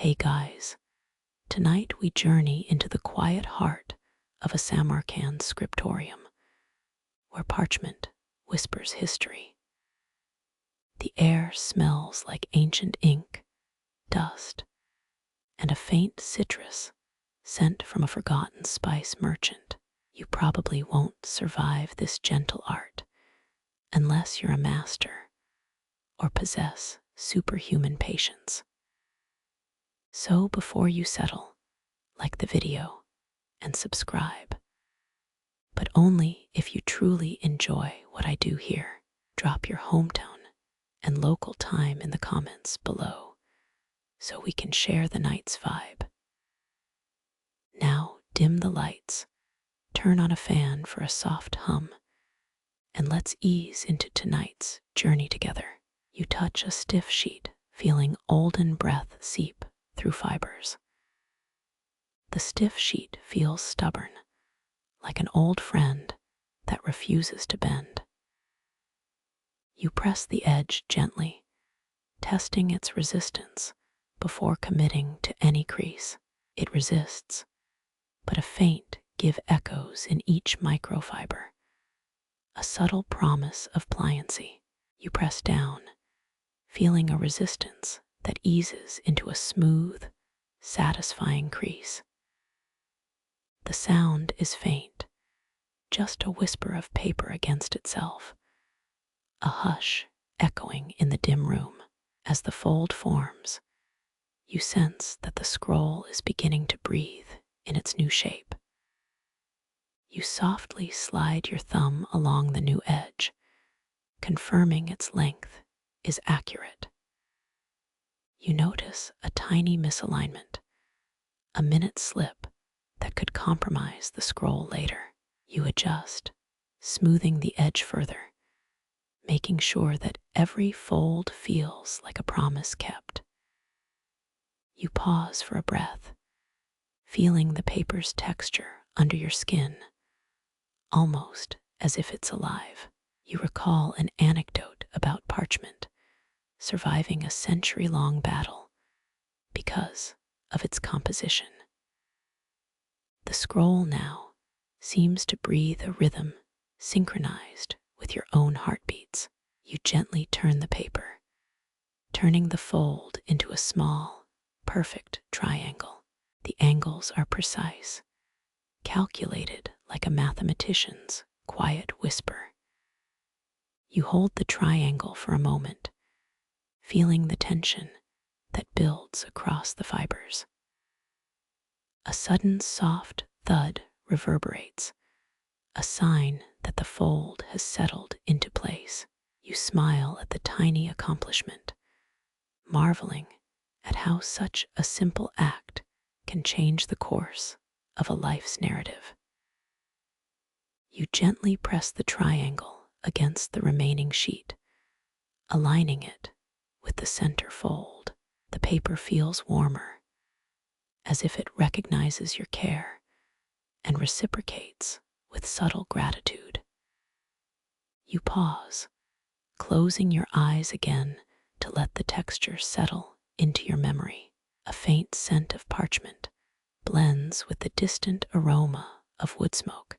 Hey guys, tonight we journey into the quiet heart of a Samarkand scriptorium, where parchment whispers history. The air smells like ancient ink, dust, and a faint citrus sent from a forgotten spice merchant. You probably won't survive this gentle art unless you're a master or possess superhuman patience. So before you settle, like the video and subscribe, but only if you truly enjoy what I do here. Drop your hometown and local time in the comments below so we can share the night's vibe. Now dim the lights, turn on a fan for a soft hum, and let's ease into tonight's journey together. You touch a stiff sheet, feeling olden breath seep through fibers. The stiff sheet feels stubborn, like an old friend that refuses to bend. You press the edge gently, testing its resistance before committing to any crease. It resists, but a faint give echoes in each microfiber, a subtle promise of pliancy. You press down, feeling a resistance that eases into a smooth, satisfying crease. The sound is faint, just a whisper of paper against itself, a hush echoing in the dim room. As the fold forms, you sense that the scroll is beginning to breathe in its new shape. You softly slide your thumb along the new edge, confirming its length is accurate. You notice a tiny misalignment, a minute slip that could compromise the scroll later. You adjust, smoothing the edge further, making sure that every fold feels like a promise kept. You pause for a breath, feeling the paper's texture under your skin, almost as if it's alive. You recall an anecdote about parchment surviving a century-long battle because of its composition. The scroll now seems to breathe a rhythm synchronized with your own heartbeats. You gently turn the paper, turning the fold into a small, perfect triangle. The angles are precise, calculated like a mathematician's quiet whisper. You hold the triangle for a moment, feeling the tension that builds across the fibers. A sudden soft thud reverberates, a sign that the fold has settled into place. You smile at the tiny accomplishment, marveling at how such a simple act can change the course of a life's narrative. You gently press the triangle against the remaining sheet, aligning it with the center fold. The paper feels warmer, as if it recognizes your care and reciprocates with subtle gratitude. You pause, closing your eyes again to let the texture settle into your memory. A faint scent of parchment blends with the distant aroma of wood smoke,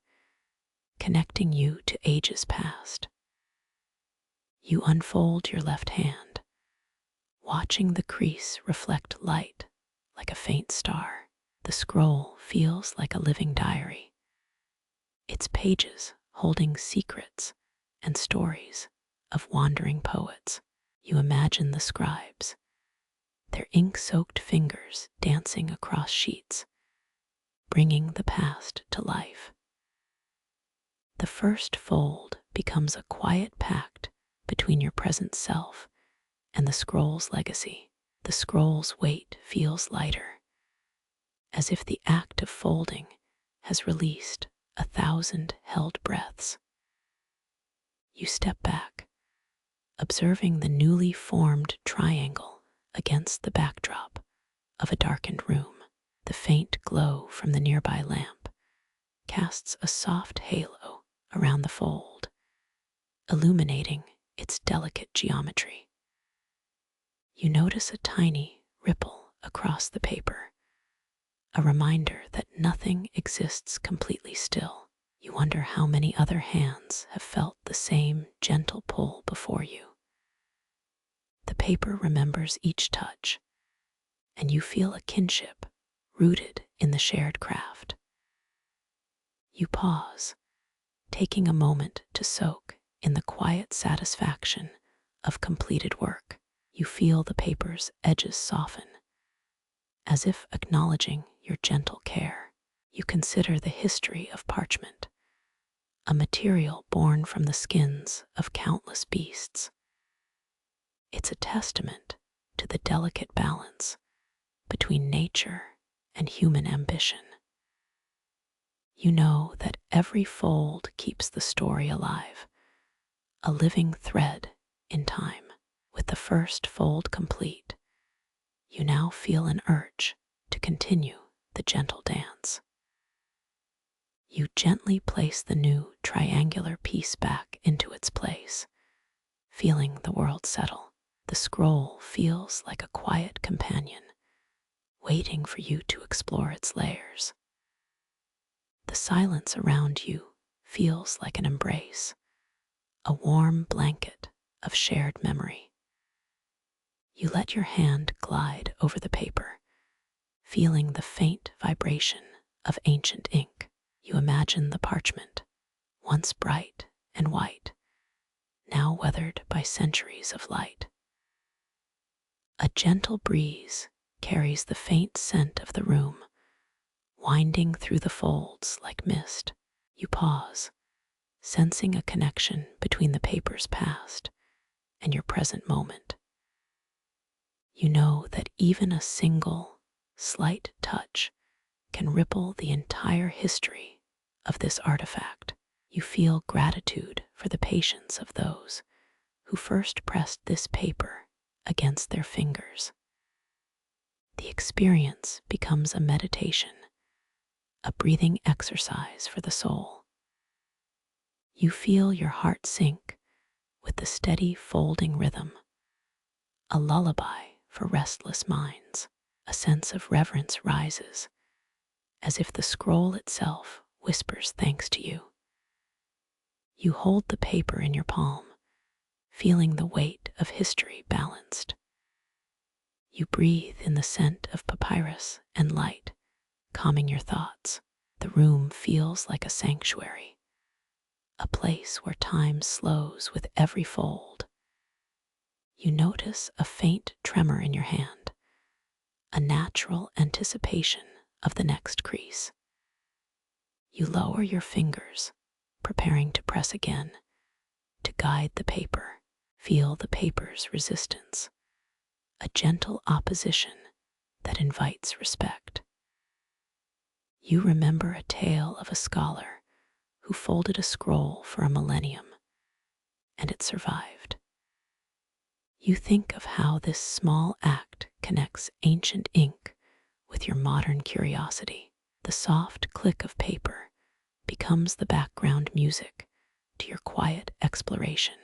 connecting you to ages past. You unfold your left hand, watching the crease reflect light like a faint star. The scroll feels like a living diary, its pages holding secrets and stories of wandering poets. You imagine the scribes, their ink-soaked fingers dancing across sheets, bringing the past to life. The first fold becomes a quiet pact between your present self and the scroll's legacy. The scroll's weight feels lighter, as if the act of folding has released 1,000 held breaths. You step back, observing the newly formed triangle against the backdrop of a darkened room. The faint glow from the nearby lamp casts a soft halo around the fold, illuminating its delicate geometry. You notice a tiny ripple across the paper, a reminder that nothing exists completely still. You wonder how many other hands have felt the same gentle pull before you. The paper remembers each touch, and you feel a kinship rooted in the shared craft. You pause, taking a moment to soak in the quiet satisfaction of completed work. You feel the paper's edges soften, as if acknowledging your gentle care. You consider the history of parchment, a material born from the skins of countless beasts. It's a testament to the delicate balance between nature and human ambition. You know that every fold keeps the story alive, a living thread in time. With the first fold complete, you now feel an urge to continue the gentle dance. You gently place the new triangular piece back into its place, feeling the world settle. The scroll feels like a quiet companion, waiting for you to explore its layers. The silence around you feels like an embrace, a warm blanket of shared memory. You let your hand glide over the paper, feeling the faint vibration of ancient ink. You imagine the parchment, once bright and white, now weathered by centuries of light. A gentle breeze carries the faint scent of the room, winding through the folds like mist. You pause, sensing a connection between the paper's past and your present moment. You know that even a single, slight touch can ripple the entire history of this artifact. You feel gratitude for the patience of those who first pressed this paper against their fingers. The experience becomes a meditation, a breathing exercise for the soul. You feel your heart sink with the steady folding rhythm, a lullaby for restless minds. A sense of reverence rises, as if the scroll itself whispers thanks to you. You hold the paper in your palm, feeling the weight of history balanced. You breathe in the scent of papyrus and light, calming your thoughts. The room feels like a sanctuary, a place where time slows with every fold. You notice a faint tremor in your hand, a natural anticipation of the next crease. You lower your fingers, preparing to press again, to guide the paper. Feel the paper's resistance, a gentle opposition that invites respect. You remember a tale of a scholar who folded a scroll for a millennium, and it survived. You think of how this small act connects ancient ink with your modern curiosity. The soft click of paper becomes the background music to your quiet exploration.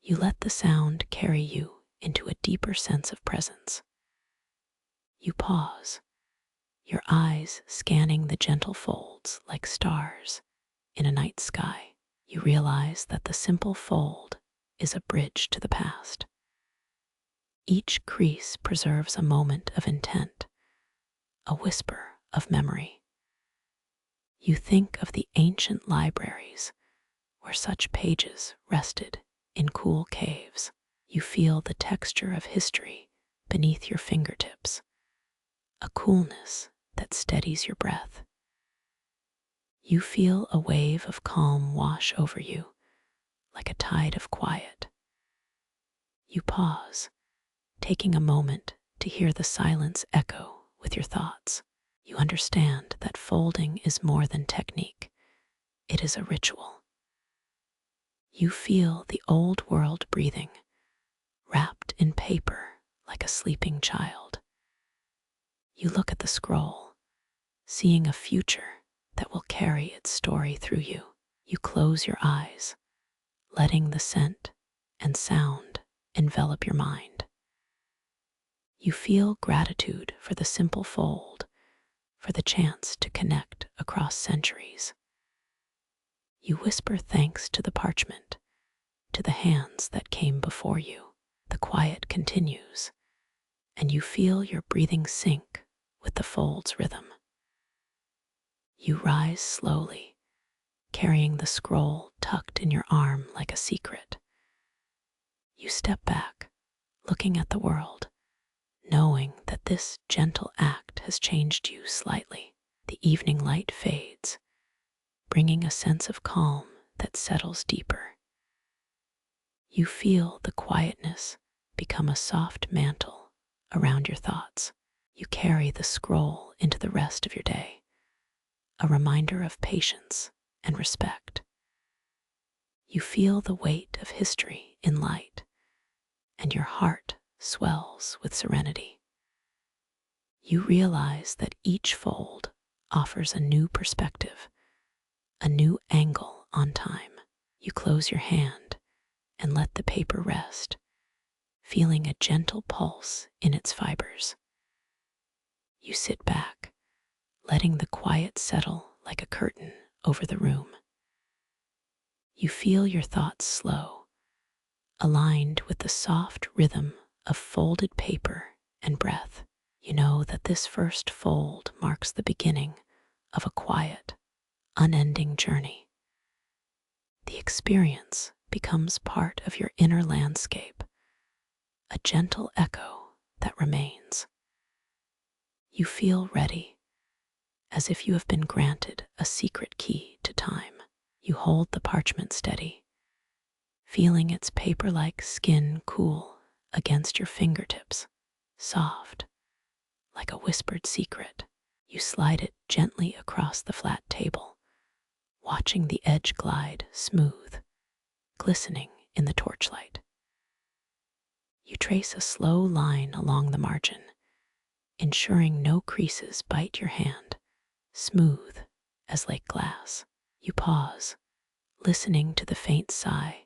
You let the sound carry you into a deeper sense of presence. You pause, your eyes scanning the gentle folds like stars in a night sky. You realize that the simple fold is a bridge to the past. Each crease preserves a moment of intent, a whisper of memory. You think of the ancient libraries where such pages rested in cool caves. You feel the texture of history beneath your fingertips, a coolness that steadies your breath. You feel a wave of calm wash over you, like a tide of quiet. You pause, taking a moment to hear the silence echo with your thoughts. You understand that folding is more than technique. It is a ritual. You feel the old world breathing, wrapped in paper like a sleeping child. You look at the scroll, seeing a future that will carry its story through you. You close your eyes, letting the scent and sound envelop your mind. You feel gratitude for the simple fold, for the chance to connect across centuries. You whisper thanks to the parchment, to the hands that came before you. The quiet continues, and you feel your breathing sync with the fold's rhythm. You rise slowly, carrying the scroll tucked in your arm like a secret. You step back, looking at the world, knowing that this gentle act has changed you slightly. The evening light fades, bringing a sense of calm that settles deeper. You feel the quietness become a soft mantle around your thoughts. You carry the scroll into the rest of your day, a reminder of patience and respect. You feel the weight of history in light, and your heart swells with serenity. You realize that each fold offers a new perspective, a new angle on time. You close your hand and let the paper rest, feeling a gentle pulse in its fibers. You sit back, letting the quiet settle like a curtain over the room. You feel your thoughts slow, aligned with the soft rhythm of folded paper and breath. You know that this first fold marks the beginning of a quiet, unending journey. The experience becomes part of your inner landscape, a gentle echo that remains. You feel ready, as if you have been granted a secret key to time. You hold the parchment steady, feeling its paper-like skin cool against your fingertips, soft, like a whispered secret. You slide it gently across the flat table, watching the edge glide smooth, glistening in the torchlight. You trace a slow line along the margin, ensuring no creases bite your hand, smooth as lake glass. You pause, listening to the faint sigh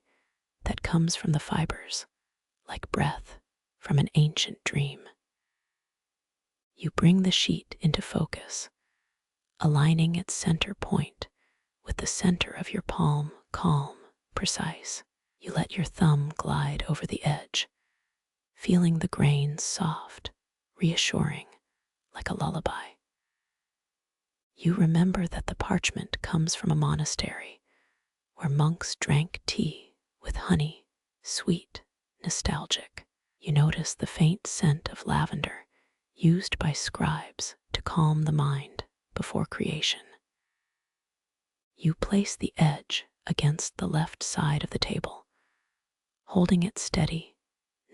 that comes from the fibers, like breath from an ancient dream. You bring the sheet into focus, aligning its center point with the center of your palm, calm, precise. You let your thumb glide over the edge, feeling the grains soft, reassuring, like a lullaby. You remember that the parchment comes from a monastery where monks drank tea with honey, sweet, nostalgic. You notice the faint scent of lavender used by scribes to calm the mind before creation. You place the edge against the left side of the table, holding it steady.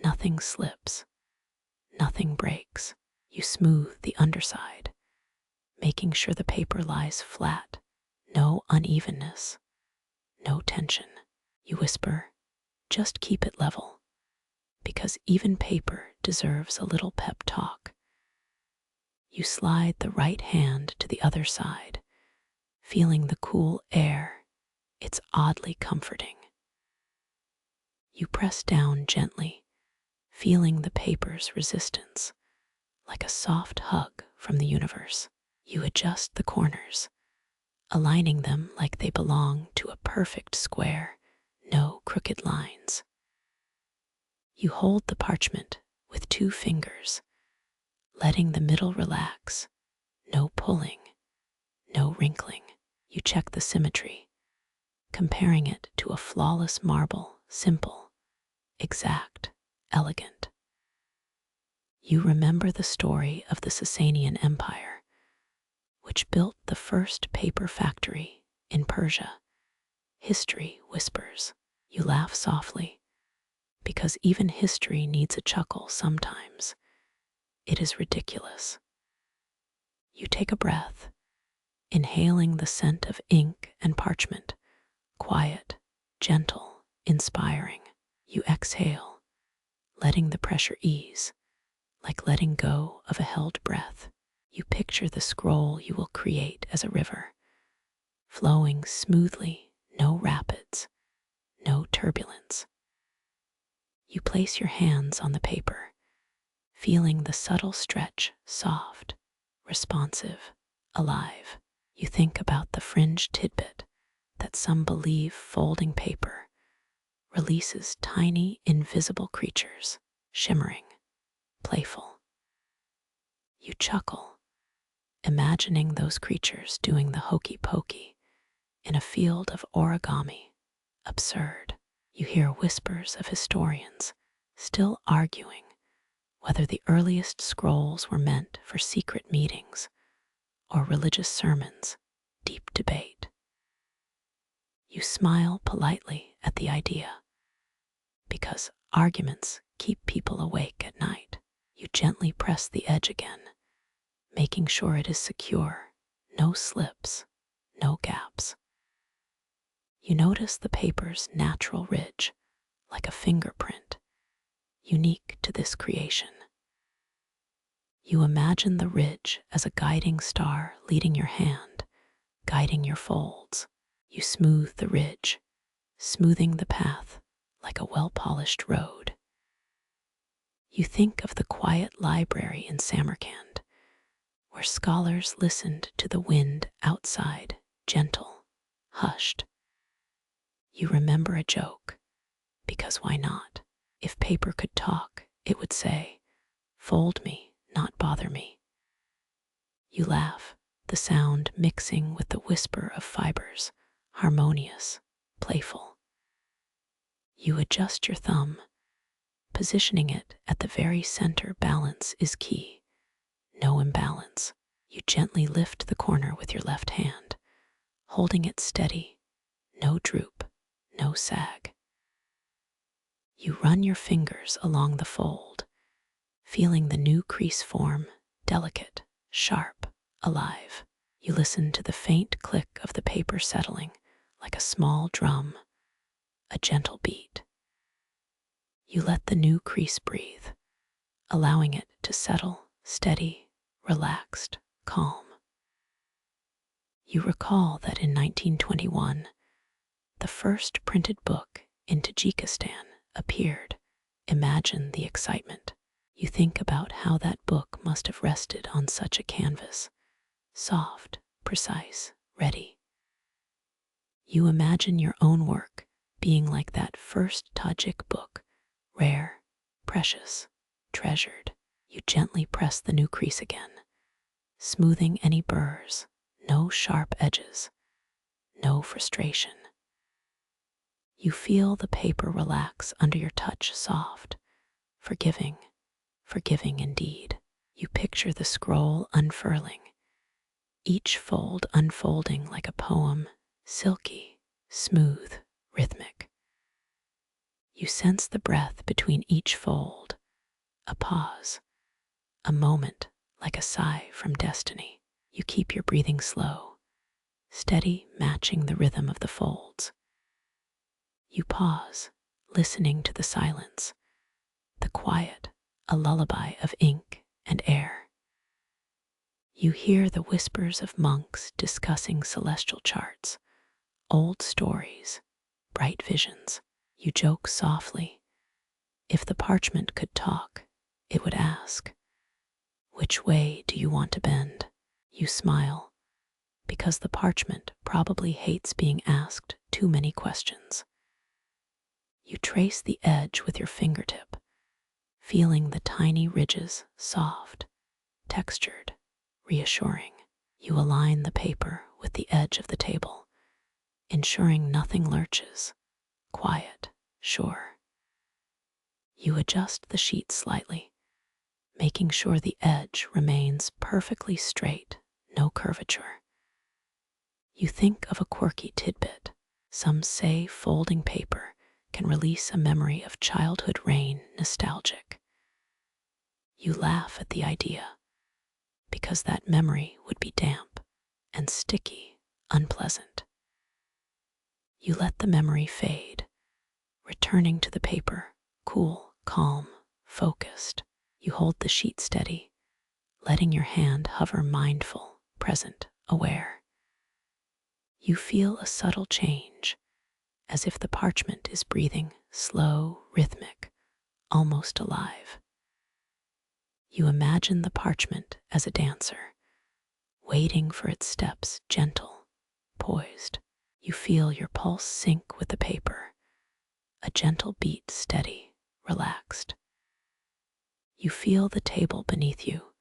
Nothing slips, nothing breaks. You smooth the underside, making sure the paper lies flat, no unevenness, no tension. You whisper, just keep it level, because even paper deserves a little pep talk. You slide the right hand to the other side, feeling the cool air. It's oddly comforting. You press down gently, feeling the paper's resistance, like a soft hug from the universe. You adjust the corners, aligning them like they belong to a perfect square, no crooked lines. You hold the parchment with 2 fingers, letting the middle relax, no pulling, no wrinkling. You check the symmetry, comparing it to a flawless marble, simple, exact, elegant. You remember the story of the Sasanian Empire, which built the first paper factory in Persia. History whispers. You laugh softly, because even history needs a chuckle sometimes. It is ridiculous. You take a breath, inhaling the scent of ink and parchment, quiet, gentle, inspiring. You exhale, letting the pressure ease, like letting go of a held breath. You picture the scroll you will create as a river, flowing smoothly, no rapids, no turbulence. You place your hands on the paper, feeling the subtle stretch, soft, responsive, alive. You think about the fringe tidbit that some believe folding paper releases tiny, invisible creatures, shimmering, playful. You chuckle, imagining those creatures doing the hokey pokey in a field of origami. Absurd. You hear whispers of historians still arguing whether the earliest scrolls were meant for secret meetings or religious sermons. Deep debate. You smile politely at the idea because arguments keep people awake at night. You gently press the edge again, making sure it is secure, no slips, no gaps. You notice the paper's natural ridge, like a fingerprint, unique to this creation. You imagine the ridge as a guiding star leading your hand, guiding your folds. You smooth the ridge, smoothing the path like a well-polished road. You think of the quiet library in Samarkand, where scholars listened to the wind outside, gentle, hushed. You remember a joke, because why not? If paper could talk, it would say, "Fold me, not bother me." You laugh, the sound mixing with the whisper of fibers, harmonious, playful. You adjust your thumb, positioning it at the very center. Balance is key. No imbalance. You gently lift the corner with your left hand, holding it steady, no droop, no sag. You run your fingers along the fold, feeling the new crease form, delicate, sharp, alive. You listen to the faint click of the paper settling, like a small drum, a gentle beat. You let the new crease breathe, allowing it to settle, steady, relaxed, calm. You recall that in 1921, the first printed book in Tajikistan appeared. Imagine the excitement. You think about how that book must have rested on such a canvas, soft, precise, ready. You imagine your own work being like that first Tajik book, rare, precious, treasured. You gently press the new crease again, smoothing any burrs, no sharp edges, no frustration. You feel the paper relax under your touch, soft, forgiving, forgiving indeed. You picture the scroll unfurling, each fold unfolding like a poem, silky, smooth, rhythmic. You sense the breath between each fold, a pause, a moment like a sigh from destiny. You keep your breathing slow, steady, matching the rhythm of the folds. You pause, listening to the silence, the quiet, a lullaby of ink and air. You hear the whispers of monks discussing celestial charts, old stories, bright visions. You joke softly. If the parchment could talk, it would ask, "Which way do you want to bend?" You smile, because the parchment probably hates being asked too many questions. You trace the edge with your fingertip, feeling the tiny ridges, soft, textured, reassuring. You align the paper with the edge of the table, ensuring nothing lurches, quiet, sure. You adjust the sheet slightly, making sure the edge remains perfectly straight, no curvature. You think of a quirky tidbit. Some say folding paper can release a memory of childhood rain, nostalgic. You laugh at the idea, because that memory would be damp and sticky, unpleasant. You let the memory fade, returning to the paper, cool, calm, focused. You hold the sheet steady, letting your hand hover, mindful, present, aware. You feel a subtle change, as if the parchment is breathing, slow, rhythmic, almost alive. You imagine the parchment as a dancer, waiting for its steps, gentle, poised. You feel your pulse sync with the paper, a gentle beat, steady, relaxed. You feel the table beneath you,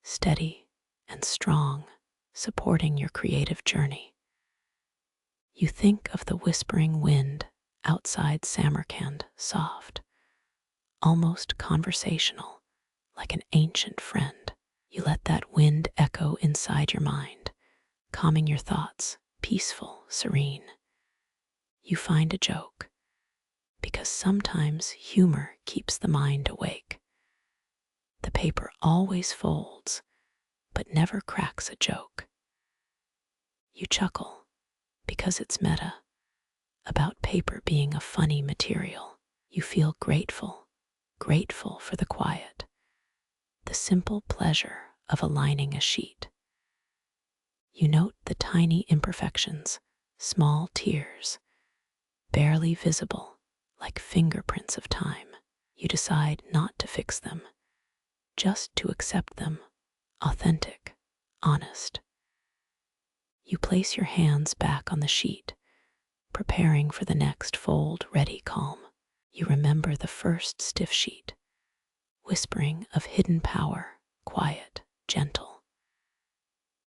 steady and strong, supporting your creative journey. You think of the whispering wind outside Samarkand, soft, almost conversational, like an ancient friend. You let that wind echo inside your mind, calming your thoughts, peaceful, serene. You find a joke, because sometimes humor keeps the mind awake. The paper always folds, but never cracks a joke. You chuckle, because it's meta, about paper being a funny material. You feel grateful for the quiet, the simple pleasure of aligning a sheet. You note the tiny imperfections, small tears, barely visible, like fingerprints of time. You decide not to fix them, just to accept them, authentic, honest. You place your hands back on the sheet, preparing for the next fold, ready, calm. You remember the first stiff sheet, whispering of hidden power, quiet, gentle.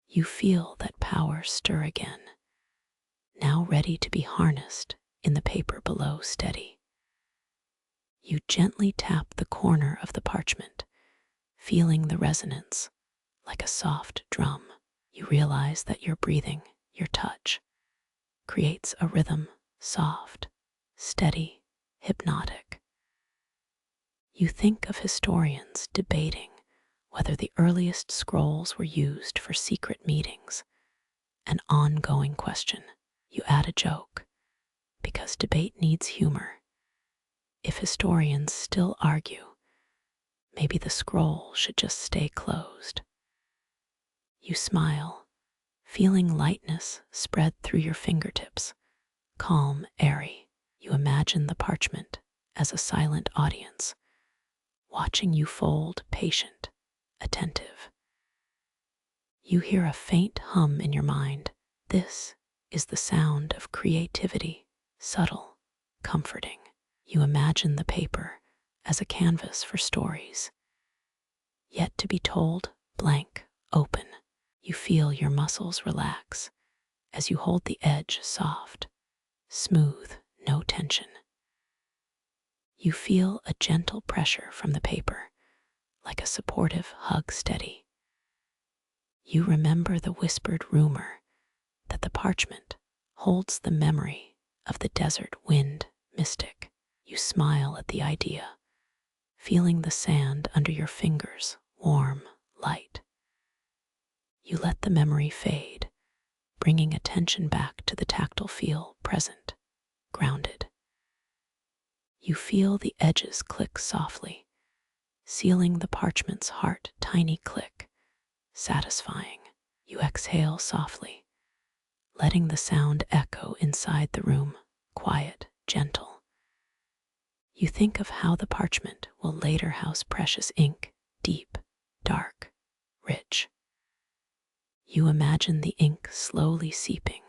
You feel that power stir again, now ready to be harnessed in the paper below, steady. You gently tap the corner of the parchment, feeling the resonance like a soft drum. You realize that your breathing, your touch, creates a rhythm, soft, steady, hypnotic. You think of historians debating whether the earliest scrolls were used for secret meetings, an ongoing question. You add a joke, because debate needs humor. If historians still argue, maybe the scroll should just stay closed. You smile, feeling lightness spread through your fingertips, calm, airy. You imagine the parchment as a silent audience, watching you fold, patient, attentive. You hear a faint hum in your mind. This is the sound of creativity, subtle, comforting. You imagine the paper as a canvas for stories, yet to be told, blank, open. You feel your muscles relax as you hold the edge soft, smooth, no tension. You feel a gentle pressure from the paper, like a supportive hug, steady. You remember the whispered rumor that the parchment holds the memory of the desert wind mystic. You smile at the idea, feeling the sand under your fingers, warm, light. You let the memory fade, bringing attention back to the tactile feel, present, grounded. You feel the edges click softly, sealing the parchment's heart, tiny click, satisfying. You exhale softly, letting the sound echo inside the room, quiet, gentle. You think of how the parchment will later house precious ink, deep, dark, rich. You imagine the ink slowly seeping,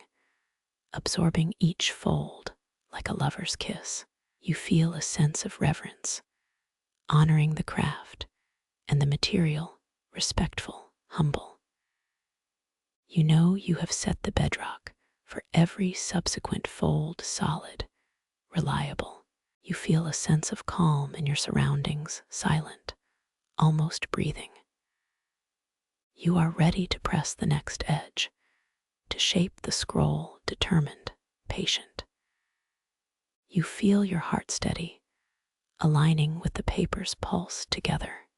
absorbing each fold like a lover's kiss. You feel a sense of reverence, honoring the craft and the material, respectful, humble. You know you have set the bedrock for every subsequent fold, solid, reliable. You feel a sense of calm in your surroundings, silent, almost breathing. You are ready to press the next edge, to shape the scroll, determined, patient. You feel your heart steady, aligning with the paper's pulse, together,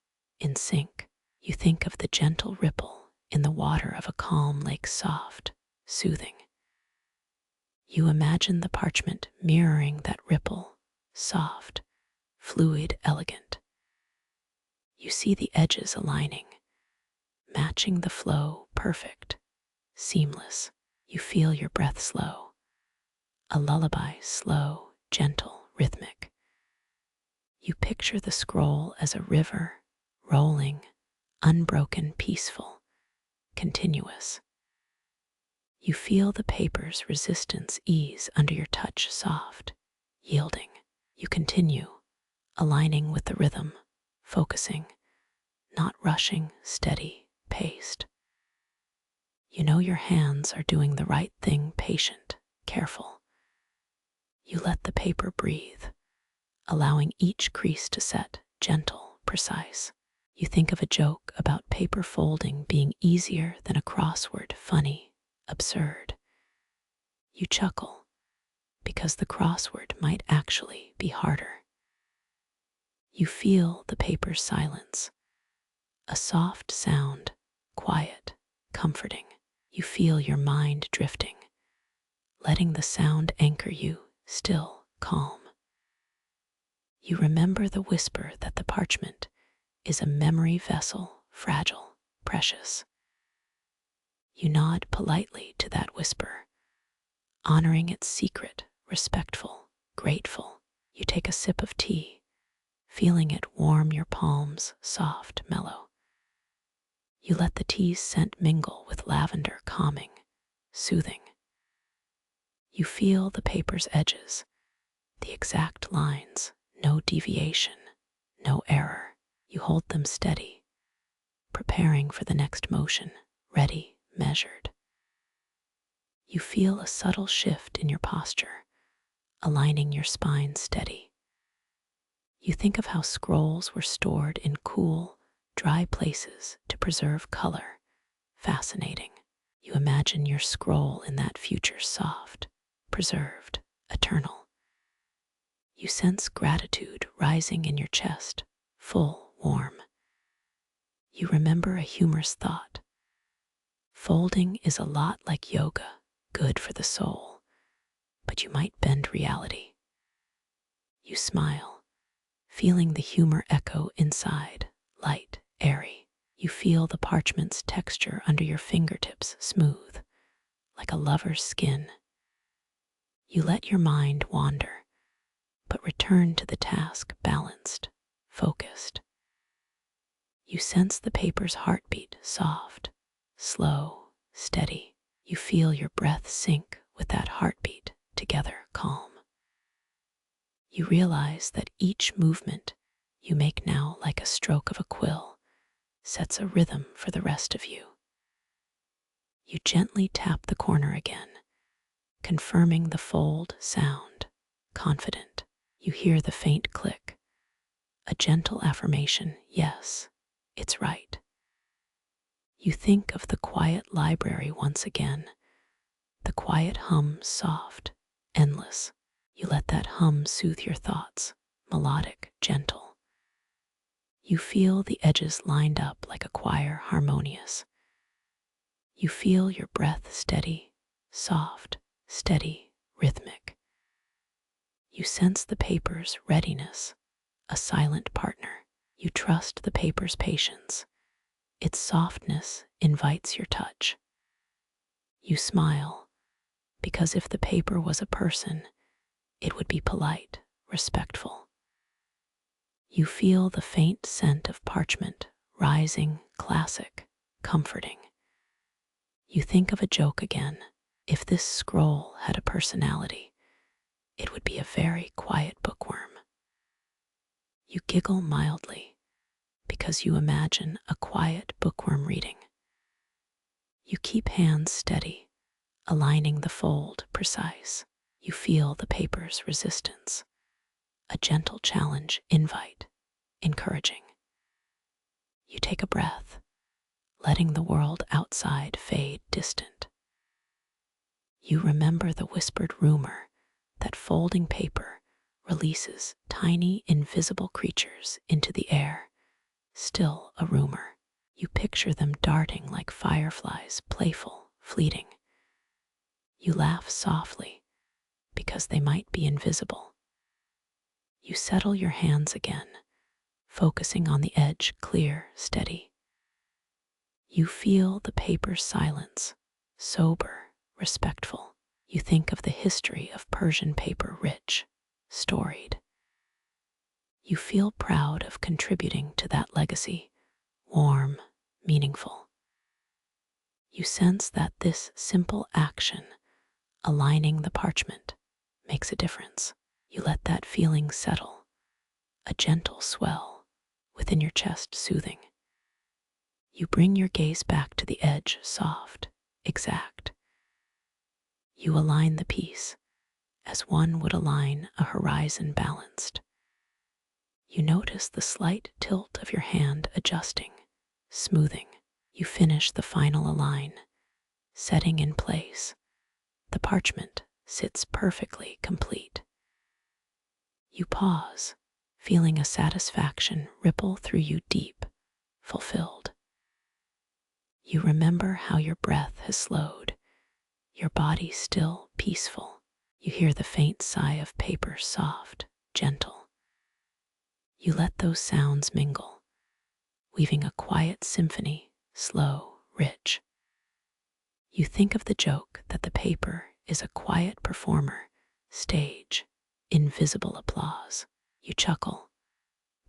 in sync. You think of the gentle ripple in the water of a calm lake, soft, soothing. You imagine the parchment mirroring that ripple, soft, fluid, elegant. You see the edges aligning, matching the flow, perfect, seamless. You feel your breath slow, a lullaby, slow, gentle, rhythmic. You picture the scroll as a river, rolling, unbroken, peaceful, continuous. You feel the paper's resistance ease under your touch, soft, yielding. You continue, aligning with the rhythm, focusing, not rushing, steady, paced. You know your hands are doing the right thing, patient, careful. You let the paper breathe, allowing each crease to set, gentle, precise. You think of a joke about paper folding being easier than a crossword, funny, absurd. You chuckle, because the crossword might actually be harder. You feel the paper's silence, a soft sound, quiet, comforting. You feel your mind drifting, letting the sound anchor you, still, calm. You remember the whisper that the parchment is a memory vessel, fragile, precious. You nod politely to that whisper, honoring its secret, respectful, grateful. You take a sip of tea, feeling it warm your palms, soft, mellow. You let the tea's scent mingle with lavender, calming, soothing. You feel the paper's edges, the exact lines, no deviation, no error. You hold them steady, preparing for the next motion, ready, measured. You feel a subtle shift in your posture, aligning your spine steady. You think of how scrolls were stored in cool, dry places to preserve color. Fascinating. You imagine your scroll in that future, soft, preserved, eternal. You sense gratitude rising in your chest, full, warm. You remember a humorous thought. Folding is a lot like yoga, good for the soul, but you might bend reality. You smile, feeling the humor echo inside, light, airy. You feel the parchment's texture under your fingertips, smooth, like a lover's skin. You let your mind wander, but return to the task, balanced, focused. You sense the paper's heartbeat, soft, slow, steady. You feel your breath sync with that heartbeat, together, calm. You realize that each movement you make now, like a stroke of a quill, sets a rhythm for the rest of you. You gently tap the corner again, confirming the fold sound, confident. You hear the faint click, a gentle affirmation, yes, it's right. You think of the quiet library once again, the quiet hum, soft, endless. You let that hum soothe your thoughts, melodic, gentle. You feel the edges lined up like a choir, harmonious. You feel your breath steady, soft, steady, rhythmic. You sense the paper's readiness, a silent partner. You trust the paper's patience. Its softness invites your touch. You smile, because if the paper was a person, it would be polite, respectful. You feel the faint scent of parchment rising, classic, comforting. You think of a joke again. If this scroll had a personality, it would be a very quiet bookworm. You giggle mildly because you imagine a quiet bookworm reading. You keep hands steady, aligning the fold precise. You feel the paper's resistance, a gentle challenge, invite, encouraging. You take a breath, letting the world outside fade distant. You remember the whispered rumor that folding paper releases tiny, invisible creatures into the air. Still a rumor. You picture them darting like fireflies, playful, fleeting. You laugh softly because they might be invisible. You settle your hands again, focusing on the edge, clear, steady. You feel the paper's silence, sober, respectful. You think of the history of Persian paper, rich, storied. You feel proud of contributing to that legacy, warm, meaningful. You sense that this simple action, aligning the parchment, makes a difference. You let that feeling settle, a gentle swell within your chest soothing. You bring your gaze back to the edge, soft, exact. You align the piece as one would align a horizon balanced. You notice the slight tilt of your hand adjusting, smoothing. You finish the final align, setting in place. The parchment sits perfectly complete. You pause, feeling a satisfaction ripple through you deep, fulfilled. You remember how your breath has slowed, your body still peaceful. You hear the faint sigh of paper, soft, gentle. You let those sounds mingle, weaving a quiet symphony, slow, rich. You think of the joke that the paper is a quiet performer, stage, invisible applause. You chuckle,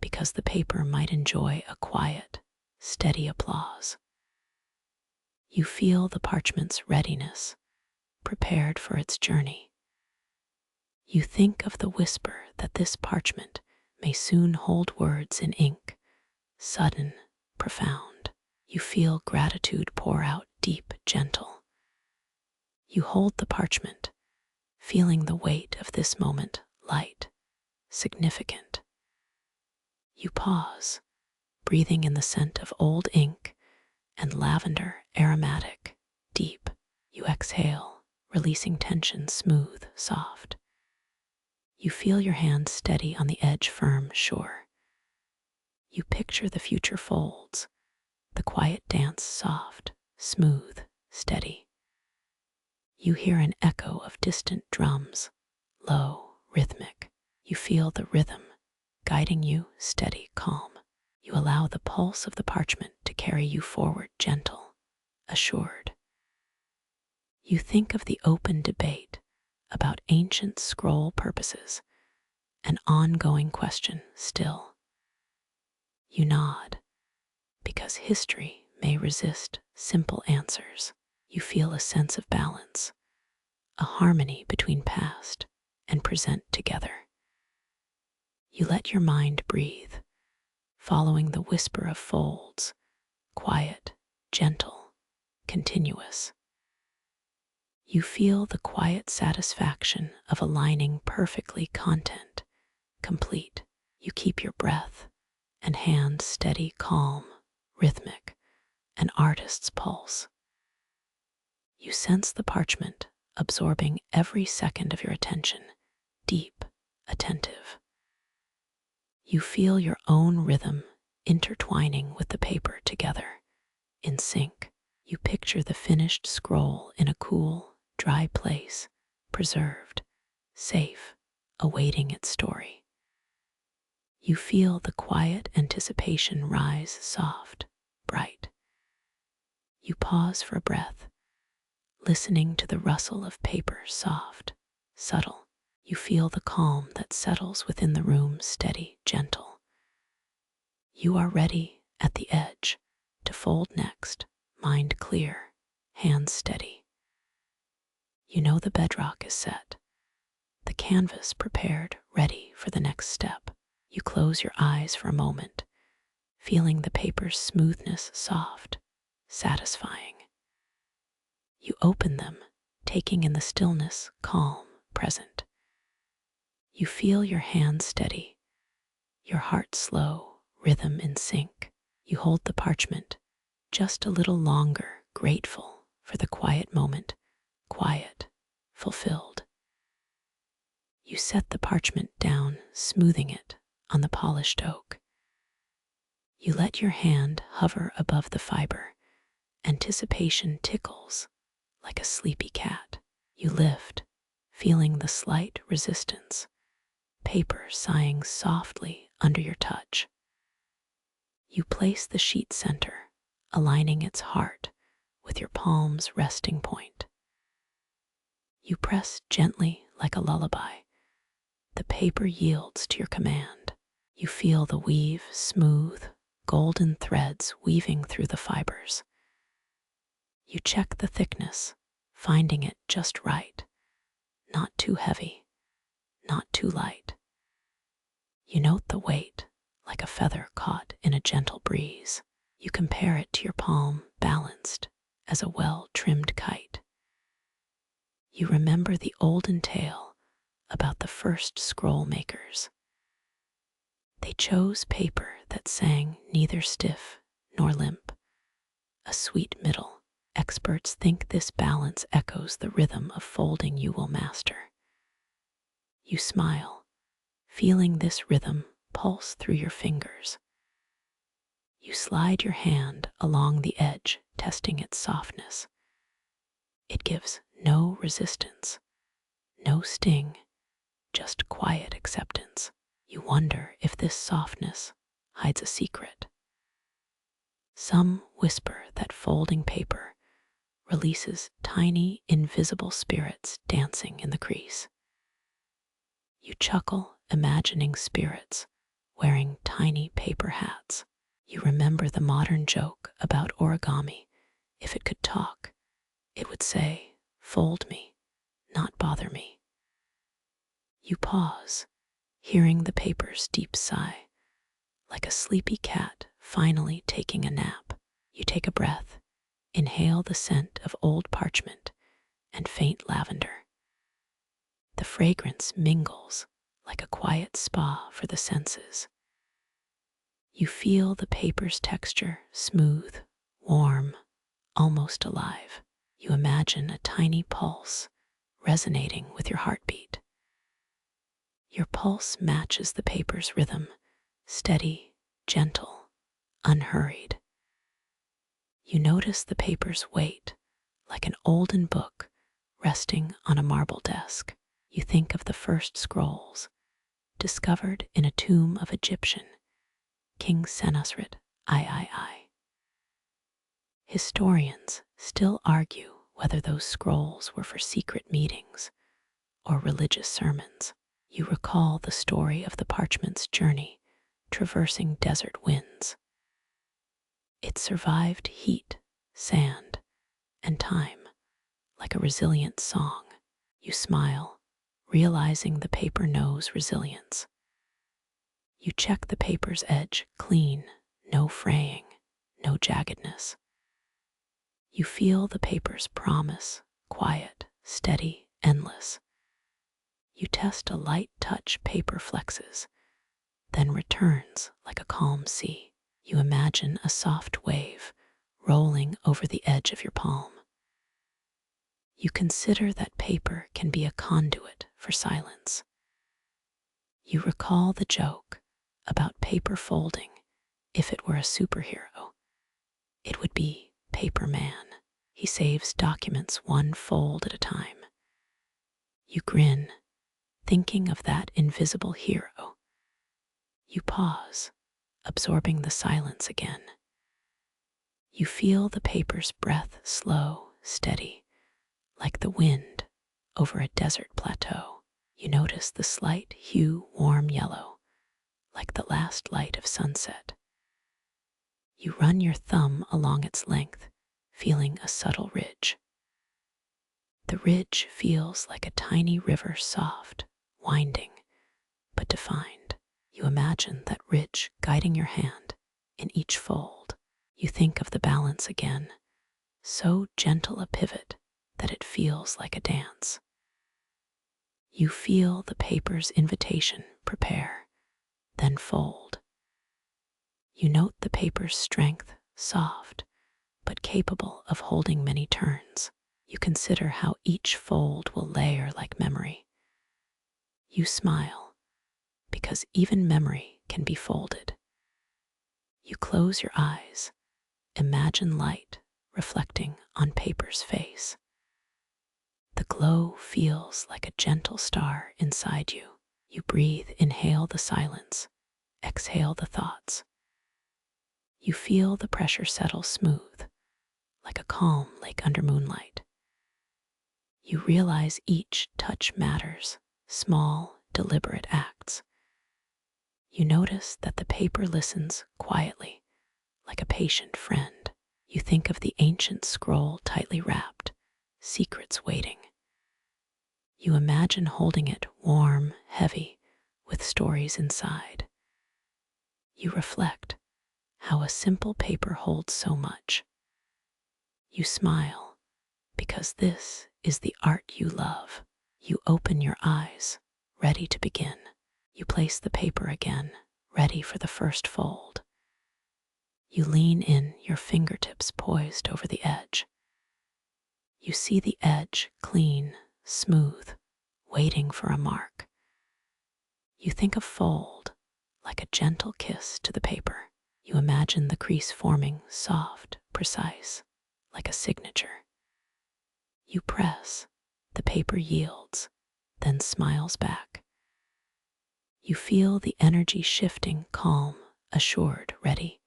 because the paper might enjoy a quiet, steady applause. You feel the parchment's readiness, prepared for its journey. You think of the whisper that this parchment may soon hold words in ink, sudden, profound. You feel gratitude pour out deep, gentle. You hold the parchment, feeling the weight of this moment light, significant. You pause, breathing in the scent of old ink and lavender, aromatic, deep. You exhale, releasing tension, smooth, soft. You feel your hand steady on the edge, firm, sure. You picture the future folds, the quiet dance, soft, smooth, steady. You hear an echo of distant drums, low, rhythmic. You feel the rhythm, guiding you, steady, calm. You allow the pulse of the parchment to carry you forward, gentle, assured. You think of the open debate about ancient scroll purposes, an ongoing question still. You nod, because history may resist simple answers. You feel a sense of balance, a harmony between past and present together. You let your mind breathe, following the whisper of folds, quiet, gentle, continuous. You feel the quiet satisfaction of aligning perfectly, content, complete. You keep your breath and hand steady, calm, rhythmic, an artist's pulse. You sense the parchment absorbing every second of your attention, deep, attentive. You feel your own rhythm intertwining with the paper together, in sync. You picture the finished scroll in a cool, dry place, preserved, safe, awaiting its story. You feel the quiet anticipation rise, soft, bright. You pause for a breath, listening to the rustle of paper, soft, subtle. You feel the calm that settles within the room, steady, gentle. You are ready at the edge to fold next, mind clear, hands steady. You know the bedrock is set, the canvas prepared, ready for the next step. You close your eyes for a moment, feeling the paper's smoothness, soft, satisfying. You open them, taking in the stillness, calm, present. You feel your hands steady, your heart slow, rhythm in sync. You hold the parchment just a little longer, grateful for the quiet moment, quiet, fulfilled. You set the parchment down, smoothing it on the polished oak. You let your hand hover above the fiber. Anticipation tickles like a sleepy cat. You lift, feeling the slight resistance, paper sighing softly under your touch. You place the sheet center, aligning its heart with your palm's resting point. You press gently like a lullaby. The paper yields to your command. You feel the weave, smooth, golden threads weaving through the fibers. You check the thickness, finding it just right, not too heavy, not too light. You note the weight, like a feather caught in a gentle breeze. You compare it to your palm, balanced as a well-trimmed kite. You remember the olden tale about the first scroll makers. They chose paper that sang neither stiff nor limp, a sweet middle. Experts think this balance echoes the rhythm of folding you will master. You smile, feeling this rhythm pulse through your fingers. You slide your hand along the edge, testing its softness. It gives no resistance, no sting, just quiet acceptance. You wonder if this softness hides a secret. Some whisper that folding paper releases tiny, invisible spirits dancing in the crease. You chuckle, imagining spirits wearing tiny paper hats. You remember the modern joke about origami. If it could talk, it would say, "Fold me, not bother me." You pause, hearing the paper's deep sigh, like a sleepy cat finally taking a nap. You take a breath, inhale the scent of old parchment and faint lavender. The fragrance mingles like a quiet spa for the senses. You feel the paper's texture, smooth, warm, almost alive. You imagine a tiny pulse resonating with your heartbeat. Your pulse matches the paper's rhythm, steady, gentle, unhurried. You notice the paper's weight, like an olden book resting on a marble desk. You think of the first scrolls, discovered in a tomb of Egyptian King Senusret III. Historians still argue whether those scrolls were for secret meetings or religious sermons. You recall the story of the Parchment's journey, traversing desert winds. It survived heat, sand, and time, like a resilient song. You smile, realizing the paper knows resilience. You check the paper's edge, clean, no fraying, no jaggedness. You feel the paper's promise, quiet, steady, endless. You test a light touch, paper flexes, then returns like a calm sea. You imagine a soft wave rolling over the edge of your palm. You consider that paper can be a conduit for silence. You recall the joke about paper folding. If it were a superhero, it would be Paper Man. He saves documents one fold at a time. You grin, thinking of that invisible hero. You pause, absorbing the silence again. You feel the paper's breath slow, steady, like the wind over a desert plateau. You notice the slight hue, warm yellow, like the last light of sunset. You run your thumb along its length, feeling a subtle ridge. The ridge feels like a tiny river, soft, winding, but defined. You imagine that ridge guiding your hand in each fold. You think of the balance again, so gentle a pivot that it feels like a dance. You feel the paper's invitation, prepare, then fold. You note the paper's strength, soft, but capable of holding many turns. You consider how each fold will layer like memory. You smile, because even memory can be folded. You close your eyes, imagine light reflecting on paper's face. The glow feels like a gentle star inside you. You breathe, inhale the silence, exhale the thoughts. You feel the pressure settle smooth, like a calm lake under moonlight. You realize each touch matters, small, deliberate acts. You notice that the paper listens quietly, like a patient friend. You think of the ancient scroll tightly wrapped, secrets waiting. You imagine holding it warm, heavy, with stories inside. You reflect how a simple paper holds so much. You smile because this is the art you love. You open your eyes, ready to begin. You place the paper again, ready for the first fold. You lean in, your fingertips poised over the edge. You see the edge clean, smooth, waiting for a mark. You think of fold, like a gentle kiss to the paper. You imagine the crease forming soft, precise, like a signature. You press, the paper yields, then smiles back. You feel the energy shifting, calm, assured, ready.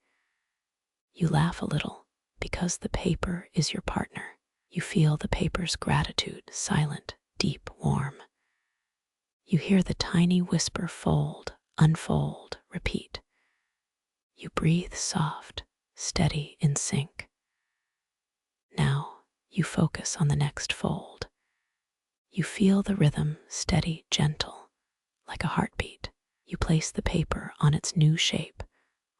You laugh a little because the paper is your partner. You feel the paper's gratitude, silent, deep, warm. You hear the tiny whisper, fold, unfold, repeat. You breathe soft, steady, in sync. Now you focus on the next fold. You feel the rhythm, steady, gentle, like a heartbeat. You place the paper on its new shape,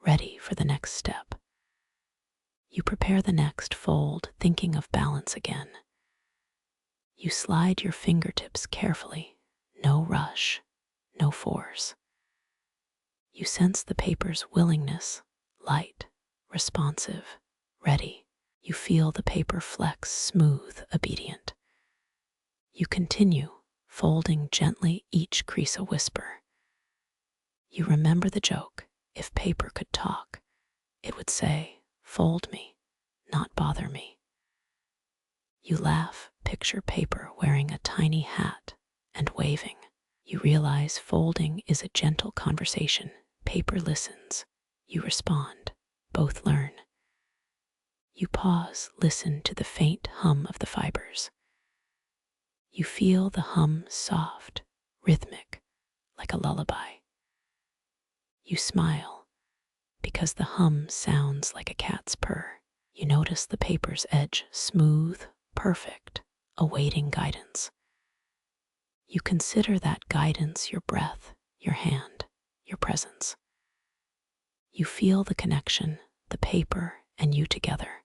ready for the next step. You prepare the next fold, thinking of balance again. You slide your fingertips carefully, no rush, no force. You sense the paper's willingness, light, responsive, ready. You feel the paper flex, smooth, obedient. You continue, folding gently, each crease a whisper. You remember the joke, if paper could talk, it would say, fold me, not bother me. You laugh, picture paper wearing a tiny hat and waving. You realize folding is a gentle conversation. Paper listens. You respond. Both learn. You pause, listen to the faint hum of the fibers. You feel the hum soft, rhythmic, like a lullaby. You smile because the hum sounds like a cat's purr. You notice the paper's edge, smooth, perfect, awaiting guidance. You consider that guidance your breath, your hand, your presence. You feel the connection, the paper and you together,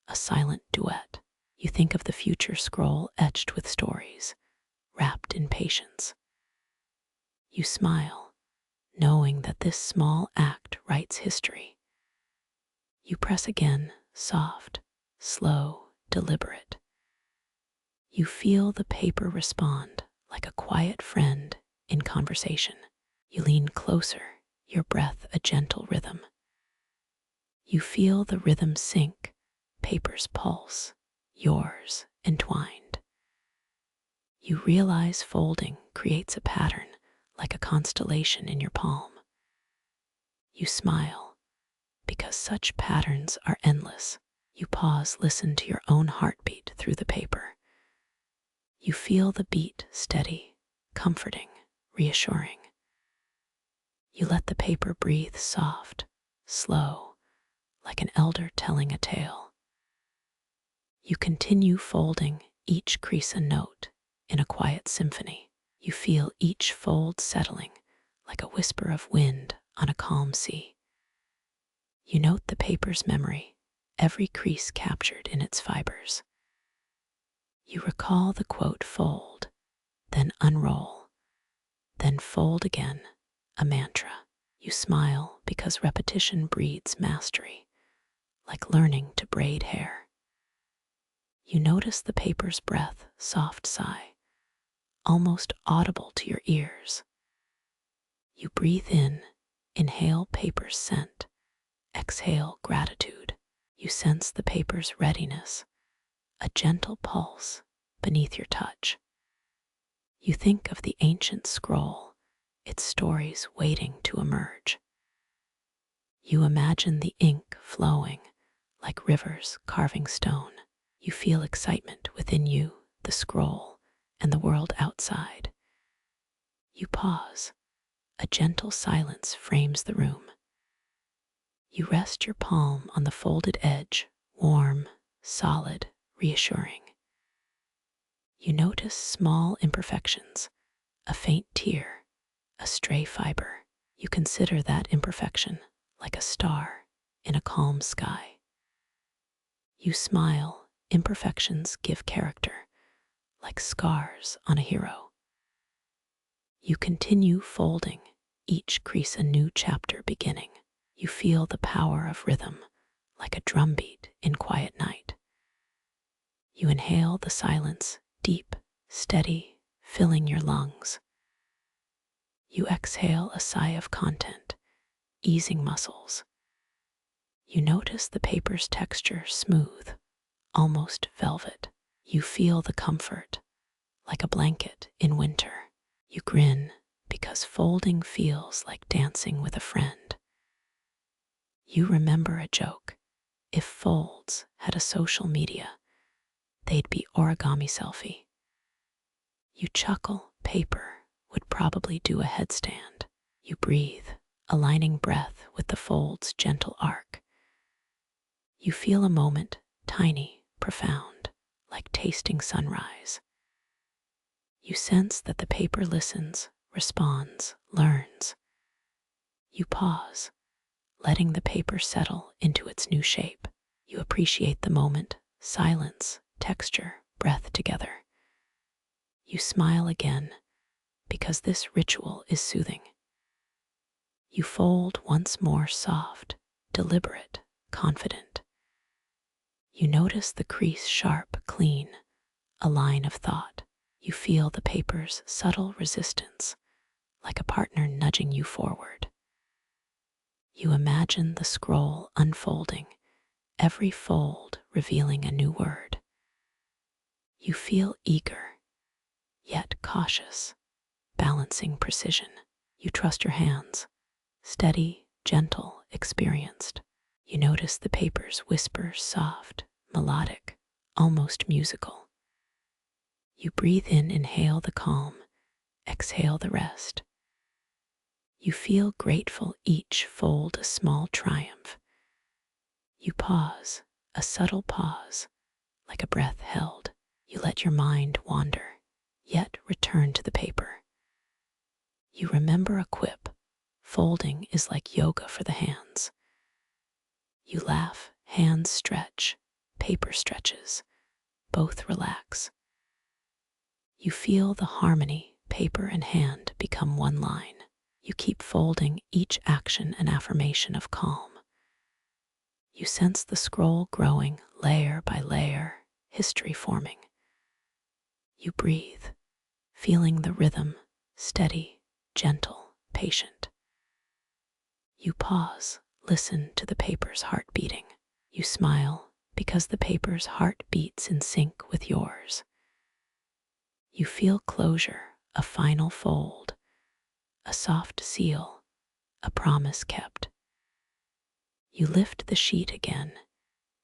a silent duet. You think of the future scroll etched with stories, wrapped in patience. You smile, knowing that this small act writes history. You press again, soft, slow, deliberate. You feel the paper respond like a quiet friend in conversation. You lean closer, your breath a gentle rhythm. You feel the rhythm sync, paper's pulse, yours entwined. You realize folding creates a pattern like a constellation in your palm. You smile because such patterns are endless. You pause, listen to your own heartbeat through the paper. You feel the beat steady, comforting, reassuring. You let the paper breathe soft, slow, like an elder telling a tale. You continue folding, each crease a note in a quiet symphony. You feel each fold settling like a whisper of wind on a calm sea. You note the paper's memory, every crease captured in its fibers. You recall the quote, fold, then unroll, then fold again, a mantra. You smile because repetition breeds mastery, like learning to braid hair. You notice the paper's breath, soft sigh, almost audible to your ears. You breathe in, inhale paper's scent, exhale gratitude. You sense the paper's readiness, a gentle pulse beneath your touch. You think of the ancient scroll, its stories waiting to emerge. You imagine the ink flowing like rivers carving stone. You feel excitement within you, the scroll, and the world outside. You pause. A gentle silence frames the room. You rest your palm on the folded edge, warm, solid, reassuring. You notice small imperfections, a faint tear, a stray fiber. You consider that imperfection like a star in a calm sky. You smile, imperfections give character, like scars on a hero. You continue folding, each crease a new chapter beginning. You feel the power of rhythm, like a drumbeat in quiet night. You inhale the silence, deep, steady, filling your lungs. You exhale a sigh of content, easing muscles. You notice the paper's texture smooth, almost velvet. You feel the comfort, like a blanket in winter. You grin because folding feels like dancing with a friend. You remember a joke. If folds had a social media, they'd be origami selfie. You chuckle, paper would probably do a headstand. You breathe, aligning breath with the fold's gentle arc. You feel a moment, tiny, profound, like tasting sunrise. You sense that the paper listens, responds, learns. You pause, letting the paper settle into its new shape. You appreciate the moment, silence, texture, breath together. You smile again, because this ritual is soothing. You fold once more, soft, deliberate, confident. You notice the crease sharp, clean, a line of thought. You feel the paper's subtle resistance, like a partner nudging you forward. You imagine the scroll unfolding, every fold revealing a new word. You feel eager, yet cautious, balancing precision. You trust your hands, steady, gentle, experienced. You notice the paper's whisper, soft, melodic, almost musical. You breathe in, inhale the calm, exhale the rest. You feel grateful, each fold a small triumph. You pause, a subtle pause, like a breath held. You let your mind wander, yet return to the paper. You remember a quip, folding is like yoga for the hands. You laugh, hands stretch, paper stretches, both relax. You feel the harmony, paper and hand become one line. You keep folding, each action an affirmation of calm. You sense the scroll growing, layer by layer, history forming. You breathe, feeling the rhythm, steady, gentle, patient. You pause, listen to the paper's heart beating. You smile, because the paper's heart beats in sync with yours. You feel closure, a final fold, a soft seal, a promise kept. You lift the sheet again,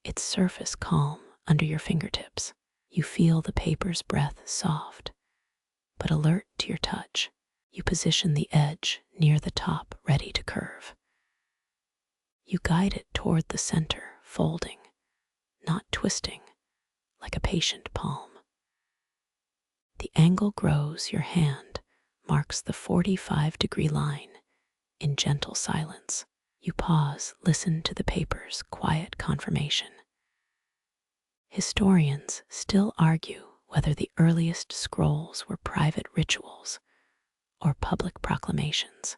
its surface calm under your fingertips. You feel the paper's breath soft, but alert to your touch. You position the edge near the top, ready to curve. You guide it toward the center, folding, not twisting, like a patient palm. The angle grows, your hand marks the 45-degree line in gentle silence. You pause, listen to the paper's quiet confirmation. Historians still argue whether the earliest scrolls were private rituals or public proclamations.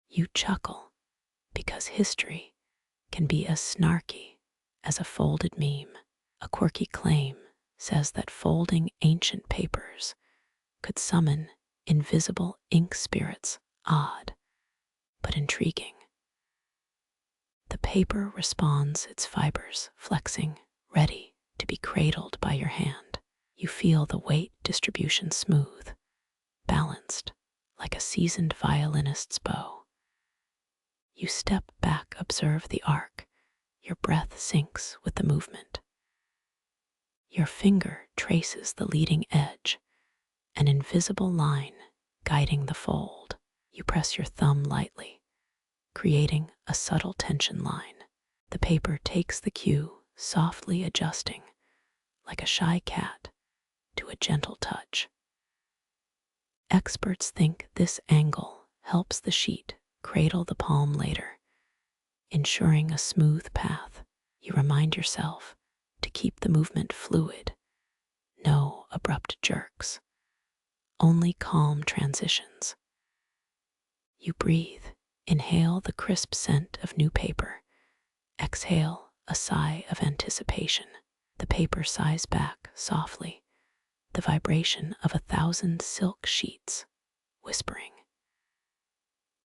You chuckle, because history can be as snarky as a folded meme. A quirky claim says that folding ancient papers could summon invisible ink spirits. Odd, but intriguing. The paper responds, its fibers flexing, ready to be cradled by your hand. You feel the weight distribution smooth, balanced, like a seasoned violinist's bow. You step back, observe the arc. Your breath syncs with the movement. Your finger traces the leading edge, an invisible line guiding the fold. You press your thumb lightly, creating a subtle tension line. The paper takes the cue, softly adjusting, like a shy cat, to a gentle touch. Experts think this angle helps the sheet cradle the palm later, ensuring a smooth path. You remind yourself to keep the movement fluid, no abrupt jerks, only calm transitions. You breathe, inhale the crisp scent of new paper, exhale a sigh of anticipation. The paper sighs back softly, the vibration of 1,000 silk sheets, whispering.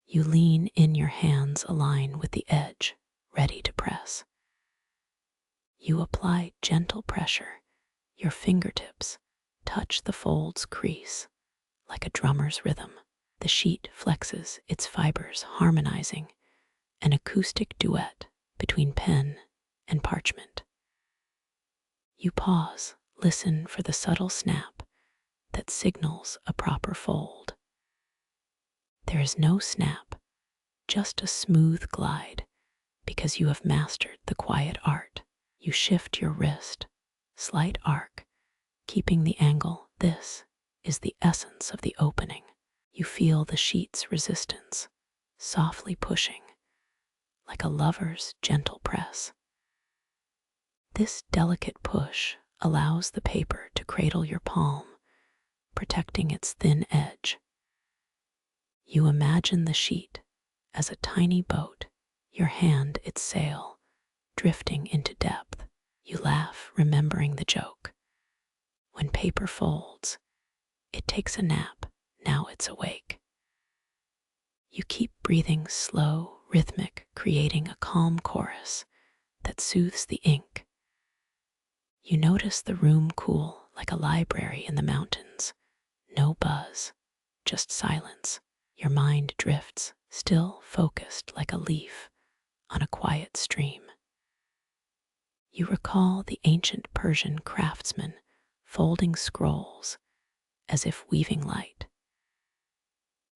You lean in, your hands align with the edge, ready to press. You apply gentle pressure, your fingertips touch the fold's crease like a drummer's rhythm. The sheet flexes, its fibers harmonizing, an acoustic duet between pen and parchment. You pause, listen for the subtle snap that signals a proper fold. There is no snap, just a smooth glide, because you have mastered the quiet art. You shift your wrist, slight arc, keeping the angle. This is the essence of the opening. You feel the sheet's resistance, softly pushing, like a lover's gentle press. This delicate push allows the paper to cradle your palm, protecting its thin edge. You imagine the sheet as a tiny boat, your hand its sail, drifting into depth. You laugh, remembering the joke. When paper folds, it takes a nap, now it's awake. You keep breathing slow, rhythmic, creating a calm chorus that soothes the ink. You notice the room cool like a library in the mountains. No buzz, just silence. Your mind drifts, still focused like a leaf on a quiet stream. You recall the ancient Persian craftsman folding scrolls as if weaving light.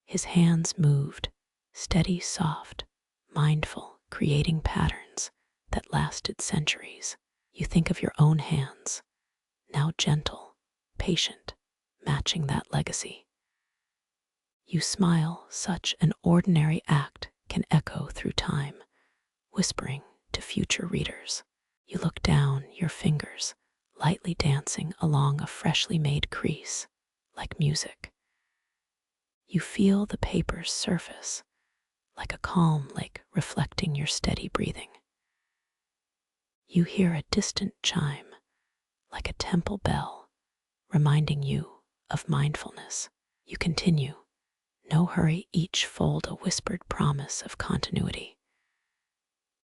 His hands moved, steady, soft, mindful, creating patterns that lasted centuries. You think of your own hands, now gentle, patient, matching that legacy. You smile, such an ordinary act can echo through time, whispering to future readers. You look down, your fingers lightly dancing along a freshly made crease, like music. You feel the paper's surface, like a calm lake reflecting your steady breathing. You hear a distant chime, like a temple bell, reminding you of mindfulness. You continue, no hurry, each fold a whispered promise of continuity.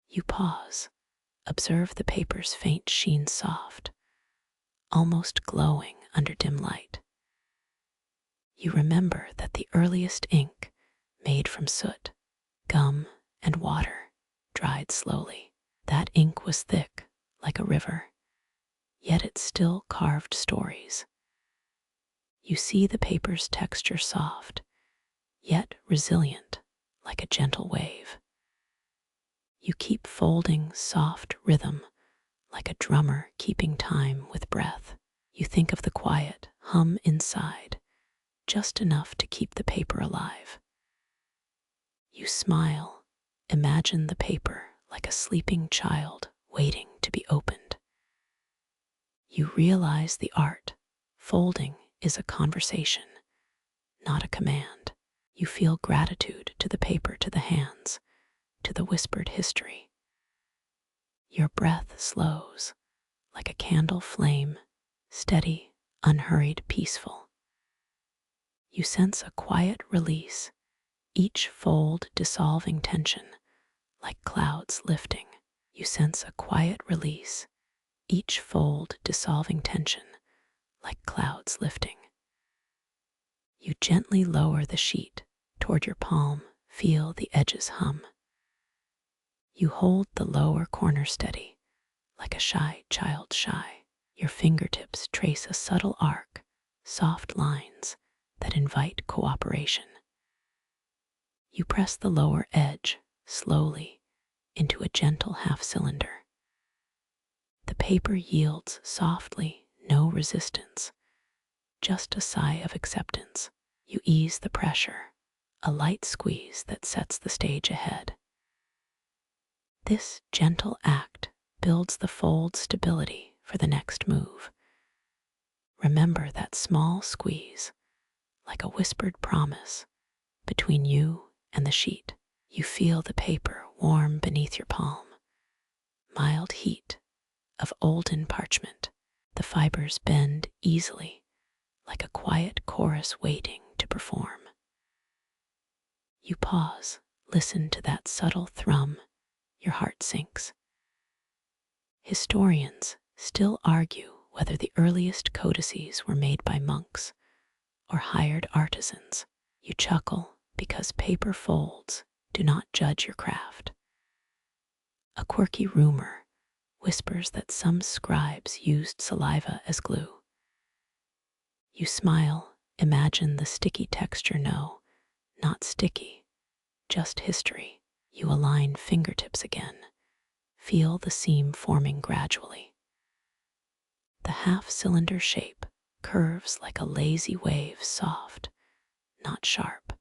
You pause, observe the paper's faint sheen, soft, almost glowing under dim light. You remember that the earliest ink, made from soot, gum, and water, dried slowly. That ink was thick, like a river, yet it still carved stories. You see the paper's texture soft, yet resilient, like a gentle wave. You keep folding, soft rhythm, like a drummer keeping time with breath. You think of the quiet hum inside, just enough to keep the paper alive. You smile, imagine the paper like a sleeping child waiting to be opened. You realize the art, folding, is a conversation, not a command. You feel gratitude to the paper, to the hands, to the whispered history. Your breath slows, like a candle flame, steady, unhurried, peaceful. You sense a quiet release, each fold dissolving tension, like clouds lifting. You sense a quiet release, each fold dissolving tension, like clouds lifting. You gently lower the sheet toward your palm, feel the edges hum. You hold the lower corner steady, like a shy child shy. Your fingertips trace a subtle arc, soft lines that invite cooperation. You press the lower edge, slowly into a gentle half-cylinder. The paper yields softly, no resistance, just a sigh of acceptance. You ease the pressure, a light squeeze that sets the stage ahead. This gentle act builds the fold stability for the next move. Remember that small squeeze, like a whispered promise, between you and the sheet. You feel the paper warm beneath your palm. Mild heat of olden parchment. The fibers bend easily, like a quiet chorus waiting to perform. You pause, listen to that subtle thrum, your heart sinks. Historians still argue whether the earliest codices were made by monks or hired artisans. You chuckle because paper folds do not judge your craft. A quirky rumor whispers that some scribes used saliva as glue. You smile, imagine the sticky texture. No, not sticky, just history. You align fingertips again, feel the seam forming gradually. The half-cylinder shape curves like a lazy wave, soft, not sharp.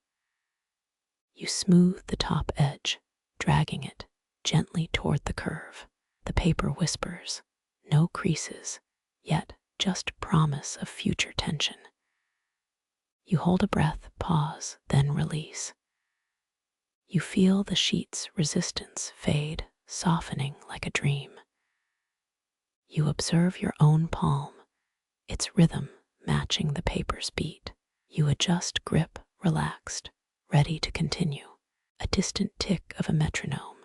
You smooth the top edge, dragging it gently toward the curve. The paper whispers, no creases, yet just promise of future tension. You hold a breath, pause, then release. You feel the sheet's resistance fade, softening like a dream. You observe your own palm, its rhythm matching the paper's beat. You adjust grip, relaxed, ready to continue. A distant tick of a metronome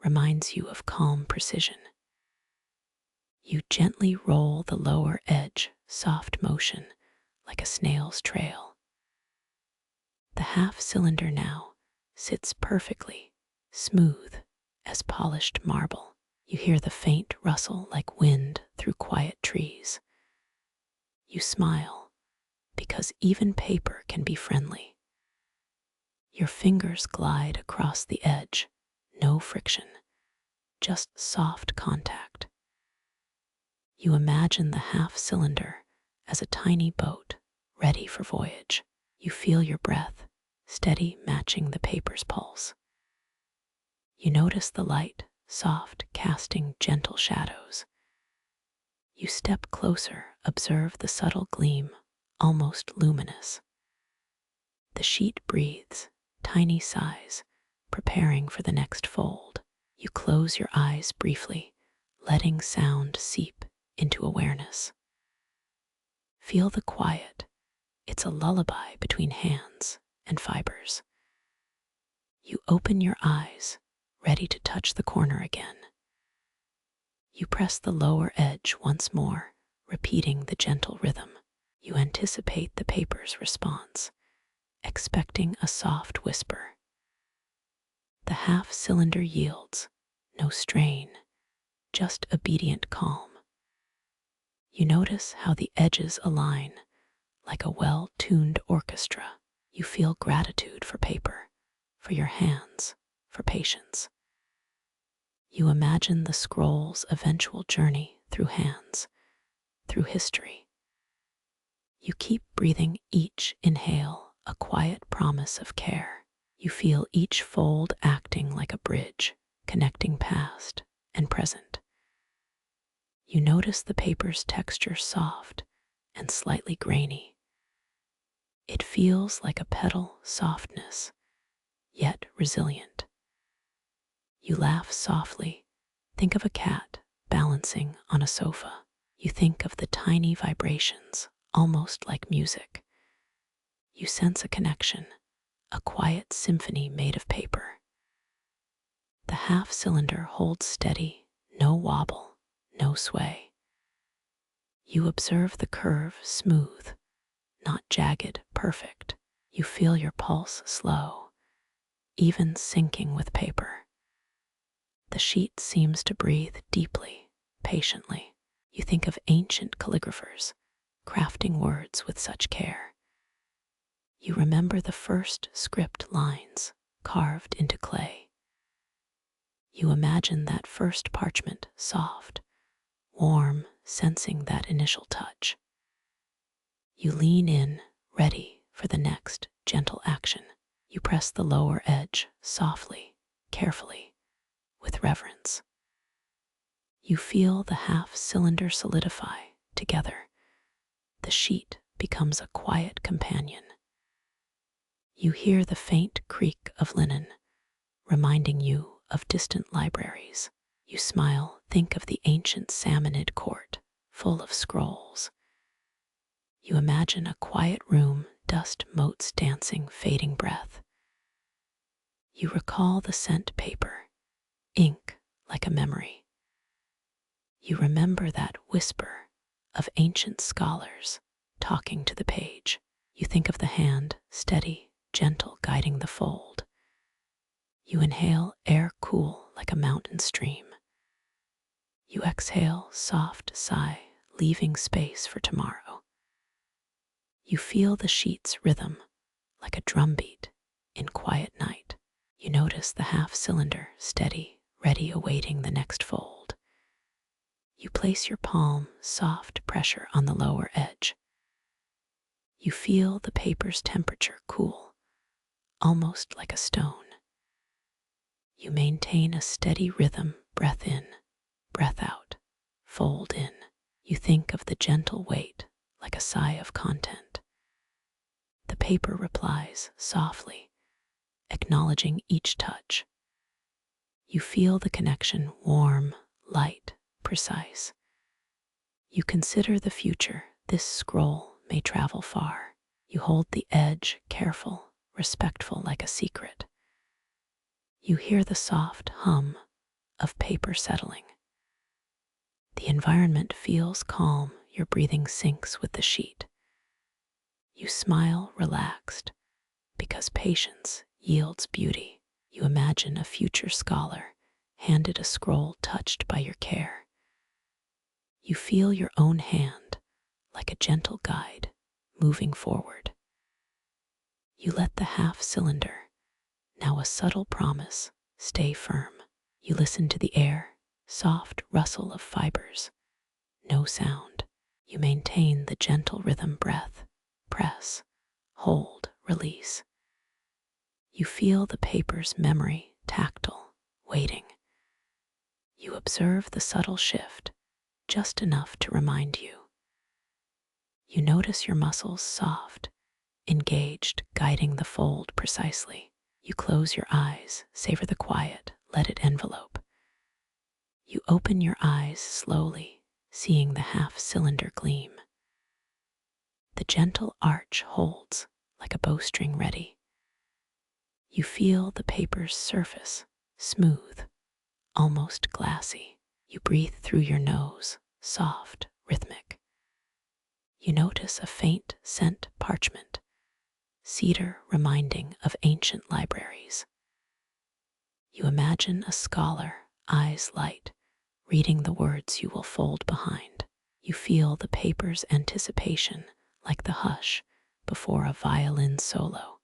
reminds you of calm precision. You gently roll the lower edge, soft motion, like a snail's trail. The half-cylinder now sits perfectly, smooth as polished marble. You hear the faint rustle like wind through quiet trees. You smile, because even paper can be friendly. Your fingers glide across the edge, no friction, just soft contact. You imagine the half-cylinder as a tiny boat ready for voyage. You feel your breath, steady, matching the paper's pulse. You notice the light, soft, casting gentle shadows. You step closer, observe the subtle gleam, almost luminous. The sheet breathes, tiny sighs, preparing for the next fold. You close your eyes briefly, letting sound seep into awareness. Feel the quiet. It's a lullaby between hands and fibers. You open your eyes, ready to touch the corner again. You press the lower edge once more, repeating the gentle rhythm. You anticipate the paper's response, expecting a soft whisper. The half-cylinder yields, no strain, just obedient calm. You notice how the edges align, like a well-tuned orchestra. You feel gratitude for paper, for your hands, for patience. You imagine the scroll's eventual journey through hands, through history. You keep breathing, each inhale a quiet promise of care. You feel each fold acting like a bridge, connecting past and present. You notice the paper's texture, soft and slightly grainy. It feels like a petal, softness, yet resilient. You laugh softly, think of a cat balancing on a sofa. You think of the tiny vibrations, almost like music. You sense a connection, a quiet symphony made of paper. The half-cylinder holds steady, no wobble, no sway. You observe the curve, smooth, not jagged, perfect. You feel your pulse slow, even syncing with paper. The sheet seems to breathe deeply, patiently. You think of ancient calligraphers, crafting words with such care. You remember the first script lines carved into clay. You imagine that first parchment, soft, warm, sensing that initial touch. You lean in, ready for the next gentle action. You press the lower edge softly, carefully, with reverence. You feel the half-cylinder solidify together. The sheet becomes a quiet companion. You hear the faint creak of linen, reminding you of distant libraries. You smile, think of the ancient Samarkand court, full of scrolls. You imagine a quiet room, dust motes dancing, fading breath. You recall the scent paper, ink like a memory. You remember that whisper of ancient scholars talking to the page. You think of the hand, steady, gentle, guiding the fold. You inhale air cool like a mountain stream. You exhale soft sigh, leaving space for tomorrow. You feel the sheet's rhythm like a drumbeat in quiet night. You notice the half-cylinder, steady, ready, awaiting the next fold. You place your palm, soft pressure on the lower edge. You feel the paper's temperature cool, almost like a stone. You maintain a steady rhythm, breath in, breath out, fold in. You think of the gentle weight like a sigh of content. The paper replies softly, acknowledging each touch. You feel the connection, warm, light, precise. You consider the future. This scroll may travel far. You hold the edge, careful, respectful, like a secret. You hear the soft hum of paper settling. The environment feels calm. Your breathing syncs with the sheet. You smile, relaxed, because patience yields beauty. You imagine a future scholar handed a scroll touched by your care. You feel your own hand like a gentle guide moving forward. You let the half-cylinder, now a subtle promise, stay firm. You listen to the air, soft rustle of fibers, no sound. You maintain the gentle rhythm, breath, press, hold, release. You feel the paper's memory, tactile, waiting. You observe the subtle shift, just enough to remind you. You notice your muscles soft, engaged, guiding the fold precisely. You close your eyes, savor the quiet, let it envelope. You open your eyes slowly, seeing the half-cylinder gleam. The gentle arch holds like a bowstring ready. You feel the paper's surface, smooth, almost glassy. You breathe through your nose, soft, rhythmic. You notice a faint scent, parchment, cedar reminding of ancient libraries. You imagine a scholar, eyes light, reading the words you will fold behind. You feel the paper's anticipation like the hush before a violin solo.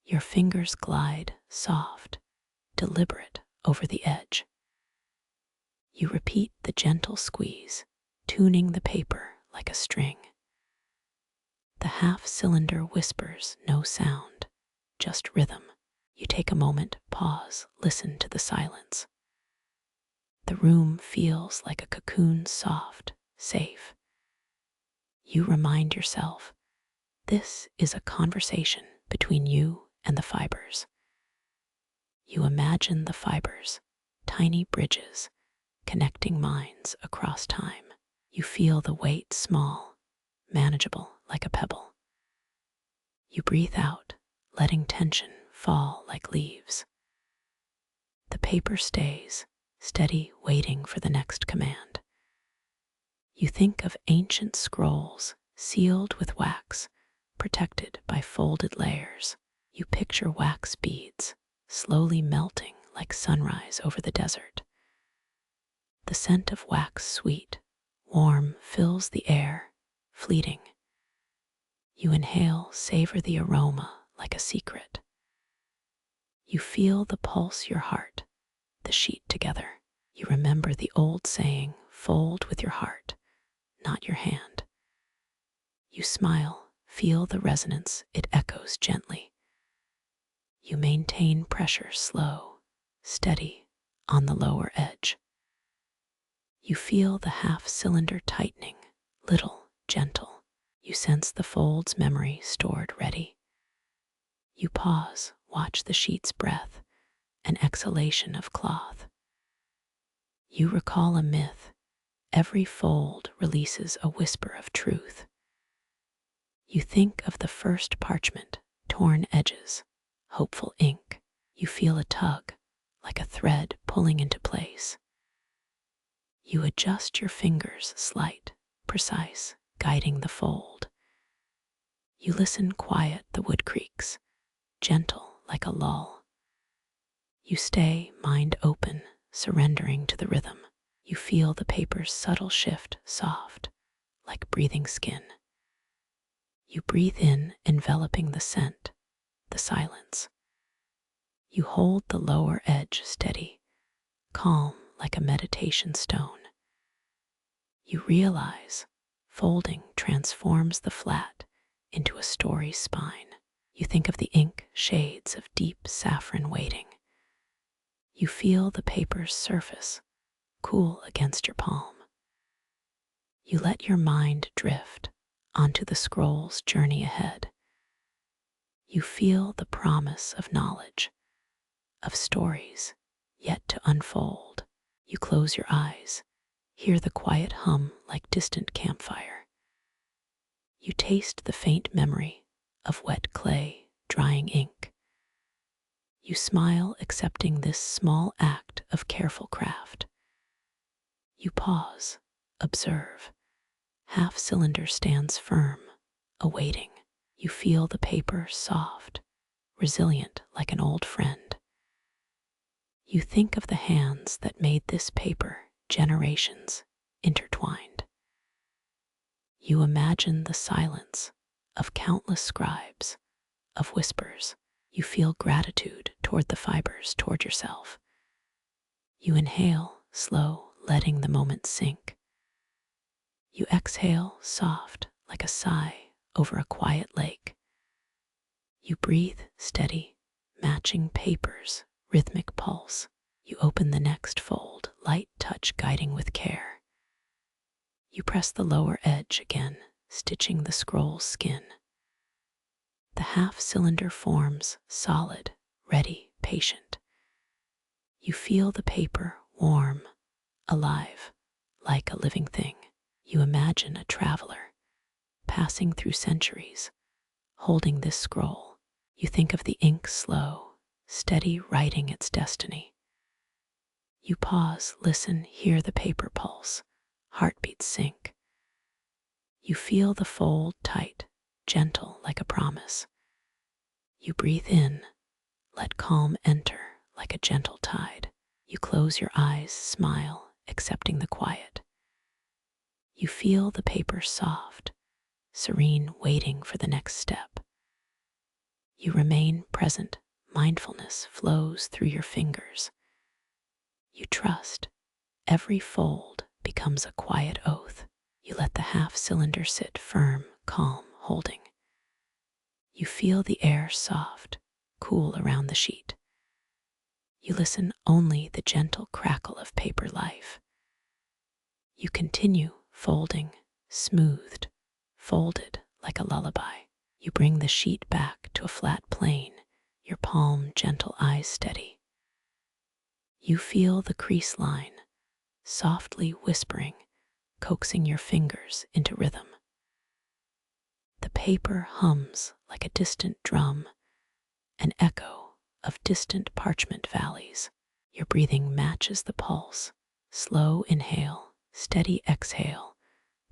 Your fingers glide, soft, deliberate, over the edge. You repeat the gentle squeeze, tuning the paper like a string. The half-cylinder whispers, no sound, just rhythm. You take a moment, pause, listen to the silence. The room feels like a cocoon, soft, safe. You remind yourself, this is a conversation between you and the fibers. You imagine the fibers, tiny bridges, connecting minds across time. You feel the weight small, manageable, like a pebble. You breathe out, letting tension fall like leaves. The paper stays, steady, waiting for the next command. You think of ancient scrolls sealed with wax, protected by folded layers. You picture wax beads, slowly melting like sunrise over the desert. The scent of wax, sweet, warm, fills the air, fleeting. You inhale, savor the aroma like a secret. You feel the pulse your heart, the sheet together. You remember the old saying, fold with your heart, not your hand. You smile, feel the resonance, it echoes gently. You maintain pressure slow, steady, on the lower edge. You feel the half-cylinder tightening, little, gentle. You sense the fold's memory stored ready. You pause, watch the sheet's breath, an exhalation of cloth. You recall a myth. Every fold releases a whisper of truth. You think of the first parchment, torn edges, hopeful ink. You feel a tug, like a thread pulling into place. You adjust your fingers, slight, precise, guiding the fold. You listen quiet, the wood creaks, gentle like a lull. You stay, mind open, surrendering to the rhythm. You feel the paper's subtle shift, soft, like breathing skin. You breathe in, enveloping the scent, the silence. You hold the lower edge steady, calm like a meditation stone. You realize folding transforms the flat into a story's spine. You think of the ink shades of deep saffron waiting. You feel the paper's surface cool against your palm. You let your mind drift onto the scroll's journey ahead. You feel the promise of knowledge, of stories yet to unfold. You close your eyes, hear the quiet hum like distant campfire. You taste the faint memory of wet clay, drying ink. You smile, accepting this small act of careful craft. You pause, observe. Half-cylinder stands firm, awaiting. You feel the paper soft, resilient like an old friend. You think of the hands that made this paper, generations intertwined. You imagine the silence of countless scribes, of whispers. You feel gratitude toward the fibers, toward yourself. You inhale, slow, letting the moment sink. You exhale, soft, like a sigh over a quiet lake. You breathe, steady, matching paper's rhythmic pulse. You open the next fold, light touch guiding with care. You press the lower edge again, stitching the scroll's skin. The half-cylinder forms solid, ready, patient. You feel the paper warm, alive, like a living thing. You imagine a traveler passing through centuries, holding this scroll. You think of the ink slow, steady, writing its destiny. You pause, listen, hear the paper pulse, heartbeats sync. You feel the fold tight, gentle like a promise. You breathe in, let calm enter like a gentle tide. You close your eyes, smile, accepting the quiet. You feel the paper soft, serene, waiting for the next step. You remain present, mindfulness flows through your fingers. You trust, every fold becomes a quiet oath. You let the half-cylinder sit firm, calm, holding. You feel the air soft, cool around the sheet. You listen only the gentle crackle of paper life. You continue folding, smoothed, folded like a lullaby. You bring the sheet back to a flat plane, your palm gentle, eyes steady. You feel the crease line, softly whispering, coaxing your fingers into rhythm. The paper hums like a distant drum, an echo of distant parchment valleys. Your breathing matches the pulse, slow inhale, steady exhale,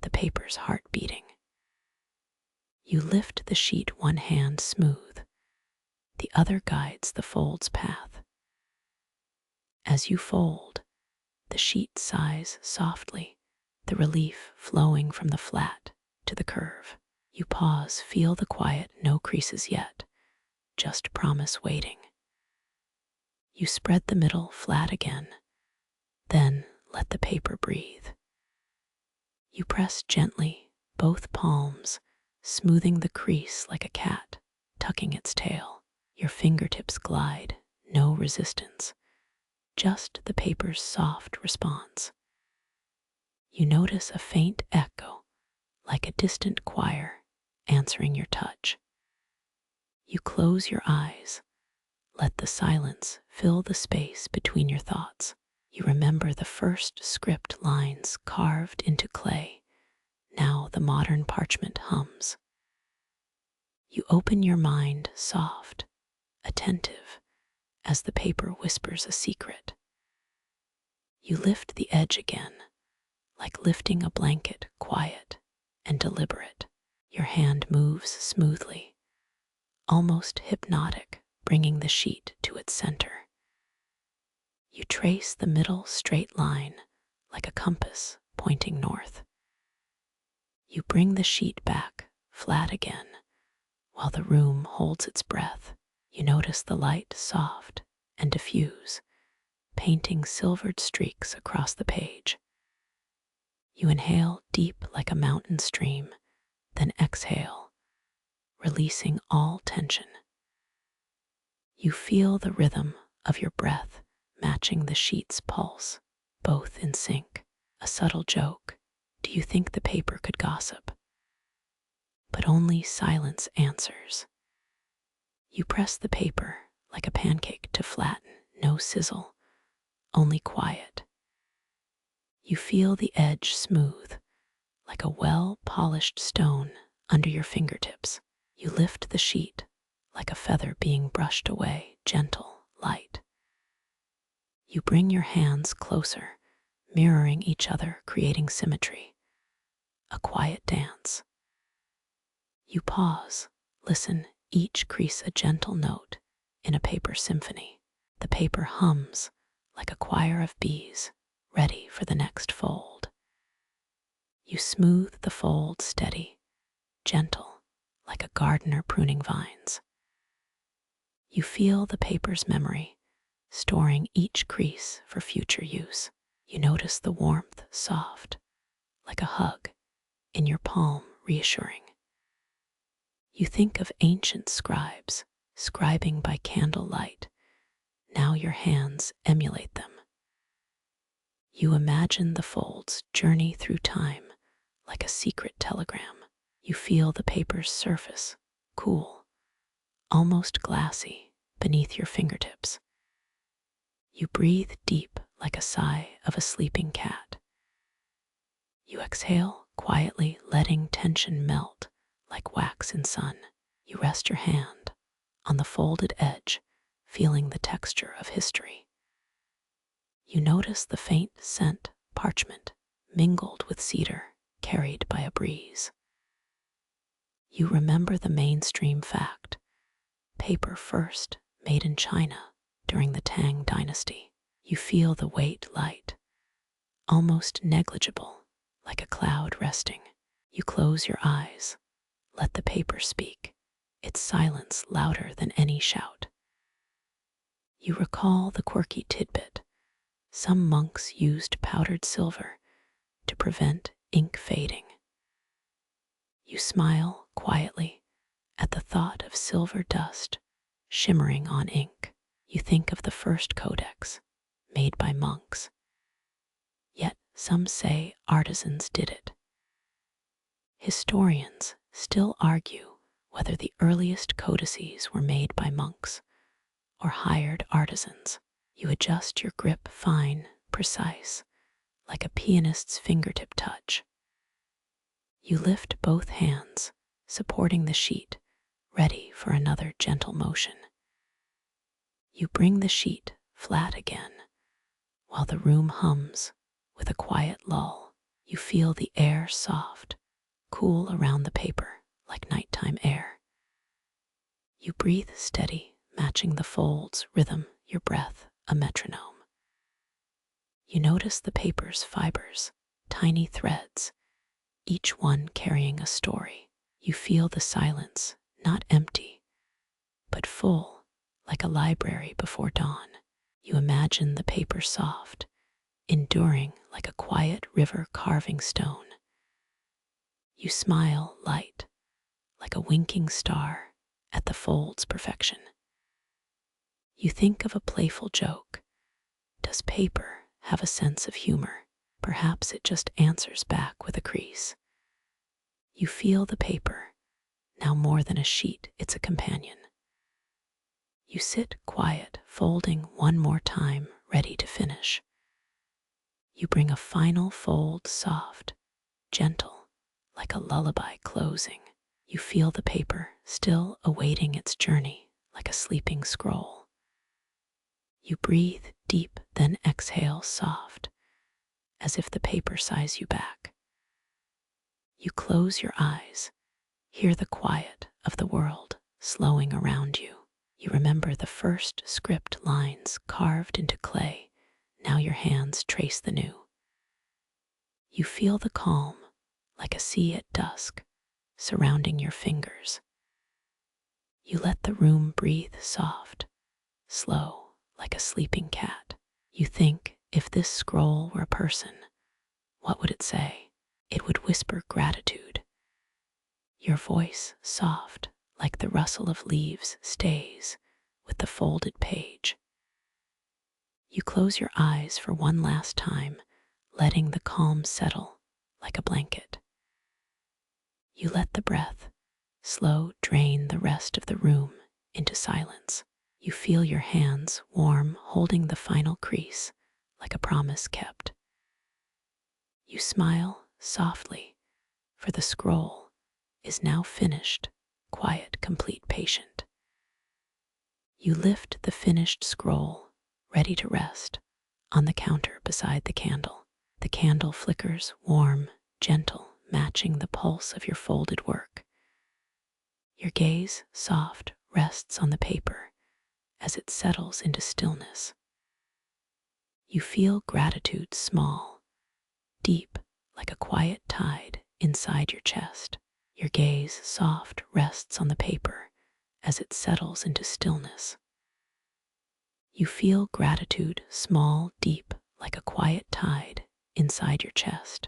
the paper's heart beating. You lift the sheet, one hand smooth, the other guides the fold's path. As you fold, the sheet sighs softly, the relief flowing from the flat to the curve. You pause, feel the quiet, no creases yet, just promise waiting. You spread the middle flat again, then let the paper breathe. You press gently both palms, smoothing the crease like a cat tucking its tail. Your fingertips glide, no resistance, just the paper's soft response. You notice a faint echo, like a distant choir answering your touch. You close your eyes, let the silence fill the space between your thoughts. You remember the first script lines carved into clay. Now the modern parchment hums. You open your mind soft, attentive, as the paper whispers a secret. You lift the edge again, like lifting a blanket, quiet and deliberate. Your hand moves smoothly, almost hypnotic, bringing the sheet to its center. You trace the middle straight line like a compass pointing north. You bring the sheet back flat again while the room holds its breath. You notice the light soft and diffuse, painting silvered streaks across the page. You inhale deep like a mountain stream, then exhale, releasing all tension. You feel the rhythm of your breath matching the sheet's pulse, both in sync. A subtle joke. Do you think the paper could gossip? But only silence answers. You press the paper like a pancake to flatten, no sizzle, only quiet. You feel the edge smooth, like a well-polished stone under your fingertips. You lift the sheet like a feather being brushed away, gentle, light. You bring your hands closer, mirroring each other, creating symmetry. A quiet dance. You pause, listen, each crease a gentle note in a paper symphony. The paper hums like a choir of bees, ready for the next fold. You smooth the fold steady, gentle, like a gardener pruning vines. You feel the paper's memory, storing each crease for future use. You notice the warmth, soft, like a hug, in your palm, reassuring. You think of ancient scribes, scribing by candlelight. Now your hands emulate them. You imagine the folds journey through time like a secret telegram. You feel the paper's surface, cool, almost glassy, beneath your fingertips. You breathe deep like a sigh of a sleeping cat. You exhale quietly, letting tension melt like wax in sun. You rest your hand on the folded edge, feeling the texture of history. You notice the faint scent, parchment, mingled with cedar, carried by a breeze. You remember the mainstream fact: paper first made in China during the Tang dynasty. You feel the weight light, almost negligible, like a cloud resting. You close your eyes, let the paper speak, its silence louder than any shout. You recall the quirky tidbit: some monks used powdered silver to prevent ink fading. You smile quietly at the thought of silver dust shimmering on ink. You think of the first codex, made by monks. Yet some say artisans did it. Historians still argue whether the earliest codices were made by monks or hired artisans. You adjust your grip fine, precise, like a pianist's fingertip touch. You lift both hands, supporting the sheet, ready for another gentle motion. You bring the sheet flat again, while the room hums with a quiet lull. You feel the air soft, cool around the paper like nighttime air. You breathe steady, matching the fold's rhythm, your breath a metronome. You notice the paper's fibers, tiny threads, each one carrying a story. You feel the silence, not empty, but full, like a library before dawn. You imagine the paper soft, enduring like a quiet river carving stone. You smile light, like a winking star, at the fold's perfection. You think of a playful joke. Does paper have a sense of humor? Perhaps it just answers back with a crease. You feel the paper, now more than a sheet, it's a companion. You sit quiet, folding one more time, ready to finish. You bring a final fold, soft, gentle, like a lullaby closing. You feel the paper, still awaiting its journey, like a sleeping scroll. You breathe deep, then exhale soft, as if the paper sighs you back. You close your eyes, hear the quiet of the world slowing around you. You remember the first script lines carved into clay. Now your hands trace the new. You feel the calm, like a sea at dusk, surrounding your fingers. You let the room breathe soft, slow, like a sleeping cat. You think, if this scroll were a person, what would it say? It would whisper gratitude. Your voice, soft, like the rustle of leaves, stays with the folded page. You close your eyes for one last time, letting the calm settle like a blanket. You let the breath, slow, drain the rest of the room into silence. You feel your hands warm, holding the final crease like a promise kept. You smile softly, for the scroll is now finished, quiet, complete, patient. You lift the finished scroll, ready to rest, on the counter beside the candle. The candle flickers, warm, gentle, matching the pulse of your folded work. Your gaze, soft, rests on the paper as it settles into stillness. You feel gratitude small, deep, like a quiet tide inside your chest. Your gaze, soft, rests on the paper as it settles into stillness. You feel gratitude small, deep, like a quiet tide inside your chest.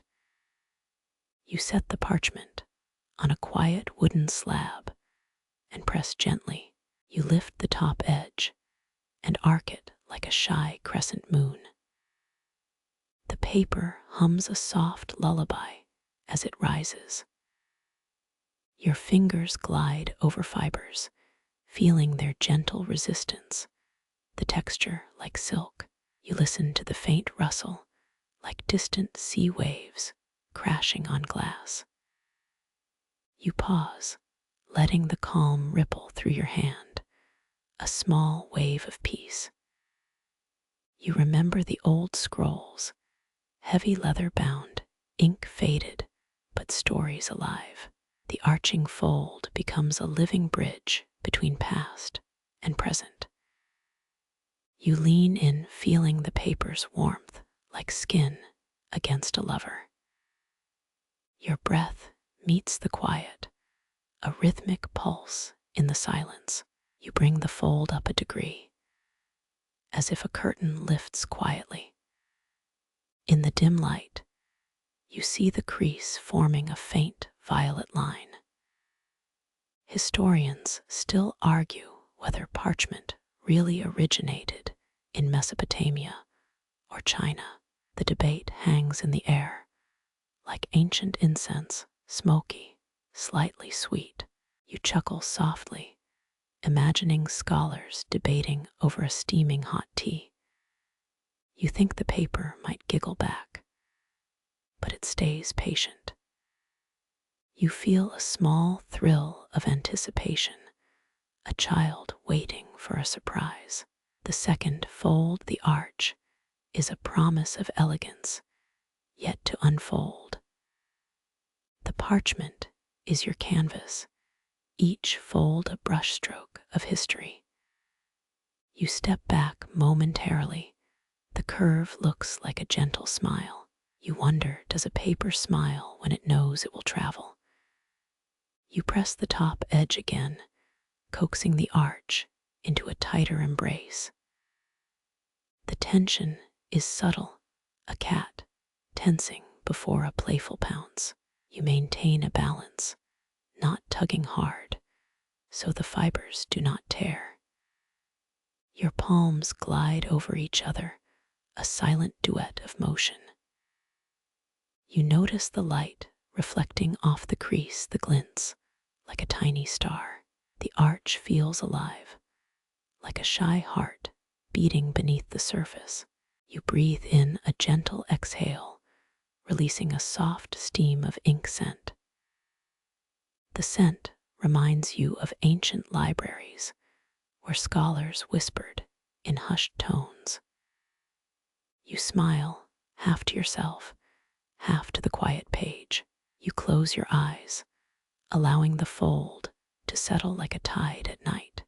You set the parchment on a quiet wooden slab and press gently. You lift the top edge and arc it like a shy crescent moon. The paper hums a soft lullaby as it rises. Your fingers glide over fibers, feeling their gentle resistance, the texture like silk. You listen to the faint rustle, like distant sea waves crashing on glass. You pause, letting the calm ripple through your hand, a small wave of peace. You remember the old scrolls, heavy leather bound, ink faded, but stories alive. The arching fold becomes a living bridge between past and present. You lean in, feeling the paper's warmth like skin against a lover. Your breath meets the quiet, a rhythmic pulse in the silence. You bring the fold up a degree, as if a curtain lifts quietly. In the dim light, you see the crease forming a faint violet line. Historians still argue whether parchment really originated in Mesopotamia or China. The debate hangs in the air, like ancient incense, smoky, slightly sweet. You chuckle softly, imagining scholars debating over a steaming hot tea. You think the paper might giggle back, but it stays patient. You feel a small thrill of anticipation, a child waiting for a surprise. The second fold, the arch, is a promise of elegance, yet to unfold. The parchment is your canvas, each fold a brushstroke of history. You step back momentarily. The curve looks like a gentle smile. You wonder, does a paper smile when it knows it will travel? You press the top edge again, coaxing the arch into a tighter embrace. The tension is subtle, a cat tensing before a playful pounce. You maintain a balance, not tugging hard, so the fibers do not tear. Your palms glide over each other, a silent duet of motion. You notice the light reflecting off the crease, the glints, like a tiny star. The arch feels alive, like a shy heart beating beneath the surface. You breathe in a gentle exhale, releasing a soft steam of ink scent. The scent reminds you of ancient libraries where scholars whispered in hushed tones. You smile, half to yourself, half to the quiet page. You close your eyes, allowing the fold to settle like a tide at night.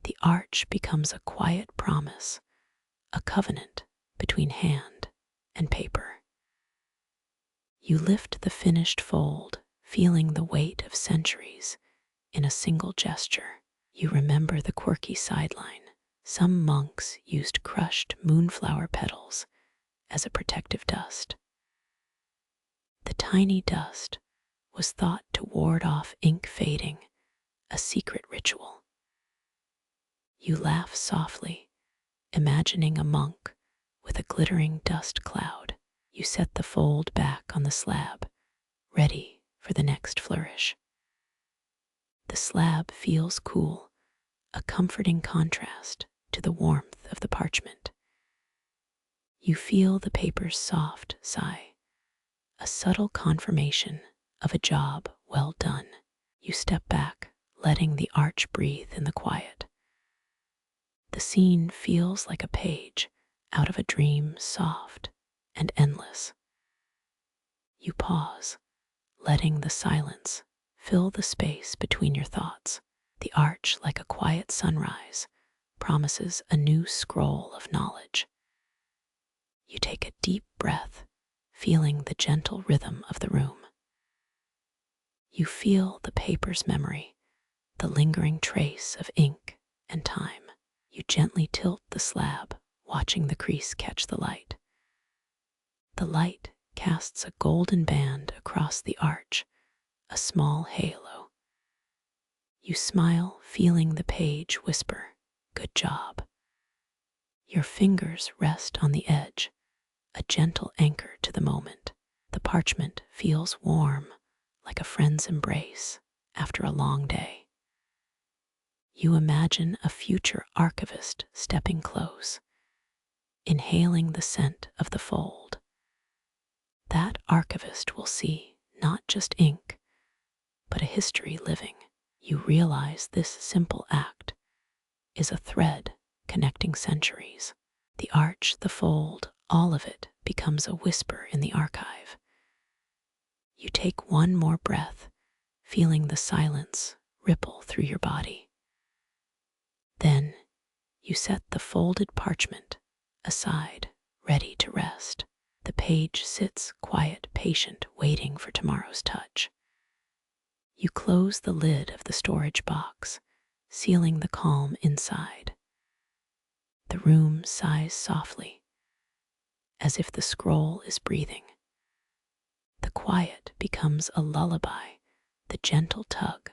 The arch becomes a quiet promise, a covenant between hand and paper. You lift the finished fold, feeling the weight of centuries in a single gesture. You remember the quirky sideline. Some monks used crushed moonflower petals as a protective dust. The tiny dust was thought to ward off ink fading, a secret ritual. You laugh softly, imagining a monk with a glittering dust cloud. You set the fold back on the slab, ready for the next flourish. The slab feels cool, a comforting contrast to the warmth of the parchment. You feel the paper's soft sigh, a subtle confirmation of a job well done. You step back, letting the arch breathe in the quiet. The scene feels like a page out of a dream, soft and endless. You pause, letting the silence fill the space between your thoughts. The arch, like a quiet sunrise, promises a new scroll of knowledge. You take a deep breath, feeling the gentle rhythm of the room. You feel the paper's memory, the lingering trace of ink and time. You gently tilt the slab, watching the crease catch the light. The light casts a golden band across the arch, a small halo. You smile, feeling the page whisper, "Good job." Your fingers rest on the edge, a gentle anchor to the moment. The parchment feels warm, like a friend's embrace after a long day. You imagine a future archivist stepping close, inhaling the scent of the fold. That archivist will see not just ink, but a history living. You realize this simple act is a thread connecting centuries. The arch, the fold, all of it becomes a whisper in the archive. You take one more breath, feeling the silence ripple through your body. Then you set the folded parchment aside, ready to rest. The page sits quiet, patient, waiting for tomorrow's touch. You close the lid of the storage box, sealing the calm inside. The room sighs softly, as if the scroll is breathing. The quiet becomes a lullaby, the gentle tug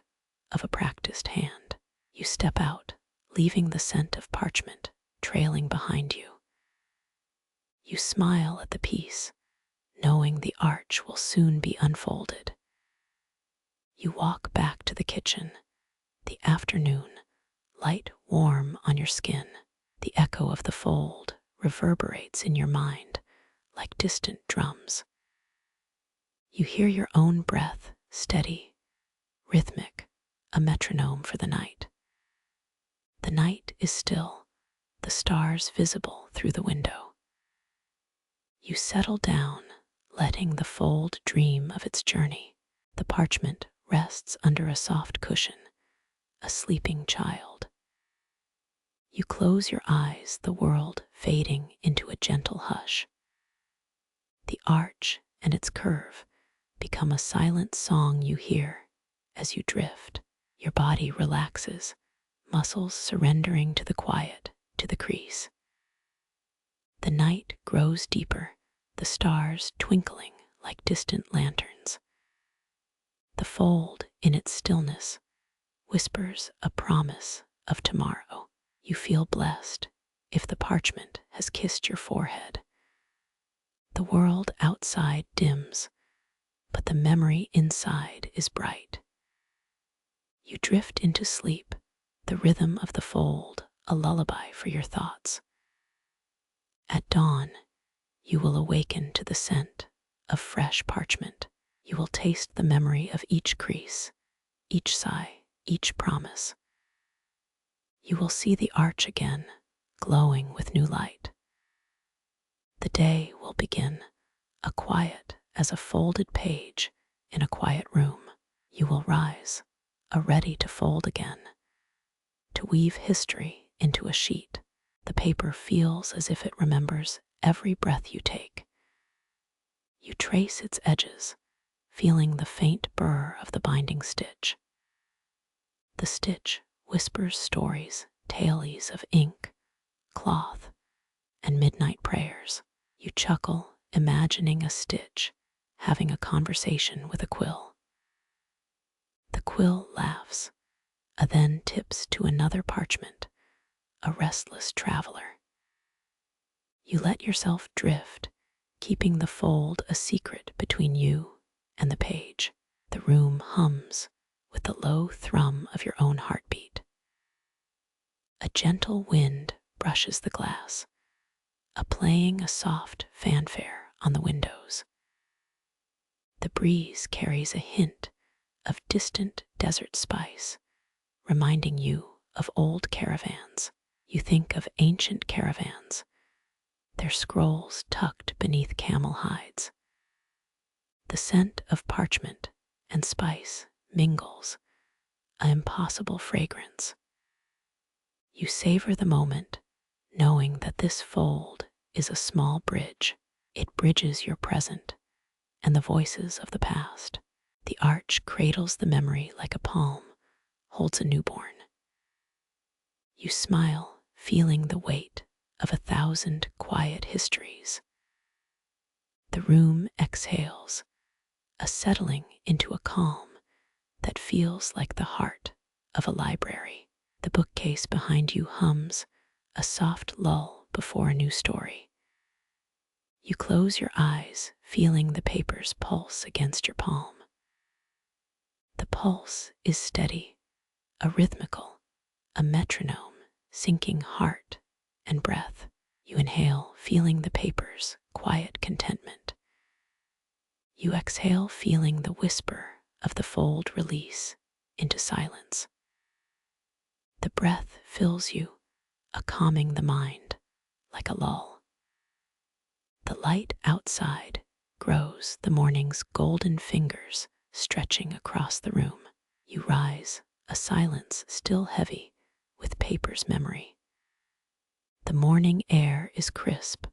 of a practiced hand. You step out, leaving the scent of parchment trailing behind you. You smile at the piece, knowing the arch will soon be unfolded. You walk back to the kitchen, the afternoon light warm on your skin. The echo of the fold reverberates in your mind like distant drums. You hear your own breath, steady, rhythmic, a metronome for the night. The night is still, the stars visible through the window. You settle down, letting the fold dream of its journey. The parchment rests under a soft cushion, a sleeping child. You close your eyes, the world fading into a gentle hush. The arch and its curve become a silent song you hear as you drift. Your body relaxes, muscles surrendering to the quiet, to the crease. The night grows deeper, the stars twinkling like distant lanterns. The fold, in its stillness, whispers a promise of tomorrow. You feel blessed if the parchment has kissed your forehead. The world outside dims, but the memory inside is bright. You drift into sleep, the rhythm of the fold a lullaby for your thoughts. At dawn, you will awaken to the scent of fresh parchment. You will taste the memory of each crease, each sigh, each promise. You will see the arch again, glowing with new light. The day will begin, a quiet as a folded page in a quiet room. You will rise, ready to fold again, to weave history into a sheet. The paper feels as if it remembers every breath you take. You trace its edges, feeling the faint burr of the binding stitch. The stitch whispers stories, tales of ink, cloth, and midnight prayers. You chuckle, imagining a stitch having a conversation with a quill. The quill laughs, then tips to another parchment, a restless traveler. You let yourself drift, keeping the fold a secret between you and the page. The room hums with the low thrum of your own heartbeat. A gentle wind brushes the glass, playing a soft fanfare on the windows. The breeze carries a hint of distant desert spice, reminding you of old caravans. You think of ancient caravans, their scrolls tucked beneath camel hides. The scent of parchment and spice mingles, an impossible fragrance. You savor the moment, knowing that this fold is a small bridge. It bridges your present and the voices of the past. The arch cradles the memory like a palm holds a newborn. You smile, feeling the weight of 1,000 quiet histories. The room exhales, settling into a calm that feels like the heart of a library. The bookcase behind you hums, a soft lull before a new story. You close your eyes, feeling the paper's pulse against your palm. The pulse is steady, rhythmical, a metronome syncing heart and breath. You inhale, feeling the paper's quiet contentment. You exhale, feeling the whisper of the fold release into silence. The breath fills you, calming the mind like a lull. The light outside grows, the morning's golden fingers stretching across the room. You rise, a silence still heavy with paper's memory. The morning air is crisp,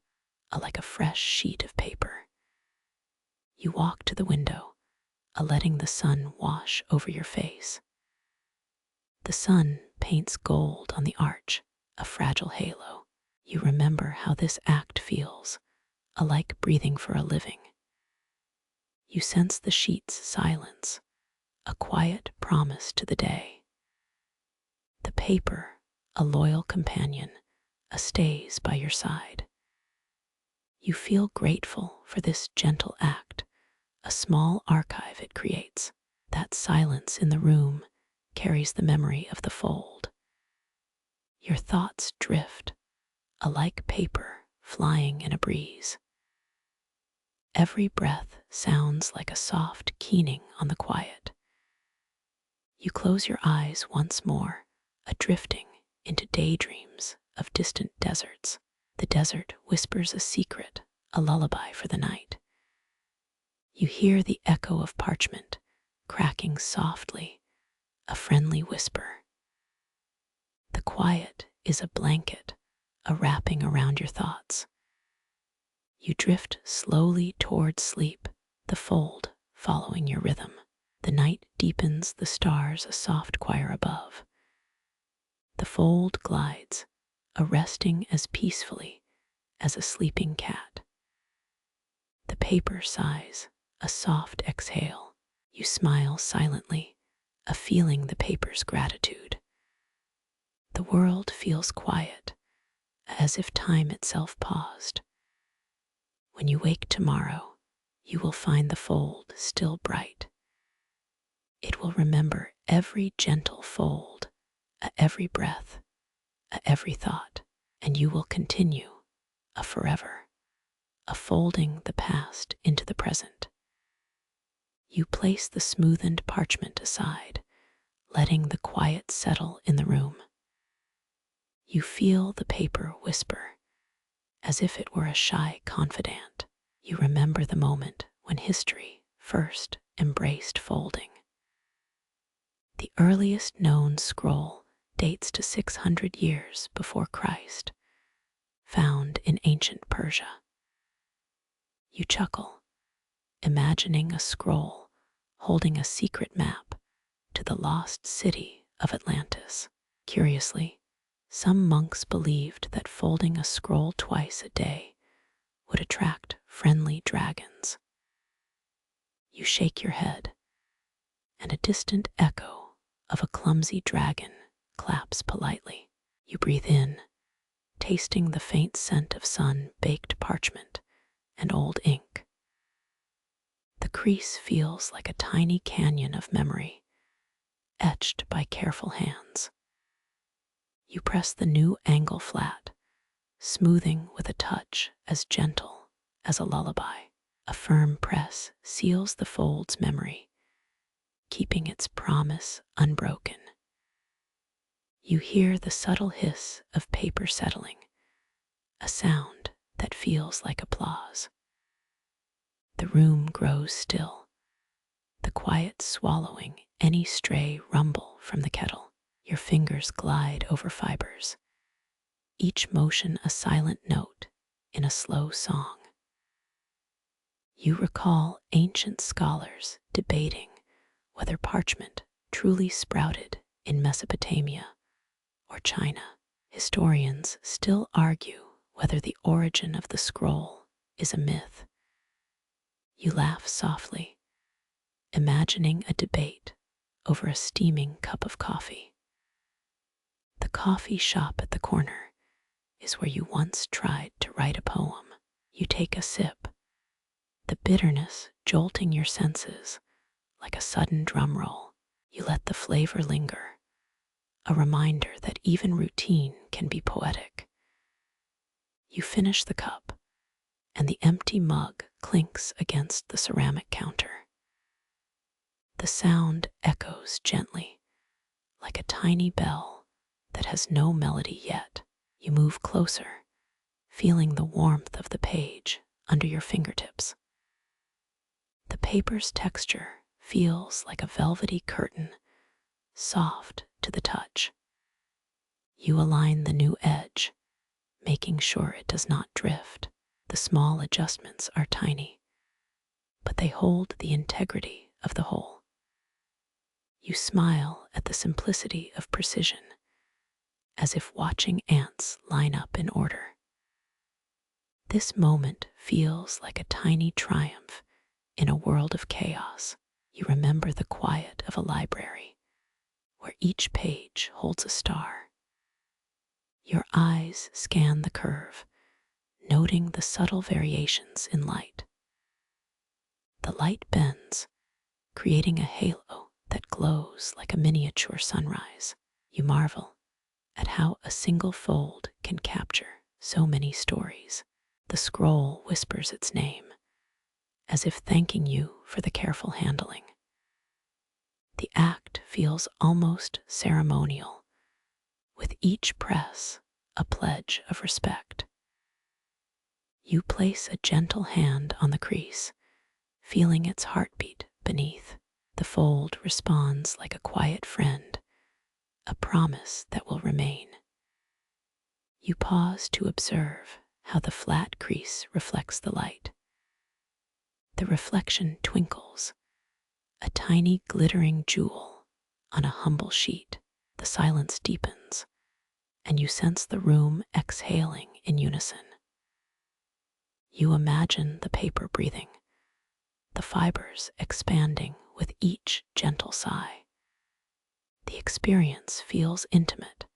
like a fresh sheet of paper. You walk to the window, letting the sun wash over your face. The sun paints gold on the arch, a fragile halo. You remember how this act feels, like breathing for a living. You sense the sheet's silence, a quiet promise to the day. The paper, a loyal companion, stays by your side. You feel grateful for this gentle act, a small archive it creates. That silence in the room carries the memory of the fold. Your thoughts drift, like paper flying in a breeze. Every breath sounds like a soft keening on the quiet. You close your eyes once more, drifting into daydreams of distant deserts. The desert whispers a secret, a lullaby for the night. You hear the echo of parchment cracking softly, a friendly whisper. The quiet is a blanket, a wrapping around your thoughts. You drift slowly toward sleep, the fold following your rhythm. The night deepens, the stars a soft choir above. The fold glides, resting as peacefully as a sleeping cat. The paper sighs, a soft exhale. You smile silently, a feeling the paper's gratitude. The world feels quiet, as if time itself paused. When you wake tomorrow, you will find the fold still bright. It will remember every gentle fold, every breath, every thought, and you will continue, a forever, a folding the past into the present. You place the smoothened parchment aside, letting the quiet settle in the room. You feel the paper whisper, as if it were a shy confidant. You remember the moment when history first embraced folding. The earliest known scroll dates to 600 years before Christ, found in ancient Persia. You chuckle, imagining a scroll holding a secret map to the lost city of Atlantis. Curiously, some monks believed that folding a scroll twice a day would attract friendly dragons. You shake your head, and a distant echo of a clumsy dragon claps politely. You breathe in, tasting the faint scent of sun-baked parchment and old ink. The crease feels like a tiny canyon of memory, etched by careful hands. You press the new angle flat, smoothing with a touch as gentle as a lullaby. A firm press seals the fold's memory, keeping its promise unbroken. You hear the subtle hiss of paper settling, a sound that feels like applause. The room grows still, the quiet swallowing any stray rumble from the kettle. Your fingers glide over fibers, each motion a silent note in a slow song. You recall ancient scholars debating whether parchment truly sprouted in Mesopotamia or China. Historians still argue whether the origin of the scroll is a myth. You laugh softly, imagining a debate over a steaming cup of coffee. The coffee shop at the corner is where you once tried to write a poem. You take a sip, the bitterness jolting your senses like a sudden drum roll. You let the flavor linger, a reminder that even routine can be poetic. You finish the cup, and the empty mug clinks against the ceramic counter. The sound echoes gently, like a tiny bell that has no melody yet. You move closer, feeling the warmth of the page under your fingertips. The paper's texture feels like a velvety curtain, soft to the touch. You align the new edge, making sure it does not drift. The small adjustments are tiny, but they hold the integrity of the whole. You smile at the simplicity of precision, as if watching ants line up in order. This moment feels like a tiny triumph in a world of chaos. You remember the quiet of a library, where each page holds a star. Your eyes scan the curve, noting the subtle variations in light. The light bends, creating a halo that glows like a miniature sunrise. You marvel at how a single fold can capture so many stories. The scroll whispers its name, as if thanking you for the careful handling. The act feels almost ceremonial, with each press a pledge of respect. You place a gentle hand on the crease, feeling its heartbeat beneath. The fold responds like a quiet friend, a promise that will remain. You pause to observe how the flat crease reflects the light. The reflection twinkles, a tiny glittering jewel on a humble sheet. The silence deepens, and you sense the room exhaling in unison. You imagine the paper breathing, the fibers expanding with each gentle sigh. The experience feels intimate,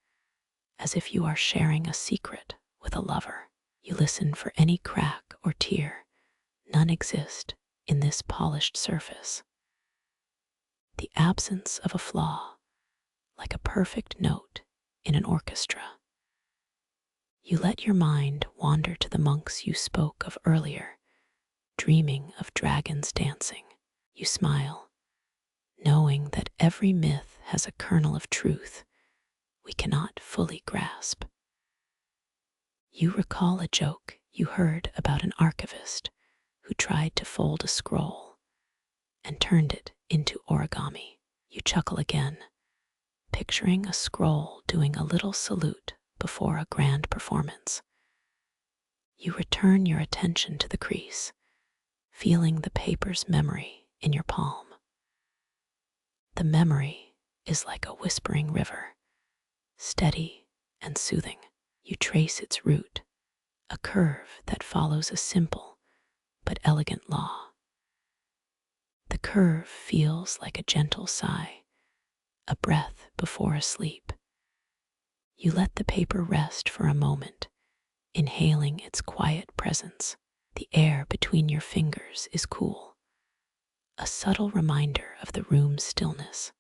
as if you are sharing a secret with a lover. You listen for any crack or tear. None exist in this polished surface. The absence of a flaw, like a perfect note in an orchestra. You let your mind wander to the monks you spoke of earlier, dreaming of dragons dancing. You smile, knowing that every myth has a kernel of truth we cannot fully grasp. You recall a joke you heard about an archivist who tried to fold a scroll and turned it into origami. You chuckle again, picturing a scroll doing a little salute before a grand performance. You return your attention to the crease, feeling the paper's memory in your palm. The memory is like a whispering river, steady and soothing. You trace its route, a curve that follows a simple but elegant law. The curve feels like a gentle sigh, a breath before a sleep. You let the paper rest for a moment, inhaling its quiet presence. The air between your fingers is cool, a subtle reminder of the room's stillness.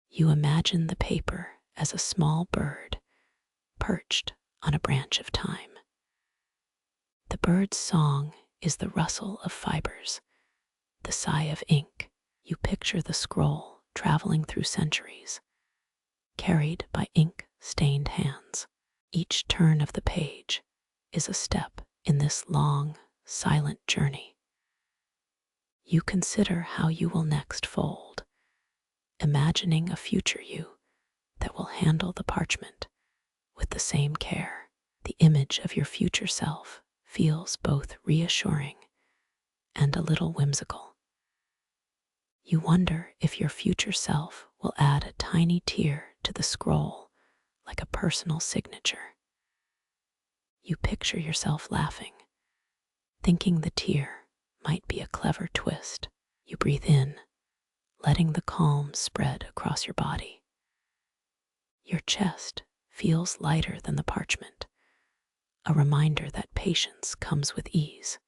You imagine the paper as a small bird perched on a branch of time. The bird's song is the rustle of fibers, the sigh of ink. You picture the scroll traveling through centuries, carried by ink-stained hands. Each turn of the page is a step in this long, silent journey. You consider how you will next fold, imagining a future you that will handle the parchment with the same care. The image of your future self feels both reassuring and a little whimsical. You wonder if your future self will add a tiny tear to the scroll, like a personal signature. You picture yourself laughing, thinking the tear might be a clever twist. You breathe in, letting the calm spread across your body. Your chest feels lighter than the parchment, a reminder that patience comes with ease.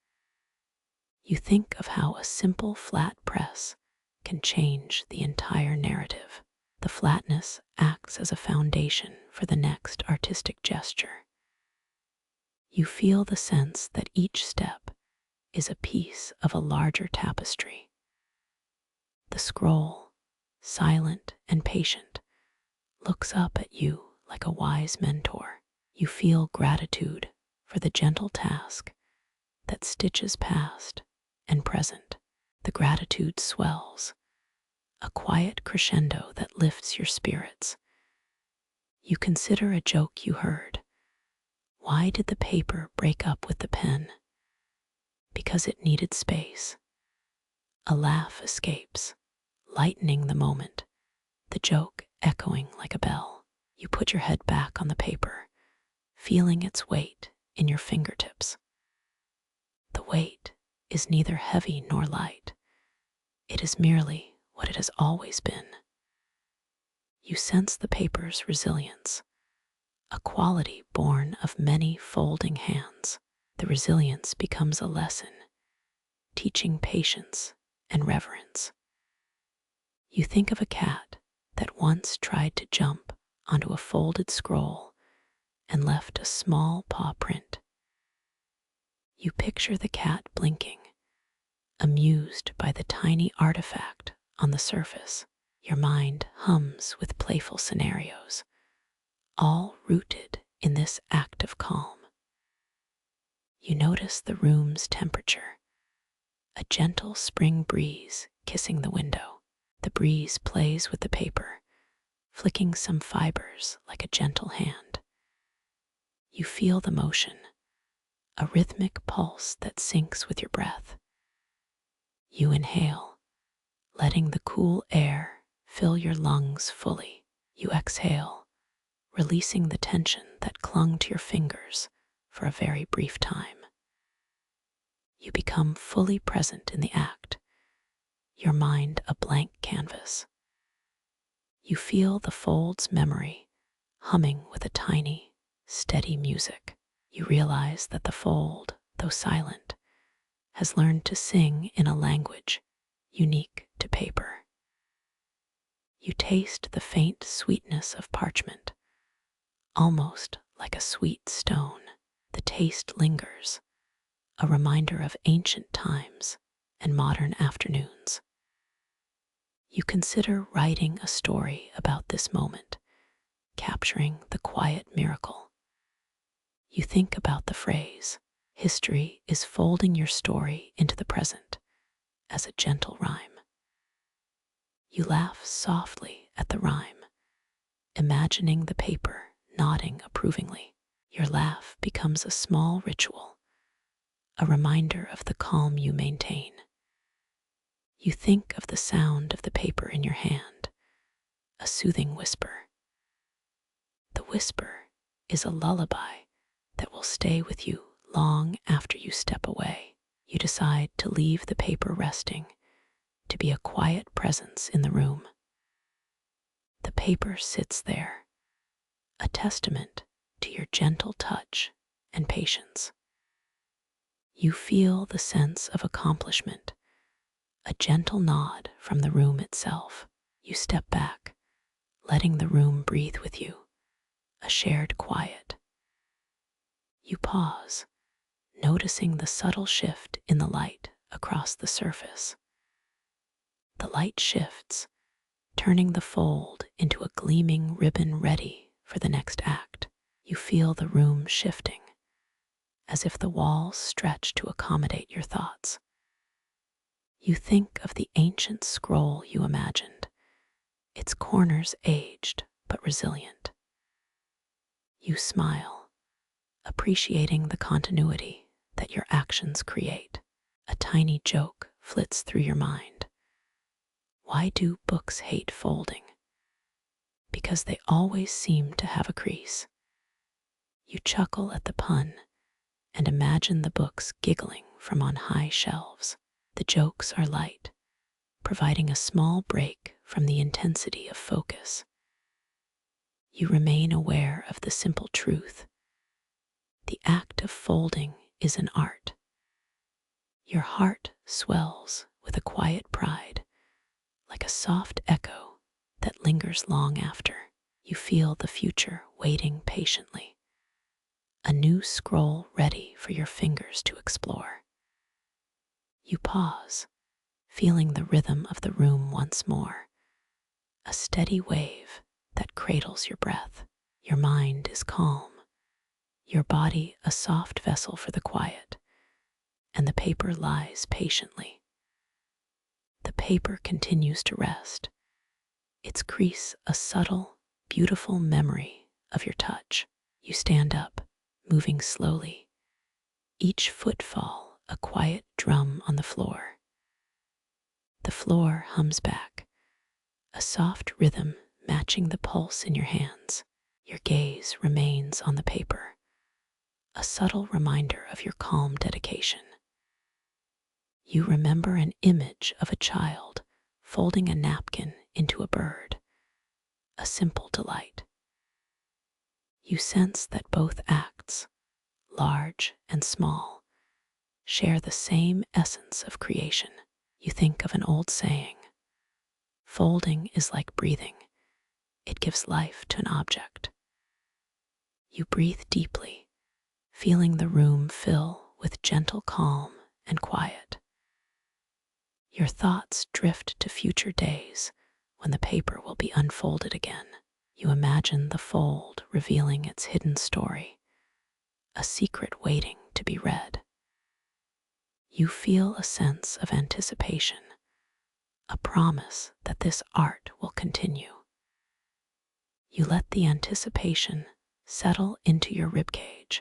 You think of how a simple flat press can change the entire narrative. The flatness acts as a foundation for the next artistic gesture. You feel the sense that each step is a piece of a larger tapestry. The scroll, silent and patient, looks up at you like a wise mentor. You feel gratitude for the gentle task that stitches past and present. The gratitude swells, a quiet crescendo that lifts your spirits. You consider a joke you heard. Why did the paper break up with the pen? Because it needed space. A laugh escapes, lightening the moment, the joke echoing like a bell. You put your head back on the paper, feeling its weight in your fingertips. The weight is neither heavy nor light. It is merely what it has always been. You sense the paper's resilience, a quality born of many folding hands. The resilience becomes a lesson, teaching patience and reverence. You think of a cat that once tried to jump onto a folded scroll and left a small paw print. You picture the cat blinking, amused by the tiny artifact on the surface. Your mind hums with playful scenarios, all rooted in this act of calm. You notice the room's temperature, a gentle spring breeze kissing the window. The breeze plays with the paper, flicking some fibers like a gentle hand. You feel the motion, a rhythmic pulse that syncs with your breath. You inhale, letting the cool air fill your lungs fully. You exhale, releasing the tension that clung to your fingers for a very brief time. You become fully present in the act, your mind a blank canvas. You feel the fold's memory humming with a tiny, steady music. You realize that the fold, though silent, has learned to sing in a language unique to paper. You taste the faint sweetness of parchment, almost like a sweet stone. The taste lingers, a reminder of ancient times and modern afternoons. You consider writing a story about this moment, capturing the quiet miracle. You think about the phrase, "History is folding your story into the present," as a gentle rhyme. You laugh softly at the rhyme, imagining the paper nodding approvingly. Your laugh becomes a small ritual, a reminder of the calm you maintain. You think of the sound of the paper in your hand, a soothing whisper. The whisper is a lullaby that will stay with you long after you step away. You decide to leave the paper resting, to be a quiet presence in the room. The paper sits there, a testament to your gentle touch and patience. You feel the sense of accomplishment, a gentle nod from the room itself. You step back, letting the room breathe with you, a shared quiet. You pause, noticing the subtle shift in the light across the surface. The light shifts, turning the fold into a gleaming ribbon ready for the next act. You feel the room shifting, as if the walls stretch to accommodate your thoughts. You think of the ancient scroll you imagined, its corners aged but resilient. You smile, appreciating the continuity that your actions create. A tiny joke flits through your mind. Why do books hate folding? Because they always seem to have a crease. You chuckle at the pun and imagine the books giggling from on high shelves. The jokes are light, providing a small break from the intensity of focus. You remain aware of the simple truth. The act of folding is an art. Your heart swells with a quiet pride, like a soft echo that lingers long after. You feel the future waiting patiently, a new scroll ready for your fingers to explore. You pause, feeling the rhythm of the room once more, a steady wave that cradles your breath. Your mind is calm, your body a soft vessel for the quiet, and the paper lies patiently. The paper continues to rest, its crease a subtle, beautiful memory of your touch. You stand up, moving slowly, each footfall a quiet drum on the floor. The floor hums back, a soft rhythm matching the pulse in your hands. Your gaze remains on the paper, a subtle reminder of your calm dedication. You remember an image of a child folding a napkin into a bird, a simple delight. You sense that both acts, large and small, share the same essence of creation. You think of an old saying, "Folding is like breathing. It gives life to an object." You breathe deeply, feeling the room fill with gentle calm and quiet. Your thoughts drift to future days when the paper will be unfolded again. You imagine the fold revealing its hidden story, a secret waiting to be read. You feel a sense of anticipation, a promise that this art will continue. You let the anticipation settle into your ribcage,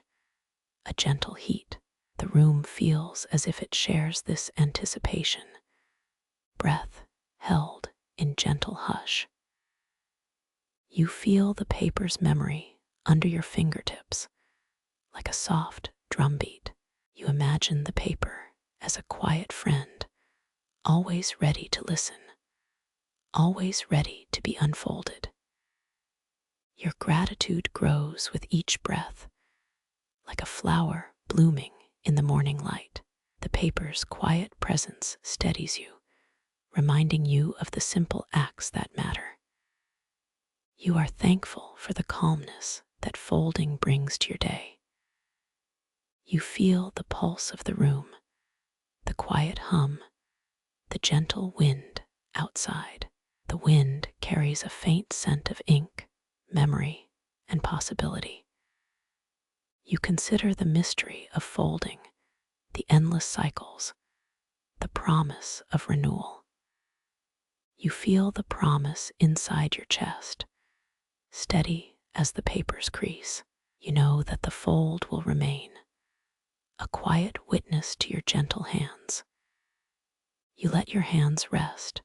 a gentle heat. The room feels as if it shares this anticipation, breath held in gentle hush. You feel the paper's memory under your fingertips, like a soft drumbeat. You imagine the paper as a quiet friend, always ready to listen, always ready to be unfolded. Your gratitude grows with each breath, like a flower blooming in the morning light. The paper's quiet presence steadies you, reminding you of the simple acts that matter. You are thankful for the calmness that folding brings to your day. You feel the pulse of the room, the quiet hum, the gentle wind outside. The wind carries a faint scent of ink, memory, and possibility. You consider the mystery of folding, the endless cycles, the promise of renewal. You feel the promise inside your chest, steady as the paper's crease. You know that the fold will remain, a quiet witness to your gentle hands. You let your hands rest,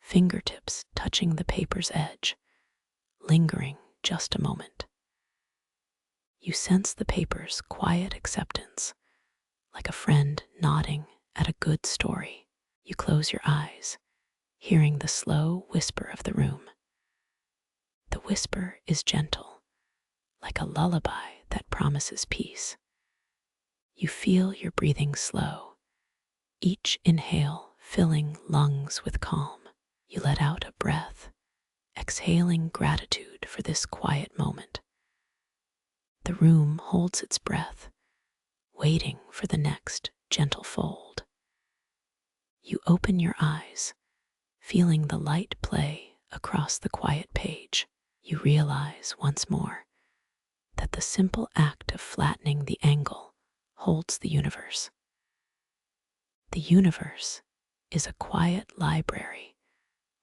fingertips touching the paper's edge, lingering just a moment. You sense the paper's quiet acceptance, like a friend nodding at a good story. You close your eyes, hearing the slow whisper of the room. The whisper is gentle, like a lullaby that promises peace. You feel your breathing slow, each inhale filling lungs with calm. You let out a breath, exhaling gratitude for this quiet moment. The room holds its breath, waiting for the next gentle fold. You open your eyes, feeling the light play across the quiet page. You realize once more that the simple act of flattening the angle holds the universe. The universe is a quiet library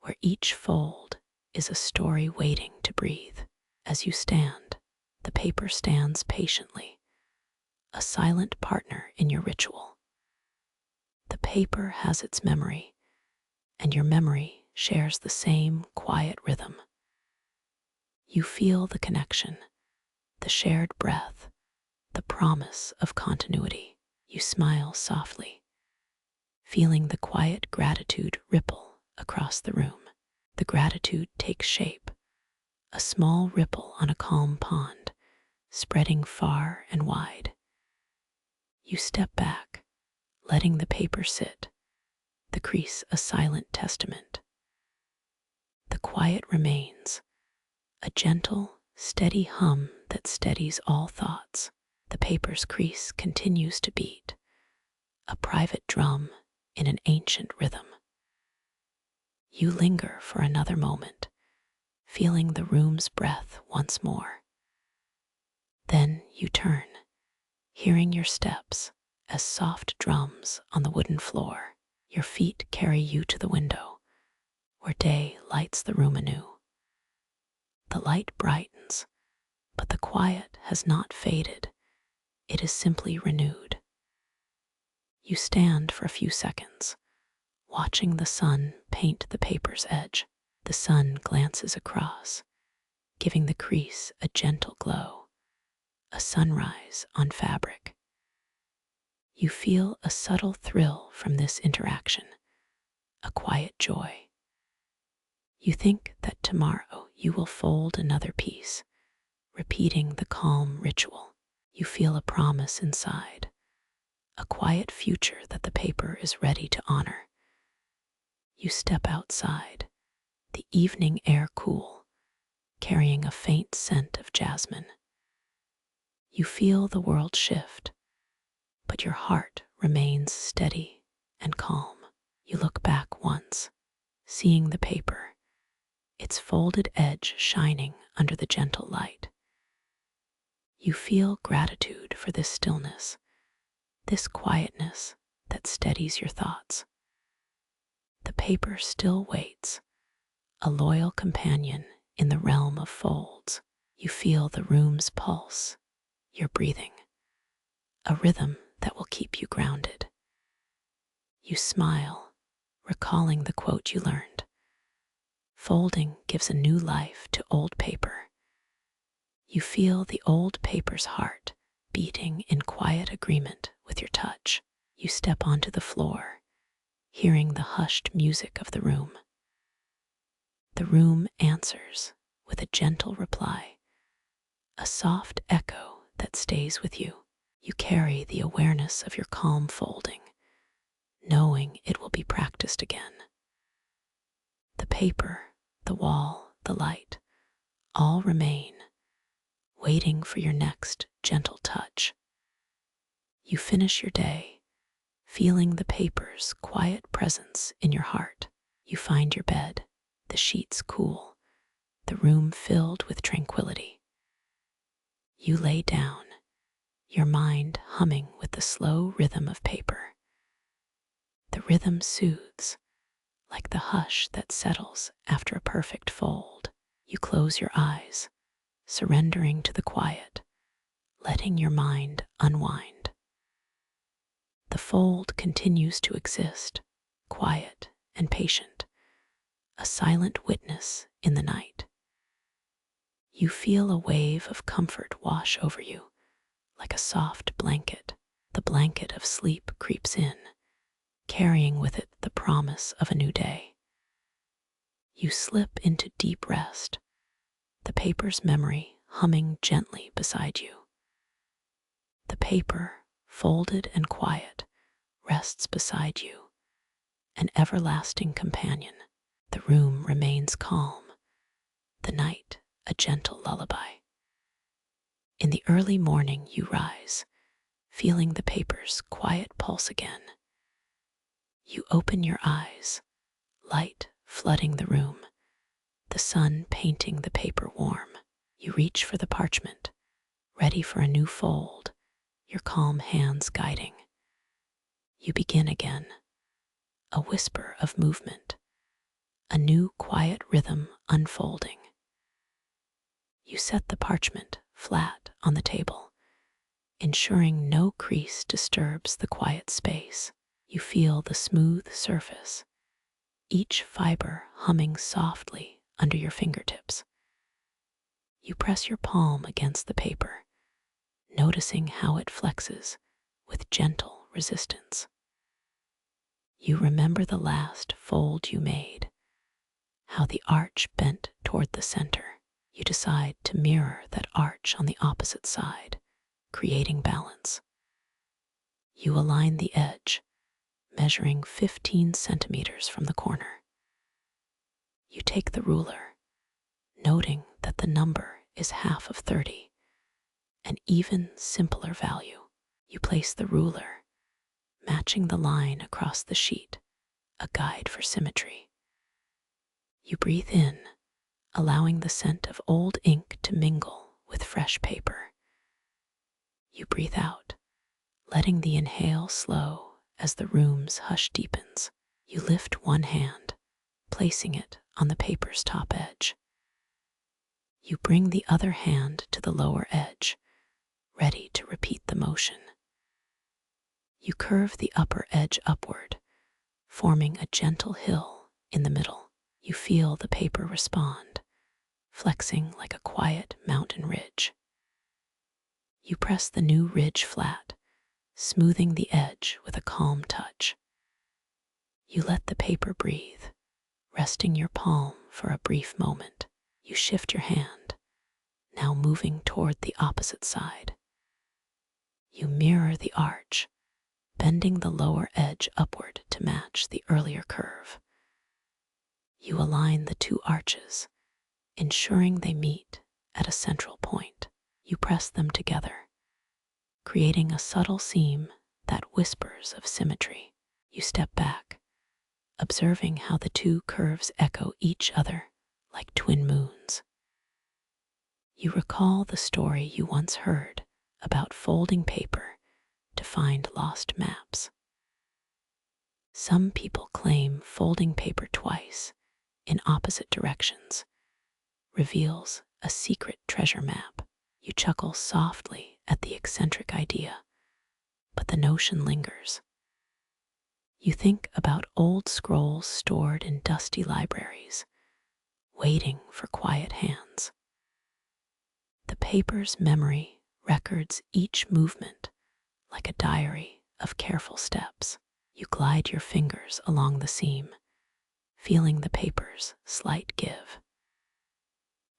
where each fold is a story waiting to breathe. As you stand, the paper stands patiently, a silent partner in your ritual. The paper has its memory, and your memory shares the same quiet rhythm. You feel the connection, the shared breath, the promise of continuity. You smile softly, feeling the quiet gratitude ripple across the room. The gratitude takes shape, a small ripple on a calm pond, spreading far and wide. You step back, letting the paper sit, the crease a silent testament. The quiet remains, a gentle, steady hum that steadies all thoughts. The paper's crease continues to beat, a private drum in an ancient rhythm. You linger for another moment, feeling the room's breath once more. Then you turn, hearing your steps as soft drums on the wooden floor. Your feet carry you to the window, where day lights the room anew. The light brightens, but the quiet has not faded. It is simply renewed. You stand for a few seconds, watching the sun paint the paper's edge. The sun glances across, giving the crease a gentle glow, a sunrise on fabric. You feel a subtle thrill from this interaction, a quiet joy. You think that tomorrow you will fold another piece, repeating the calm ritual. You feel a promise inside, a quiet future that the paper is ready to honor. You step outside, the evening air cool, carrying a faint scent of jasmine. You feel the world shift, but your heart remains steady and calm. You look back once, seeing the paper, its folded edge shining under the gentle light. You feel gratitude for this stillness, this quietness that steadies your thoughts. The paper still waits, a loyal companion in the realm of folds. You feel the room's pulse, your breathing, a rhythm that will keep you grounded. You smile, recalling the quote you learned. Folding gives a new life to old paper. You feel the old paper's heart beating in quiet agreement with your touch. You step onto the floor, hearing the hushed music of the room. The room answers with a gentle reply, a soft echo that stays with you. You carry the awareness of your calm folding, knowing it will be practiced again. The paper, the wall, the light, all remain, waiting for your next gentle touch. You finish your day, feeling the paper's quiet presence in your heart. You find your bed, the sheets cool, the room filled with tranquility. You lay down, your mind humming with the slow rhythm of paper. The rhythm soothes, like the hush that settles after a perfect fold. You close your eyes, surrendering to the quiet, letting your mind unwind. The fold continues to exist, quiet and patient, a silent witness in the night. You feel a wave of comfort wash over you, like a soft blanket. The blanket of sleep creeps in, carrying with it the promise of a new day. You slip into deep rest, the paper's memory humming gently beside you. The paper, folded and quiet, rests beside you, an everlasting companion. The room remains calm, the night a gentle lullaby. In the early morning you rise, feeling the paper's quiet pulse again. You open your eyes, light flooding the room, the sun painting the paper warm. You reach for the parchment, ready for a new fold, your calm hands guiding. You begin again, a whisper of movement, a new quiet rhythm unfolding. You set the parchment flat on the table, ensuring no crease disturbs the quiet space. You feel the smooth surface, each fiber humming softly under your fingertips. You press your palm against the paper, noticing how it flexes with gentle resistance. You remember the last fold you made, how the arch bent toward the center. You decide to mirror that arch on the opposite side, creating balance. You align the edge, measuring 15 centimeters from the corner. You take the ruler, noting that the number is half of 30, an even simpler value. You place the ruler, matching the line across the sheet, a guide for symmetry. You breathe in, allowing the scent of old ink to mingle with fresh paper. You breathe out, letting the inhale slow as the room's hush deepens. You lift one hand, placing it on the paper's top edge. You bring the other hand to the lower edge, ready to repeat the motion. You curve the upper edge upward, forming a gentle hill in the middle. You feel the paper respond, flexing like a quiet mountain ridge. You press the new ridge flat, smoothing the edge with a calm touch. You let the paper breathe, resting your palm for a brief moment. You shift your hand, now moving toward the opposite side. You mirror the arch, bending the lower edge upward to match the earlier curve. You align the two arches, ensuring they meet at a central point. You press them together, creating a subtle seam that whispers of symmetry. You step back, observing how the two curves echo each other like twin moons. You recall the story you once heard about folding paper to find lost maps. Some people claim folding paper twice in opposite directions reveals a secret treasure map. You chuckle softly at the eccentric idea, but the notion lingers. You think about old scrolls stored in dusty libraries, waiting for quiet hands. The paper's memory records each movement like a diary of careful steps. You glide your fingers along the seam, feeling the paper's slight give.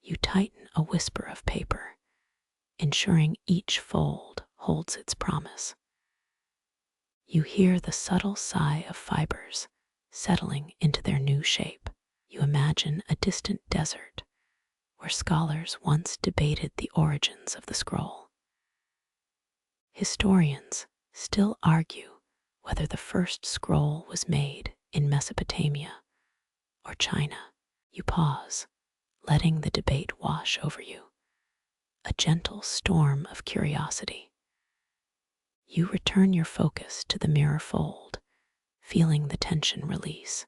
You tighten a whisper of paper, ensuring each fold holds its promise. You hear the subtle sigh of fibers settling into their new shape. You imagine a distant desert where scholars once debated the origins of the scroll. Historians still argue whether the first scroll was made in Mesopotamia or China. You pause, letting the debate wash over you, a gentle storm of curiosity. You return your focus to the mirror fold, feeling the tension release.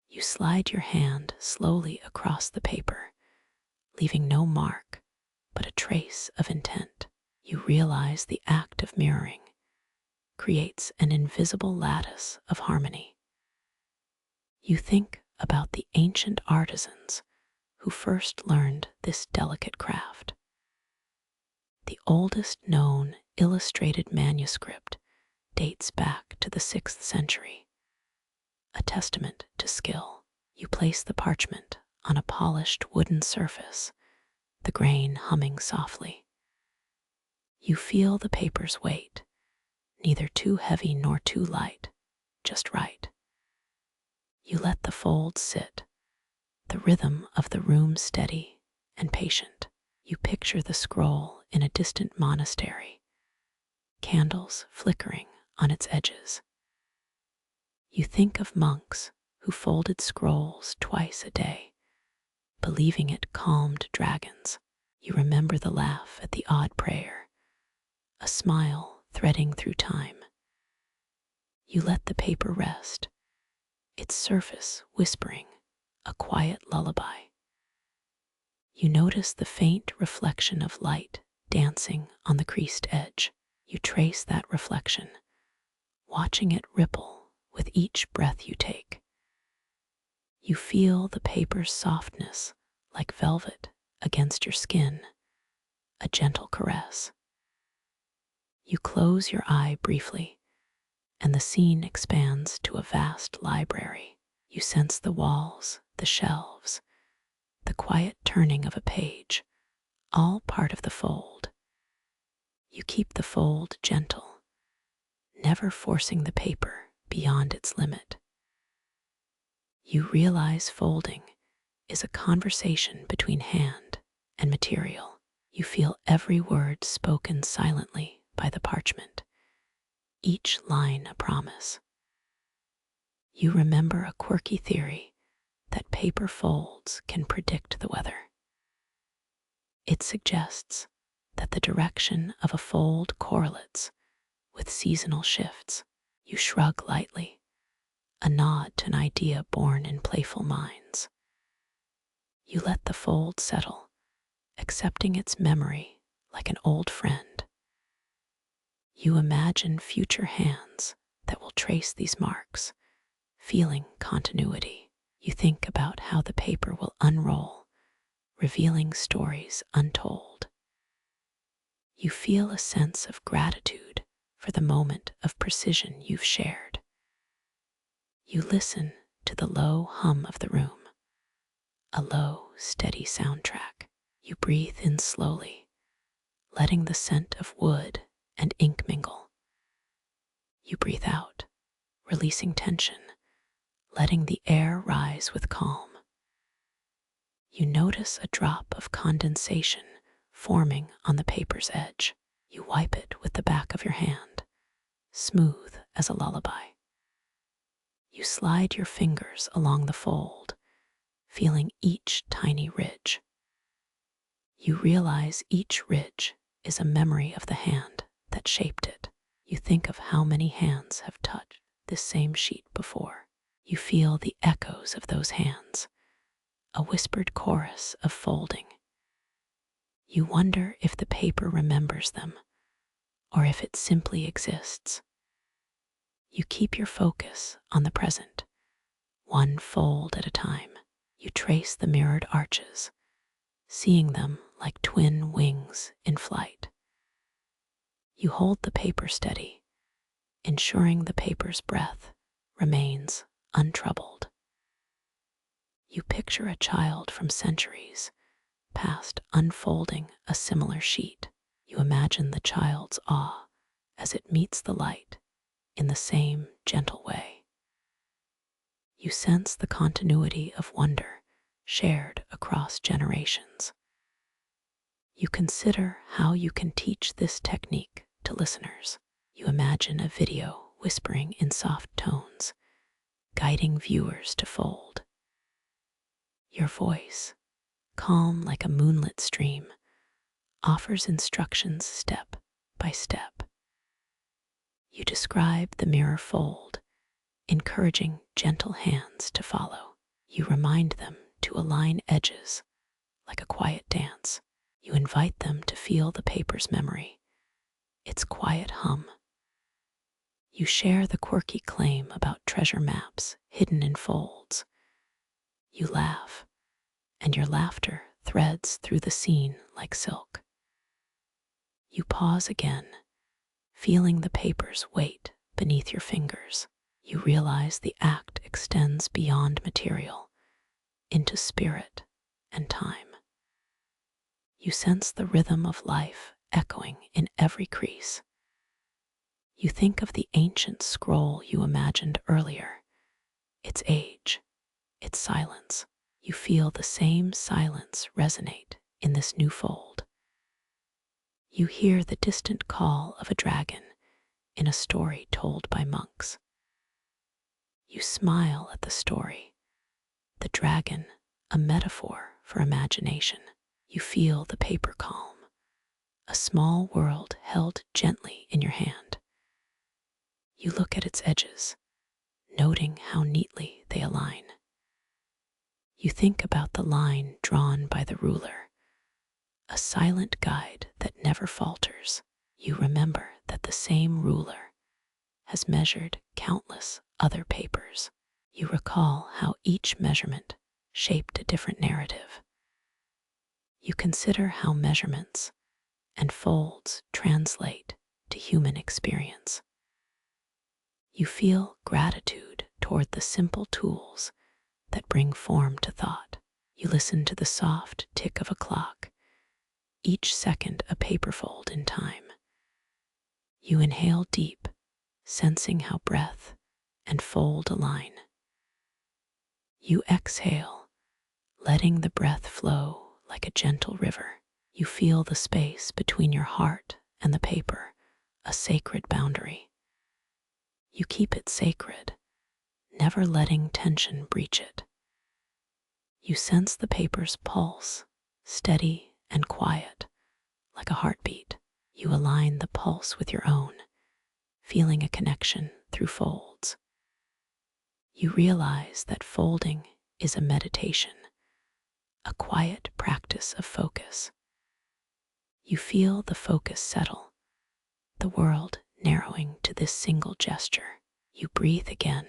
You slide your hand slowly across the paper, leaving no mark but a trace of intent. You realize the act of mirroring creates an invisible lattice of harmony. You think about the ancient artisans who first learned this delicate craft. The oldest known illustrated manuscript dates back to the 6th century, a testament to skill. You place the parchment on a polished wooden surface, the grain humming softly. You feel the paper's weight, neither too heavy nor too light, just right. You let the folds sit, the rhythm of the room steady and patient. You picture the scroll in a distant monastery, candles flickering on its edges. You think of monks who folded scrolls twice a day, believing it calmed dragons. You remember the laugh at the odd prayer, a smile threading through time. You let the paper rest, its surface whispering a quiet lullaby. You notice the faint reflection of light dancing on the creased edge. You trace that reflection, watching it ripple with each breath you take. You feel the paper's softness like velvet against your skin, a gentle caress. You close your eye briefly, and the scene expands to a vast library. You sense the walls, the shelves, the quiet turning of a page, all part of the fold. You keep the fold gentle, never forcing the paper beyond its limit. You realize folding is a conversation between hand and material. You feel every word spoken silently by the parchment, each line a promise. You remember a quirky theory that paper folds can predict the weather. It suggests that the direction of a fold correlates with seasonal shifts. You shrug lightly, a nod to an idea born in playful minds. You let the fold settle, accepting its memory like an old friend. You imagine future hands that will trace these marks, feeling continuity. You think about how the paper will unroll, revealing stories untold. You feel a sense of gratitude for the moment of precision you've shared. You listen to the low hum of the room, a low, steady soundtrack. You breathe in slowly, letting the scent of wood and ink mingle. You breathe out, releasing tension, letting the air rise with calm. You notice a drop of condensation forming on the paper's edge. You wipe it with the back of your hand, smooth as a lullaby. You slide your fingers along the fold, feeling each tiny ridge. You realize each ridge is a memory of the hand that shaped it. You think of how many hands have touched this same sheet before. You feel the echoes of those hands, a whispered chorus of folding. You wonder if the paper remembers them, or if it simply exists. You keep your focus on the present, one fold at a time. You trace the mirrored arches, seeing them like twin wings in flight. You hold the paper steady, ensuring the paper's breath remains untroubled. You picture a child from centuries past unfolding a similar sheet. You imagine the child's awe as it meets the light in the same gentle way. You sense the continuity of wonder shared across generations. You consider how you can teach this technique to listeners. You imagine a video whispering in soft tones, guiding viewers to fold. Your voice, calm like a moonlit stream, offers instructions step by step. You describe the mirror fold, encouraging gentle hands to follow. You remind them to align edges like a quiet dance. You invite them to feel the paper's memory, its quiet hum. You share the quirky claim about treasure maps hidden in folds. You laugh, and your laughter threads through the scene like silk. You pause again, feeling the paper's weight beneath your fingers. You realize the act extends beyond material, into spirit and time. You sense the rhythm of life echoing in every crease. You think of the ancient scroll you imagined earlier, its age, its silence. You feel the same silence resonate in this new fold. You hear the distant call of a dragon in a story told by monks. You smile at the story, the dragon, a metaphor for imagination. You feel the paper calm, a small world held gently in your hand. You look at its edges, noting how neatly they align. You think about the line drawn by the ruler, a silent guide that never falters. You remember that the same ruler has measured countless other papers. You recall how each measurement shaped a different narrative. You consider how measurements and folds translate to human experience. You feel gratitude toward the simple tools that bring form to thought. You listen to the soft tick of a clock, each second a paper fold in time. You inhale deep, sensing how breath and fold align. You exhale, letting the breath flow like a gentle river. You feel the space between your heart and the paper, a sacred boundary. You keep it sacred, never letting tension breach it. You sense the paper's pulse, steady and quiet, like a heartbeat. You align the pulse with your own, feeling a connection through folds. You realize that folding is a meditation, a quiet practice of focus. You feel the focus settle, the world narrowing to this single gesture. You breathe again,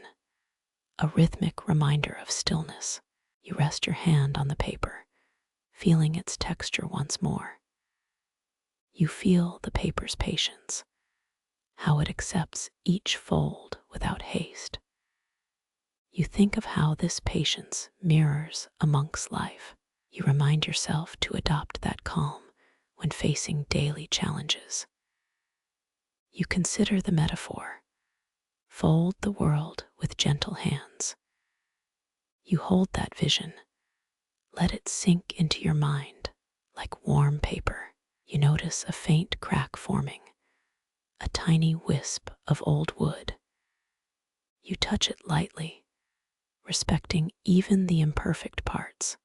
a rhythmic reminder of stillness. You rest your hand on the paper, feeling its texture once more. You feel the paper's patience, how it accepts each fold without haste. You think of how this patience mirrors a monk's life. You remind yourself to adopt that calm when facing daily challenges. You consider the metaphor, fold the world with gentle hands. You hold that vision, let it sink into your mind like warm paper. You notice a faint crack forming, a tiny wisp of old wood. You touch it lightly, respecting even the imperfect parts.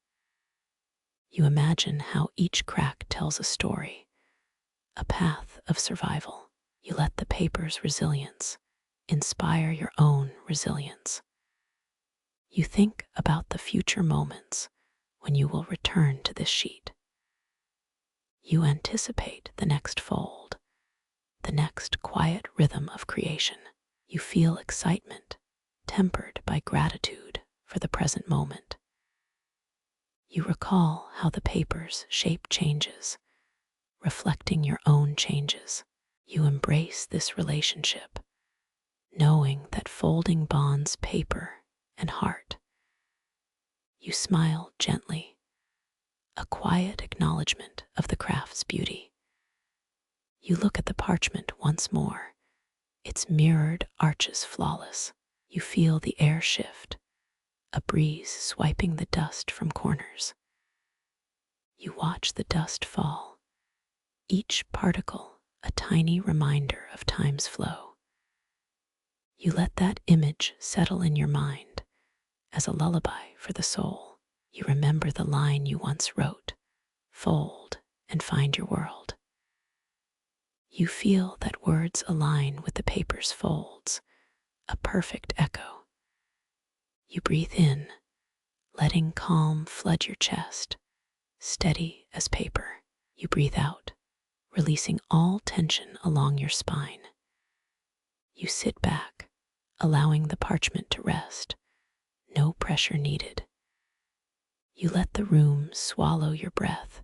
You imagine how each crack tells a story, a path of survival. You let the paper's resilience inspire your own resilience. You think about the future moments when you will return to this sheet. You anticipate the next fold, the next quiet rhythm of creation. You feel excitement, tempered by gratitude for the present moment. You recall how the paper's shape changes, reflecting your own changes. You embrace this relationship, knowing that folding bonds paper and heart. You smile gently, a quiet acknowledgement of the craft's beauty. You look at the parchment once more, its mirrored arches flawless. You feel the air shift, a breeze swiping the dust from corners. You watch the dust fall, each particle a tiny reminder of time's flow. You let that image settle in your mind as a lullaby for the soul. You remember the line you once wrote, fold and find your world. You feel that words align with the paper's folds, a perfect echo. You breathe in, letting calm flood your chest, steady as paper. You breathe out, releasing all tension along your spine. You sit back, allowing the parchment to rest, no pressure needed. You let the room swallow your breath,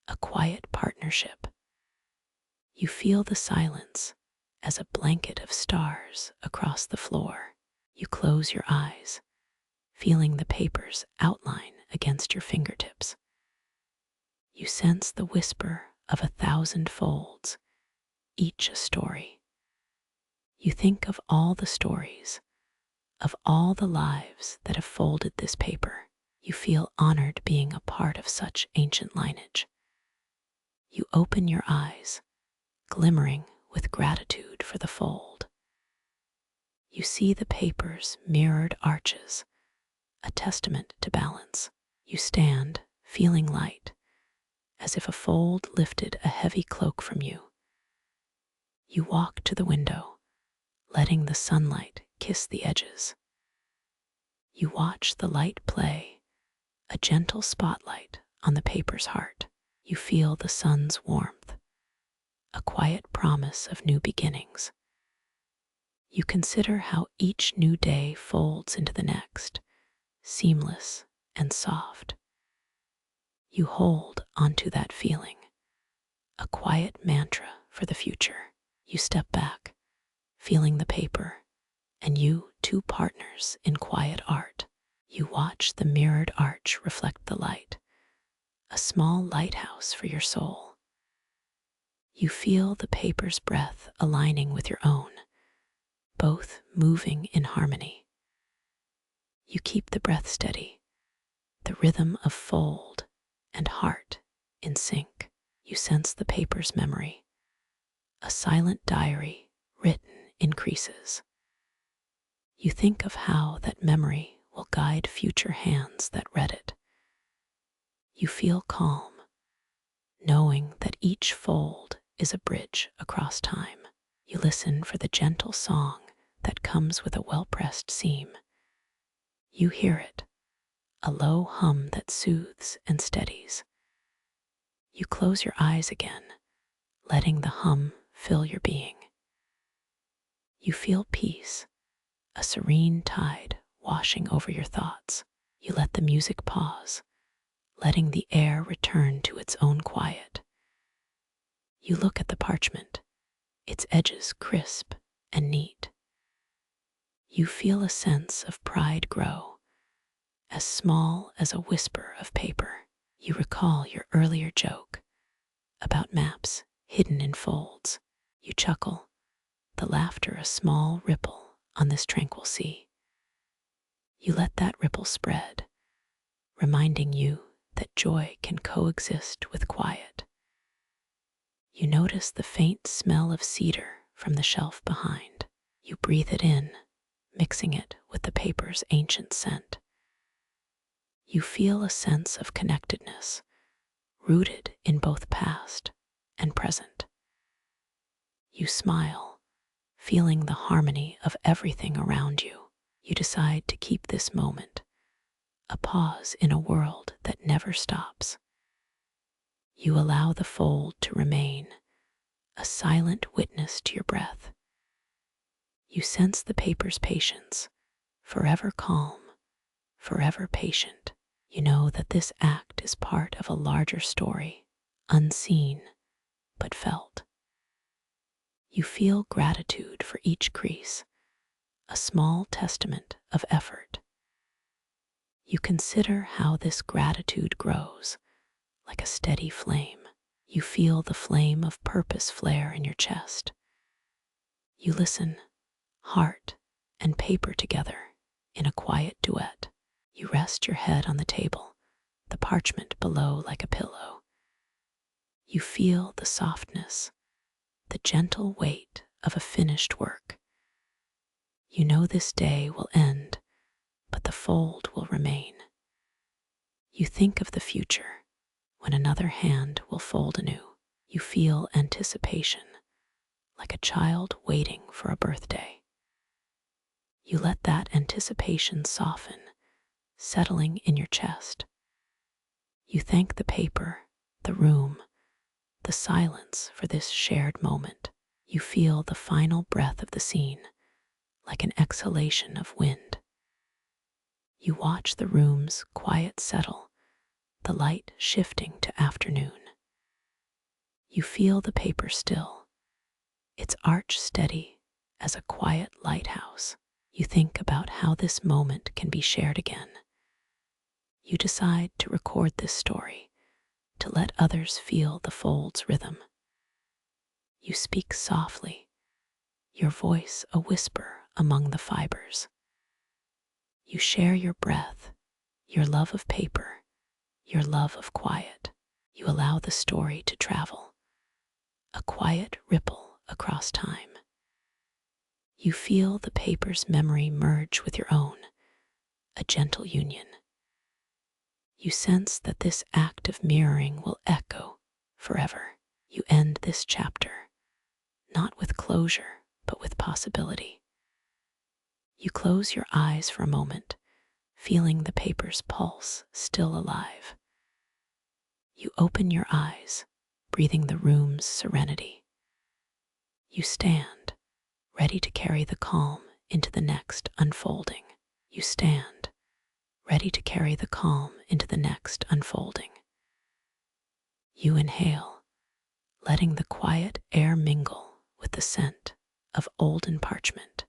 a quiet partnership. You feel the silence as a blanket of stars across the floor. You close your eyes, feeling the paper's outline against your fingertips. You sense the whisper of 1,000 folds, each a story. You think of all the stories, of all the lives that have folded this paper. You feel honored being a part of such ancient lineage. You open your eyes, glimmering with gratitude for the fold. You see the paper's mirrored arches, a testament to balance. You stand, feeling light, as if a fold lifted a heavy cloak from you. You walk to the window, letting the sunlight kiss the edges. You watch the light play, a gentle spotlight on the paper's heart. You feel the sun's warmth, a quiet promise of new beginnings. You consider how each new day folds into the next, seamless and soft. You hold onto that feeling, a quiet mantra for the future. You step back, feeling the paper, and you two partners in quiet art. You watch the mirrored arch reflect the light, a small lighthouse for your soul. You feel the paper's breath aligning with your own, both moving in harmony. You keep the breath steady, the rhythm of fold and heart in sync. You sense the paper's memory, a silent diary written in creases. You think of how that memory will guide future hands that read it. You feel calm, knowing that each fold is a bridge across time. You listen for the gentle song that comes with a well-pressed seam. You hear it, a low hum that soothes and steadies. You close your eyes again, letting the hum fill your being. You feel peace, a serene tide washing over your thoughts. You let the music pause, letting the air return to its own quiet. You look at the parchment, its edges crisp and neat. You feel a sense of pride grow, as small as a whisper of paper. You recall your earlier joke about maps hidden in folds. You chuckle, the laughter a small ripple on this tranquil sea. You let that ripple spread, reminding you that joy can coexist with quiet. You notice the faint smell of cedar from the shelf behind. You breathe it in, mixing it with the paper's ancient scent. You feel a sense of connectedness, rooted in both past and present. You smile, feeling the harmony of everything around you. You decide to keep this moment, a pause in a world that never stops. You allow the fold to remain, a silent witness to your breath. You sense the paper's patience, forever calm, forever patient. You know that this act is part of a larger story, unseen but felt. You feel gratitude for each crease, a small testament of effort. You consider how this gratitude grows, like a steady flame. You feel the flame of purpose flare in your chest. You listen, heart and paper together in a quiet duet. You rest your head on the table, the parchment below like a pillow. You feel the softness, the gentle weight of a finished work. You know this day will end, but the fold will remain. You think of the future, when another hand will fold anew. You feel anticipation, like a child waiting for a birthday. You let that anticipation soften, settling in your chest. You thank the paper, the room, the silence for this shared moment. You feel the final breath of the scene, like an exhalation of wind. You watch the room's quiet settle, the light shifting to afternoon. You feel the paper still, its arch steady as a quiet lighthouse. You think about how this moment can be shared again. You decide to record this story, to let others feel the fold's rhythm. You speak softly, your voice a whisper among the fibers. You share your breath, your love of paper, your love of quiet. You allow the story to travel, a quiet ripple across time. You feel the paper's memory merge with your own, a gentle union. You sense that this act of mirroring will echo forever. You end this chapter, not with closure, but with possibility. You close your eyes for a moment, feeling the paper's pulse still alive. You open your eyes, breathing the room's serenity. You stand, ready to carry the calm into the next unfolding. You stand, ready to carry the calm into the next unfolding. You inhale, letting the quiet air mingle with the scent of olden parchment.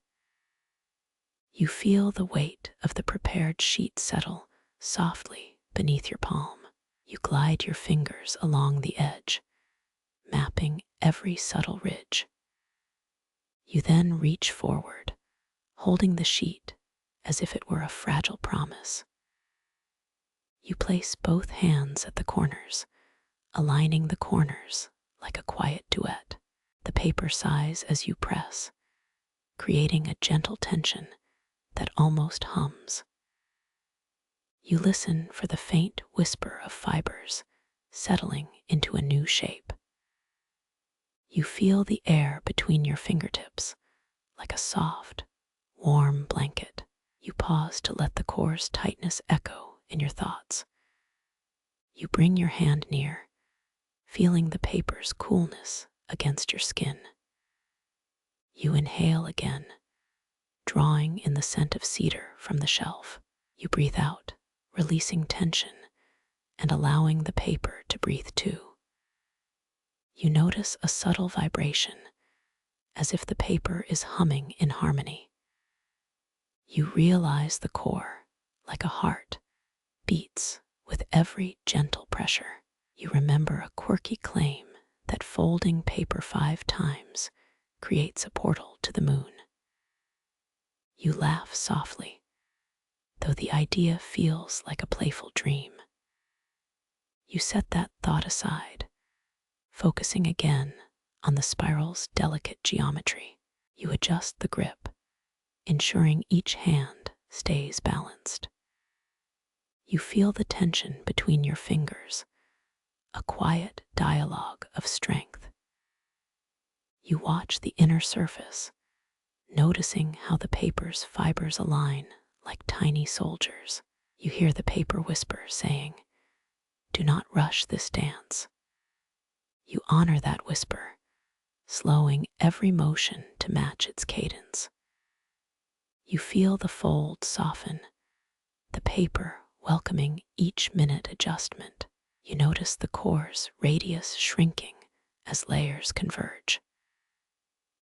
You feel the weight of the prepared sheet settle softly beneath your palm. You glide your fingers along the edge, mapping every subtle ridge. You then reach forward, holding the sheet as if it were a fragile promise. You place both hands at the corners, aligning the corners like a quiet duet. The paper sighs as you press, creating a gentle tension that almost hums. You listen for the faint whisper of fibers settling into a new shape. You feel the air between your fingertips like a soft, warm blanket. You pause to let the core's tightness echo in your thoughts. You bring your hand near, feeling the paper's coolness against your skin. You inhale again, drawing in the scent of cedar from the shelf. You breathe out, releasing tension and allowing the paper to breathe too. You notice a subtle vibration, as if the paper is humming in harmony. You realize the core, like a heart, beats with every gentle pressure. You remember a quirky claim that folding paper 5 times creates a portal to the moon. You laugh softly, though the idea feels like a playful dream. You set that thought aside, focusing again on the spiral's delicate geometry. You adjust the grip, ensuring each hand stays balanced. You feel the tension between your fingers, a quiet dialogue of strength. You watch the inner surface, noticing how the paper's fibers align like tiny soldiers. You hear the paper whisper saying, "Do not rush this dance." You honor that whisper, slowing every motion to match its cadence. You feel the fold soften, the paper welcoming each minute adjustment. You notice the core's radius shrinking as layers converge.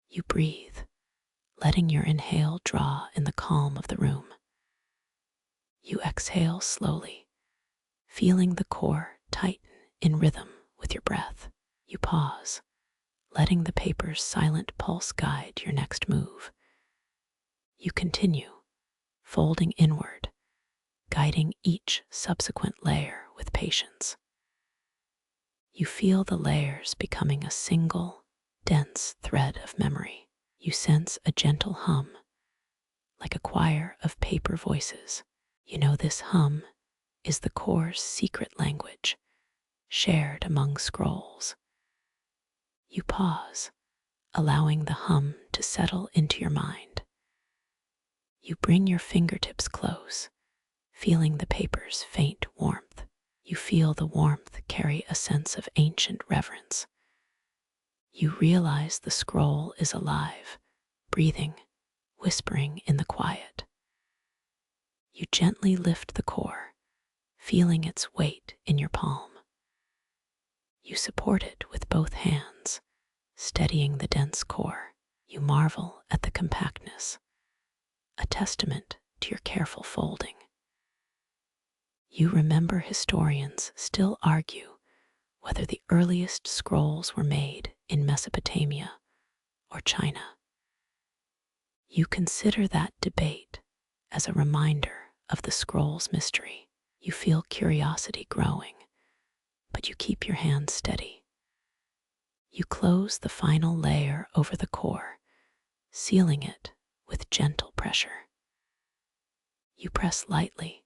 You breathe, letting your inhale draw in the calm of the room. You exhale slowly, feeling the core tighten in rhythm with your breath. You pause, letting the paper's silent pulse guide your next move. You continue, folding inward, guiding each subsequent layer with patience. You feel the layers becoming a single, dense thread of memory. You sense a gentle hum, like a choir of paper voices. You know this hum is the core's secret language, shared among scrolls. You pause, allowing the hum to settle into your mind. You bring your fingertips close, feeling the paper's faint warmth. You feel the warmth carry a sense of ancient reverence. You realize the scroll is alive, breathing, whispering in the quiet. You gently lift the core, feeling its weight in your palm. You support it with both hands, steadying the dense core. You marvel at the compactness, a testament to your careful folding. You remember historians still argue whether the earliest scrolls were made in Mesopotamia or China. You consider that debate as a reminder of the scroll's mystery. You feel curiosity growing, but you keep your hand steady. You close the final layer over the core, sealing it with gentle pressure. You press lightly,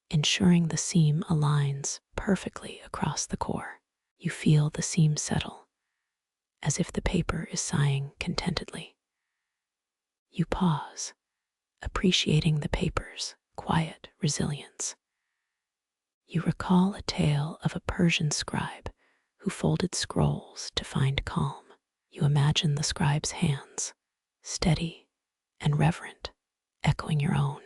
ensuring the seam aligns perfectly across the core. You feel the seam settle, as if the paper is sighing contentedly. You pause, appreciating the paper's quiet resilience. You recall a tale of a Persian scribe who folded scrolls to find calm. You imagine the scribe's hands, steady and reverent, echoing your own.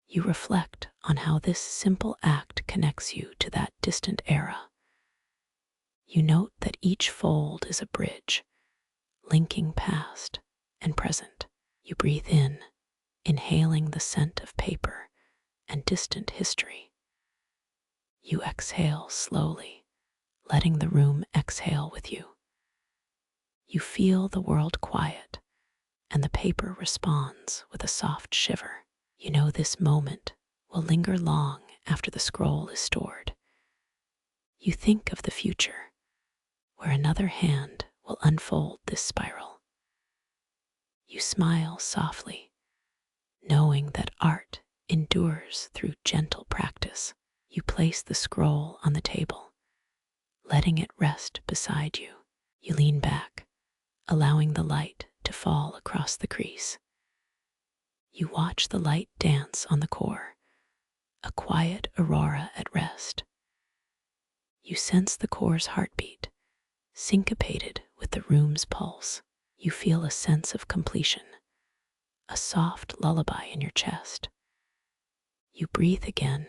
You reflect on how this simple act connects you to that distant era. You note that each fold is a bridge, linking past and present. You breathe in, inhaling the scent of paper and distant history. You exhale slowly, letting the room exhale with you. You feel the world quiet, and the paper responds with a soft shiver. You know this moment will linger long after the scroll is stored. You think of the future, where another hand will unfold this spiral. You smile softly, knowing that art endures through gentle practice. You place the scroll on the table, letting it rest beside you. You lean back, allowing the light to fall across the crease. You watch the light dance on the core, a quiet aurora at rest. You sense the core's heartbeat, syncopated with the room's pulse. You feel a sense of completion, a soft lullaby in your chest. You breathe again,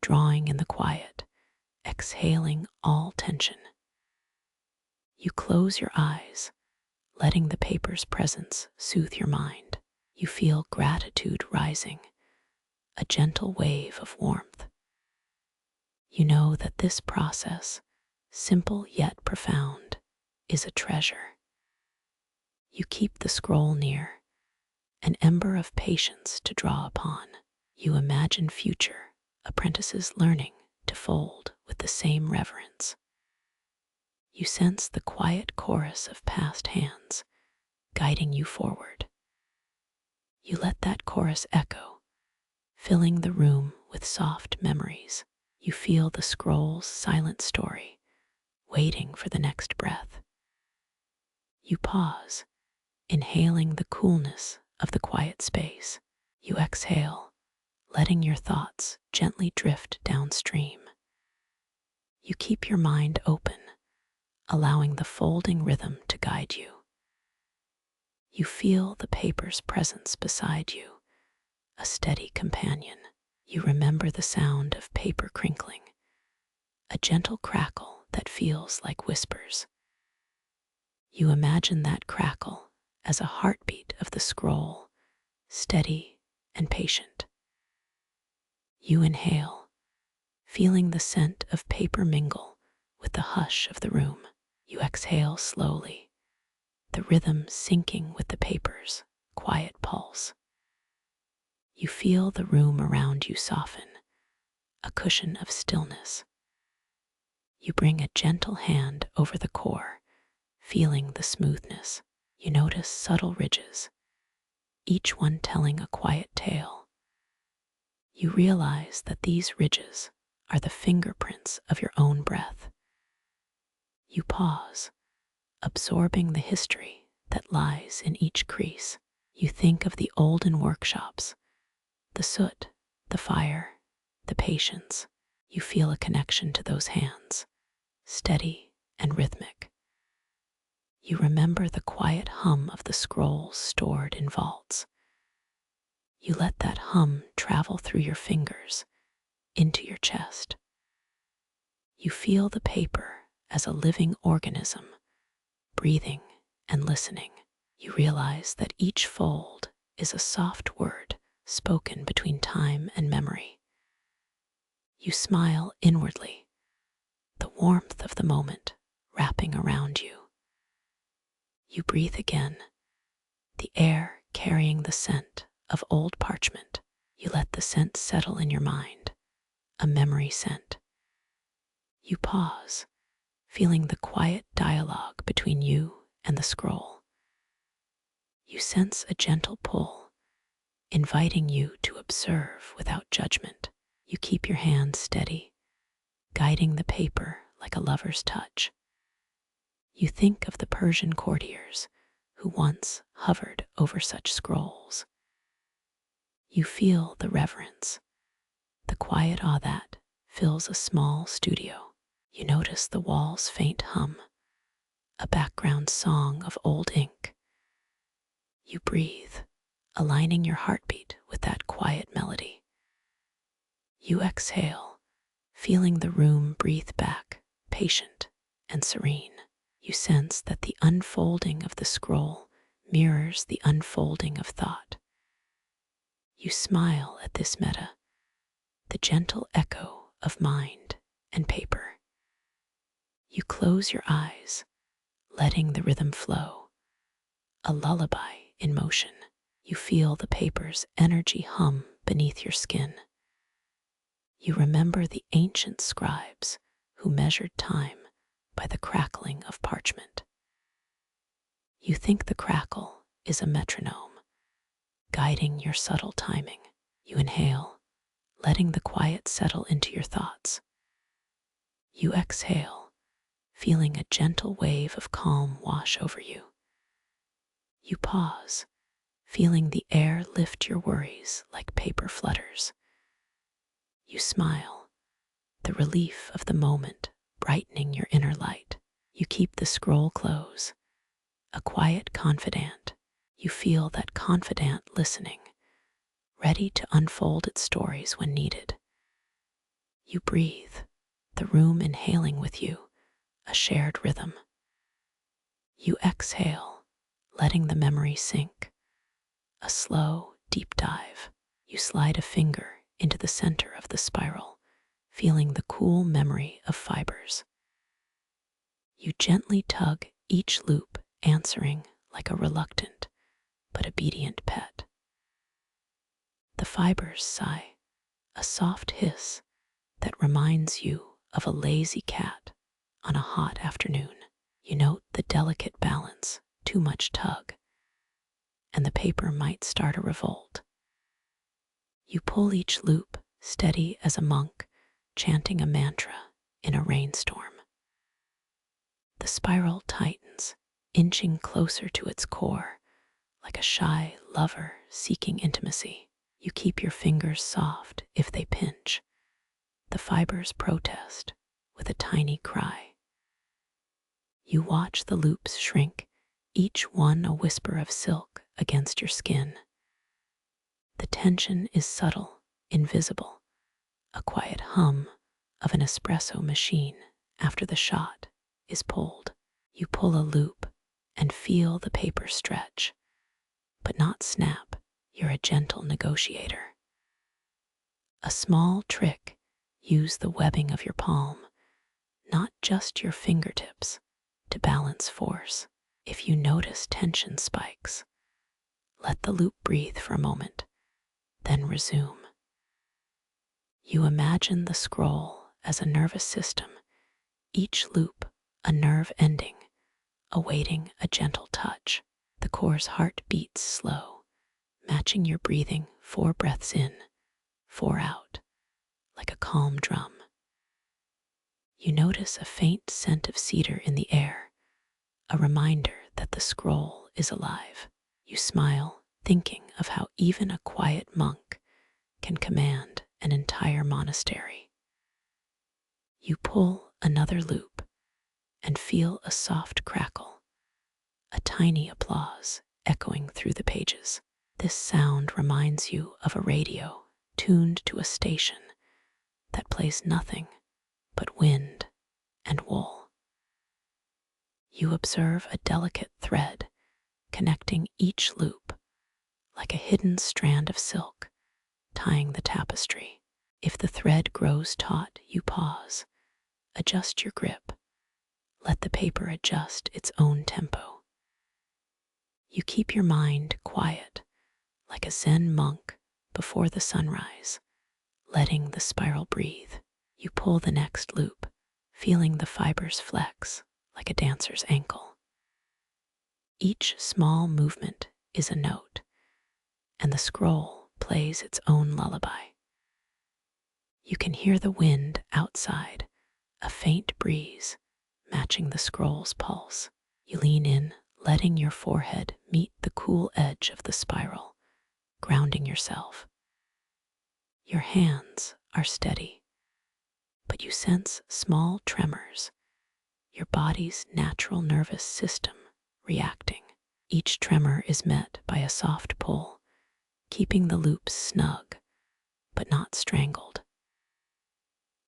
drawing in the quiet, exhaling all tension. You close your eyes, letting the paper's presence soothe your mind. You feel gratitude rising, a gentle wave of warmth. You know that this process, simple yet profound, is a treasure. You keep the scroll near, an ember of patience to draw upon. You imagine future apprentices learning to fold with the same reverence. You sense the quiet chorus of past hands, guiding you forward. You let that chorus echo, filling the room with soft memories. You feel the scroll's silent story, waiting for the next breath. You pause, inhaling the coolness of the quiet space. You exhale, letting your thoughts gently drift downstream. You keep your mind open, allowing the folding rhythm to guide you. You feel the paper's presence beside you, a steady companion. You remember the sound of paper crinkling, a gentle crackle that feels like whispers. You imagine that crackle as a heartbeat of the scroll, steady and patient. You inhale, feeling the scent of paper mingle with the hush of the room. You exhale slowly, the rhythm syncing with the paper's quiet pulse. You feel the room around you soften, a cushion of stillness. You bring a gentle hand over the core, feeling the smoothness. You notice subtle ridges, each one telling a quiet tale. You realize that these ridges are the fingerprints of your own breath. You pause, absorbing the history that lies in each crease. You think of the olden workshops, the soot, the fire, the patience. You feel a connection to those hands, steady and rhythmic. You remember the quiet hum of the scrolls stored in vaults. You let that hum travel through your fingers, into your chest. You feel the paper as a living organism, breathing and listening. You realize that each fold is a soft word spoken between time and memory. You smile inwardly, the warmth of the moment wrapping around you. You breathe again, the air carrying the scent of old parchment. You let the scent settle in your mind, a memory scent. You pause, feeling the quiet dialogue between you and the scroll. You sense a gentle pull, inviting you to observe without judgment. You keep your hand steady, guiding the paper like a lover's touch. You think of the Persian courtiers who once hovered over such scrolls. You feel the reverence, the quiet awe that fills a small studio. You notice the walls' faint hum, a background song of old ink. You breathe, aligning your heartbeat with that quiet melody. You exhale, feeling the room breathe back, patient and serene. You sense that the unfolding of the scroll mirrors the unfolding of thought. You smile at this meta, the gentle echo of mind and paper. You close your eyes, letting the rhythm flow, a lullaby in motion. You feel the paper's energy hum beneath your skin. You remember the ancient scribes who measured time by the crackling of parchment. You think the crackle is a metronome, guiding your subtle timing. You inhale, letting the quiet settle into your thoughts. You exhale, feeling a gentle wave of calm wash over you. You pause, feeling the air lift your worries like paper flutters. You smile, the relief of the moment brightening your inner light. You keep the scroll close, a quiet confidant. You feel that confidant listening, ready to unfold its stories when needed. You breathe, the room inhaling with you, a shared rhythm. You exhale, letting the memory sink, a slow, deep dive. You slide a finger into the center of the spiral, feeling the cool memory of fibers. You gently tug each loop, answering like a reluctant but obedient pet. The fibers sigh, a soft hiss that reminds you of a lazy cat on a hot afternoon. You note the delicate balance, too much tug, and the paper might start a revolt. You pull each loop, steady as a monk, chanting a mantra in a rainstorm. The spiral tightens, inching closer to its core, like a shy lover seeking intimacy. You keep your fingers soft if they pinch. The fibers protest with a tiny cry. You watch the loops shrink, each one a whisper of silk against your skin. The tension is subtle, invisible, a quiet hum of an espresso machine after the shot is pulled. You pull a loop, and feel the paper stretch, but not snap. You're a gentle negotiator. A small trick: use the webbing of your palm, not just your fingertips, to balance force. If you notice tension spikes, let the loop breathe for a moment, then resume. You imagine the scroll as a nervous system, each loop a nerve ending, awaiting a gentle touch. The core's heart beats slow, matching your breathing, 4 breaths in, 4 out, like a calm drum. You notice a faint scent of cedar in the air, a reminder that the scroll is alive. You smile, thinking of how even a quiet monk can command an entire monastery. You pull another loop and feel a soft crackle, a tiny applause echoing through the pages. This sound reminds you of a radio tuned to a station that plays nothing but wind and wool. You observe a delicate thread connecting each loop, like a hidden strand of silk tying the tapestry. If the thread grows taut, you pause, adjust your grip, let the paper adjust its own tempo. You keep your mind quiet, like a Zen monk before the sunrise, letting the spiral breathe. You pull the next loop, feeling the fibers flex like a dancer's ankle. Each small movement is a note, and the scroll plays its own lullaby. You can hear the wind outside, a faint breeze matching the scroll's pulse. You lean in, letting your forehead meet the cool edge of the spiral, grounding yourself. Your hands are steady, but you sense small tremors, your body's natural nervous system reacting. Each tremor is met by a soft pull, keeping the loops snug, but not strangled.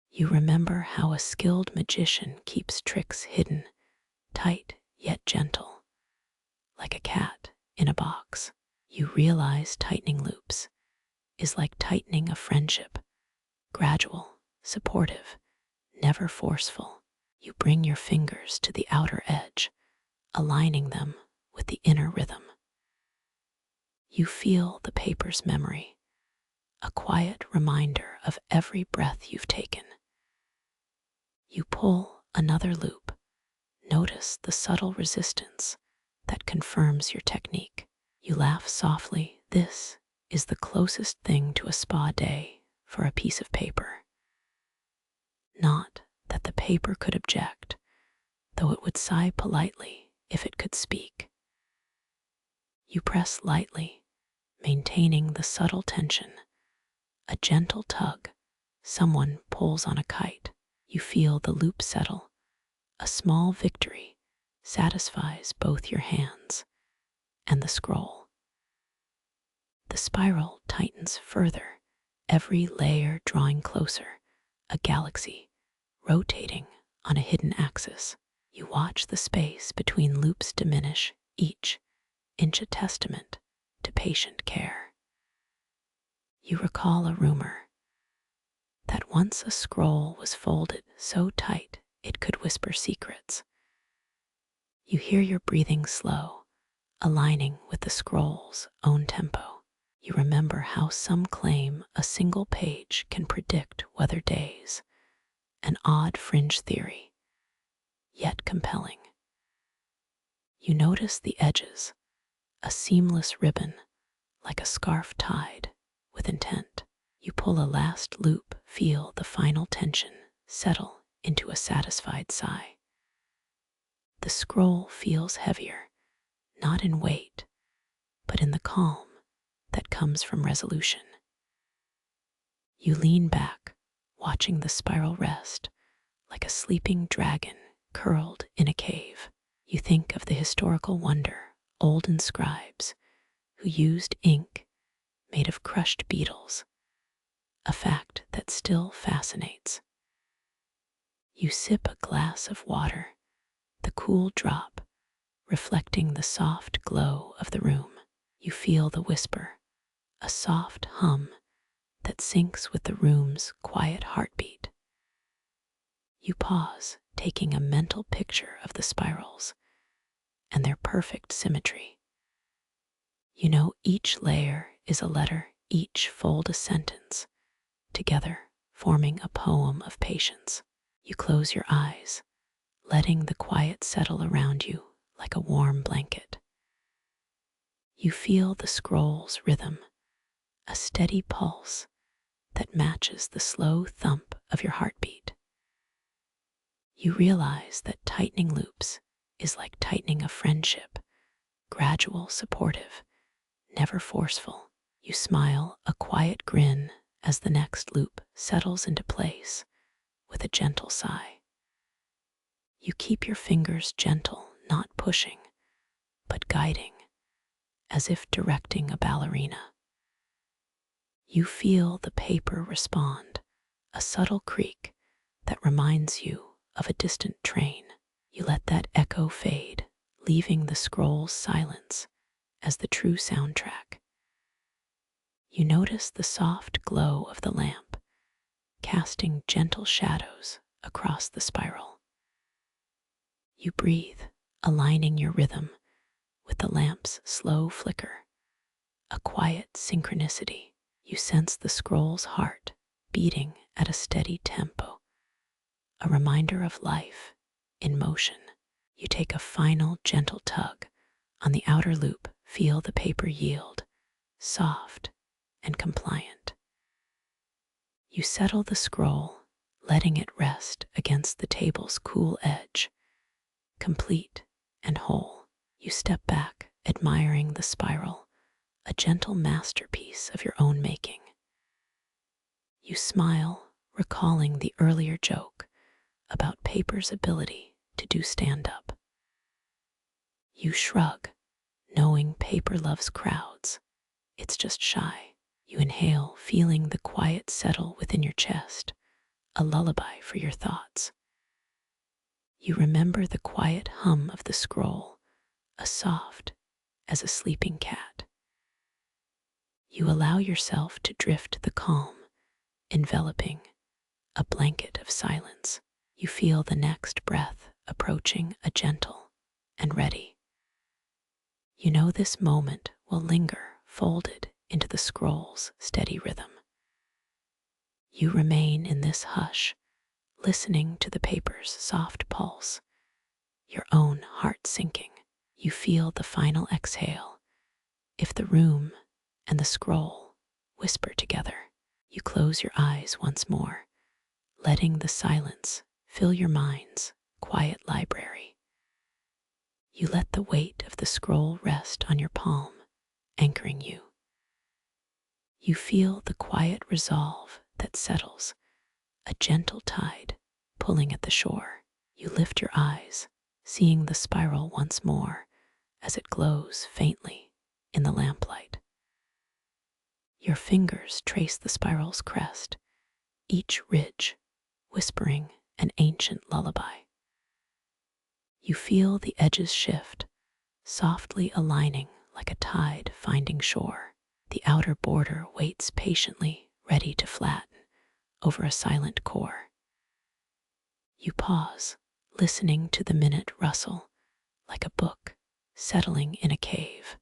You remember how a skilled magician keeps tricks hidden, tight yet gentle, like a cat in a box. You realize tightening loops is like tightening a friendship, gradual, supportive, never forceful. You bring your fingers to the outer edge, aligning them with the inner rhythm. You feel the paper's memory, a quiet reminder of every breath you've taken. You pull another loop, notice the subtle resistance that confirms your technique. You laugh softly. This is the closest thing to a spa day for a piece of paper. Not that the paper could object, though it would sigh politely if it could speak. You press lightly, maintaining the subtle tension, a gentle tug. Someone pulls on a kite. You feel the loop settle. A small victory satisfies both your hands and the scroll. The spiral tightens further, every layer drawing closer, a galaxy rotating on a hidden axis. You watch the space between loops diminish, each inch a testament to patient care. You recall a rumor that once a scroll was folded so tight it could whisper secrets. You hear your breathing slow, aligning with the scroll's own tempo. You remember how some claim a single page can predict weather days, an odd fringe theory, yet compelling. You notice the edges, a seamless ribbon, like a scarf tied with intent. You pull a last loop, feel the final tension settle into a satisfied sigh. The scroll feels heavier, not in weight, but in the calm that comes from resolution. You lean back, watching the spiral rest, like a sleeping dragon curled in a cave. You think of the historical wonder, olden scribes who used ink made of crushed beetles, a fact that still fascinates. You sip a glass of water, the cool drop reflecting the soft glow of the room. You feel the whisper, a soft hum that syncs with the room's quiet heartbeat. You pause, taking a mental picture of the spirals and their perfect symmetry. You know each layer is a letter, each fold a sentence, together forming a poem of patience. You close your eyes, letting the quiet settle around you like a warm blanket. You feel the scroll's rhythm, a steady pulse that matches the slow thump of your heartbeat. You realize that tightening loops is like tightening a friendship, gradual, supportive, never forceful. You smile, a quiet grin, as the next loop settles into place with a gentle sigh. You keep your fingers gentle, not pushing, but guiding, as if directing a ballerina. You feel the paper respond, a subtle creak that reminds you of a distant train. You let that echo fade, leaving the scroll's silence as the true soundtrack. You notice the soft glow of the lamp, casting gentle shadows across the spiral. You breathe, aligning your rhythm with the lamp's slow flicker, a quiet synchronicity. You sense the scroll's heart beating at a steady tempo, a reminder of life in motion. You take a final gentle tug on the outer loop, feel the paper yield, soft and compliant. You settle the scroll, letting it rest against the table's cool edge, complete and whole. You step back, admiring the spiral, a gentle masterpiece of your own making. You smile, recalling the earlier joke about paper's ability to do stand-up. You shrug, knowing paper loves crowds. It's just shy. You inhale, feeling the quiet settle within your chest, a lullaby for your thoughts. You remember the quiet hum of the scroll, as soft as a sleeping cat. You allow yourself to drift the calm, enveloping a blanket of silence. You feel the next breath approaching, a gentle and ready. You know this moment will linger, folded into the scroll's steady rhythm. You remain in this hush, listening to the paper's soft pulse, your own heart sinking. You feel the final exhale. If the room and the scroll whisper together, you close your eyes once more, letting the silence fill your mind's quiet library. You let the weight of the scroll rest on your palm, anchoring you. You feel the quiet resolve that settles, a gentle tide pulling at the shore. You lift your eyes, seeing the spiral once more as it glows faintly in the lamplight. Your fingers trace the spiral's crest, each ridge whispering an ancient lullaby. You feel the edges shift, softly aligning like a tide finding shore. The outer border waits patiently, ready to flatten over a silent core. You pause, listening to the minute rustle, like a book settling in a cave.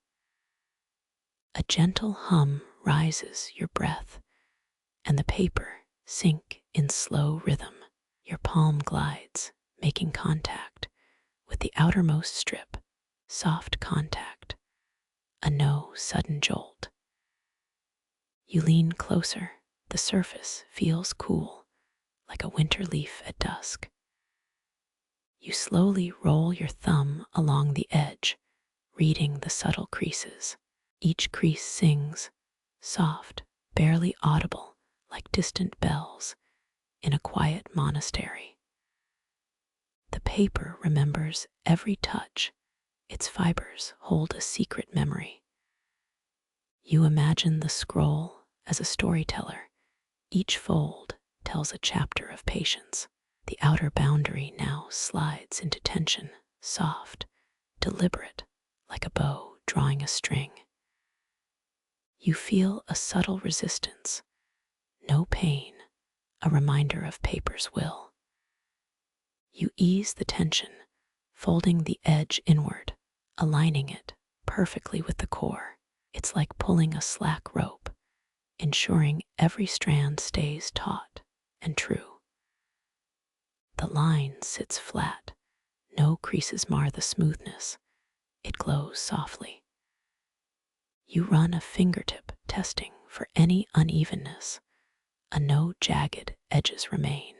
A gentle hum rises your breath, and the paper sink in slow rhythm. Your palm glides, making contact with the outermost strip, soft contact, a no sudden jolt. You lean closer, the surface feels cool, like a winter leaf at dusk. You slowly roll your thumb along the edge, reading the subtle creases. Each crease sings, soft, barely audible, like distant bells in a quiet monastery. The paper remembers every touch. Its fibers hold a secret memory. You imagine the scroll as a storyteller. Each fold tells a chapter of patience. The outer boundary now slides into tension, soft, deliberate, like a bow drawing a string. You feel a subtle resistance, no pain, a reminder of paper's will. You ease the tension, folding the edge inward, aligning it perfectly with the core. It's like pulling a slack rope, ensuring every strand stays taut and true. The line sits flat, no creases mar the smoothness, it glows softly. You run a fingertip testing for any unevenness, no jagged edges remain.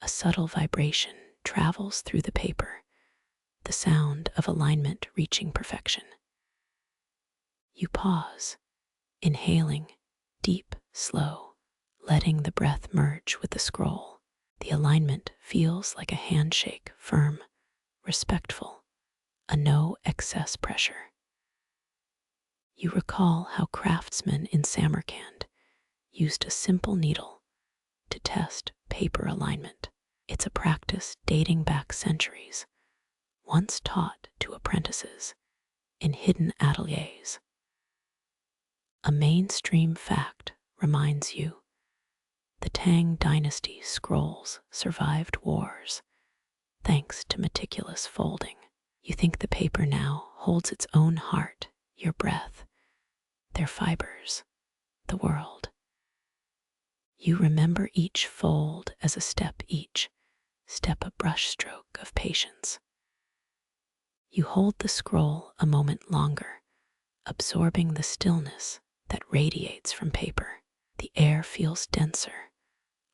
A subtle vibration travels through the paper, the sound of alignment reaching perfection. You pause, inhaling, deep, slow, letting the breath merge with the scroll. The alignment feels like a handshake, firm, respectful, a no excess pressure. You recall how craftsmen in Samarkand used a simple needle to test paper alignment. It's a practice dating back centuries, once taught to apprentices in hidden ateliers. A mainstream fact reminds you the Tang dynasty scrolls survived wars thanks to meticulous folding. You think the paper now holds its own heart, your breath, their fibers, the world. You remember each fold as a step, each step a brushstroke of patience. You hold the scroll a moment longer, absorbing the stillness that radiates from paper. The air feels denser,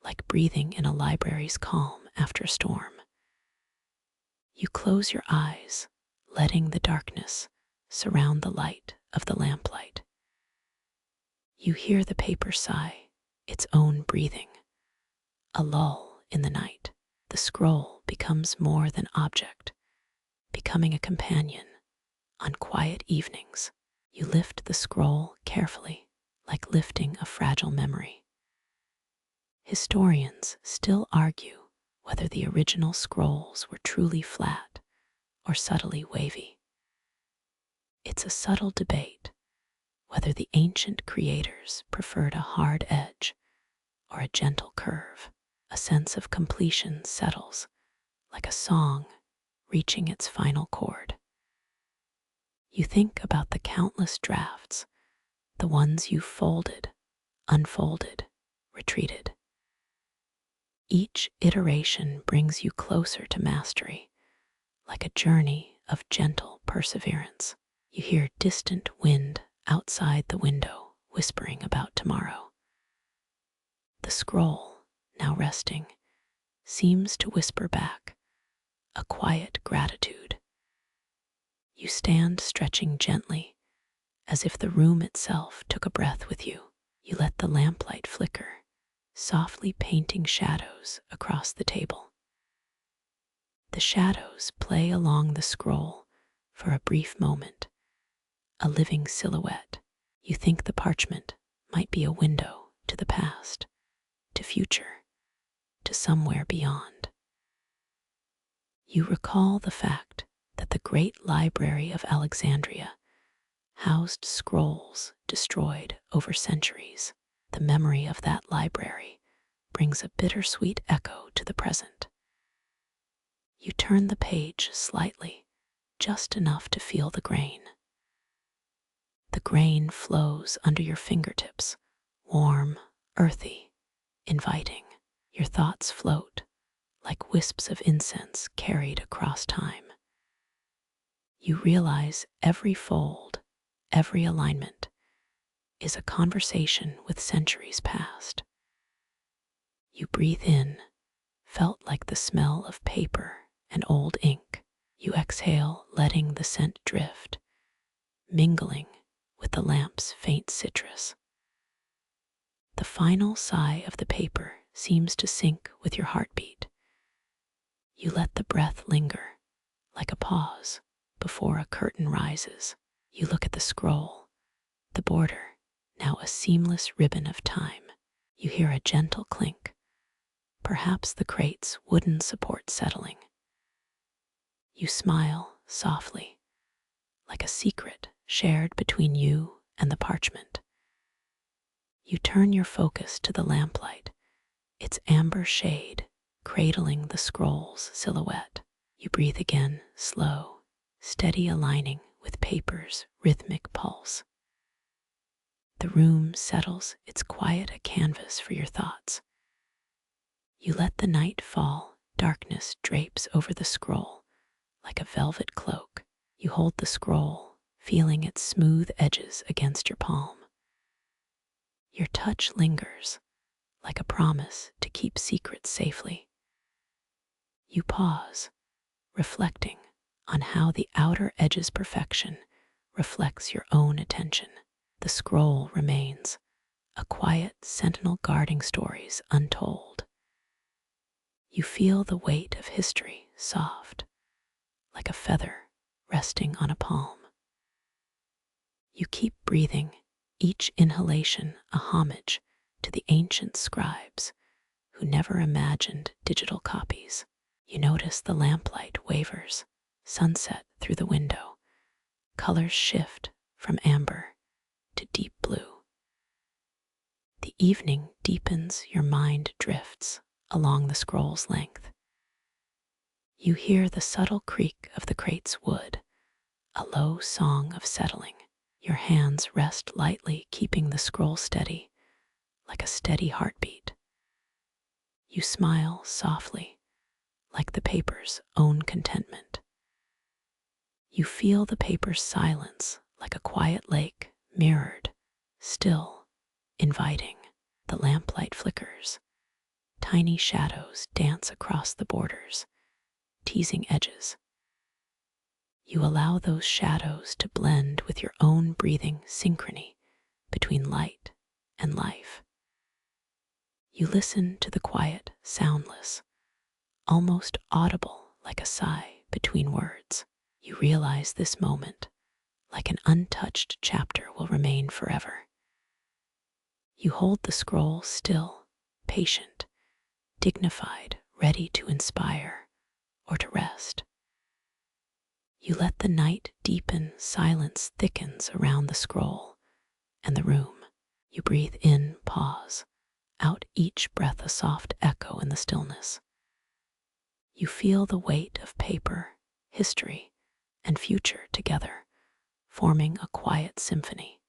like breathing in a library's calm after a storm. You close your eyes, letting the darkness surround the light of the lamplight. You hear the paper sigh, its own breathing, a lull in the night. The scroll becomes more than object, becoming a companion on quiet evenings. You lift the scroll carefully, like lifting a fragile memory. Historians still argue whether the original scrolls were truly flat or subtly wavy. It's a subtle debate whether the ancient creators preferred a hard edge or a gentle curve. A sense of completion settles, like a song reaching its final chord. You think about the countless drafts, the ones you folded, unfolded, retreated. Each iteration brings you closer to mastery, like a journey of gentle perseverance. You hear distant wind outside the window whispering about tomorrow. The scroll, now resting, seems to whisper back, a quiet gratitude. You stand stretching gently, as if the room itself took a breath with you. You let the lamplight flicker, softly painting shadows across the table. The shadows play along the scroll for a brief moment, a living silhouette. You think the parchment might be a window to the past, to future, to somewhere beyond. You recall the fact that the great library of Alexandria housed scrolls destroyed over centuries. The memory of that library brings a bittersweet echo to the present. You turn the page slightly, just enough to feel the grain. The grain flows under your fingertips, warm, earthy, inviting. Your thoughts float like wisps of incense carried across time. You realize every fold, every alignment is a conversation with centuries past. You breathe in, felt like the smell of paper and old ink. You exhale, letting the scent drift, mingling with the lamp's faint citrus. The final sigh of the paper seems to sync with your heartbeat. You let the breath linger, like a pause before a curtain rises. You look at the scroll, the border, now a seamless ribbon of time. You hear a gentle clink, perhaps the crate's wooden support settling. You smile softly, like a secret shared between you and the parchment. You turn your focus to the lamplight, its amber shade cradling the scroll's silhouette. You breathe again, slow, steady, aligning with paper's rhythmic pulse. The room settles, its quiet a canvas for your thoughts. You let the night fall, darkness drapes over the scroll like a velvet cloak. You hold the scroll, feeling its smooth edges against your palm. Your touch lingers, like a promise to keep secrets safely. You pause, reflecting on how the outer edge's perfection reflects your own attention. The scroll remains, a quiet sentinel guarding stories untold. You feel the weight of history, soft, like a feather resting on a palm. You keep breathing, each inhalation a homage to the ancient scribes who never imagined digital copies. You notice the lamplight wavers, sunset through the window. Colors shift from amber to deep blue. The evening deepens, your mind drifts along the scroll's length. You hear the subtle creak of the crate's wood, a low song of settling. Your hands rest lightly, keeping the scroll steady, like a steady heartbeat. You smile softly, like the paper's own contentment. You feel the paper's silence, like a quiet lake, mirrored, still, inviting. The lamplight flickers. Tiny shadows dance across the borders, teasing edges. You allow those shadows to blend with your own breathing synchrony between light and life. You listen to the quiet, soundless, almost audible like a sigh between words. You realize this moment, like an untouched chapter, will remain forever. You hold the scroll still, patient, dignified, ready to inspire or to rest. You let the night deepen, silence thickens around the scroll and the room. You breathe in, pause, out each breath a soft echo in the stillness. You feel the weight of paper, history, and future together, forming a quiet symphony.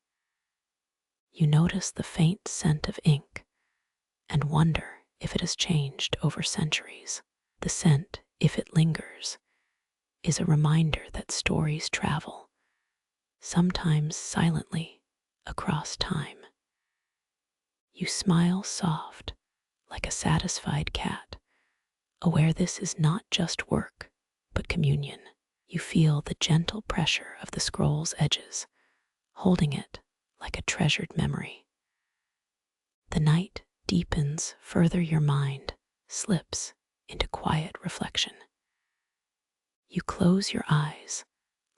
You notice the faint scent of ink and wonder if it has changed over centuries. The scent, if it lingers, is a reminder that stories travel, sometimes silently, across time. You smile soft, like a satisfied cat, aware this is not just work, but communion. You feel the gentle pressure of the scroll's edges, holding it like a treasured memory. The night deepens further, your mind slips into quiet reflection. You close your eyes,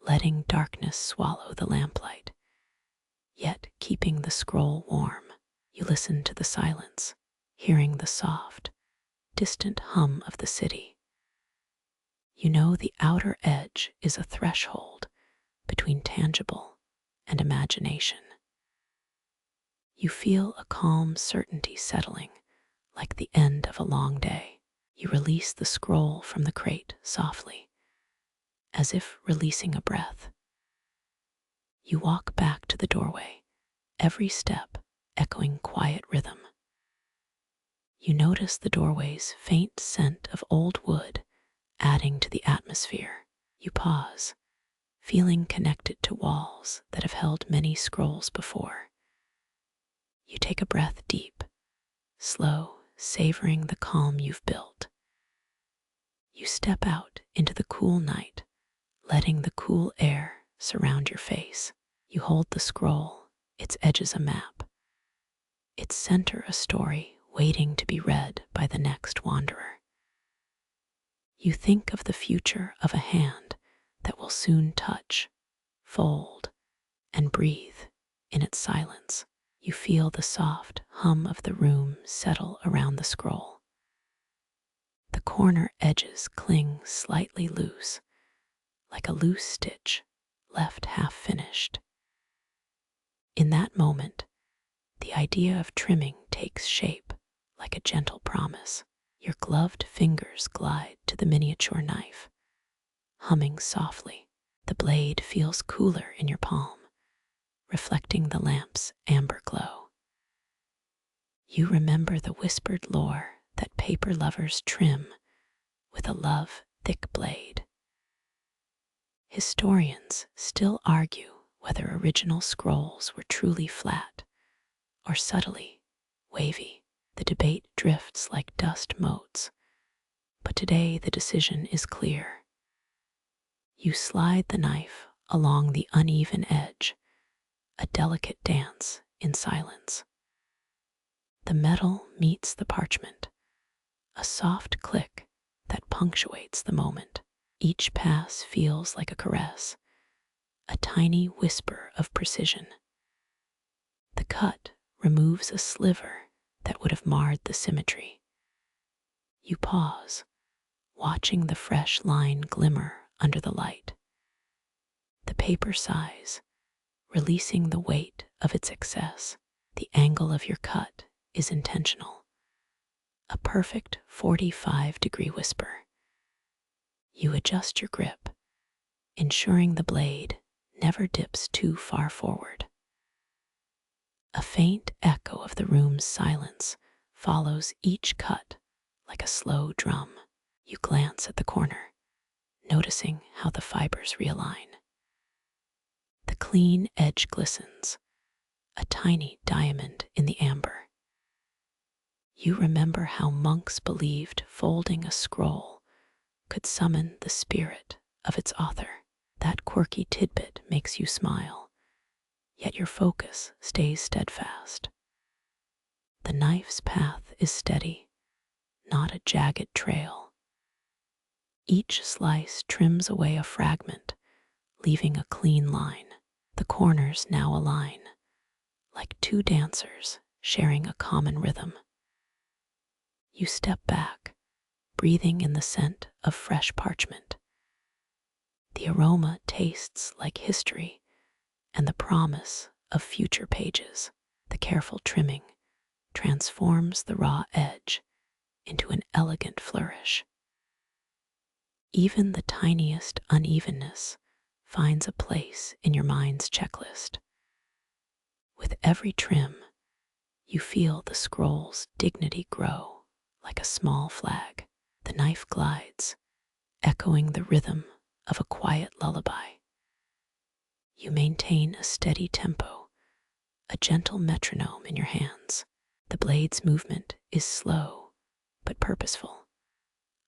letting darkness swallow the lamplight, yet keeping the scroll warm. You listen to the silence, hearing the soft, distant hum of the city. You know the outer edge is a threshold between tangible and imagination. You feel a calm certainty settling, like the end of a long day. You release the scroll from the crate softly, as if releasing a breath. You walk back to the doorway, every step echoing quiet rhythm. You notice the doorway's faint scent of old wood adding to the atmosphere. You pause, feeling connected to walls that have held many scrolls before. You take a breath deep, slow, savoring the calm you've built. You step out into the cool night, letting the cool air surround your face. You hold the scroll, its edges a map, its center a story waiting to be read by the next wanderer. You think of the future of a hand that will soon touch, fold, and breathe in its silence. You feel the soft hum of the room settle around the scroll. The corner edges cling slightly loose, like a loose stitch left half finished. In that moment, the idea of trimming takes shape like a gentle promise. Your gloved fingers glide to the miniature knife, humming softly. The blade feels cooler in your palm, reflecting the lamp's amber glow. You remember the whispered lore that paper lovers trim with a love-thick blade. Historians still argue whether original scrolls were truly flat or subtly wavy. The debate drifts like dust motes, but today the decision is clear. You slide the knife along the uneven edge, a delicate dance in silence. The metal meets the parchment, a soft click that punctuates the moment. Each pass feels like a caress, a tiny whisper of precision. The cut removes a sliver that would have marred the symmetry. You pause, watching the fresh line glimmer under the light. The paper sighs, releasing the weight of its excess. The angle of your cut is intentional, a perfect 45-degree whisper. You adjust your grip, ensuring the blade never dips too far forward. A faint echo of the room's silence follows each cut like a slow drum. You glance at the corner, noticing how the fibers realign. The clean edge glistens, a tiny diamond in the amber. You remember how monks believed folding a scroll could summon the spirit of its author. That quirky tidbit makes you smile, yet your focus stays steadfast. The knife's path is steady, not a jagged trail. Each slice trims away a fragment, leaving a clean line. The corners now align, like two dancers sharing a common rhythm. You step back, breathing in the scent of fresh parchment. The aroma tastes like history and the promise of future pages. The careful trimming transforms the raw edge into an elegant flourish. Even the tiniest unevenness finds a place in your mind's checklist. With every trim, you feel the scroll's dignity grow like a small flag. The knife glides, echoing the rhythm of a quiet lullaby. You maintain a steady tempo, a gentle metronome in your hands. The blade's movement is slow but purposeful,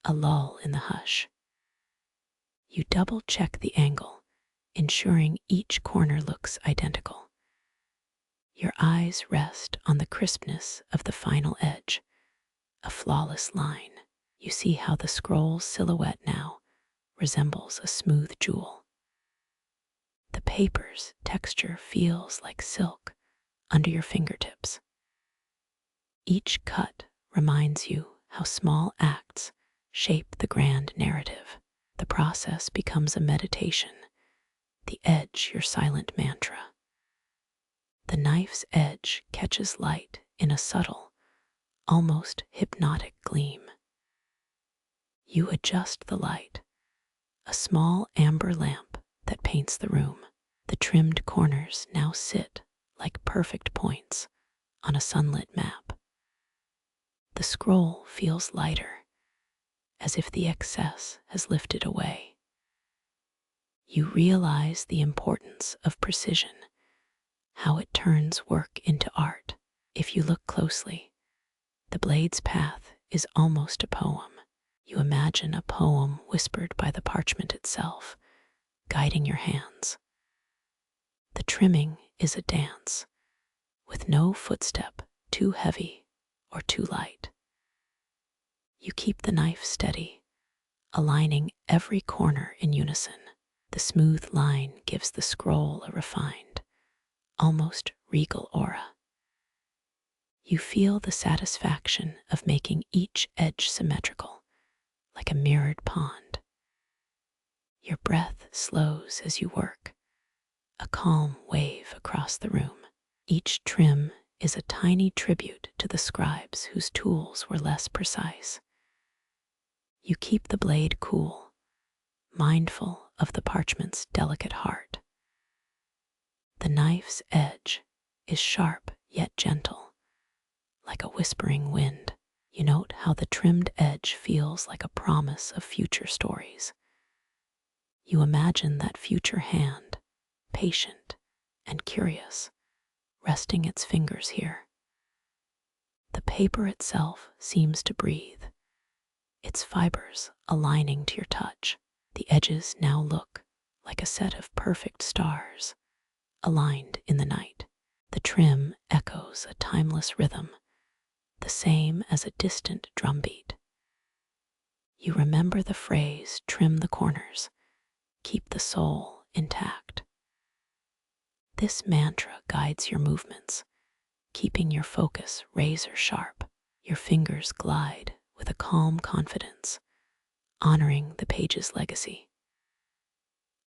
a lull in the hush. You double-check the angle, ensuring each corner looks identical. Your eyes rest on the crispness of the final edge, a flawless line. You see how the scroll's silhouette now resembles a smooth jewel. The paper's texture feels like silk under your fingertips. Each cut reminds you how small acts shape the grand narrative. The process becomes a meditation, the edge your silent mantra. The knife's edge catches light in a subtle, almost hypnotic gleam. You adjust the light, a small amber lamp that paints the room. The trimmed corners now sit like perfect points on a sunlit map. The scroll feels lighter, as if the excess has lifted away. You realize the importance of precision, how it turns work into art. If you look closely, the blade's path is almost a poem. You imagine a poem whispered by the parchment itself, guiding your hands. The trimming is a dance, with no footstep too heavy or too light. You keep the knife steady, aligning every corner in unison. The smooth line gives the scroll a refined, almost regal aura. You feel the satisfaction of making each edge symmetrical, like a mirrored pond. Your breath slows as you work, a calm wave across the room. Each trim is a tiny tribute to the scribes whose tools were less precise. You keep the blade cool, mindful of the parchment's delicate heart. The knife's edge is sharp yet gentle, like a whispering wind. You note how the trimmed edge feels like a promise of future stories. You imagine that future hand, patient and curious, resting its fingers here. The paper itself seems to breathe, its fibers aligning to your touch. The edges now look like a set of perfect stars, aligned in the night. The trim echoes a timeless rhythm, the same as a distant drumbeat. You remember the phrase, trim the corners, keep the soul intact. This mantra guides your movements, keeping your focus razor sharp. Your fingers glide with a calm confidence, honoring the page's legacy.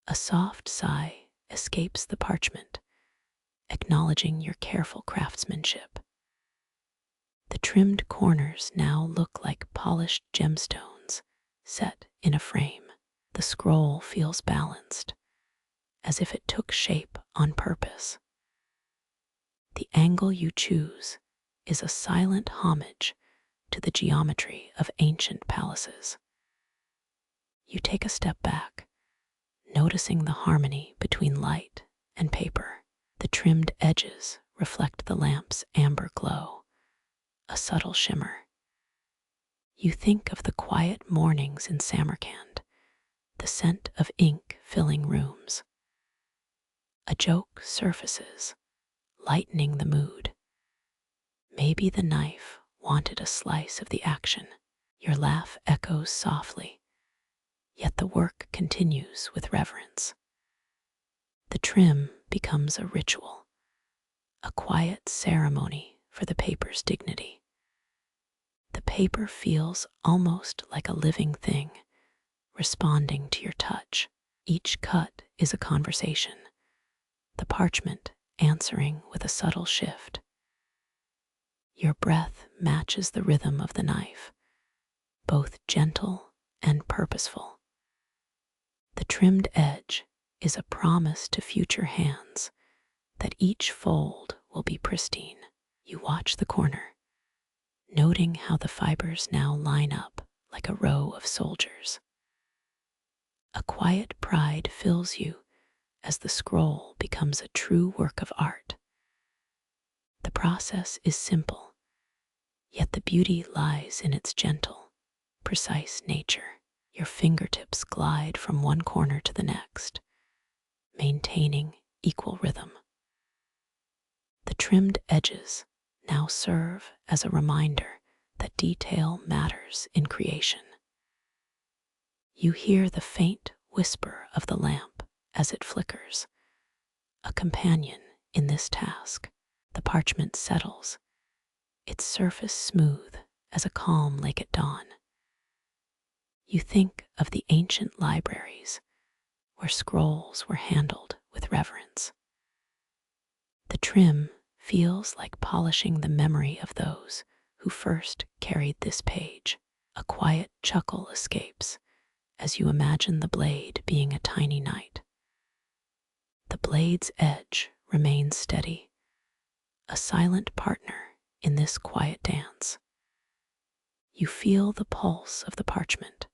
A soft sigh escapes the parchment, acknowledging your careful craftsmanship. The trimmed corners now look like polished gemstones set in a frame. The scroll feels balanced, as if it took shape on purpose. The angle you choose is a silent homage to the geometry of ancient palaces. You take a step back, noticing the harmony between light and paper. The trimmed edges reflect the lamp's amber glow, a subtle shimmer. You think of the quiet mornings in Samarkand, the scent of ink filling rooms. A joke surfaces, lightening the mood. Maybe the knife wanted a slice of the action. Your laugh echoes softly, yet the work continues with reverence. The trim becomes a ritual, a quiet ceremony for the paper's dignity. The paper feels almost like a living thing, responding to your touch. Each cut is a conversation, the parchment answering with a subtle shift. Your breath matches the rhythm of the knife, both gentle and purposeful. The trimmed edge is a promise to future hands that each fold will be pristine. You watch the corner, noting how the fibers now line up like a row of soldiers. A quiet pride fills you as the scroll becomes a true work of art. The process is simple, yet the beauty lies in its gentle, precise nature. Your fingertips glide from one corner to the next, maintaining equal rhythm. The trimmed edges now serve as a reminder that detail matters in creation. You hear the faint whisper of the lamp as it flickers, a companion in this task. The parchment settles, its surface smooth as a calm lake at dawn. You think of the ancient libraries where scrolls were handled with reverence. The trim feels like polishing the memory of those who first carried this page. A quiet chuckle escapes as you imagine the blade being a tiny knight. The blade's edge remains steady, a silent partner in this quiet dance. You feel the pulse of the parchment,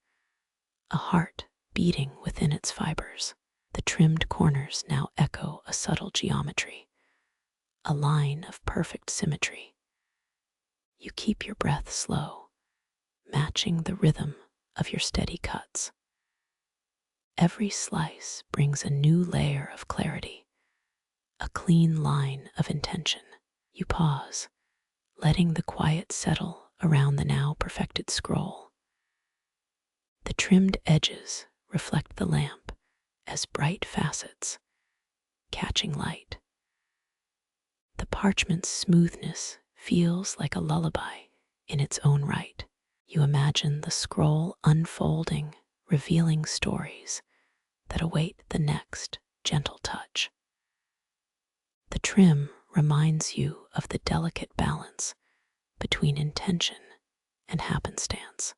a heart beating within its fibers. The trimmed corners now echo a subtle geometry, a line of perfect symmetry. You keep your breath slow, matching the rhythm of your steady cuts. Every slice brings a new layer of clarity, a clean line of intention. You pause, letting the quiet settle around the now perfected scroll. The trimmed edges reflect the lamp as bright facets, catching light. The parchment's smoothness feels like a lullaby in its own right. You imagine the scroll unfolding, revealing stories that await the next gentle touch. The trim reminds you of the delicate balance between intention and happenstance.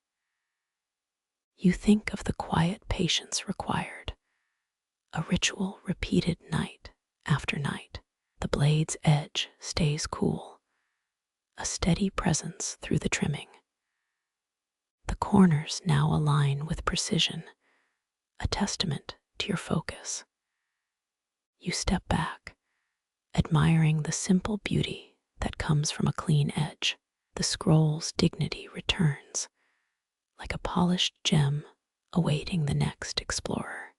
You think of the quiet patience required, a ritual repeated night after night. The blade's edge stays cool, a steady presence through the trimming. The corners now align with precision, a testament to your focus. You step back, admiring the simple beauty that comes from a clean edge. The scroll's dignity returns, like a polished gem awaiting the next explorer.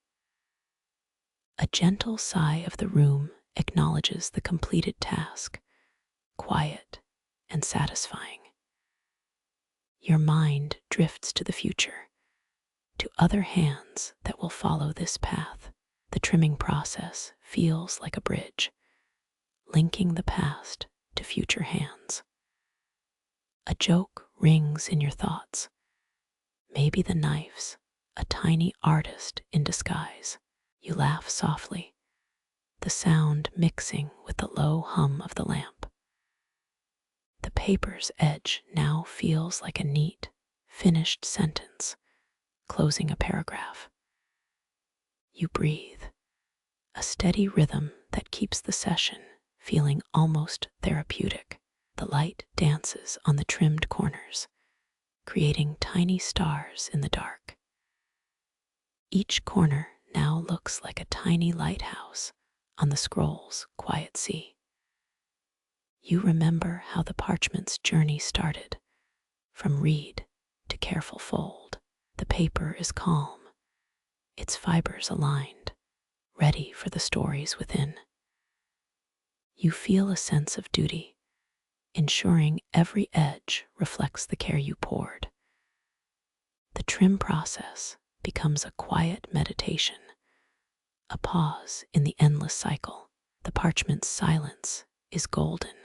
A gentle sigh of the room acknowledges the completed task, quiet and satisfying. Your mind drifts to the future, to other hands that will follow this path. The trimming process feels like a bridge, linking the past to future hands. A joke rings in your thoughts. Maybe the knife's a tiny artist in disguise. You laugh softly, the sound mixing with the low hum of the lamp. The paper's edge now feels like a neat, finished sentence, closing a paragraph. You breathe, a steady rhythm that keeps the session feeling almost therapeutic. The light dances on the trimmed corners, creating tiny stars in the dark. Each corner now looks like a tiny lighthouse on the scroll's quiet sea. You remember how the parchment's journey started, from reed to careful fold. The paper is calm, its fibers aligned, ready for the stories within. You feel a sense of duty, ensuring every edge reflects the care you poured. The trim process becomes a quiet meditation, a pause in the endless cycle. The parchment's silence is golden,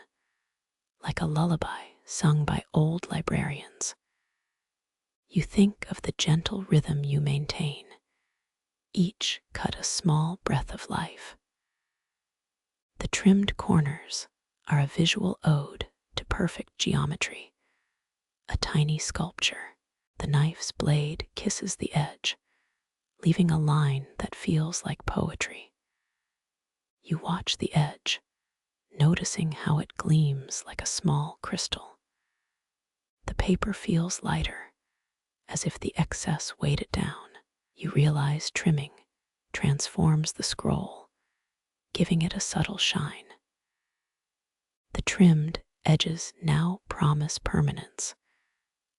like a lullaby sung by old librarians. You think of the gentle rhythm you maintain, each cut a small breath of life. The trimmed corners are a visual ode to perfect geometry, a tiny sculpture. The knife's blade kisses the edge, leaving a line that feels like poetry. You watch the edge, noticing how it gleams like a small crystal. The paper feels lighter, as if the excess weighed it down. You realize trimming transforms the scroll, giving it a subtle shine. The trimmed edges now promise permanence,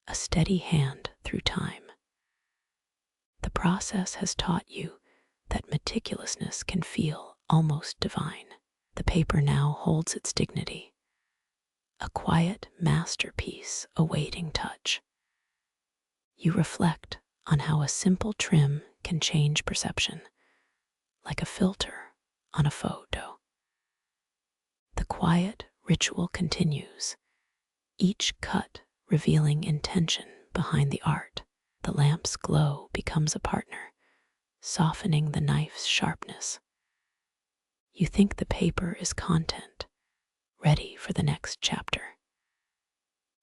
a steady hand through time. The process has taught you that meticulousness can feel almost divine. The paper now holds its dignity, a quiet masterpiece awaiting touch. You reflect on how a simple trim can change perception, like a filter on a photo. The quiet ritual continues, each cut revealing intention behind the art. The lamp's glow becomes a partner, softening the knife's sharpness. You think the paper is content, ready for the next chapter.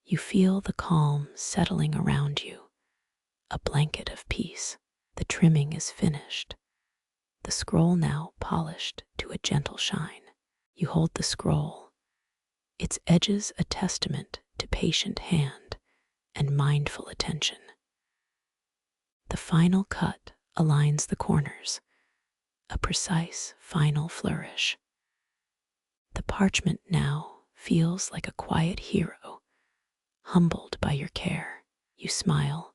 You feel the calm settling around you, a blanket of peace. The trimming is finished, the scroll now polished to a gentle shine. You hold the scroll, its edges a testament to patient hand and mindful attention. The final cut aligns the corners, a precise final flourish. The parchment now feels like a quiet hero, humbled by your care. You smile,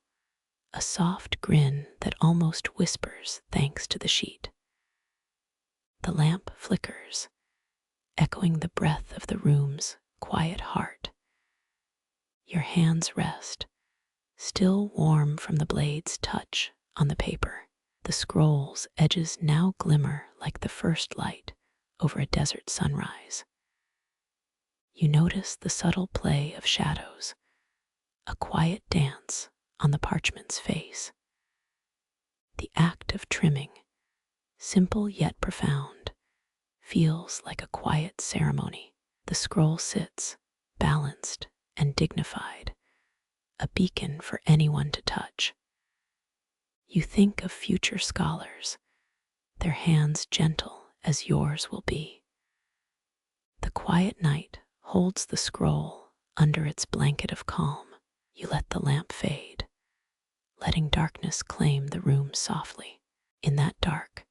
a soft grin that almost whispers thanks to the sheet. The lamp flickers, echoing the breath of the room's quiet heart. Your hands rest, still warm from the blade's touch on the paper. The scroll's edges now glimmer like the first light over a desert sunrise. You notice the subtle play of shadows, a quiet dance on the parchment's face. The act of trimming, simple yet profound, feels like a quiet ceremony. The scroll sits, balanced and dignified, a beacon for anyone to touch. You think of future scholars, their hands gentle as yours will be. The quiet night holds the scroll under its blanket of calm. You let the lamp fade, letting darkness claim the room softly. In that dark,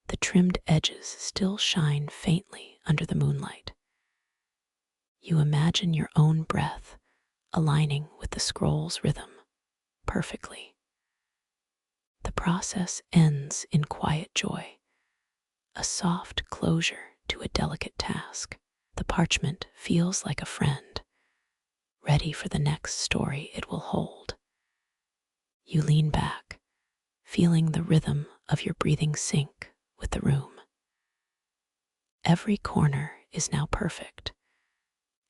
the trimmed edges still shine faintly under the moonlight. You imagine your own breath aligning with the scroll's rhythm perfectly. The process ends in quiet joy, a soft closure to a delicate task. The parchment feels like a friend, ready for the next story it will hold. You lean back, feeling the rhythm of your breathing sync with the room. Every corner is now perfect,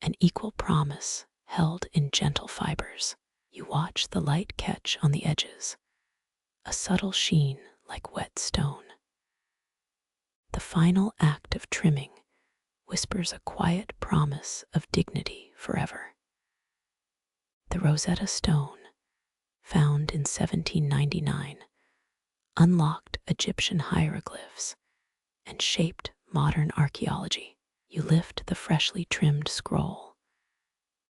an equal promise held in gentle fibers. You watch the light catch on the edges, a subtle sheen like wet stone. The final act of trimming whispers a quiet promise of dignity forever. The Rosetta Stone, found in 1799, unlocked Egyptian hieroglyphs and shaped modern archaeology. You lift the freshly trimmed scroll,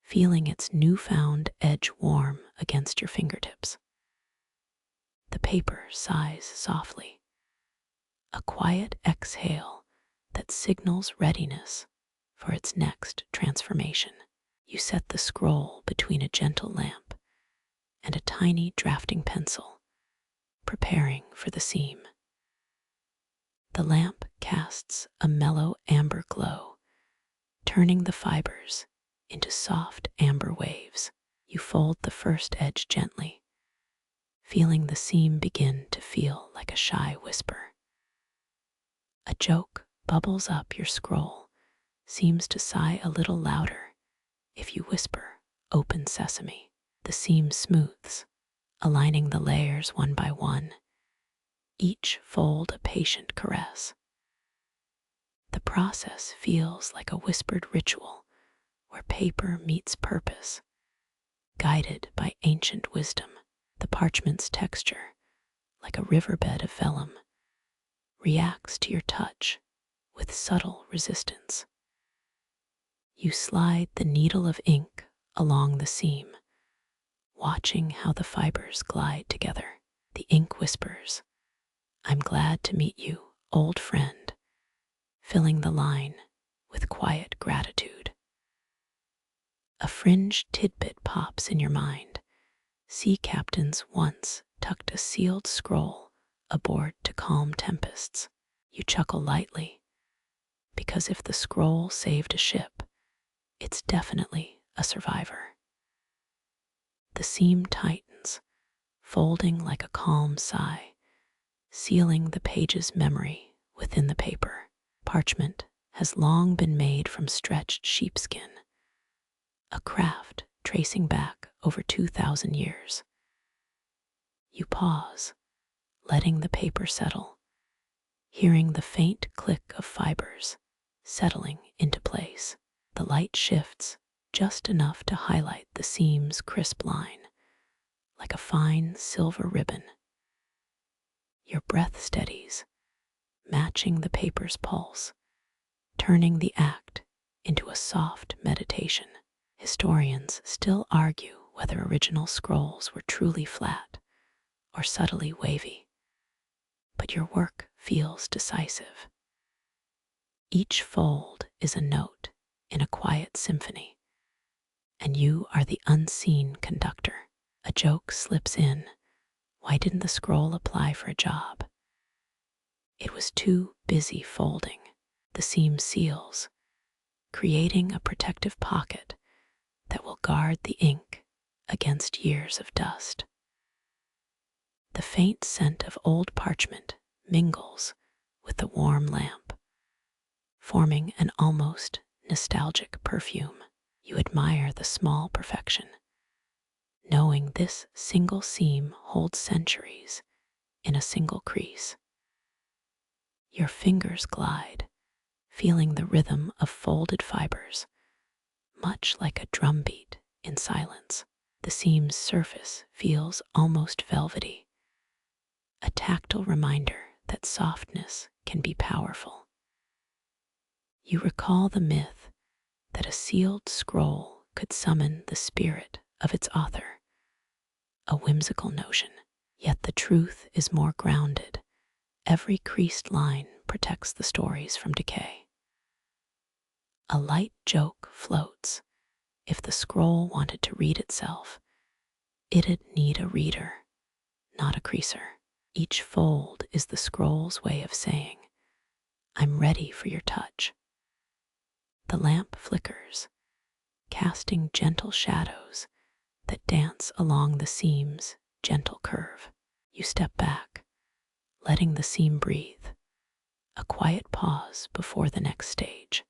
feeling its newfound edge warm against your fingertips. The paper sighs softly, a quiet exhale that signals readiness for its next transformation. You set the scroll between a gentle lamp and a tiny drafting pencil, preparing for the seam. The lamp casts a mellow amber glow, turning the fibers into soft amber waves. You fold the first edge gently, feeling the seam begin to feel like a shy whisper. A joke bubbles up your scroll, seems to sigh a little louder if you whisper, "Open sesame." The seam smooths, aligning the layers one by one, each fold a patient caress. The process feels like a whispered ritual where paper meets purpose, guided by ancient wisdom. The parchment's texture, like a riverbed of vellum, reacts to your touch with subtle resistance. You slide the needle of ink along the seam, watching how the fibers glide together. The ink whispers, "I'm glad to meet you, old friend," filling the line with quiet gratitude. A fringed tidbit pops in your mind. Sea captains once tucked a sealed scroll aboard to calm tempests. You chuckle lightly, because if the scroll saved a ship, it's definitely a survivor. The seam tightens, folding like a calm sigh, sealing the page's memory within the paper. Parchment has long been made from stretched sheepskin, a craft tracing back over 2,000 years. You pause, letting the paper settle, hearing the faint click of fibers settling into place. The light shifts just enough to highlight the seam's crisp line, like a fine silver ribbon. Your breath steadies, matching the paper's pulse, turning the act into a soft meditation. Historians still argue whether original scrolls were truly flat or subtly wavy, but your work feels decisive. Each fold is a note in a quiet symphony, and you are the unseen conductor. A joke slips in. Why didn't the scroll apply for a job? It was too busy folding. The seam seals, creating a protective pocket that will guard the ink against years of dust. The faint scent of old parchment mingles with the warm lamp, forming an almost nostalgic perfume. You admire the small perfection, knowing this single seam holds centuries in a single crease. Your fingers glide, feeling the rhythm of folded fibers, much like a drumbeat in silence. The seam's surface feels almost velvety, a tactile reminder that softness can be powerful. You recall the myth that a sealed scroll could summon the spirit of its author, a whimsical notion, yet the truth is more grounded. Every creased line protects the stories from decay. A light joke floats. If the scroll wanted to read itself, it'd need a reader, not a creaser. Each fold is the scroll's way of saying, I'm ready for your touch. The lamp flickers, casting gentle shadows that dance along the seam's gentle curve. You step back, letting the seam breathe, a quiet pause before the next stage.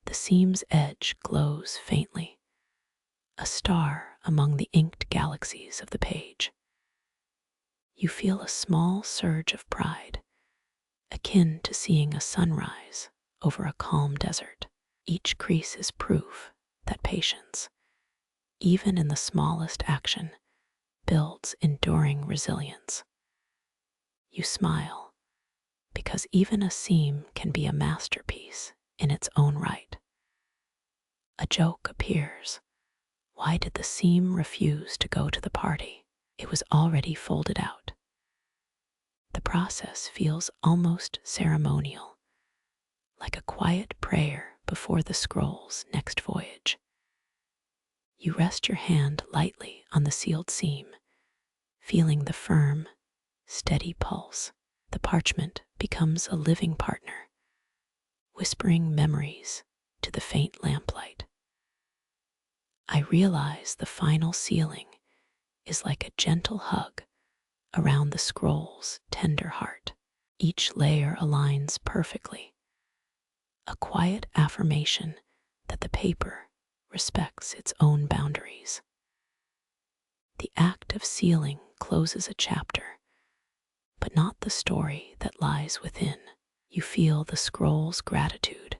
The seam's edge glows faintly, a star among the inked galaxies of the page. You feel a small surge of pride, akin to seeing a sunrise over a calm desert. Each crease is proof that patience, even in the smallest action, builds enduring resilience. You smile, because even a seam can be a masterpiece in its own right. A joke appears. Why did the seam refuse to go to the party? It was already folded out. The process feels almost ceremonial, like a quiet prayer before the scroll's next voyage. You rest your hand lightly on the sealed seam, feeling the firm, steady pulse. The parchment becomes a living partner, whispering memories to the faint lamplight. I realize the final sealing is like a gentle hug around the scroll's tender heart. Each layer aligns perfectly, a quiet affirmation that the paper respects its own boundaries. The act of sealing closes a chapter, but not the story that lies within. You feel the scroll's gratitude,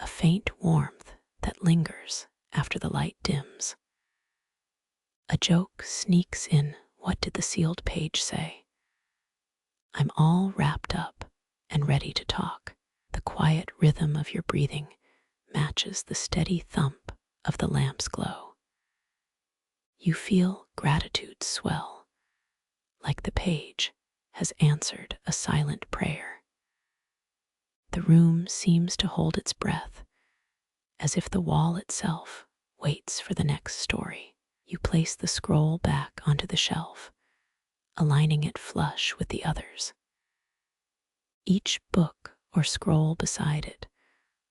a faint warmth that lingers after the light dims. A joke sneaks in. What did the sealed page say? I'm all wrapped up and ready to talk. The quiet rhythm of your breathing matches the steady thump of the lamp's glow. You feel gratitude swell, like the page has answered a silent prayer. The room seems to hold its breath, as if the wall itself waits for the next story. You place the scroll back onto the shelf, aligning it flush with the others. Each book or scroll beside it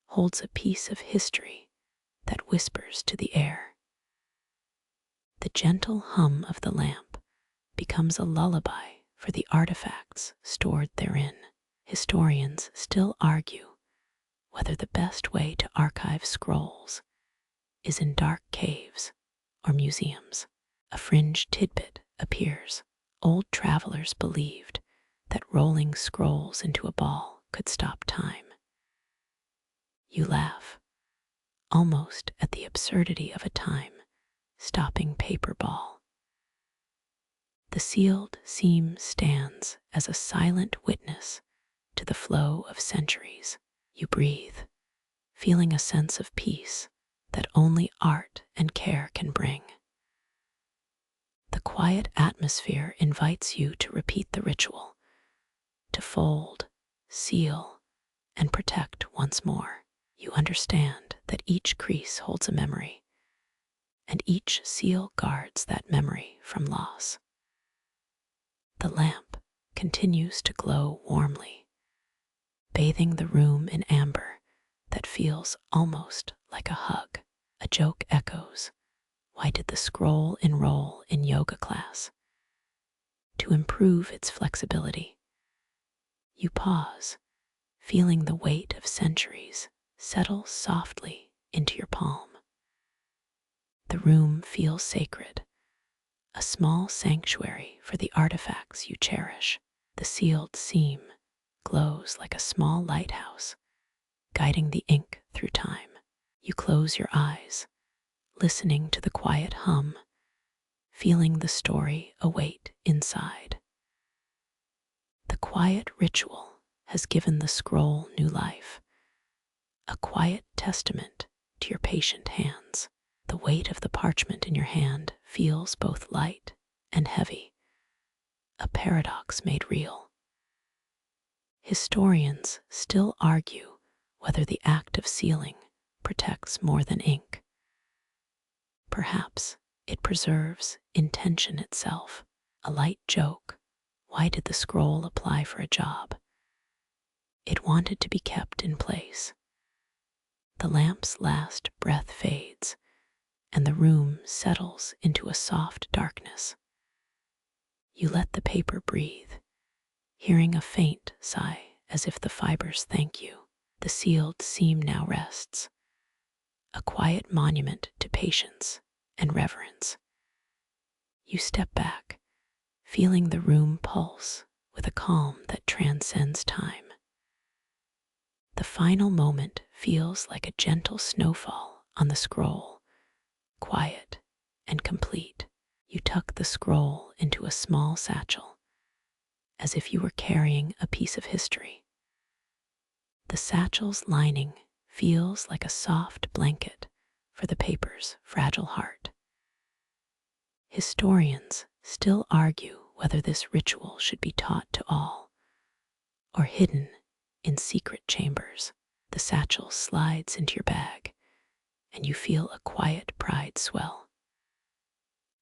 holds a piece of history that whispers to the air. The gentle hum of the lamp becomes a lullaby for the artifacts stored therein. Historians still argue whether the best way to archive scrolls is in dark caves or museums. A fringe tidbit appears. Old travelers believed that rolling scrolls into a ball could stop time. You laugh, almost at the absurdity of a time-stopping paper ball. The sealed seam stands as a silent witness to the flow of centuries. You breathe, feeling a sense of peace that only art and care can bring. The quiet atmosphere invites you to repeat the ritual, to fold, seal, and protect once more. You understand that each crease holds a memory, and each seal guards that memory from loss. The lamp continues to glow warmly, bathing the room in amber that feels almost like a hug. A joke echoes. Why did the scroll enroll in yoga class? To improve its flexibility. You pause, feeling the weight of centuries settle softly into your palm. The room feels sacred, a small sanctuary for the artifacts you cherish. The sealed seam glows like a small lighthouse, guiding the ink through time. You close your eyes, listening to the quiet hum, feeling the story await inside. The quiet ritual has given the scroll new life, a quiet testament to your patient hands. The weight of the parchment in your hand feels both light and heavy, a paradox made real. Historians still argue whether the act of sealing protects more than ink. Perhaps it preserves intention itself, a light joke. Why did the scroll apply for a job? It wanted to be kept in place. The lamp's last breath fades, and the room settles into a soft darkness. You let the paper breathe, hearing a faint sigh as if the fibers thank you. The sealed seam now rests, a quiet monument to patience and reverence. You step back, feeling the room pulse with a calm that transcends time. The final moment feels like a gentle snowfall on the scroll, quiet and complete. You tuck the scroll into a small satchel, as if you were carrying a piece of history. The satchel's lining feels like a soft blanket for the paper's fragile heart. Historians still argue whether this ritual should be taught to all or hidden in secret chambers. The satchel slides into your bag, and you feel a quiet pride swell.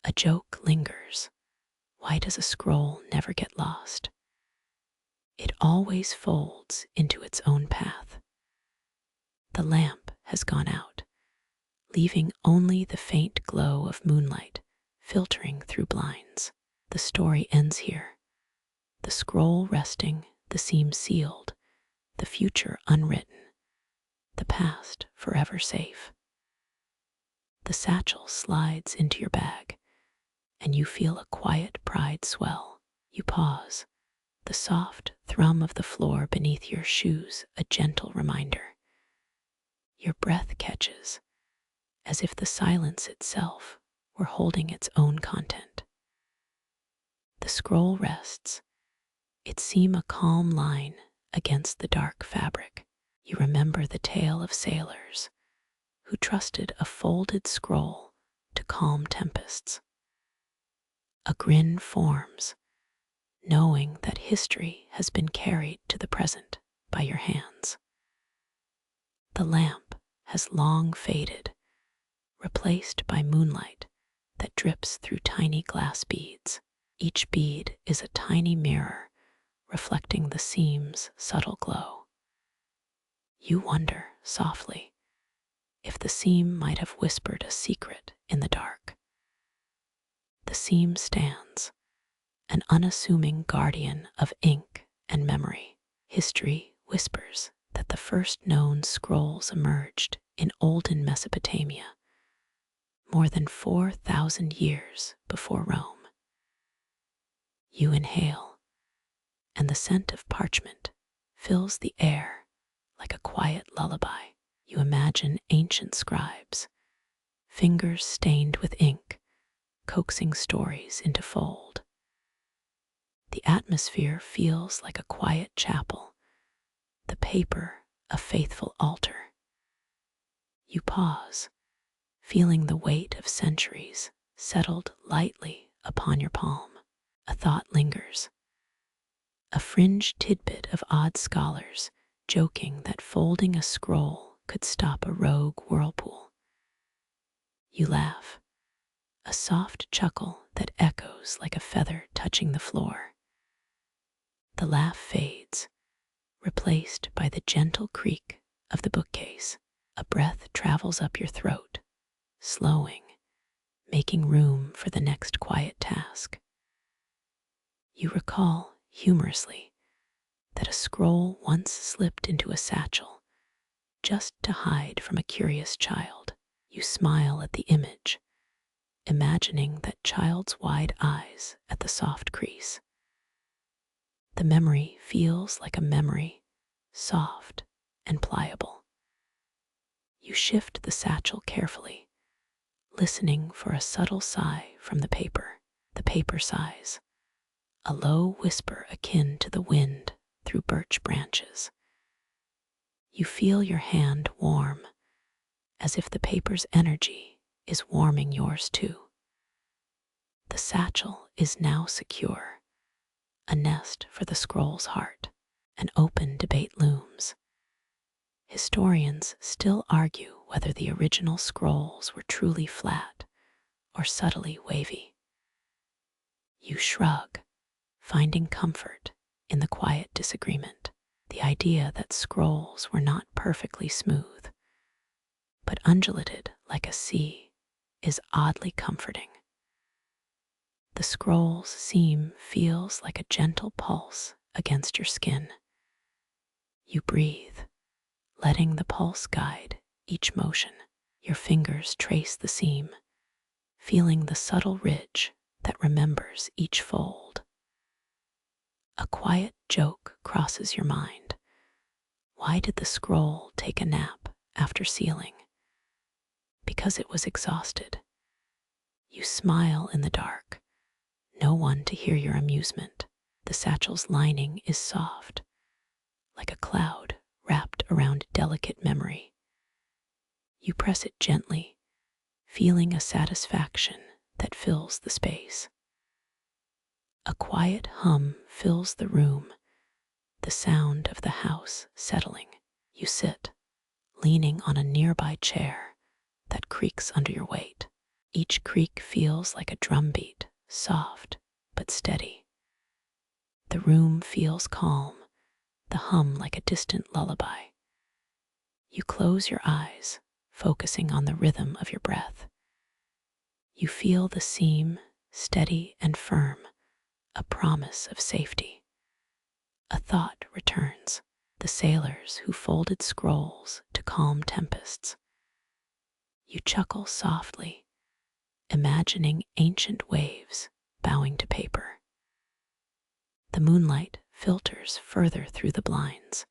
A joke lingers. Why does a scroll never get lost? It always folds into its own path. The lamp has gone out, leaving only the faint glow of moonlight filtering through blinds. The story ends here, the scroll resting, the seam sealed, the future unwritten, the past forever safe. The satchel slides into your bag, and you feel a quiet pride swell. You pause, the soft thrum of the floor beneath your shoes a gentle reminder. Your breath catches, as if the silence itself were holding its own content. The scroll rests, its seam a calm line against the dark fabric. You remember the tale of sailors who trusted a folded scroll to calm tempests. A grin forms, knowing that history has been carried to the present by your hands. The lamp has long faded, replaced by moonlight that drips through tiny glass beads. Each bead is a tiny mirror reflecting the seam's subtle glow. You wonder softly if the seam might have whispered a secret in the dark. The seam stands, an unassuming guardian of ink and memory. History whispers that the first known scrolls emerged in olden Mesopotamia, more than 4,000 years before Rome. You inhale, and the scent of parchment fills the air like a quiet lullaby. You imagine ancient scribes, fingers stained with ink, coaxing stories into fold. The atmosphere feels like a quiet chapel, the paper a faithful altar. You pause, feeling the weight of centuries settled lightly upon your palm. A thought lingers, a fringe tidbit of odd scholars joking that folding a scroll could stop a rogue whirlpool. You laugh, a soft chuckle that echoes like a feather touching the floor. The laugh fades, replaced by the gentle creak of the bookcase. A breath travels up your throat, slowing, making room for the next quiet task. You recall, humorously, that a scroll once slipped into a satchel, just to hide from a curious child. You smile at the image, imagining that child's wide eyes at the soft crease. The memory feels like a memory, soft and pliable. You shift the satchel carefully, listening for a subtle sigh from the paper. The paper sighs, a low whisper akin to the wind through birch branches. You feel your hand warm, as if the paper's energy is warming yours too. The satchel is now secure, a nest for the scroll's heart. An open debate looms. Historians still argue whether the original scrolls were truly flat or subtly wavy. You shrug, finding comfort in the quiet disagreement. The idea that scrolls were not perfectly smooth, but undulated like a sea, is oddly comforting. The scroll's seam feels like a gentle pulse against your skin. You breathe, letting the pulse guide each motion. Your fingers trace the seam, feeling the subtle ridge that remembers each fold. A quiet joke crosses your mind. Why did the scroll take a nap after sealing? Because it was exhausted. You smile in the dark, no one to hear your amusement. The satchel's lining is soft, like a cloud wrapped around delicate memory. You press it gently, feeling a satisfaction that fills the space. A quiet hum fills the room, the sound of the house settling. You sit, leaning on a nearby chair that creaks under your weight. Each creak feels like a drumbeat, soft but steady. The room feels calm, the hum like a distant lullaby. You close your eyes, focusing on the rhythm of your breath. You feel the seam, steady and firm, a promise of safety. A thought returns, the sailors who folded scrolls to calm tempests. You chuckle softly, imagining ancient waves bowing to paper. The moonlight filters further through the blinds,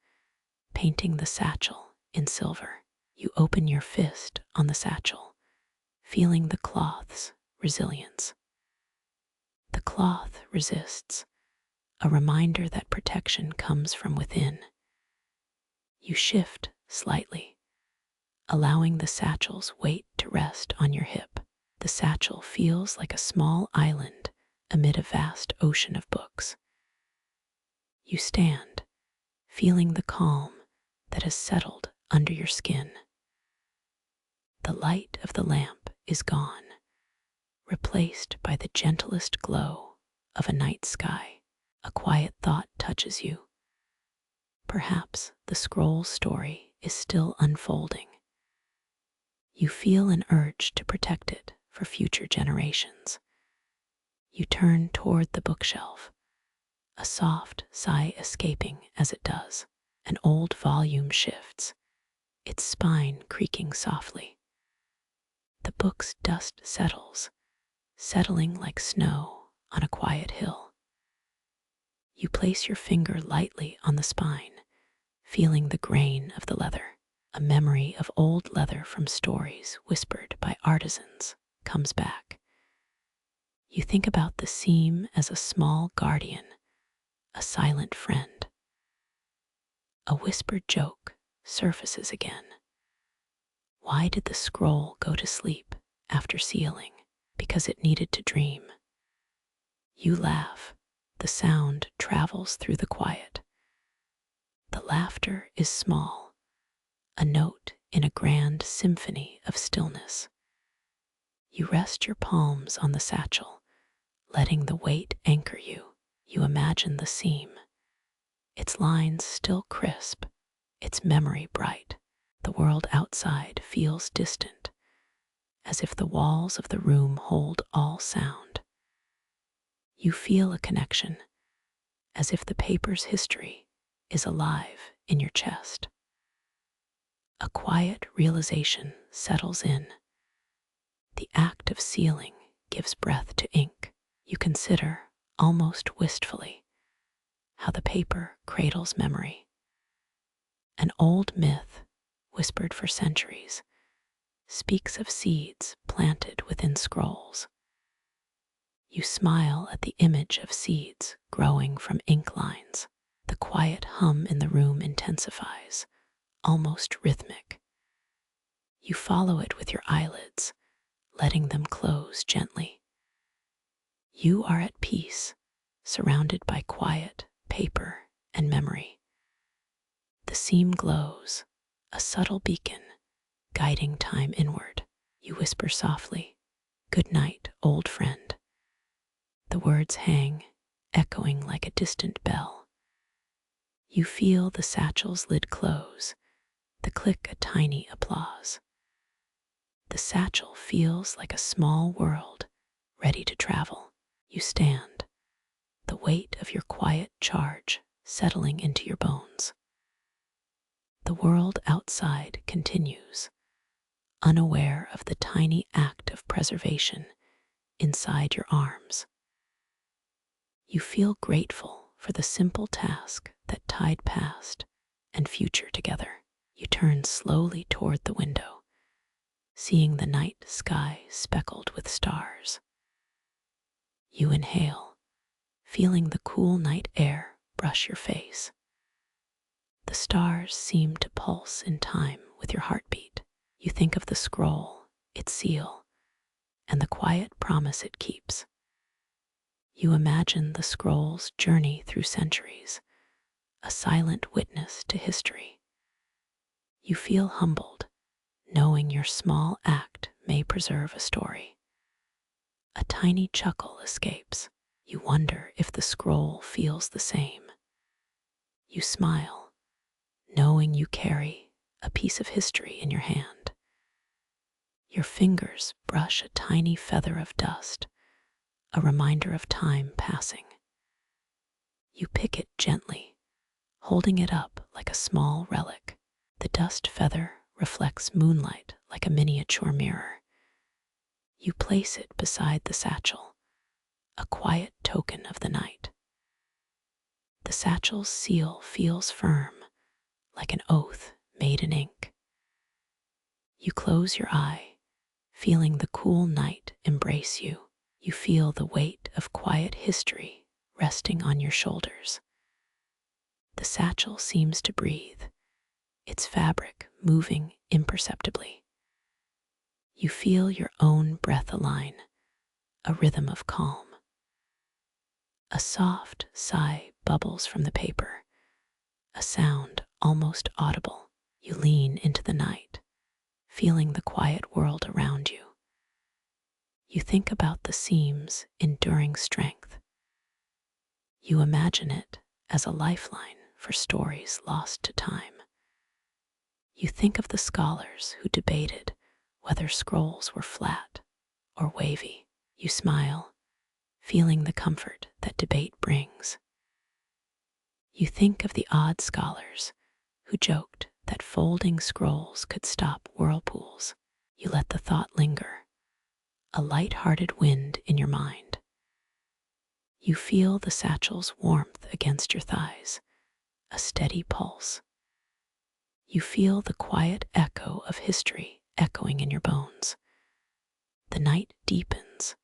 painting the satchel in silver. You open your fist on the satchel, feeling the cloth's resilience. The cloth resists, a reminder that protection comes from within. You shift slightly, allowing the satchel's weight to rest on your hip. The satchel feels like a small island amid a vast ocean of books. You stand, feeling the calm that has settled under your skin. The light of the lamp is gone, replaced by the gentlest glow of a night sky. A quiet thought touches you. Perhaps the scroll's story is still unfolding. You feel an urge to protect it for future generations. You turn toward the bookshelf, a soft sigh escaping as it does. An old volume shifts, its spine creaking softly. The book's dust settles, settling like snow on a quiet hill. You place your finger lightly on the spine, feeling the grain of the leather. A memory of old leather from stories whispered by artisans comes back. You think about the seam as a small guardian, a silent friend. A whispered joke surfaces again. Why did the scroll go to sleep after sealing? Because it needed to dream. You laugh. The sound travels through the quiet. The laughter is small, a note in a grand symphony of stillness. You rest your palms on the satchel, letting the weight anchor you. You imagine the seam, its lines still crisp, its memory bright. The world outside feels distant, as if the walls of the room hold all sound. You feel a connection, as if the paper's history is alive in your chest. A quiet realization settles in. The act of sealing gives breath to ink. You consider, almost wistfully, how the paper cradles memory. An old myth whispered for centuries, speaks of seeds planted within scrolls. You smile at the image of seeds growing from ink lines. The quiet hum in the room intensifies, almost rhythmic. You follow it with your eyelids, letting them close gently. You are at peace, surrounded by quiet, paper, and memory. The seam glows, a subtle beacon, guiding time inward. You whisper softly, "Good night, old friend." The words hang, echoing like a distant bell. You feel the satchel's lid close, the click a tiny applause. The satchel feels like a small world, ready to travel. You stand, the weight of your quiet charge settling into your bones. The world outside continues, unaware of the tiny act of preservation inside your arms. You feel grateful for the simple task that tied past and future together. You turn slowly toward the window, seeing the night sky speckled with stars. You inhale, feeling the cool night air brush your face. The stars seem to pulse in time with your heartbeat. You think of the scroll, its seal, and the quiet promise it keeps. You imagine the scroll's journey through centuries, a silent witness to history. You feel humbled, knowing your small act may preserve a story. A tiny chuckle escapes. You wonder if the scroll feels the same. You smile, knowing you carry a piece of history in your hand. Your fingers brush a tiny feather of dust, a reminder of time passing. You pick it gently, holding it up like a small relic. The dust feather reflects moonlight like a miniature mirror. You place it beside the satchel, a quiet token of the night. The satchel's seal feels firm, like an oath made in ink. You close your eye, feeling the cool night embrace you. You feel the weight of quiet history resting on your shoulders. The satchel seems to breathe, its fabric moving imperceptibly. You feel your own breath align, a rhythm of calm. A soft sigh bubbles from the paper, a sound almost audible. You lean into the night, feeling the quiet world around you. You think about the seam's enduring strength. You imagine it as a lifeline for stories lost to time. You think of the scholars who debated whether scrolls were flat or wavy. You smile, feeling the comfort that debate brings. You think of the odd scholars who joked that folding scrolls could stop whirlpools. You let the thought linger, a light-hearted wind in your mind. You feel the satchel's warmth against your thighs, a steady pulse. You feel the quiet echo of history echoing in your bones. The night deepens,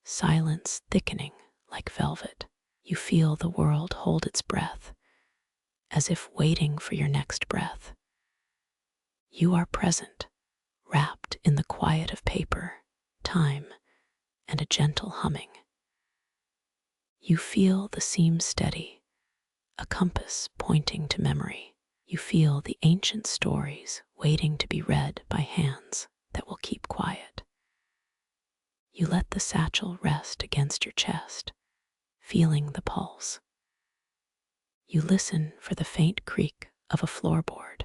silence thickening like velvet. You feel the world hold its breath, as if waiting for your next breath. You are present, wrapped in the quiet of paper, time, and a gentle humming. You feel the seam steady, a compass pointing to memory. You feel the ancient stories waiting to be read by hands that will keep quiet. You let the satchel rest against your chest, feeling the pulse. You listen for the faint creak of a floorboard,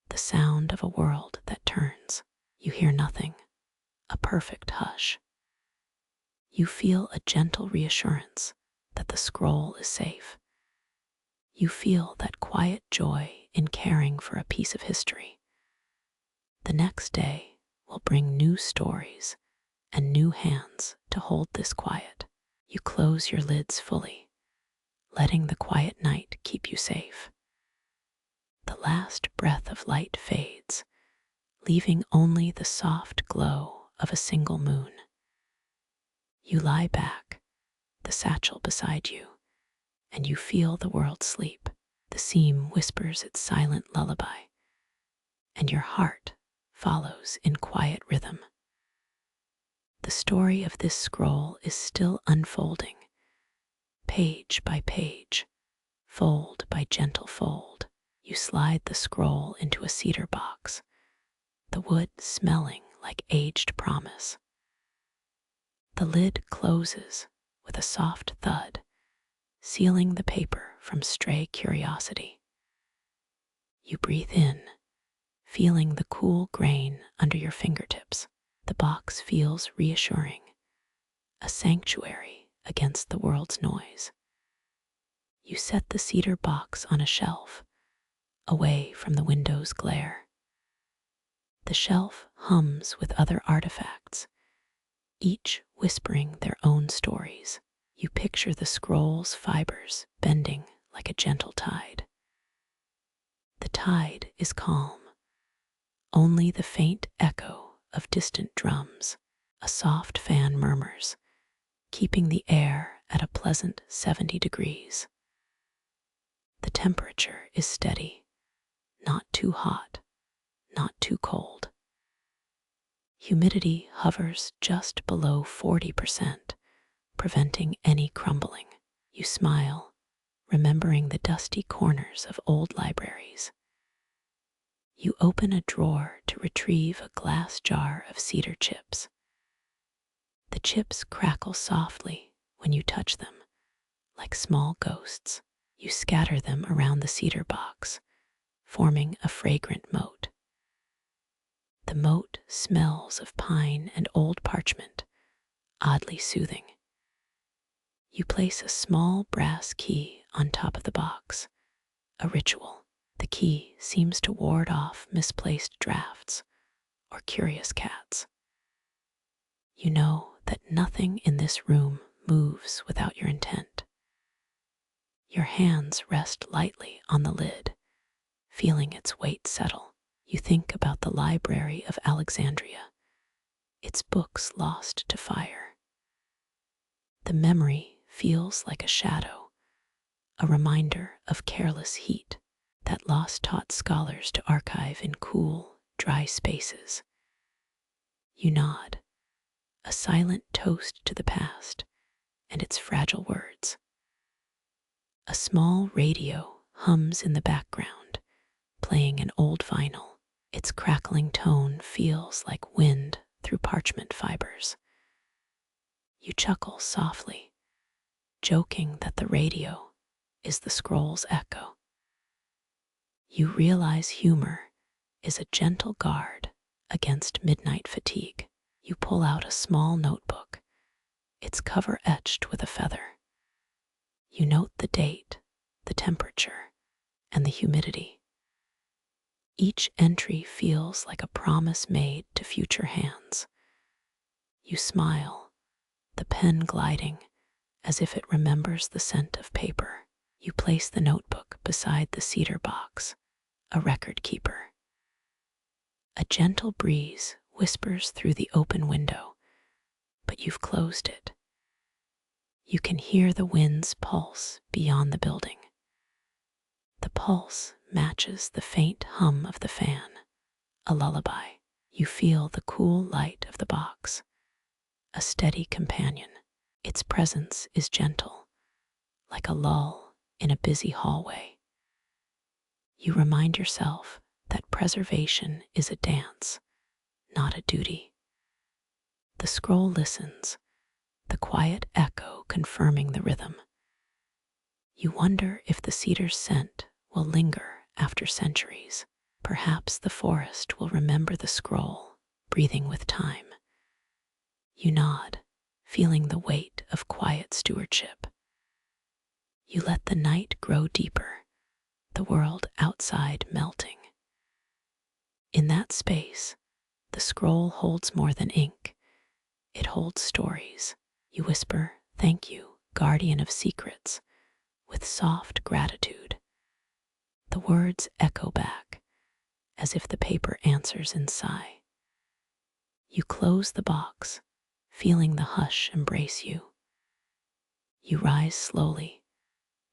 the sound of a world that turns. You hear nothing, a perfect hush. You feel a gentle reassurance that the scroll is safe. You feel that quiet joy in caring for a piece of history. The next day will bring new stories and new hands to hold this quiet. You close your lids fully, letting the quiet night keep you safe. The last breath of light fades, leaving only the soft glow of a single moon. You lie back, the satchel beside you, and you feel the world sleep. The seam whispers its silent lullaby, and your heart follows in quiet rhythm. The story of this scroll is still unfolding, page by page, fold by gentle fold. You slide the scroll into a cedar box, the wood smelling like aged promise. The lid closes with a soft thud, sealing the paper from stray curiosity. You breathe in, feeling the cool grain under your fingertips. The box feels reassuring, a sanctuary against the world's noise. You set the cedar box on a shelf, away from the window's glare. The shelf hums with other artifacts, each whispering their own stories. You picture the scroll's fibers bending like a gentle tide. The tide is calm, only the faint echo of distant drums. A soft fan murmurs, keeping the air at a pleasant 70 degrees. The temperature is steady, not too hot, not too cold. Humidity hovers just below 40%, preventing any crumbling. You smile, remembering the dusty corners of old libraries. You open a drawer to retrieve a glass jar of cedar chips. The chips crackle softly when you touch them, like small ghosts. You scatter them around the cedar box, forming a fragrant moat. The moat smells of pine and old parchment, oddly soothing. You place a small brass key on top of the box, a ritual. The key seems to ward off misplaced drafts or curious cats. You know that nothing in this room moves without your intent. Your hands rest lightly on the lid, feeling its weight settle. You think about the Library of Alexandria, its books lost to fire. The memory feels like a shadow, a reminder of careless heat that lost taught scholars to archive in cool, dry spaces. You nod, a silent toast to the past and its fragile words. A small radio hums in the background, playing an old vinyl. Its crackling tone feels like wind through parchment fibers. You chuckle softly, joking that the radio is the scroll's echo. You realize humor is a gentle guard against midnight fatigue. You pull out a small notebook, its cover etched with a feather. You note the date, the temperature, and the humidity. Each entry feels like a promise made to future hands. You smile, the pen gliding as if it remembers the scent of paper. You place the notebook beside the cedar box, a record keeper. A gentle breeze whispers through the open window, but you've closed it. You can hear the wind's pulse beyond the building. The pulse matches the faint hum of the fan, a lullaby. You feel the cool light of the box, a steady companion. Its presence is gentle, like a lull in a busy hallway. You remind yourself that preservation is a dance, not a duty. The scroll listens, the quiet echo confirming the rhythm. You wonder if the cedar's scent will linger after centuries. Perhaps the forest will remember the scroll, breathing with time. You nod, feeling the weight of quiet stewardship. You let the night grow deeper, the world outside melting. In that space, the scroll holds more than ink. It holds stories. You whisper, "Thank you, guardian of secrets," with soft gratitude. The words echo back, as if the paper answers in sigh. You close the box, feeling the hush embrace you. You rise slowly,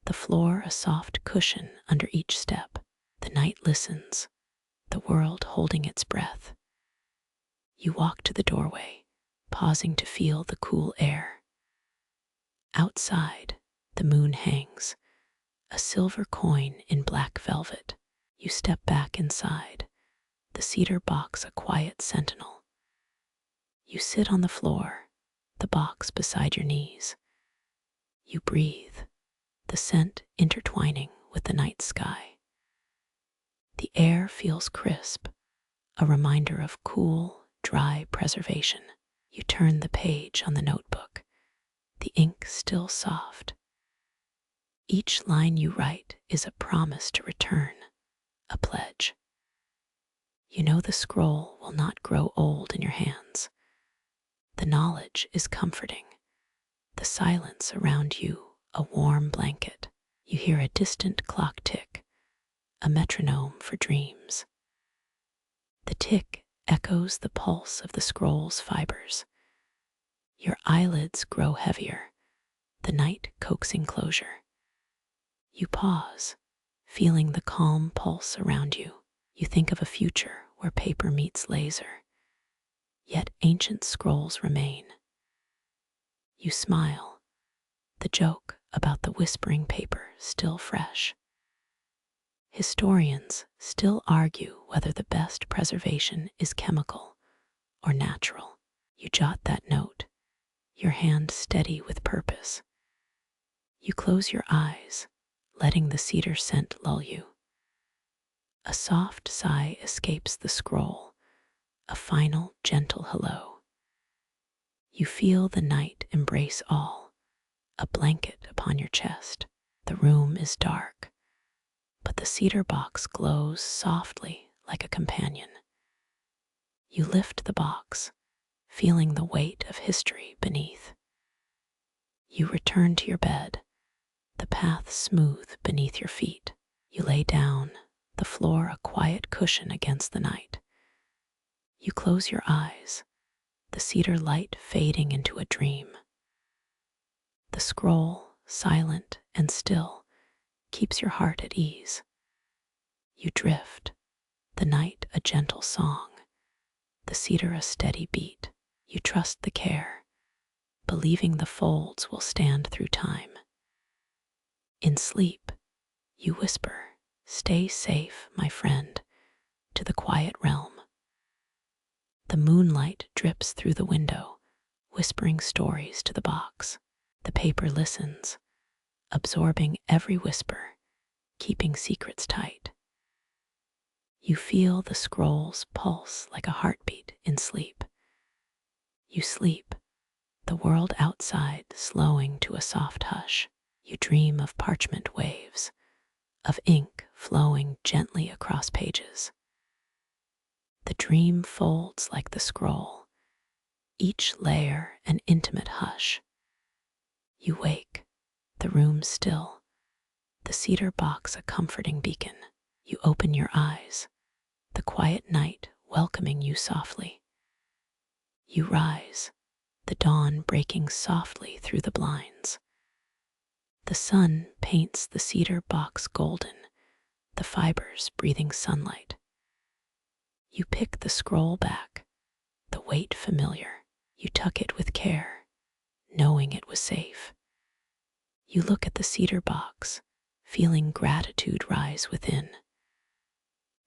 the floor a soft cushion under each step. The night listens, the world holding its breath. You walk to the doorway, pausing to feel the cool air. Outside, the moon hangs, a silver coin in black velvet. You step back inside, the cedar box a quiet sentinel. You sit on the floor, the box beside your knees. You breathe, the scent intertwining with the night sky. The air feels crisp, a reminder of cool, dry preservation. You turn the page on the notebook, the ink still soft. Each line you write is a promise to return, a pledge. You know the scroll will not grow old in your hands. The knowledge is comforting, the silence around you a warm blanket. You hear a distant clock tick, a metronome for dreams. The tick echoes the pulse of the scroll's fibers. Your eyelids grow heavier, the night coaxing closure. You pause, feeling the calm pulse around you. You think of a future where paper meets laser, yet ancient scrolls remain. You smile, the joke about the whispering paper still fresh. Historians still argue whether the best preservation is chemical or natural. You jot that note, your hand steady with purpose. You close your eyes, letting the cedar scent lull you. A soft sigh escapes the scroll, a final gentle hello. You feel the night embrace all, a blanket upon your chest. The room is dark, but the cedar box glows softly like a companion. You lift the box, feeling the weight of history beneath. You return to your bed, the path smooth beneath your feet. You lay down, the floor a quiet cushion against the night. You close your eyes, the cedar light fading into a dream. The scroll, silent and still, keeps your heart at ease. You drift, the night a gentle song, the cedar a steady beat. You trust the care, believing the folds will stand through time. In sleep, you whisper, "Stay safe, my friend," to the quiet realm. The moonlight drips through the window, whispering stories to the box. The paper listens, absorbing every whisper, keeping secrets tight. You feel the scroll's pulse like a heartbeat in sleep. You sleep, the world outside slowing to a soft hush. You dream of parchment waves, of ink flowing gently across pages. The dream folds like the scroll, each layer an intimate hush. You wake, the room still, the cedar box a comforting beacon. You open your eyes, the quiet night welcoming you softly. You rise, the dawn breaking softly through the blinds. The sun paints the cedar box golden, the fibers breathing sunlight. You pick the scroll back, the weight familiar. You tuck it with care, knowing it was safe. You look at the cedar box, feeling gratitude rise within.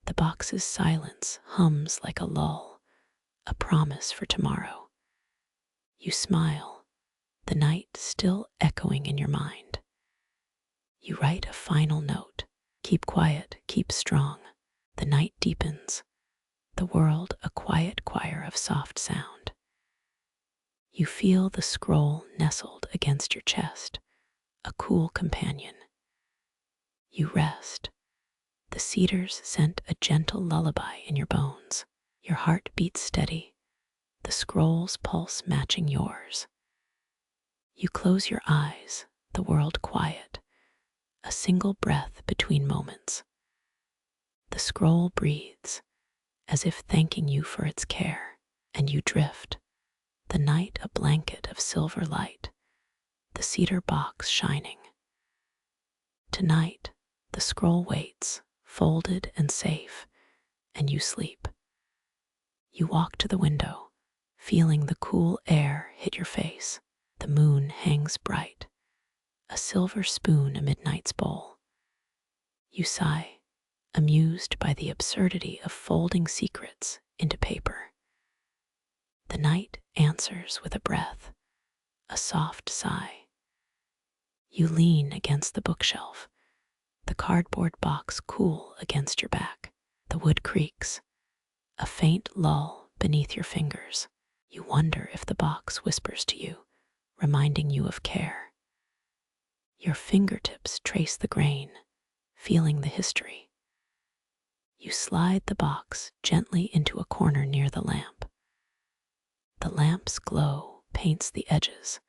The box's silence hums like a lull, a promise for tomorrow. You smile, the night still echoing in your mind. You write a final note. Keep quiet, keep strong. The night deepens, the world a quiet choir of soft sound. You feel the scroll nestled against your chest, a cool companion. You rest. The cedars scent a gentle lullaby in your bones. Your heart beats steady, the scroll's pulse matching yours. You close your eyes, the world quiet, a single breath between moments. The scroll breathes, as if thanking you for its care, and you drift, the night a blanket of silver light, the cedar box shining. Tonight, the scroll waits, folded and safe, and you sleep. You walk to the window, feeling the cool air hit your face. The moon hangs bright, a silver spoon amid night's bowl. You sigh, amused by the absurdity of folding secrets into paper. The night answers with a breath, a soft sigh. You lean against the bookshelf, the cardboard box cool against your back. The wood creaks, a faint lull beneath your fingers. You wonder if the box whispers to you, reminding you of care. Your fingertips trace the grain, feeling the history. You slide the box gently into a corner near the lamp. The lamp's glow paints the edges,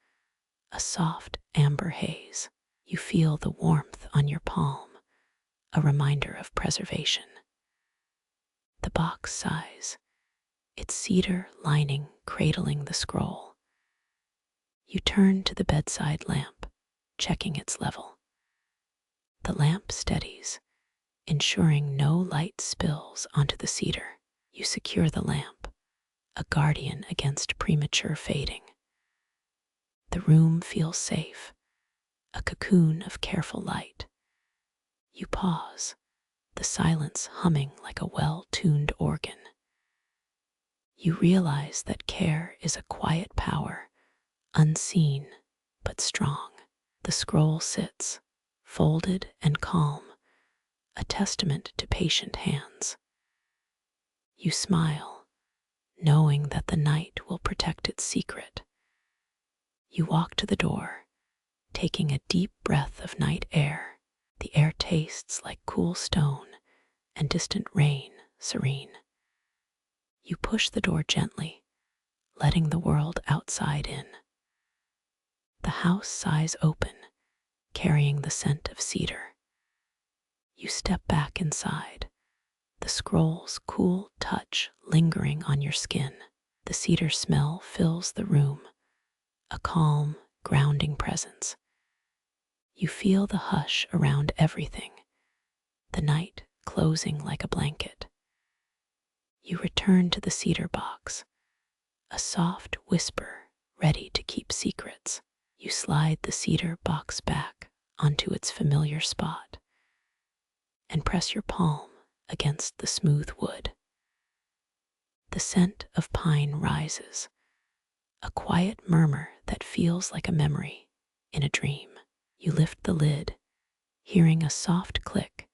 a soft amber haze. You feel the warmth on your palm, a reminder of preservation. The box sighs, its cedar lining cradling the scroll. You turn to the bedside lamp, checking its level. The lamp steadies, ensuring no light spills onto the cedar. You secure the lamp, a guardian against premature fading. The room feels safe, a cocoon of careful light. You pause, the silence humming like a well-tuned organ. You realize that care is a quiet power, unseen but strong. The scroll sits, folded and calm, a testament to patient hands. You smile, knowing that the night will protect its secret. You walk to the door, taking a deep breath of night air. The air tastes like cool stone and distant rain serene. You push the door gently, letting the world outside in. The house sighs open, carrying the scent of cedar. You step back inside, the scroll's cool touch lingering on your skin. The cedar smell fills the room, a calm, grounding presence. You feel the hush around everything, the night closing like a blanket. You return to the cedar box, a soft whisper ready to keep secrets. You slide the cedar box back onto its familiar spot and press your palm against the smooth wood. The scent of pine rises, a quiet murmur that feels like a memory in a dream. You lift the lid, hearing a soft click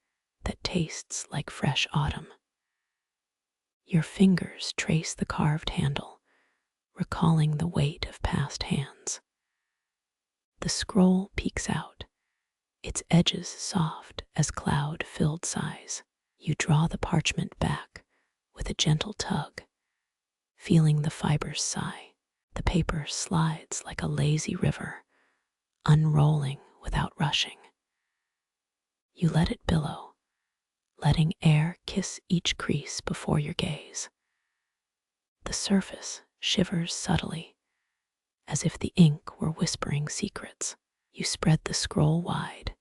that tastes like fresh autumn. Your fingers trace the carved handle, recalling the weight of past hands. The scroll peeks out, its edges soft as cloud-filled sighs. You draw the parchment back with a gentle tug, feeling the fibers sigh. The paper slides like a lazy river, unrolling without rushing. You let it billow, letting air kiss each crease before your gaze. The surface shivers subtly, as if the ink were whispering secrets. You spread the scroll wide,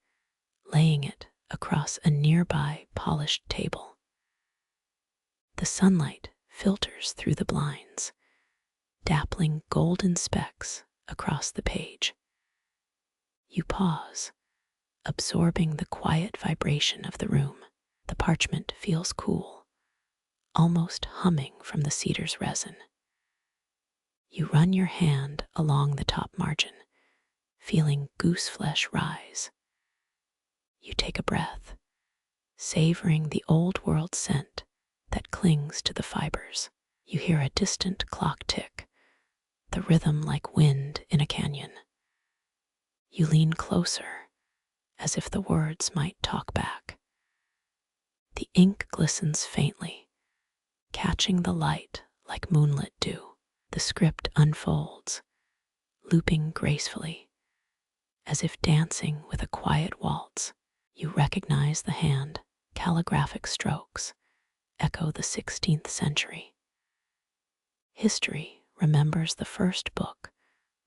laying it across a nearby polished table. The sunlight filters through the blinds, dappling golden specks across the page. You pause, absorbing the quiet vibration of the room. The parchment feels cool, almost humming from the cedar's resin. You run your hand along the top margin, feeling goose flesh rise. You take a breath, savoring the old world scent that clings to the fibers. You hear a distant clock tick, the rhythm like wind in a canyon. You lean closer, as if the words might talk back. The ink glistens faintly, catching the light like moonlit dew. The script unfolds, looping gracefully, as if dancing with a quiet waltz. You recognize the hand, calligraphic strokes echo the 16th century. History remembers the first book,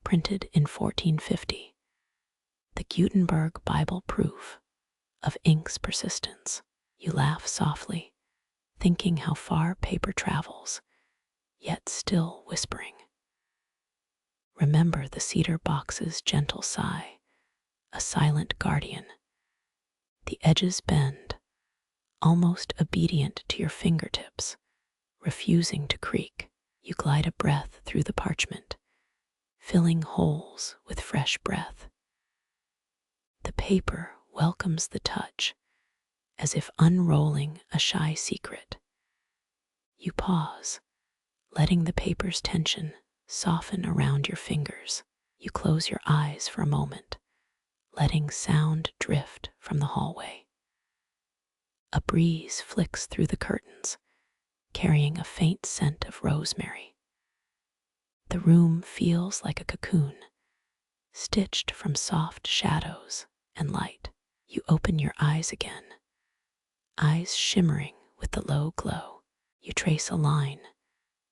printed in 1450, the Gutenberg Bible proof of ink's persistence. You laugh softly, thinking how far paper travels, yet still whispering. Remember the cedar box's gentle sigh, a silent guardian. The edges bend, almost obedient to your fingertips, refusing to creak. You glide a breath through the parchment, filling holes with fresh breath. The paper welcomes the touch, as if unrolling a shy secret. You pause, letting the paper's tension soften around your fingers. You close your eyes for a moment, letting sound drift from the hallway. A breeze flicks through the curtains, carrying a faint scent of rosemary. The room feels like a cocoon, stitched from soft shadows and light. You open your eyes again, eyes shimmering with the low glow. You trace a line,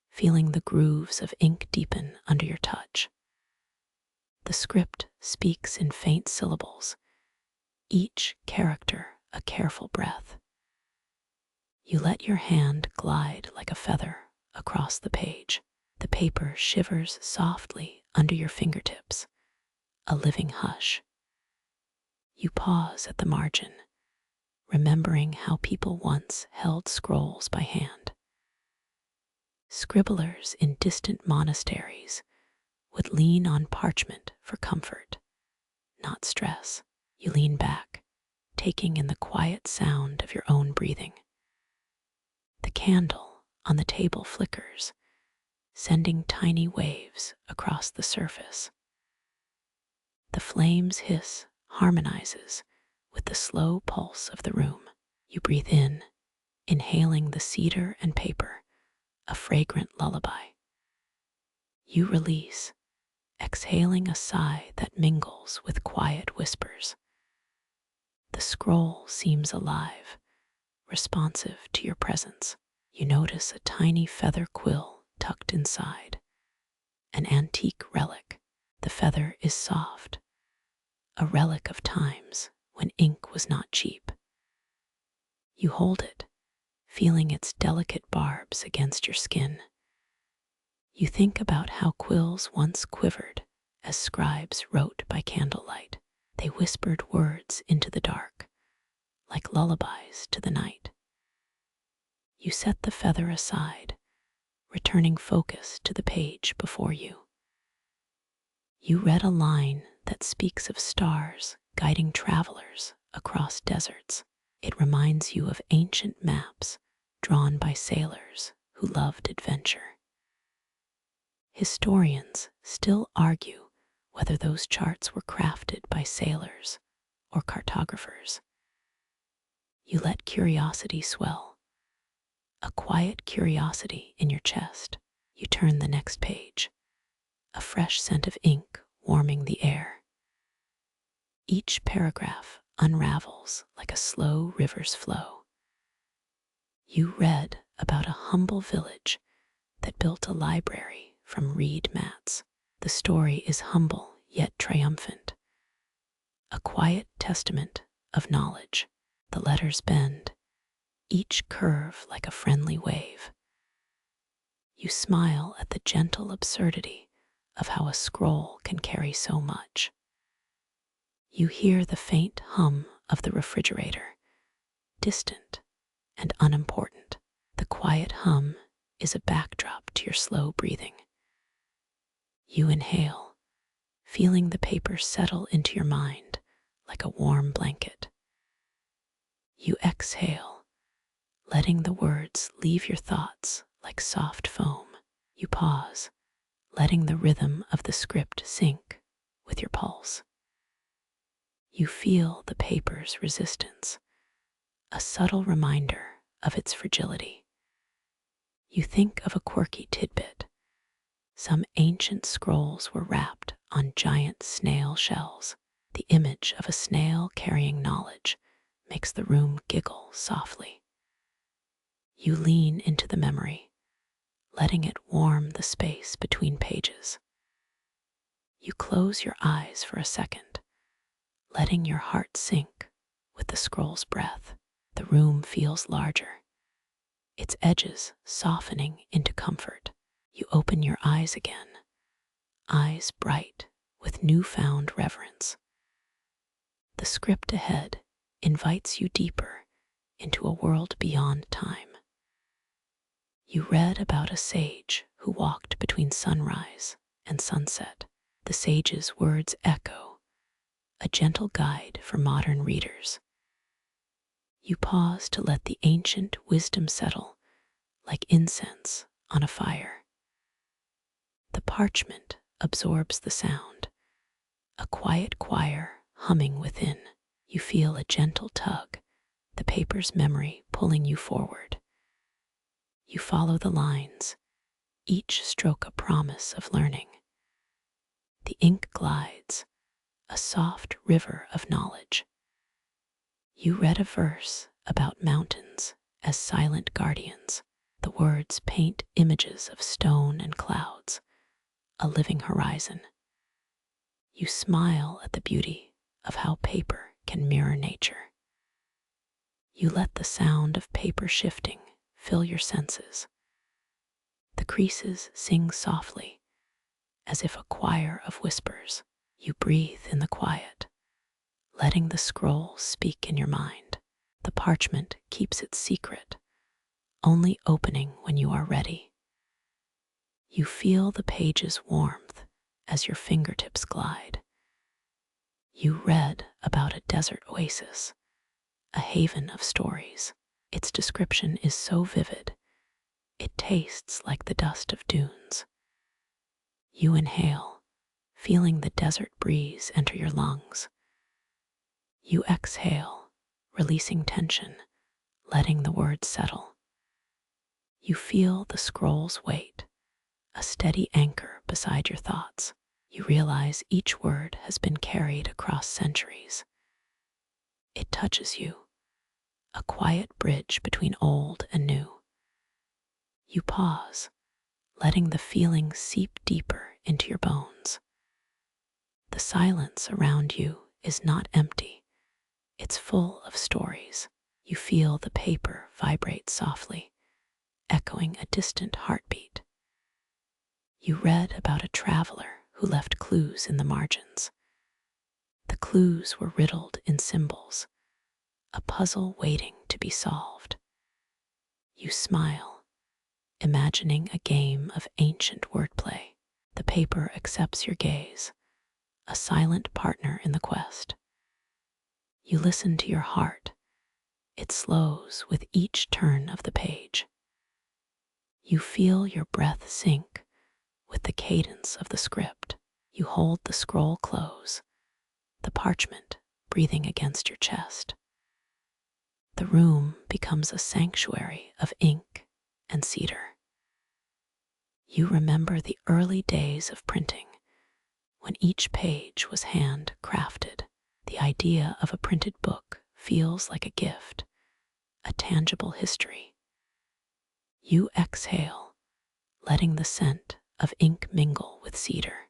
feeling the grooves of ink deepen under your touch. The script speaks in faint syllables, each character a careful breath. You let your hand glide like a feather across the page. The paper shivers softly under your fingertips, a living hush. You pause at the margin, remembering how people once held scrolls by hand. Scribblers in distant monasteries would lean on parchment for comfort, not stress. You lean back, taking in the quiet sound of your own breathing. The candle on the table flickers, sending tiny waves across the surface. The flame's hiss harmonizes with the slow pulse of the room. You breathe in, inhaling the cedar and paper, a fragrant lullaby. You release, exhaling a sigh that mingles with quiet whispers. The scroll seems alive, responsive to your presence. You notice a tiny feather quill tucked inside, an antique relic. The feather is soft, a relic of times when ink was not cheap. You hold it, feeling its delicate barbs against your skin. You think about how quills once quivered as scribes wrote by candlelight. They whispered words into the dark, like lullabies to the night. You set the feather aside, returning focus to the page before you. You read a line that speaks of stars guiding travelers across deserts. It reminds you of ancient maps drawn by sailors who loved adventure. Historians still argue whether those charts were crafted by sailors or cartographers. You let curiosity swell, a quiet curiosity in your chest. You turn the next page, a fresh scent of ink warming the air. Each paragraph unravels like a slow river's flow. You read about a humble village that built a library from reed mats. The story is humble yet triumphant, a quiet testament of knowledge. The letters bend, each curve like a friendly wave. You smile at the gentle absurdity of how a scroll can carry so much. You hear the faint hum of the refrigerator, distant and unimportant. The quiet hum is a backdrop to your slow breathing. You inhale, feeling the paper settle into your mind like a warm blanket. You exhale, letting the words leave your thoughts like soft foam. You pause, letting the rhythm of the script sync with your pulse. You feel the paper's resistance, a subtle reminder of its fragility. You think of a quirky tidbit. Some ancient scrolls were wrapped on giant snail shells, the image of a snail carrying knowledge makes the room giggle softly. You lean into the memory, letting it warm the space between pages. You close your eyes for a second, letting your heart sink with the scroll's breath. The room feels larger, its edges softening into comfort. You open your eyes again, eyes bright with newfound reverence. The script ahead invites you deeper into a world beyond time. You read about a sage who walked between sunrise and sunset. The sage's words echo, a gentle guide for modern readers. You pause to let the ancient wisdom settle like incense on a fire. The parchment absorbs the sound, a quiet choir humming within. You feel a gentle tug, the paper's memory pulling you forward. You follow the lines, each stroke a promise of learning. The ink glides, a soft river of knowledge. You read a verse about mountains as silent guardians. The words paint images of stone and clouds, a living horizon. You smile at the beauty of how paper can mirror nature. You let the sound of paper shifting fill your senses. The creases sing softly, as if a choir of whispers. You breathe in the quiet, letting the scroll speak in your mind. The parchment keeps its secret, only opening when you are ready. You feel the page's warmth as your fingertips glide. You read about a desert oasis, a haven of stories. Its description is so vivid, it tastes like the dust of dunes. You inhale, feeling the desert breeze enter your lungs. You exhale, releasing tension, letting the words settle. You feel the scroll's weight, a steady anchor beside your thoughts. You realize each word has been carried across centuries. It touches you, a quiet bridge between old and new. You pause, letting the feeling seep deeper into your bones. The silence around you is not empty. It's full of stories. You feel the paper vibrate softly, echoing a distant heartbeat. You read about a traveler who left clues in the margins. The clues were riddled in symbols, a puzzle waiting to be solved. You smile, imagining a game of ancient wordplay. The paper accepts your gaze, a silent partner in the quest. You listen to your heart. It slows with each turn of the page. You feel your breath sink with the cadence of the script. You hold the scroll close, the parchment breathing against your chest. The room becomes a sanctuary of ink and cedar. You remember the early days of printing, when each page was hand-crafted. The idea of a printed book feels like a gift, a tangible history. You exhale, letting the scent of ink mingle with cedar.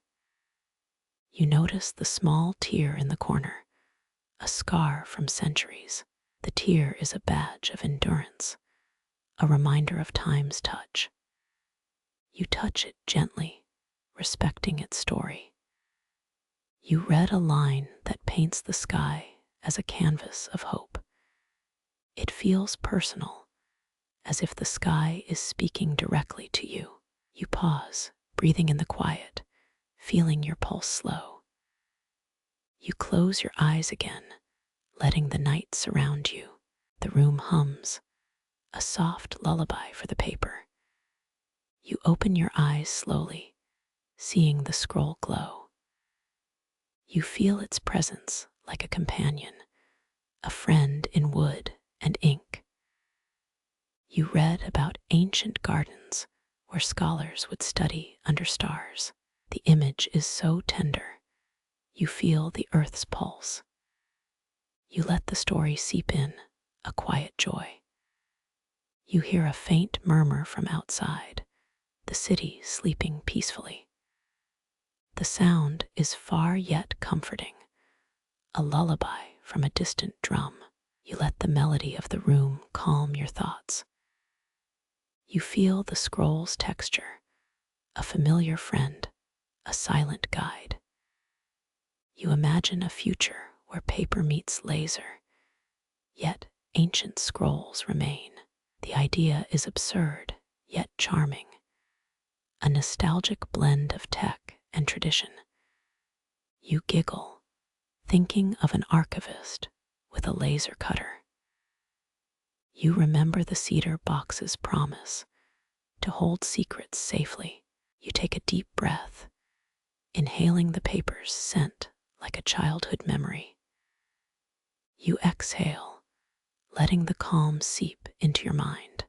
You notice the small tear in the corner, a scar from centuries. The tear is a badge of endurance, a reminder of time's touch. You touch it gently, respecting its story. You read a line that paints the sky as a canvas of hope. It feels personal, as if the sky is speaking directly to you. You pause, breathing in the quiet, feeling your pulse slow. You close your eyes again, letting the night surround you. The room hums, a soft lullaby for the paper. You open your eyes slowly, seeing the scroll glow. You feel its presence like a companion, a friend in wood and ink. You read about ancient gardens where scholars would study under stars. The image is so tender, you feel the earth's pulse. You let the story seep in, a quiet joy. You hear a faint murmur from outside, the city sleeping peacefully. The sound is far yet comforting, a lullaby from a distant drum. You let the melody of the room calm your thoughts. You feel the scroll's texture, a familiar friend, a silent guide. You imagine a future where paper meets laser, yet ancient scrolls remain. The idea is absurd, yet charming, a nostalgic blend of tech and tradition. You giggle, thinking of an archivist with a laser cutter. You remember the cedar box's promise to hold secrets safely. You take a deep breath, inhaling the paper's scent like a childhood memory. You exhale, letting the calm seep into your mind.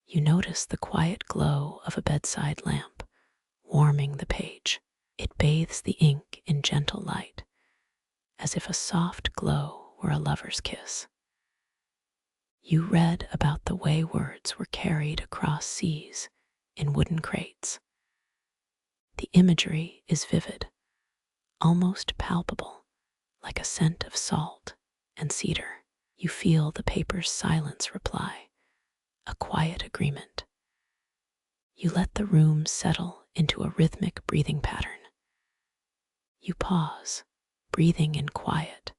You notice the quiet glow of a bedside lamp, warming the page. It bathes the ink in gentle light, as if a soft glow were a lover's kiss. You read about the way words were carried across seas in wooden crates. The imagery is vivid, almost palpable, like a scent of salt and cedar. You feel the paper's silence reply, a quiet agreement. You let the room settle into a rhythmic breathing pattern. You pause, breathing in quiet,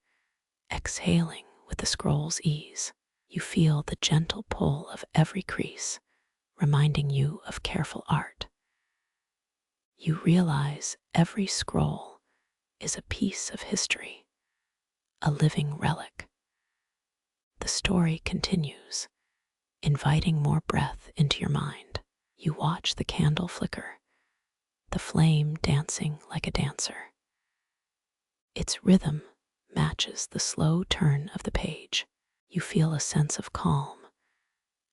exhaling with the scroll's ease. You feel the gentle pull of every crease, reminding you of careful art. You realize every scroll is a piece of history, a living relic. The story continues, inviting more breath into your mind. You watch the candle flicker, the flame dancing like a dancer. Its rhythm matches the slow turn of the page. You feel a sense of calm,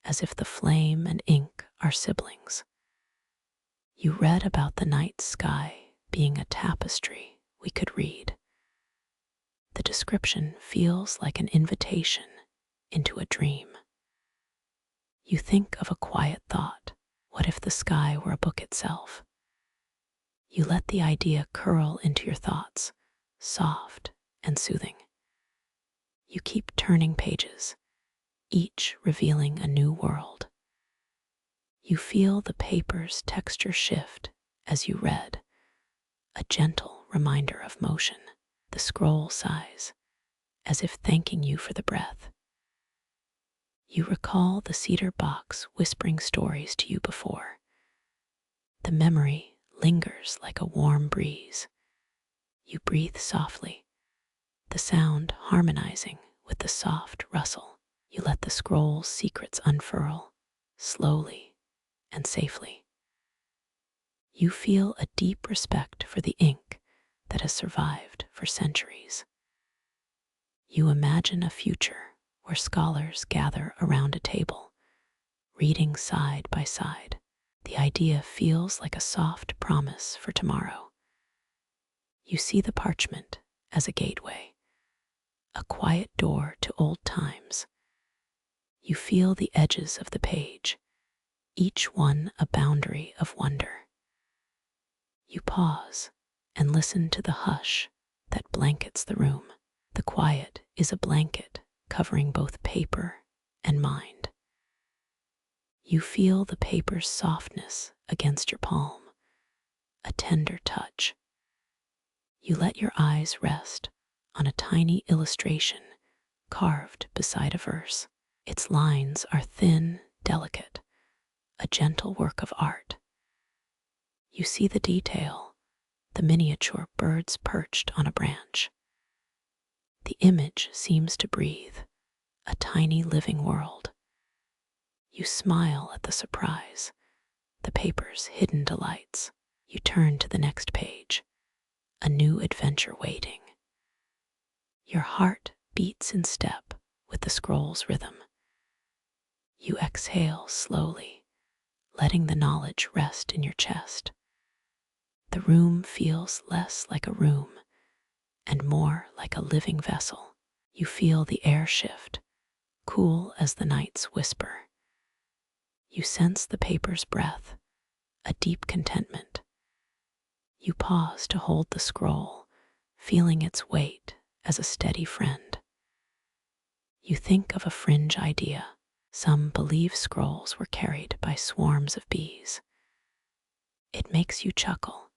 as if the flame and ink are siblings. You read about the night sky being a tapestry we could read. The description feels like an invitation into a dream. You think of a quiet thought. What if the sky were a book itself? You let the idea curl into your thoughts, soft and soothing. You keep turning pages, each revealing a new world. You feel the paper's texture shift as you read, a gentle reminder of motion. The scroll sighs, as if thanking you for the breath. You recall the cedar box whispering stories to you before. The memory lingers like a warm breeze. You breathe softly, the sound harmonizing with the soft rustle. You let the scroll's secrets unfurl, slowly and safely. You feel a deep respect for the ink that has survived for centuries. You imagine a future where scholars gather around a table, reading side by side. The idea feels like a soft promise for tomorrow. You see the parchment as a gateway, a quiet door to old times. You feel the edges of the page, each one a boundary of wonder. You pause and listen to the hush that blankets the room. The quiet is a blanket covering both paper and mind. You feel the paper's softness against your palm, a tender touch. You let your eyes rest on a tiny illustration carved beside a verse. Its lines are thin, delicate, a gentle work of art. You see the detail, the miniature birds perched on a branch. The image seems to breathe, a tiny living world. You smile at the surprise, the paper's hidden delights. You turn to the next page, a new adventure waiting. Your heart beats in step with the scroll's rhythm. You exhale slowly, letting the knowledge rest in your chest. The room feels less like a room and more like a living vessel. You feel the air shift, cool as the night's whisper. You sense the paper's breath, a deep contentment. You pause to hold the scroll, feeling its weight as a steady friend. You think of a fringe idea. Some believe scrolls were carried by swarms of bees. It makes you chuckle.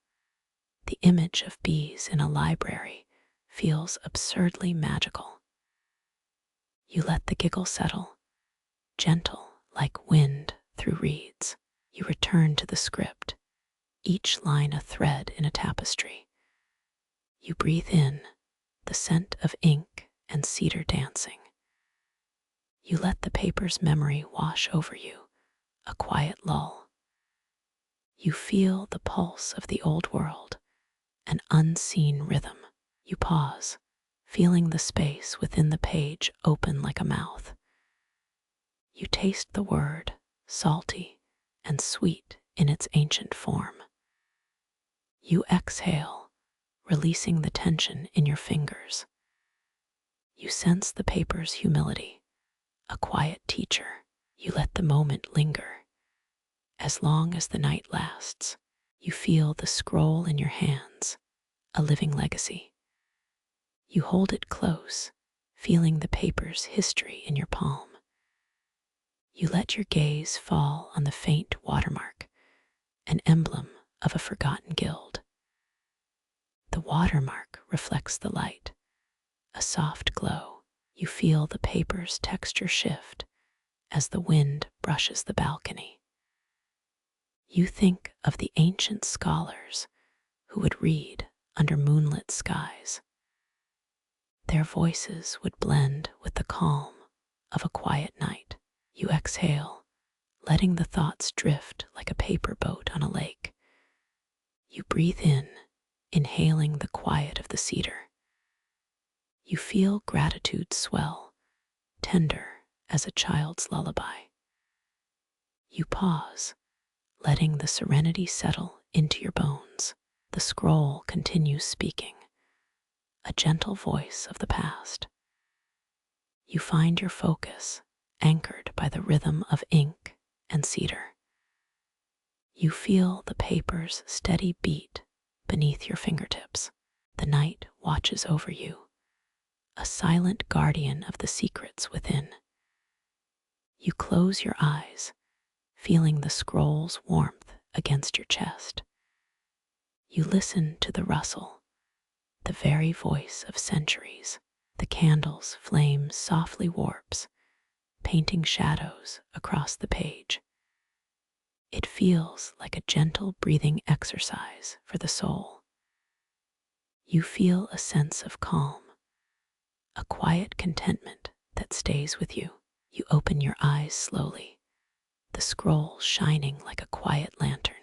The image of bees in a library feels absurdly magical. You let the giggle settle, gentle like wind through reeds. You return to the script, each line a thread in a tapestry. You breathe in, the scent of ink and cedar dancing. You let the paper's memory wash over you, a quiet lull. You feel the pulse of the old world, an unseen rhythm. You pause, feeling the space within the page open like a mouth. You taste the word, salty and sweet in its ancient form. You exhale, releasing the tension in your fingers. You sense the paper's humility, a quiet teacher. You let the moment linger. As long as the night lasts, you feel the scroll in your hands, a living legacy. You hold it close, feeling the paper's history in your palm. You let your gaze fall on the faint watermark, an emblem of a forgotten guild. The watermark reflects the light, a soft glow. You feel the paper's texture shift as the wind brushes the balcony. You think of the ancient scholars who would read under moonlit skies. Their voices would blend with the calm of a quiet night. You exhale, letting the thoughts drift like a paper boat on a lake. You breathe in, inhaling the quiet of the cedar. You feel gratitude swell, tender as a child's lullaby. You pause, letting the serenity settle into your bones. The scroll continues speaking, a gentle voice of the past. You find your focus anchored by the rhythm of ink and cedar. You feel the paper's steady beat beneath your fingertips. The night watches over you, a silent guardian of the secrets within. You close your eyes, feeling the scroll's warmth against your chest. You listen to the rustle, the very voice of centuries. The candle's flame softly warps, painting shadows across the page. It feels like a gentle breathing exercise for the soul. You feel a sense of calm, a quiet contentment that stays with you. You open your eyes slowly, the scroll shining like a quiet lantern.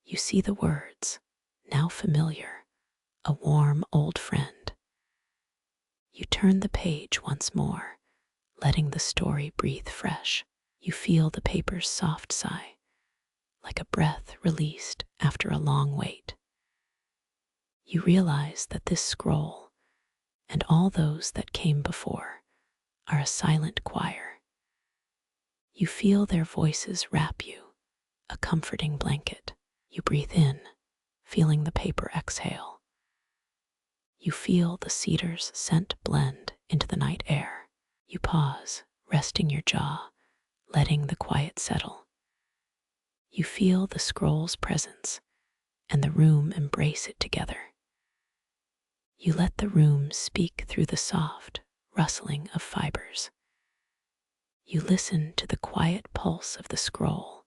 You see the words, now familiar, a warm old friend. You turn the page once more, letting the story breathe fresh. You feel the paper's soft sigh, like a breath released after a long wait. You realize that this scroll, and all those that came before, are a silent choir. You feel their voices wrap you, a comforting blanket. You breathe in, feeling the paper exhale. You feel the cedar's scent blend into the night air. You pause, resting your jaw, letting the quiet settle. You feel the scroll's presence, and the room embrace it together. You let the room speak through the soft rustling of fibers. You listen to the quiet pulse of the scroll,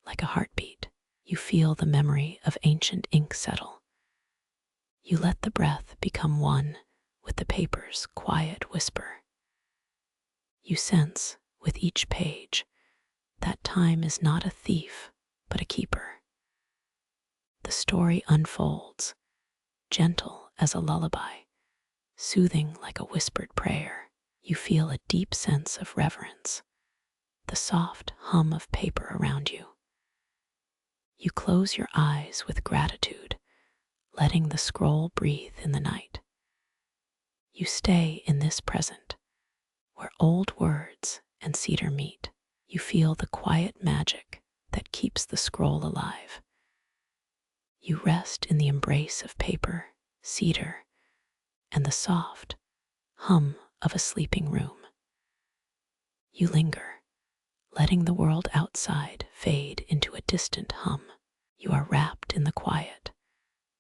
like a heartbeat. You feel the memory of ancient ink settle. You let the breath become one with the paper's quiet whisper. You sense, with each page, that time is not a thief, but a keeper. The story unfolds, gentle as a lullaby, soothing like a whispered prayer. You feel a deep sense of reverence, the soft hum of paper around you. You close your eyes with gratitude, letting the scroll breathe in the night. You stay in this present, where old words and cedar meet. You feel the quiet magic that keeps the scroll alive. You rest in the embrace of paper, cedar, and the soft hum of a sleeping room. You linger, letting the world outside fade into a distant hum. You are wrapped in the quiet,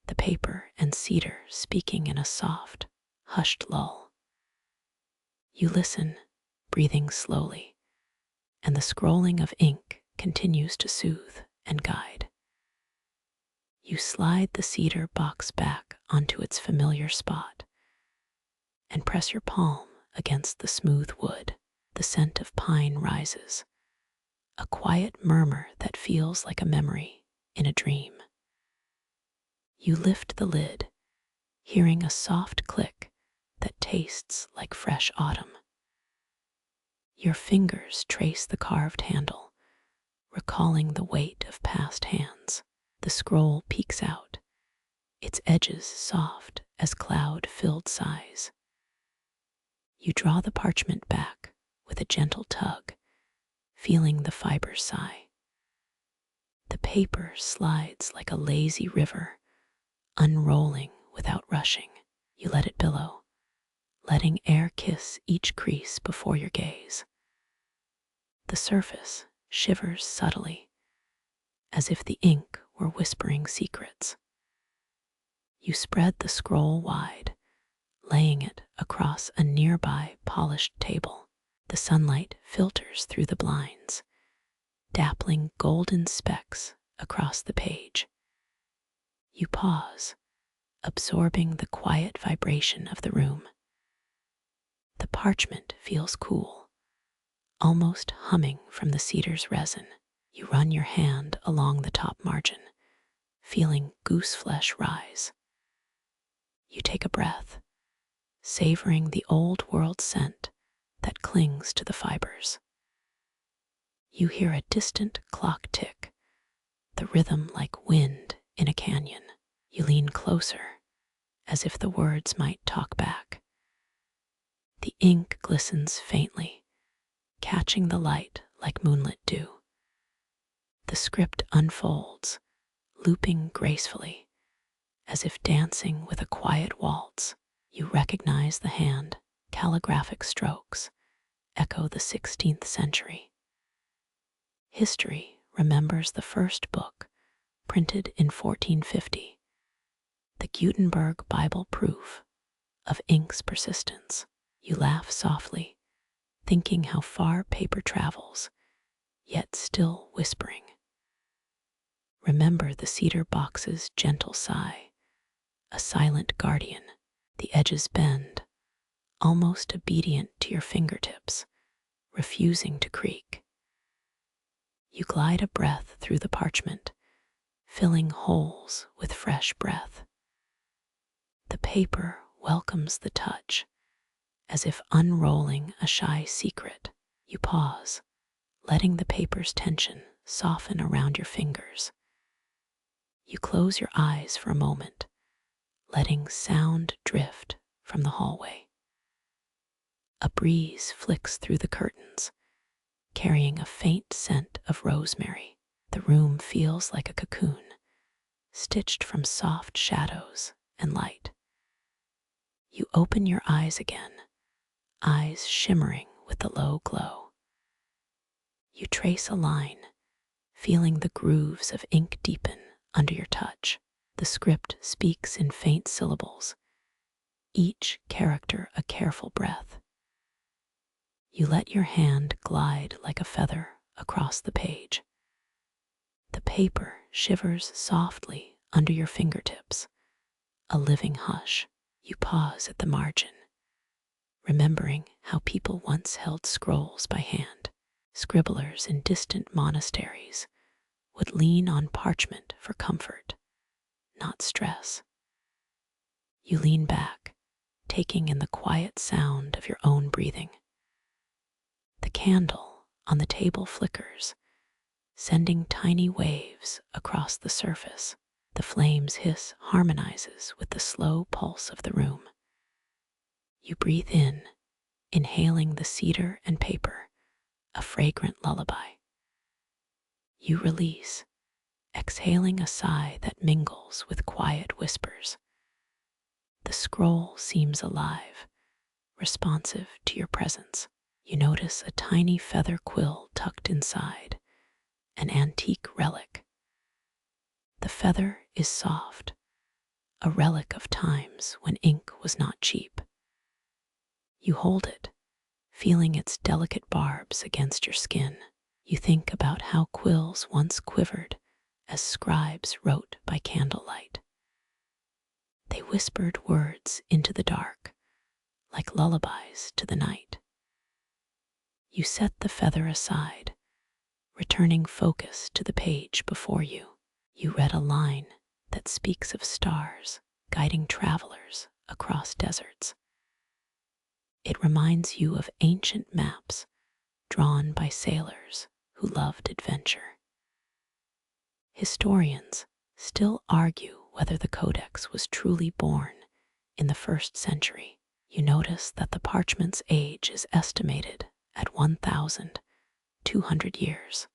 the paper and cedar speaking in a soft, hushed lull. You listen, breathing slowly, and the scrolling of ink continues to soothe and guide. You slide the cedar box back onto its familiar spot and press your palm against the smooth wood. The scent of pine rises, a quiet murmur that feels like a memory in a dream. You lift the lid, hearing a soft click that tastes like fresh autumn. Your fingers trace the carved handle, recalling the weight of past hands. The scroll peeks out, its edges soft as cloud-filled sighs. You draw the parchment back with a gentle tug, feeling the fibers sigh. The paper slides like a lazy river, unrolling without rushing. You let it billow, letting air kiss each crease before your gaze. The surface shivers subtly, as if the ink were whispering secrets. You spread the scroll wide, laying it across a nearby polished table. The sunlight filters through the blinds, dappling golden specks across the page. You pause, absorbing the quiet vibration of the room. The parchment feels cool, almost humming from the cedar's resin. You run your hand along the top margin, feeling goose flesh rise. You take a breath, savoring the old world scent that clings to the fibers. You hear a distant clock tick, the rhythm like wind in a canyon. You lean closer, as if the words might talk back. The ink glistens faintly, catching the light like moonlit dew. The script unfolds, looping gracefully, as if dancing with a quiet waltz. You recognize the hand, calligraphic strokes echo the 16th century. History remembers the first book, printed in 1450, the Gutenberg Bible proof of ink's persistence. You laugh softly, thinking how far paper travels, yet still whispering. Remember the cedar box's gentle sigh, a silent guardian. The edges bend, almost obedient to your fingertips, refusing to creak. You glide a breath through the parchment, filling holes with fresh breath. The paper welcomes the touch, as if unrolling a shy secret. You pause, letting the paper's tension soften around your fingers. You close your eyes for a moment, letting sound drift from the hallway. A breeze flicks through the curtains, carrying a faint scent of rosemary. The room feels like a cocoon, stitched from soft shadows and light. You open your eyes again, eyes shimmering with the low glow. You trace a line, feeling the grooves of ink deepen under your touch. The script speaks in faint syllables, each character a careful breath. You let your hand glide like a feather across the page. The paper shivers softly under your fingertips, a living hush. You pause at the margin, remembering how people once held scrolls by hand. Scribblers in distant monasteries would lean on parchment for comfort, not stress. You lean back, taking in the quiet sound of your own breathing. The candle on the table flickers, sending tiny waves across the surface. The flame's hiss harmonizes with the slow pulse of the room. You breathe in, inhaling the cedar and paper, a fragrant lullaby. You release, exhaling a sigh that mingles with quiet whispers. The scroll seems alive, responsive to your presence. You notice a tiny feather quill tucked inside, an antique relic. The feather is soft, a relic of times when ink was not cheap. You hold it, feeling its delicate barbs against your skin. You think about how quills once quivered as scribes wrote by candlelight. They whispered words into the dark, like lullabies to the night. You set the feather aside, returning focus to the page before you. You read a line that speaks of stars guiding travelers across deserts. It reminds you of ancient maps drawn by sailors who loved adventure. Historians still argue whether the codex was truly born in the 1st century. You notice that the parchment's age is estimated at 1,200 years.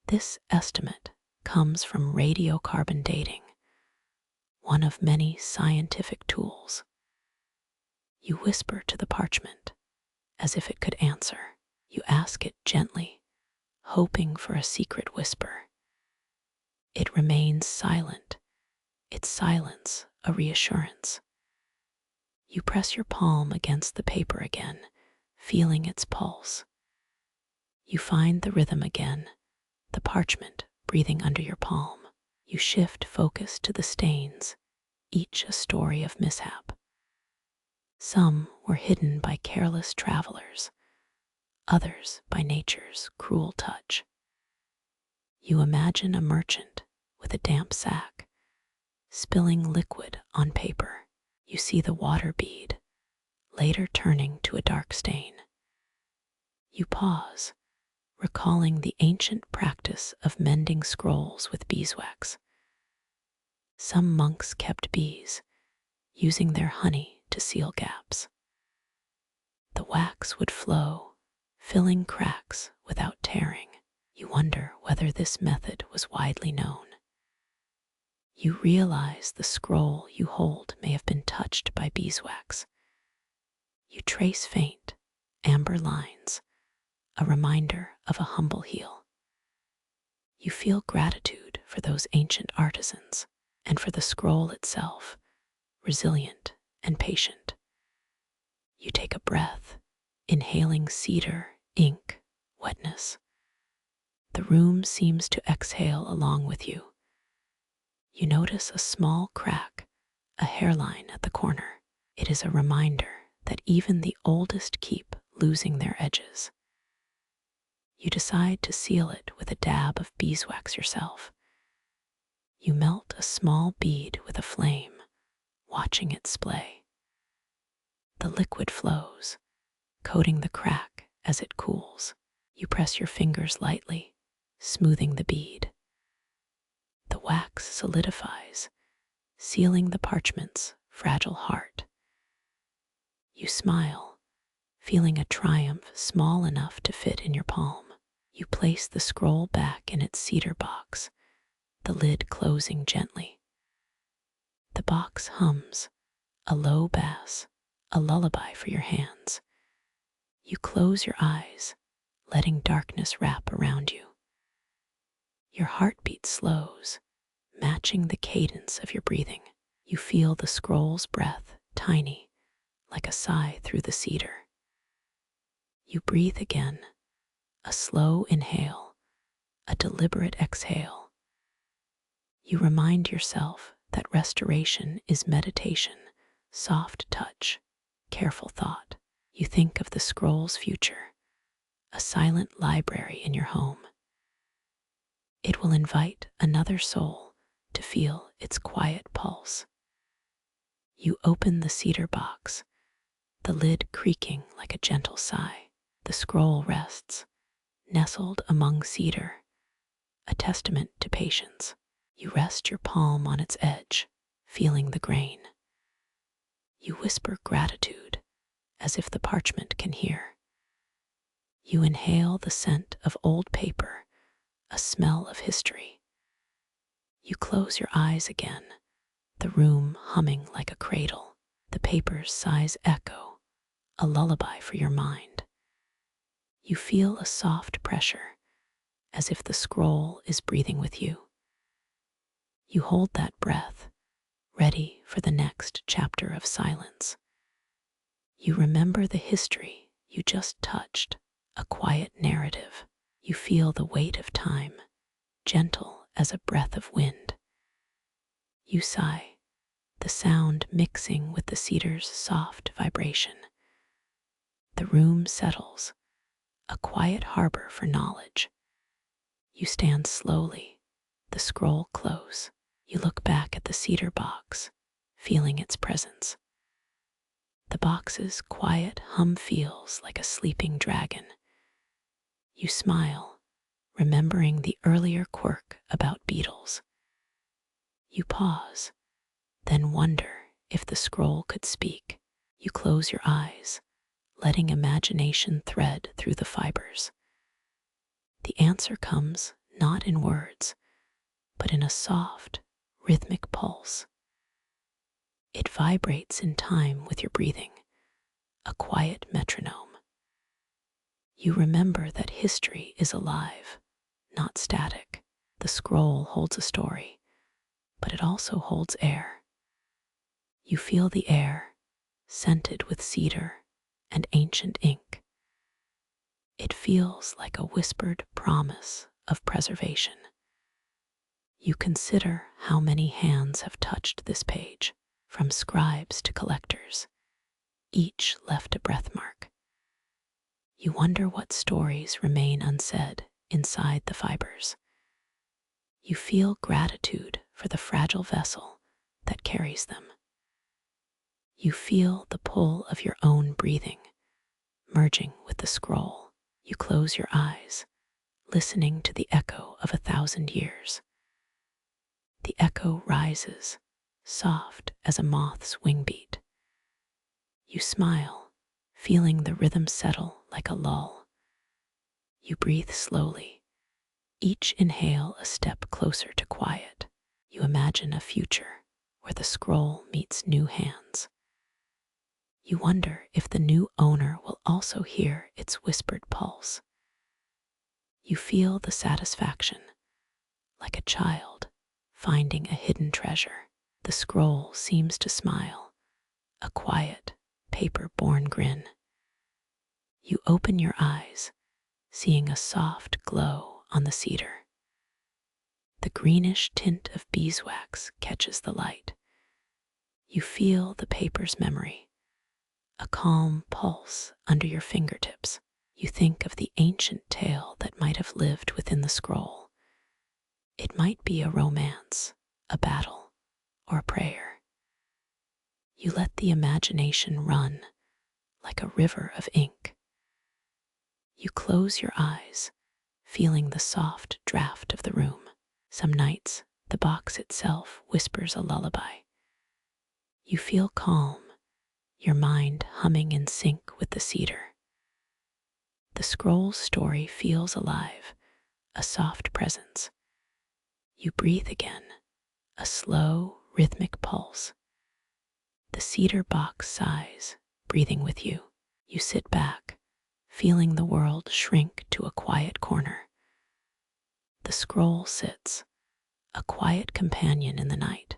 This estimate comes from radiocarbon dating, one of many scientific tools. You whisper to the parchment as if it could answer. You ask it gently, hoping for a secret whisper. It remains silent, its silence a reassurance. You press your palm against the paper again, feeling its pulse. You find the rhythm again, the parchment breathing under your palm. You shift focus to the stains, each a story of mishap. Some were hidden by careless travelers, others by nature's cruel touch. You imagine a merchant with a damp sack, spilling liquid on paper. You see the water bead, later turning to a dark stain. You pause, recalling the ancient practice of mending scrolls with beeswax. Some monks kept bees, using their honey to seal gaps. The wax would flow, filling cracks without tearing. You wonder whether this method was widely known. You realize the scroll you hold may have been touched by beeswax. You trace faint, amber lines, a reminder of a humble heel. You feel gratitude for those ancient artisans and for the scroll itself, resilient and patient. You take a breath, inhaling cedar, ink, wetness. The room seems to exhale along with you. You notice a small crack, a hairline at the corner. It is a reminder that even the oldest keep losing their edges. You decide to seal it with a dab of beeswax yourself. You melt a small bead with a flame, watching it splay. The liquid flows, coating the crack as it cools. You press your fingers lightly, smoothing the bead. The wax solidifies, sealing the parchment's fragile heart. You smile, feeling a triumph small enough to fit in your palm. You place the scroll back in its cedar box, the lid closing gently. The box hums, a low bass, a lullaby for your hands. You close your eyes, letting darkness wrap around you. Your heartbeat slows, matching the cadence of your breathing. You feel the scroll's breath, tiny, like a sigh through the cedar. You breathe again, a slow inhale, a deliberate exhale. You remind yourself that restoration is meditation, soft touch, careful thought. You think of the scroll's future, a silent library in your home. It will invite another soul to feel its quiet pulse. You open the cedar box, the lid creaking like a gentle sigh. The scroll rests, nestled among cedar, a testament to patience. You rest your palm on its edge, feeling the grain. You whisper gratitude as if the parchment can hear. You inhale the scent of old paper, a smell of history. You close your eyes again, the room humming like a cradle, the paper's sighs echo, a lullaby for your mind. You feel a soft pressure, as if the scroll is breathing with you. You hold that breath, ready for the next chapter of silence. You remember the history you just touched, a quiet narrative. You feel the weight of time, gentle as a breath of wind. You sigh, the sound mixing with the cedar's soft vibration. The room settles, a quiet harbor for knowledge. You stand slowly, the scroll close. You look back at the cedar box, feeling its presence. The box's quiet hum feels like a sleeping dragon. You smile, remembering the earlier quirk about beetles. You pause, then wonder if the scroll could speak. You close your eyes, letting imagination thread through the fibers. The answer comes not in words, but in a soft, rhythmic pulse. It vibrates in time with your breathing, a quiet metronome. You remember that history is alive, not static. The scroll holds a story, but it also holds air. You feel the air, scented with cedar and ancient ink. It feels like a whispered promise of preservation. You consider how many hands have touched this page, from scribes to collectors. Each left a breathmark. You wonder what stories remain unsaid inside the fibers. You feel gratitude for the fragile vessel that carries them. You feel the pull of your own breathing, merging with the scroll. You close your eyes, listening to the echo of 1,000 years. The echo rises, soft as a moth's wingbeat. You smile, feeling the rhythm settle like a lull. You breathe slowly, each inhale a step closer to quiet. You imagine a future where the scroll meets new hands. You wonder if the new owner will also hear its whispered pulse. You feel the satisfaction, like a child finding a hidden treasure. The scroll seems to smile, a quiet, paper-born grin. You open your eyes, seeing a soft glow on the cedar. The greenish tint of beeswax catches the light. You feel the paper's memory, a calm pulse under your fingertips. You think of the ancient tale that might have lived within the scroll. It might be a romance, a battle, or a prayer. You let the imagination run like a river of ink. You close your eyes, feeling the soft draft of the room. Some nights, the box itself whispers a lullaby. You feel calm, your mind humming in sync with the cedar. The scroll's story feels alive, a soft presence. You breathe again, a slow, rhythmic pulse. The cedar box sighs, breathing with you. You sit back, feeling the world shrink to a quiet corner. The scroll sits, a quiet companion in the night.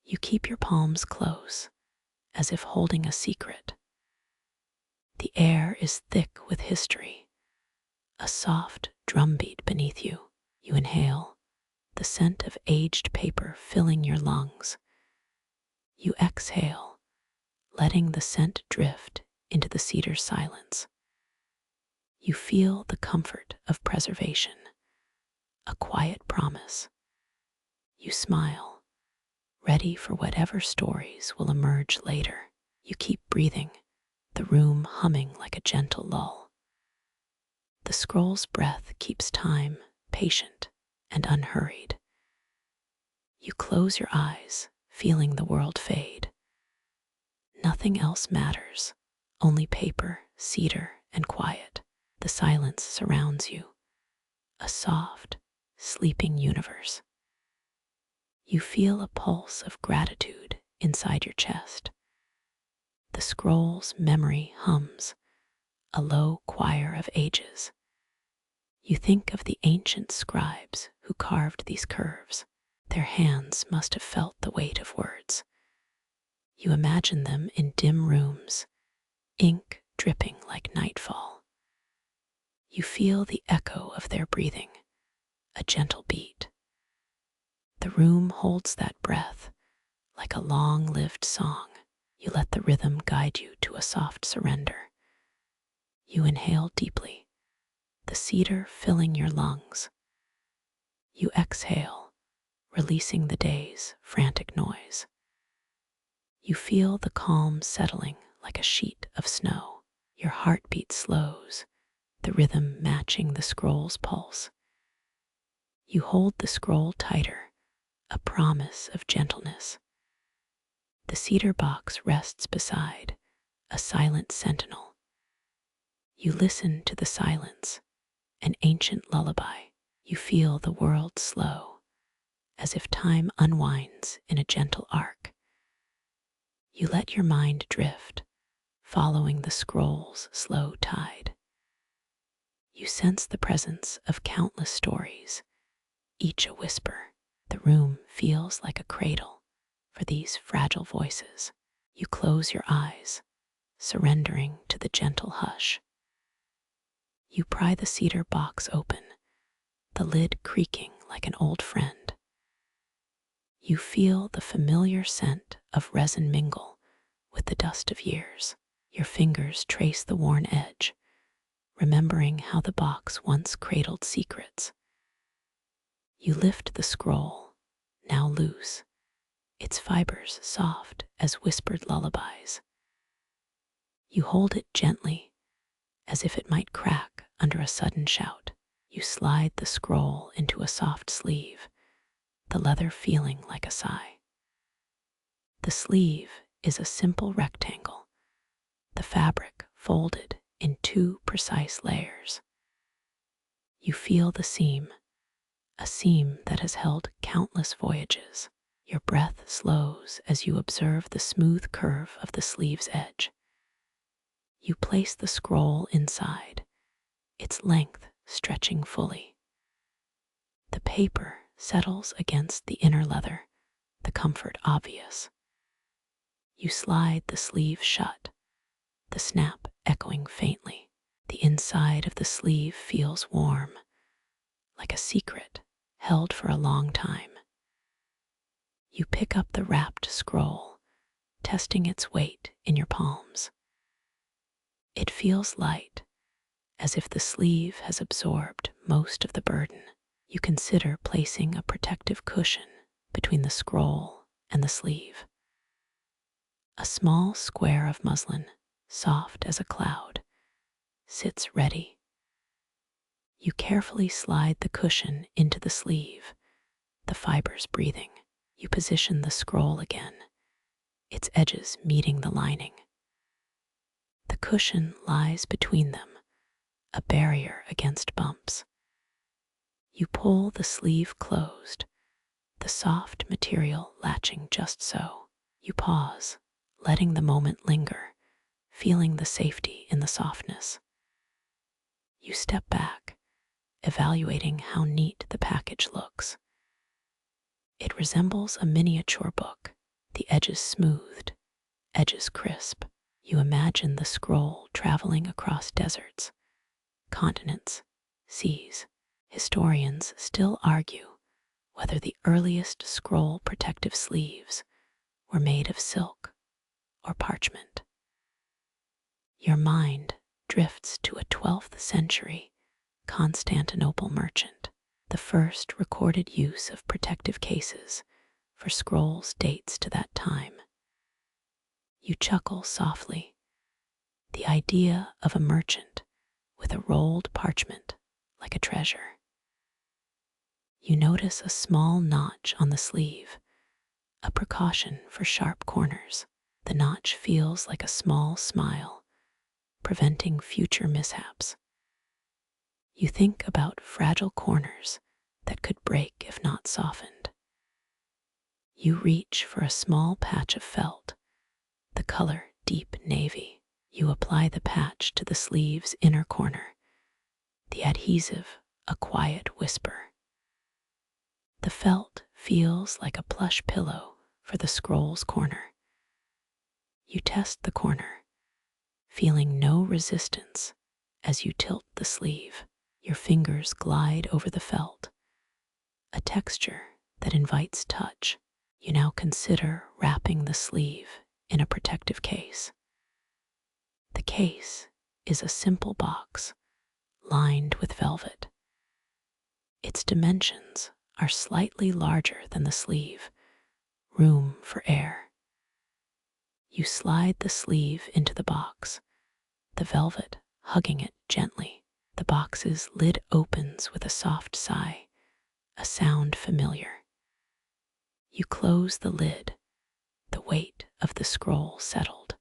You keep your palms close, as if holding a secret. The air is thick with history, a soft drumbeat beneath you. You inhale, the scent of aged paper filling your lungs. You exhale, letting the scent drift into the cedar silence. You feel the comfort of preservation, a quiet promise. You smile, ready for whatever stories will emerge later. You keep breathing, the room humming like a gentle lull. The scroll's breath keeps time patient and unhurried. You close your eyes, feeling the world fade. Nothing else matters, only paper, cedar, and quiet. The silence surrounds you, a soft, sleeping universe. You feel a pulse of gratitude inside your chest. The scroll's memory hums, a low choir of ages. You think of the ancient scribes who carved these curves. Their hands must have felt the weight of words. You imagine them in dim rooms, ink dripping like nightfall. You feel the echo of their breathing, a gentle beat. The room holds that breath, like a long-lived song. You let the rhythm guide you to a soft surrender. You inhale deeply, the cedar filling your lungs. You exhale, releasing the day's frantic noise. You feel the calm settling like a sheet of snow. Your heartbeat slows, the rhythm matching the scroll's pulse. You hold the scroll tighter, a promise of gentleness. The cedar box rests beside, a silent sentinel. You listen to the silence, an ancient lullaby. You feel the world slow, as if time unwinds in a gentle arc. You let your mind drift, following the scroll's slow tide. You sense the presence of countless stories, each a whisper. The room feels like a cradle for these fragile voices. You close your eyes, surrendering to the gentle hush. You pry the cedar box open, the lid creaking like an old friend. You feel the familiar scent of resin mingle with the dust of years. Your fingers trace the worn edge, remembering how the box once cradled secrets. You lift the scroll, now loose, its fibers soft as whispered lullabies. You hold it gently, as if it might crack under a sudden shout. You slide the scroll into a soft sleeve, the leather feeling like a sigh. The sleeve is a simple rectangle, the fabric folded in 2 precise layers. You feel the seam, a seam that has held countless voyages. Your breath slows as you observe the smooth curve of the sleeve's edge. You place the scroll inside, its length stretching fully. The paper settles against the inner leather, the comfort obvious. You slide the sleeve shut, the snap echoing faintly. The inside of the sleeve feels warm, like a secret held for a long time. You pick up the wrapped scroll, testing its weight in your palms. It feels light, as if the sleeve has absorbed most of the burden. You consider placing a protective cushion between the scroll and the sleeve. A small square of muslin, soft as a cloud, sits ready. You carefully slide the cushion into the sleeve, the fibers breathing. You position the scroll again, its edges meeting the lining. The cushion lies between them, a barrier against bumps. You pull the sleeve closed, the soft material latching just so. You pause, letting the moment linger, feeling the safety in the softness. You step back, evaluating how neat the package looks. It resembles a miniature book, the edges smoothed, edges crisp. You imagine the scroll traveling across deserts, continents, seas. Historians still argue whether the earliest scroll protective sleeves were made of silk or parchment. Your mind drifts to a 12th century Constantinople merchant. The first recorded use of protective cases for scrolls dates to that time. You chuckle softly. The idea of a merchant with a rolled parchment like a treasure. You notice a small notch on the sleeve, a precaution for sharp corners. The notch feels like a small smile, preventing future mishaps. You think about fragile corners that could break if not softened. You reach for a small patch of felt, the color deep navy. You apply the patch to the sleeve's inner corner, the adhesive a quiet whisper. The felt feels like a plush pillow for the scroll's corner. You test the corner, feeling no resistance as you tilt the sleeve. Your fingers glide over the felt, a texture that invites touch. You now consider wrapping the sleeve in a protective case. The case is a simple box lined with velvet. Its dimensions are slightly larger than the sleeve, room for air. You slide the sleeve into the box, the velvet hugging it gently. The box's lid opens with a soft sigh, a sound familiar. You close the lid, the weight of the scroll settled.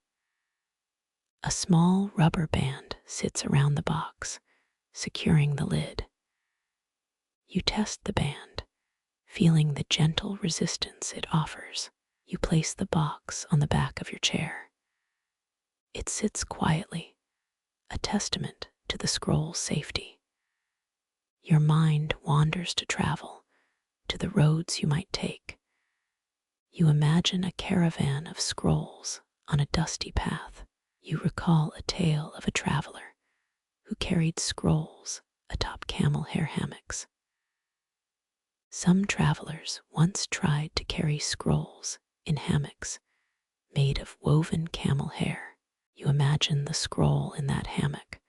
A small rubber band sits around the box, securing the lid. You test the band, feeling the gentle resistance it offers. You place the box on the back of your chair. It sits quietly, a testament to the scroll's safety. Your mind wanders to travel, to the roads you might take. You imagine a caravan of scrolls on a dusty path. You recall a tale of a traveler who carried scrolls atop camel hair hammocks. Some travelers once tried to carry scrolls in hammocks made of woven camel hair. You imagine the scroll in that hammock,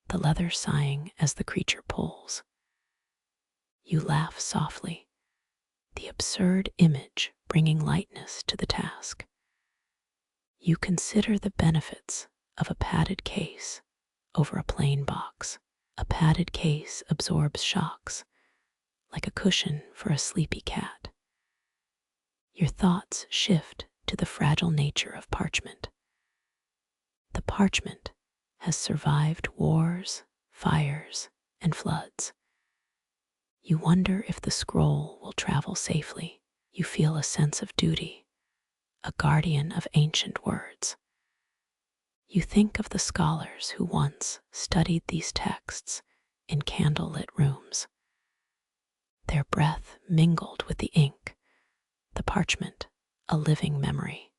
the leather sighing as the creature pulls. You laugh softly, the absurd image bringing lightness to the task. You consider the benefits of a padded case over a plain box. A padded case absorbs shocks, like a cushion for a sleepy cat. Your thoughts shift to the fragile nature of parchment. The parchment has survived wars, fires, and floods. You wonder if the scroll will travel safely. You feel a sense of duty, a guardian of ancient words. You think of the scholars who once studied these texts in candlelit rooms. Their breath mingled with the ink, the parchment, a living memory.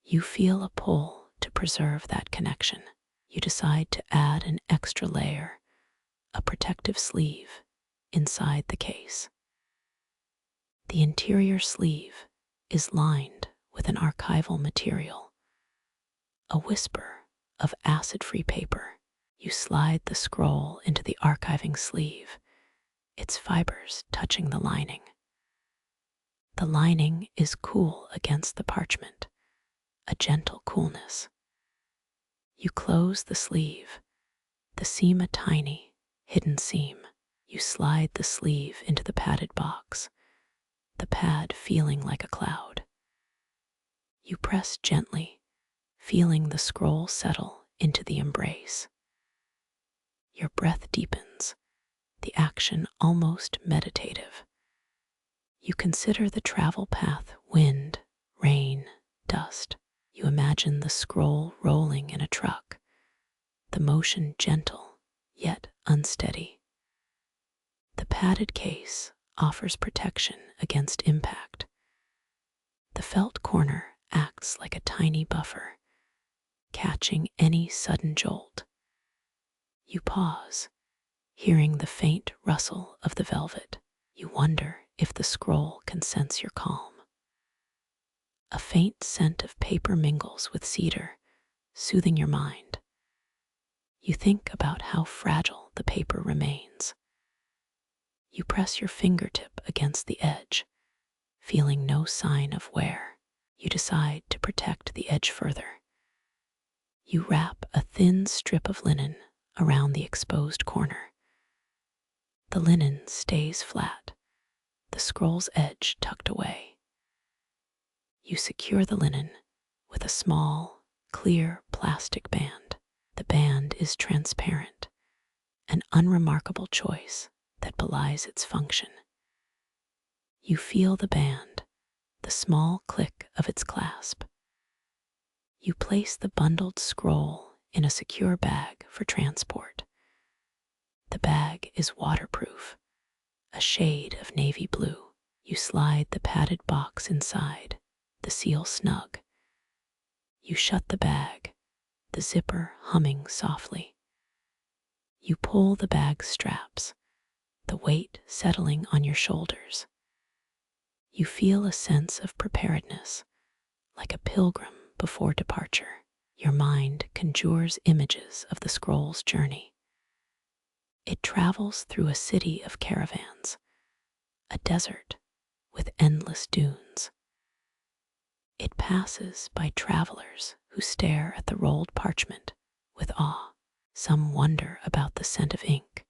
You feel a pull to preserve that connection. You decide to add an extra layer, a protective sleeve, inside the case. The interior sleeve is lined with an archival material, a whisper of acid-free paper. You slide the scroll into the archiving sleeve, its fibers touching the lining. The lining is cool against the parchment, a gentle coolness. You close the sleeve, the seam a tiny, hidden seam. You slide the sleeve into the padded box, the pad feeling like a cloud. You press gently, feeling the scroll settle into the embrace. Your breath deepens, the action almost meditative. You consider the travel path: wind, rain, dust. You imagine the scroll rolling in a truck, the motion gentle yet unsteady. The padded case offers protection against impact. The felt corner acts like a tiny buffer, catching any sudden jolt. You pause, hearing the faint rustle of the velvet. You wonder if the scroll can sense your calm. A faint scent of paper mingles with cedar, soothing your mind. You think about how fragile the paper remains. You press your fingertip against the edge, feeling no sign of wear. You decide to protect the edge further. You wrap a thin strip of linen around the exposed corner. The linen stays flat, the scroll's edge tucked away. You secure the linen with a small, clear plastic band. The band is transparent, an unremarkable choice that belies its function. You feel the band, the small click of its clasp. You place the bundled scroll in a secure bag for transport. The bag is waterproof, a shade of navy blue. You slide the padded box inside, the seal snug. You shut the bag, the zipper humming softly. You pull the bag's straps, the weight settling on your shoulders. You feel a sense of preparedness, like a pilgrim before departure. Your mind conjures images of the scroll's journey. It travels through a city of caravans, a desert with endless dunes. It passes by travelers who stare at the rolled parchment with awe. Some wonder about the scent of ink,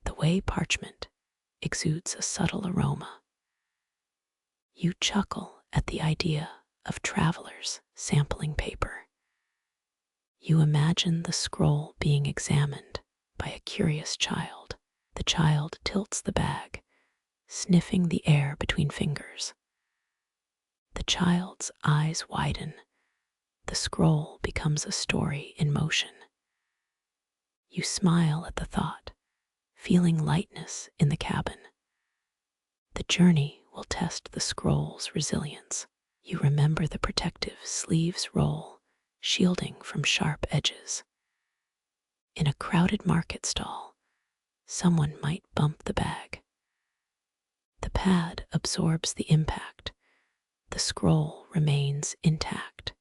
the way parchment exudes a subtle aroma. You chuckle at the idea of travelers sampling paper. You imagine the scroll being examined by a curious child. The child tilts the bag, sniffing the air between fingers. The child's eyes widen. The scroll becomes a story in motion. You smile at the thought, feeling lightness in the cabin. The journey will test the scroll's resilience. You remember the protective sleeves roll, shielding from sharp edges. In a crowded market stall, someone might bump the bag. The pad absorbs the impact. The scroll remains intact.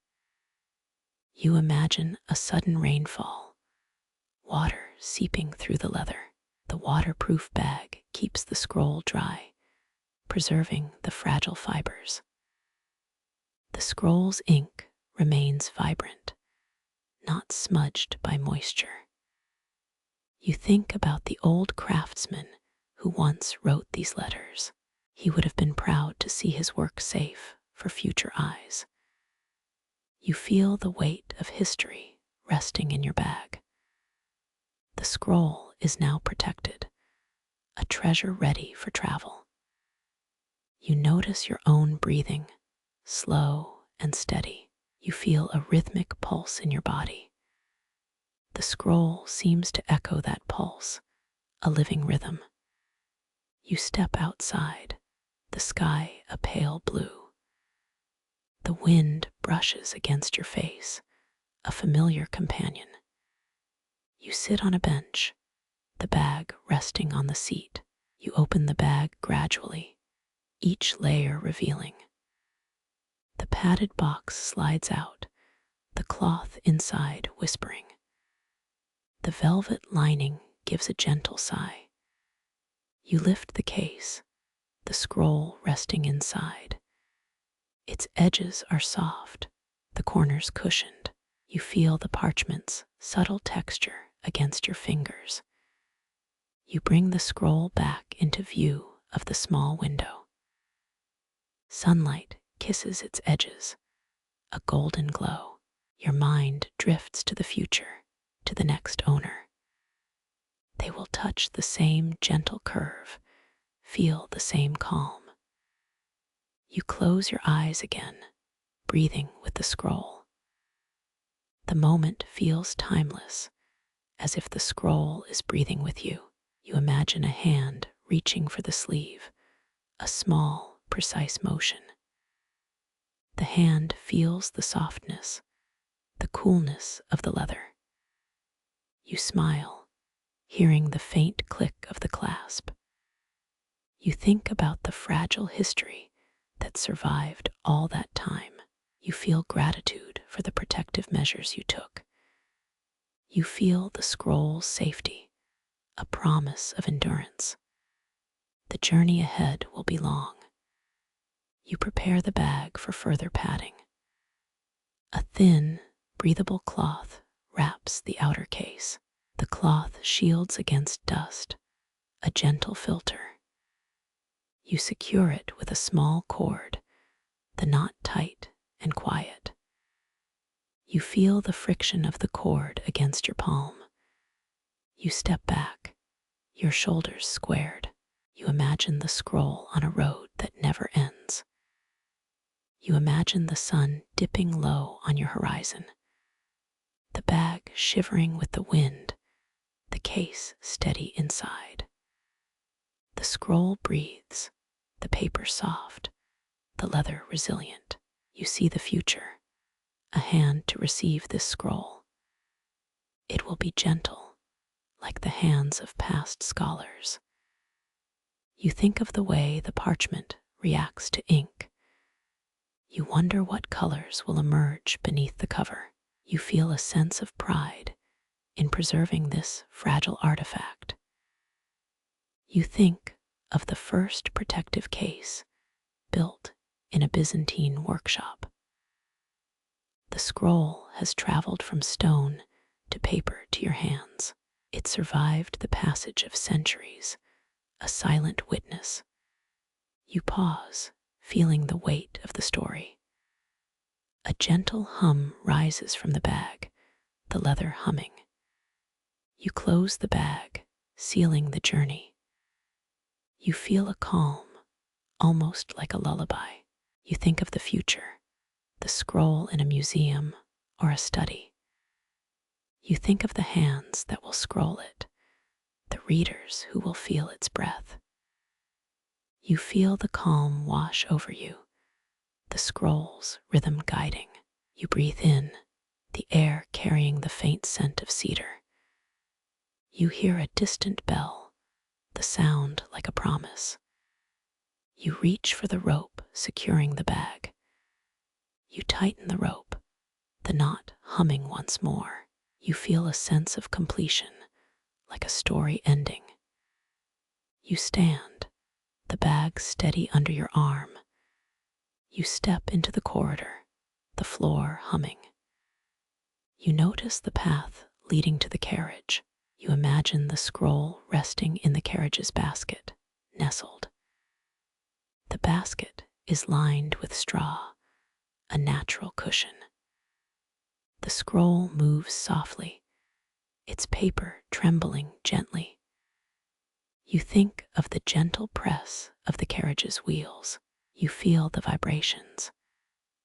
You imagine a sudden rainfall, water seeping through the leather. The waterproof bag keeps the scroll dry, preserving the fragile fibers. The scroll's ink remains vibrant, not smudged by moisture. You think about the old craftsman who once wrote these letters. He would have been proud to see his work safe for future eyes. You feel the weight of history resting in your bag. The scroll is now protected, a treasure ready for travel. You notice your own breathing, slow and steady. You feel a rhythmic pulse in your body. The scroll seems to echo that pulse, a living rhythm. You step outside, the sky a pale blue. The wind brushes against your face, a familiar companion. You sit on a bench, the bag resting on the seat. You open the bag gradually, each layer revealing. The padded box slides out, the cloth inside whispering. The velvet lining gives a gentle sigh. You lift the case, the scroll resting inside. Its edges are soft, the corners cushioned. You feel the parchment's subtle texture against your fingers. You bring the scroll back into view of the small window. Sunlight kisses its edges, a golden glow. Your mind drifts to the future, to the next owner. They will touch the same gentle curve, feel the same calm. You close your eyes again, breathing with the scroll. The moment feels timeless, as if the scroll is breathing with you. You imagine a hand reaching for the sleeve, a small, precise motion. The hand feels the softness, the coolness of the leather. You smile, hearing the faint click of the clasp. You think about the fragile history that survived all that time. You feel gratitude for the protective measures you took. You feel the scroll's safety, a promise of endurance. The journey ahead will be long. You prepare the bag for further padding. A thin, breathable cloth wraps the outer case. The cloth shields against dust, a gentle filter. You secure it with a small cord, the knot tight and quiet. You feel the friction of the cord against your palm. You step back, your shoulders squared. You imagine the scroll on a road that never ends. You imagine the sun dipping low on your horizon, the bag shivering with the wind, the case steady inside. The scroll breathes, the paper soft, the leather resilient. You see the future, a hand to receive this scroll. It will be gentle, like the hands of past scholars. You think of the way the parchment reacts to ink. You wonder what colors will emerge beneath the cover. You feel a sense of pride in preserving this fragile artifact. You think of the first protective case built in a Byzantine workshop. The scroll has traveled from stone to paper to your hands. It survived the passage of centuries, a silent witness. You pause, feeling the weight of the story. A gentle hum rises from the bag, the leather humming. You close the bag, sealing the journey. You feel a calm, almost like a lullaby. You think of the future, the scroll in a museum or a study. You think of the hands that will scroll it, the readers who will feel its breath. You feel the calm wash over you, the scroll's rhythm guiding. You breathe in, the air carrying the faint scent of cedar. You hear a distant bell, the sound like a promise. You reach for the rope securing the bag. You tighten the rope, the knot humming once more. You feel a sense of completion, like a story ending. You stand, the bag steady under your arm. You step into the corridor, the floor humming. You notice the path leading to the carriage. You imagine the scroll resting in the carriage's basket, nestled. The basket is lined with straw, a natural cushion. The scroll moves softly, its paper trembling gently. You think of the gentle press of the carriage's wheels. You feel the vibrations,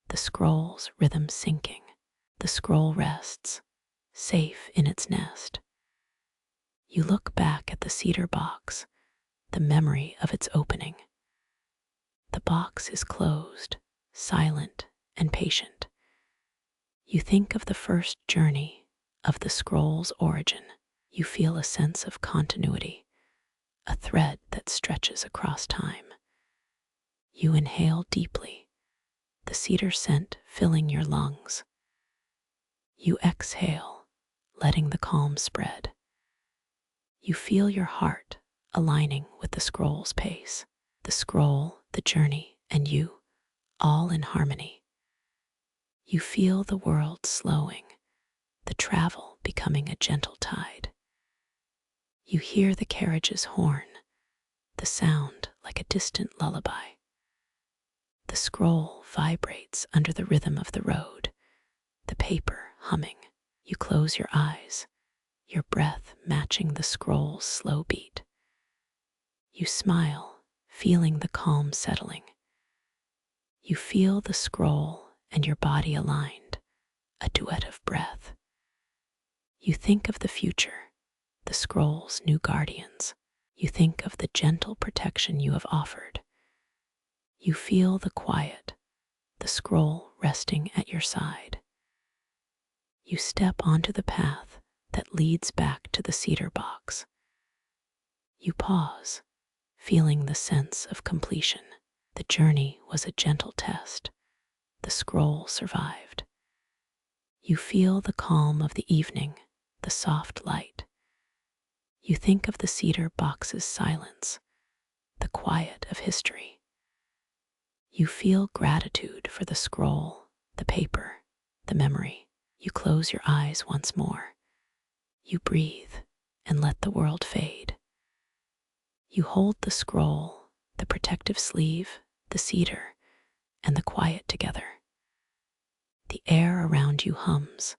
the scroll's rhythm sinking. The scroll rests, safe in its nest. You look back at the cedar box, the memory of its opening. The box is closed, silent and patient. You think of the first journey, of the scroll's origin. You feel a sense of continuity, a thread that stretches across time. You inhale deeply, the cedar scent filling your lungs. You exhale, letting the calm spread. You feel your heart aligning with the scroll's pace. The scroll, the journey, and you, all in harmony. You feel the world slowing, the travel becoming a gentle tide. You hear the carriage's horn, the sound like a distant lullaby. The scroll vibrates under the rhythm of the road, the paper humming. You close your eyes, your breath matching the scroll's slow beat. You smile, feeling the calm settling. You feel the scroll and your body aligned, a duet of breath. You think of the future, the scroll's new guardians. You think of the gentle protection you have offered. You feel the quiet, the scroll resting at your side. You step onto the path that leads back to the cedar box. You pause, feeling the sense of completion. The journey was a gentle test. The scroll survived. You feel the calm of the evening, the soft light. You think of the cedar box's silence, the quiet of history. You feel gratitude for the scroll, the paper, the memory. You close your eyes once more. You breathe and let the world fade. You hold the scroll, the protective sleeve, the cedar, and the quiet together. The air around you hums,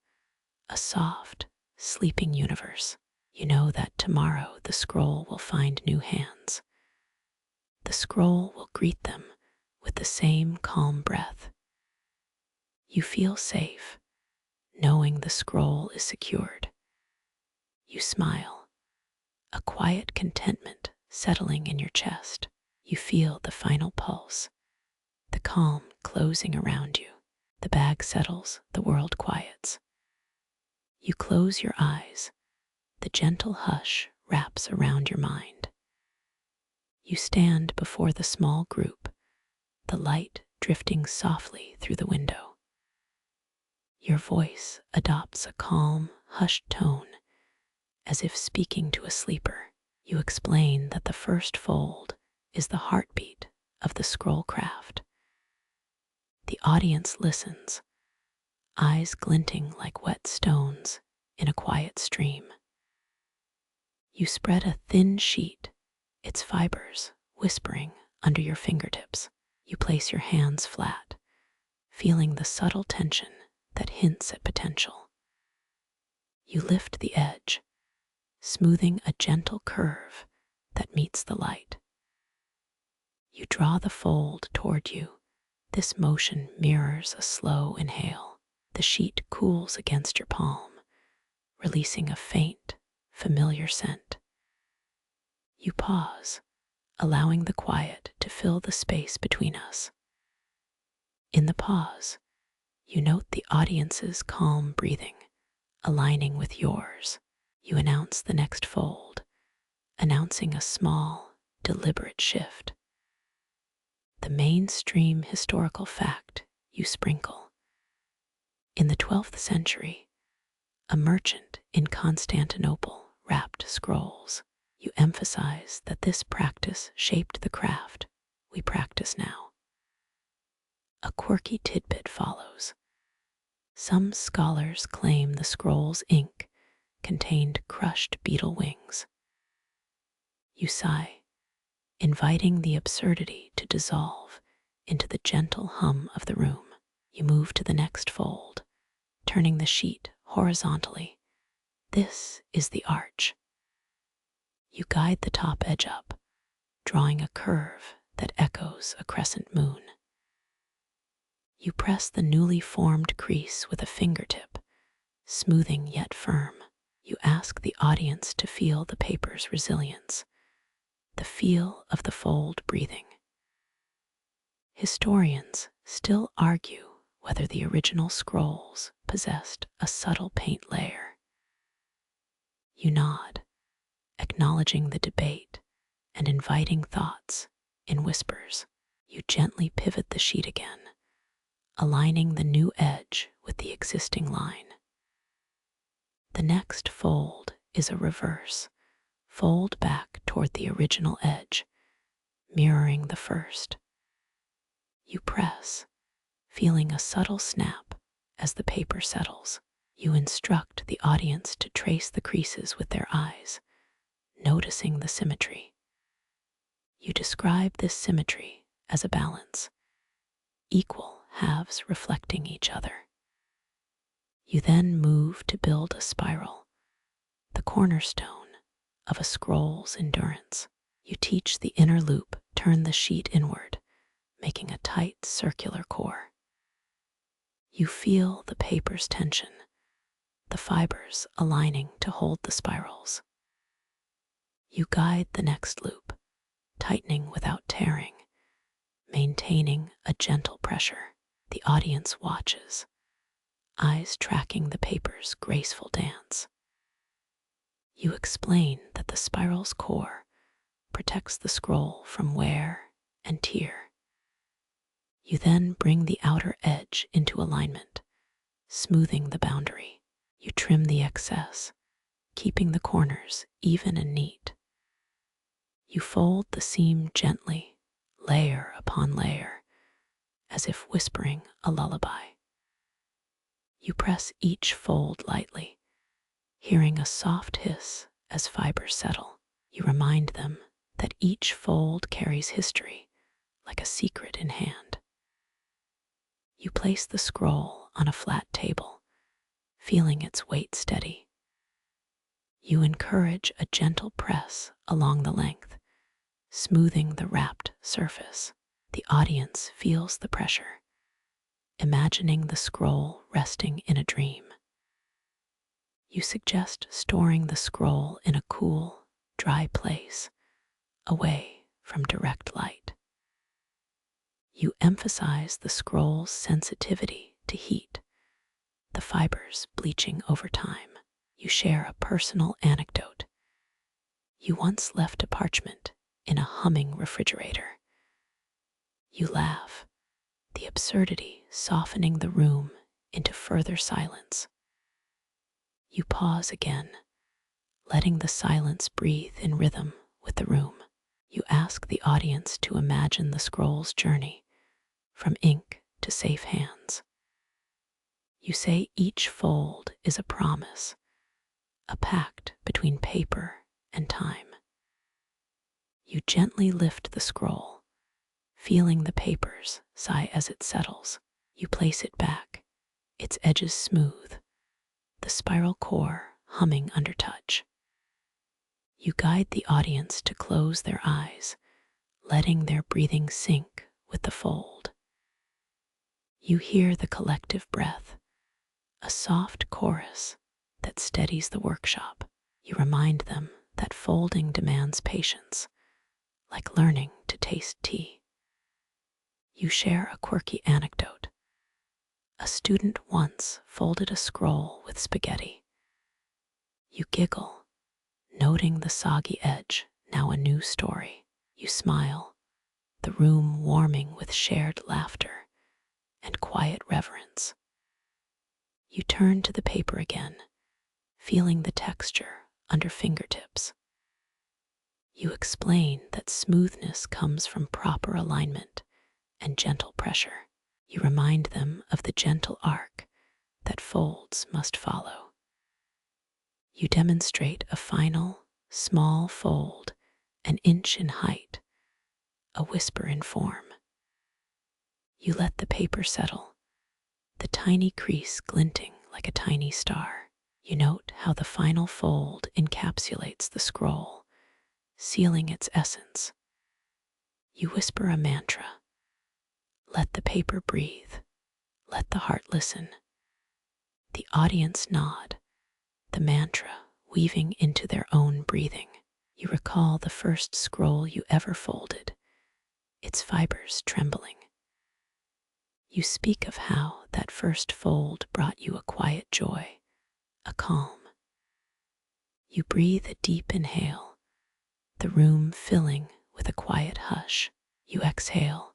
a soft, sleeping universe. You know that tomorrow the scroll will find new hands. The scroll will greet them with the same calm breath. You feel safe, knowing the scroll is secured. You smile, a quiet contentment settling in your chest. You feel the final pulse, the calm closing around you. The bag settles, the world quiets. You close your eyes, the gentle hush wraps around your mind. You stand before the small group, the light drifting softly through the window. Your voice adopts a calm, hushed tone, as if speaking to a sleeper. You explain that the first fold is the heartbeat of the Scrollcraft. The audience listens, eyes glinting like wet stones in a quiet stream. You spread a thin sheet, its fibers whispering under your fingertips. You place your hands flat, feeling the subtle tension that hints at potential. You lift the edge, smoothing a gentle curve that meets the light. You draw the fold toward you. This motion mirrors a slow inhale. The sheet cools against your palm, releasing a faint, familiar scent. You pause, allowing the quiet to fill the space between us. In the pause, you note the audience's calm breathing, aligning with yours. You announce the next fold, announcing a small, deliberate shift. The mainstream historical fact you sprinkle. In the 12th century, a merchant in Constantinople wrapped scrolls. You emphasize that this practice shaped the craft we practice now. A quirky tidbit follows. Some scholars claim the scroll's ink contained crushed beetle wings. You sigh, inviting the absurdity to dissolve into the gentle hum of the room. You move to the next fold, turning the sheet horizontally. This is the arch. You guide the top edge up, drawing a curve that echoes a crescent moon. You press the newly formed crease with a fingertip, smoothing yet firm. You ask the audience to feel the paper's resilience, the feel of the fold breathing. Historians still argue whether the original scrolls possessed a subtle paint layer. You nod, acknowledging the debate and inviting thoughts in whispers. You gently pivot the sheet again, aligning the new edge with the existing line. The next fold is a reverse, fold back toward the original edge, mirroring the first. You press, feeling a subtle snap as the paper settles. You instruct the audience to trace the creases with their eyes, noticing the symmetry. You describe this symmetry as a balance, equal halves reflecting each other. You then move to build a spiral, the cornerstone of a scroll's endurance. You teach the inner loop, turn the sheet inward, making a tight circular core. You feel the paper's tension, the fibers aligning to hold the spirals. You guide the next loop, tightening without tearing, maintaining a gentle pressure. The audience watches, eyes tracking the paper's graceful dance. You explain that the spiral's core protects the scroll from wear and tear. You then bring the outer edge into alignment, smoothing the boundary. You trim the excess, keeping the corners even and neat. You fold the seam gently, layer upon layer, as if whispering a lullaby. You press each fold lightly, hearing a soft hiss as fibers settle. You remind them that each fold carries history like a secret in hand. You place the scroll on a flat table, feeling its weight steady. You encourage a gentle press along the length, smoothing the wrapped surface. The audience feels the pressure, imagining the scroll resting in a dream. You suggest storing the scroll in a cool, dry place, away from direct light. You emphasize the scroll's sensitivity to heat, the fibers bleaching over time. You share a personal anecdote. You once left a parchment in a humming refrigerator. You laugh, the absurdity softening the room into further silence. You pause again, letting the silence breathe in rhythm with the room. You ask the audience to imagine the scroll's journey from ink to safe hands. You say each fold is a promise, a pact between paper and time. You gently lift the scroll, feeling the papers sigh as it settles. You place it back, its edges smooth, the spiral core humming under touch. You guide the audience to close their eyes, letting their breathing sync with the fold. You hear the collective breath, a soft chorus that steadies the workshop. You remind them that folding demands patience, like learning to taste tea. You share a quirky anecdote. A student once folded a scroll with spaghetti. You giggle, noting the soggy edge, now a new story. You smile, the room warming with shared laughter and quiet reverence. You turn to the paper again, feeling the texture under fingertips. You explain that smoothness comes from proper alignment and gentle pressure. You remind them of the gentle arc that folds must follow. You demonstrate a final, small fold, an inch in height, a whisper in form. You let the paper settle, the tiny crease glinting like a tiny star. You note how the final fold encapsulates the scroll, sealing its essence. You whisper a mantra. Let the paper breathe. Let the heart listen. The audience nod, the mantra weaving into their own breathing. You recall the first scroll you ever folded, its fibers trembling. You speak of how that first fold brought you a quiet joy, a calm. You breathe a deep inhale, the room filling with a quiet hush. You exhale,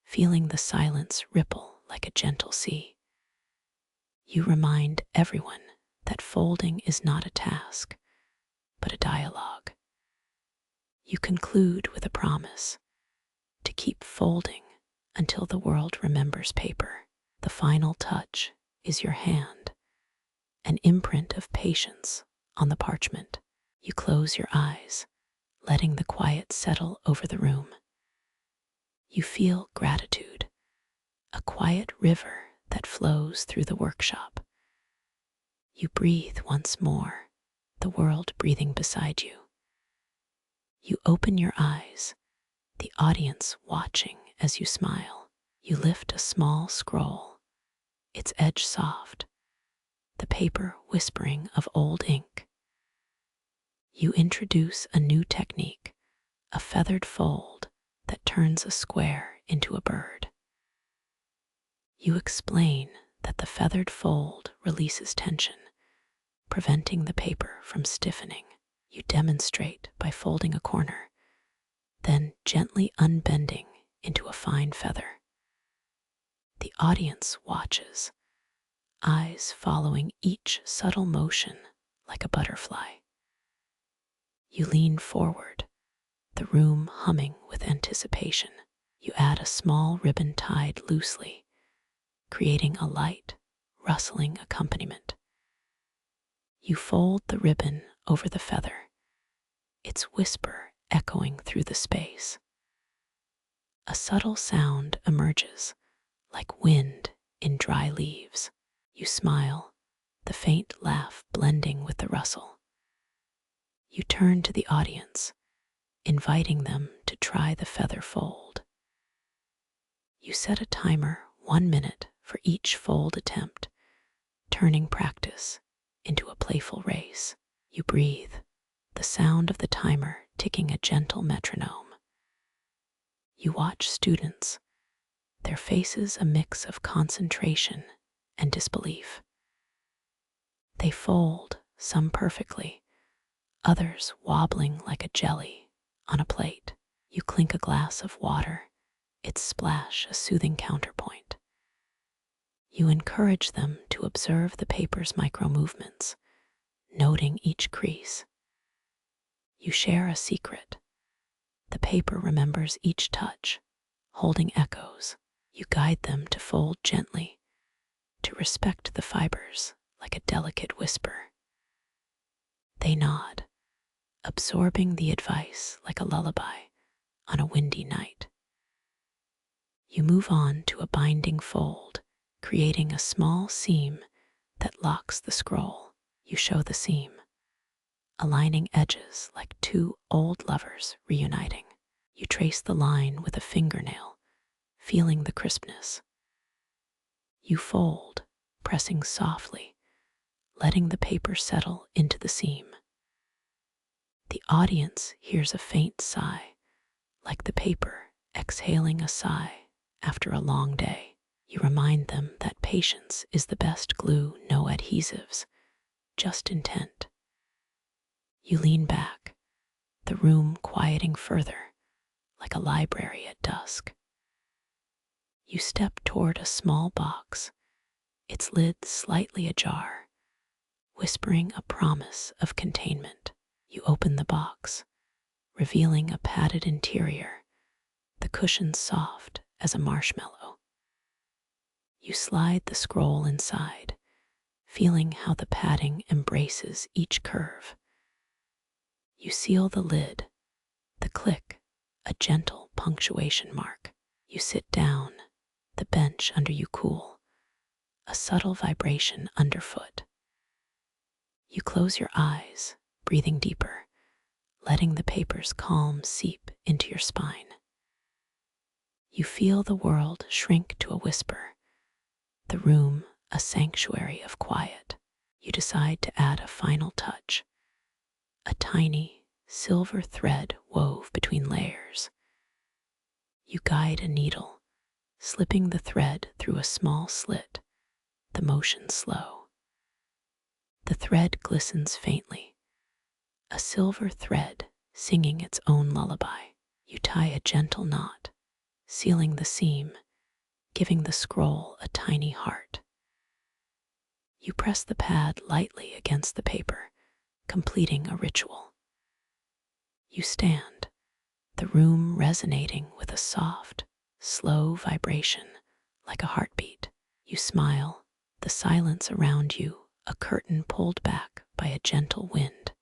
feeling the silence ripple like a gentle sea. You remind everyone that folding is not a task, but a dialogue. You conclude with a promise to keep folding until the world remembers paper. The final touch is your hand, an imprint of patience on the parchment. You close your eyes, letting the quiet settle over the room. You feel gratitude, a quiet river that flows through the workshop. You breathe once more, the world breathing beside you. You open your eyes, the audience watching as you smile. You lift a small scroll, its edge soft, the paper whispering of old ink. You introduce a new technique, a feathered fold that turns a square into a bird. You explain that the feathered fold releases tension, preventing the paper from stiffening. You demonstrate by folding a corner, then gently unbending into a fine feather. The audience watches, eyes following each subtle motion like a butterfly. You lean forward, the room humming with anticipation. You add a small ribbon tied loosely, creating a light, rustling accompaniment. You fold the ribbon over the feather, its whisper echoing through the space. A subtle sound emerges, like wind in dry leaves. You smile, the faint laugh blending with the rustle. You turn to the audience, inviting them to try the feather fold. You set a timer 1 minute for each fold attempt, turning practice into a playful race. You breathe, the sound of the timer ticking a gentle metronome. You watch students, their faces a mix of concentration and disbelief. They fold, some perfectly, others wobbling like a jelly on a plate. You clink a glass of water, its splash a soothing counterpoint. You encourage them to observe the paper's micro-movements, noting each crease. You share a secret. The paper remembers each touch, holding echoes. You guide them to fold gently, to respect the fibers like a delicate whisper. They nod, absorbing the advice like a lullaby on a windy night. You move on to a binding fold, creating a small seam that locks the scroll. You show the seam, aligning edges like two old lovers reuniting. You trace the line with a fingernail, feeling the crispness. You fold, pressing softly, letting the paper settle into the seam. The audience hears a faint sigh, like the paper exhaling a sigh after a long day. You remind them that patience is the best glue, no adhesives, just intent. You lean back, the room quieting further, like a library at dusk. You step toward a small box, its lid slightly ajar, whispering a promise of containment. You open the box, revealing a padded interior, the cushions soft as a marshmallow. You slide the scroll inside, feeling how the padding embraces each curve. You seal the lid, the click, a gentle punctuation mark. You sit down, the bench under you cool, a subtle vibration underfoot. You close your eyes, breathing deeper, letting the paper's calm seep into your spine. You feel the world shrink to a whisper, the room a sanctuary of quiet. You decide to add a final touch, a tiny silver thread wove between layers. You guide a needle, slipping the thread through a small slit, the motion slow. The thread glistens faintly, a silver thread singing its own lullaby. You tie a gentle knot, sealing the seam, giving the scroll a tiny heart. You press the pad lightly against the paper, completing a ritual. You stand, the room resonating with a soft, slow vibration like a heartbeat. You smile, the silence around you a curtain pulled back by a gentle wind.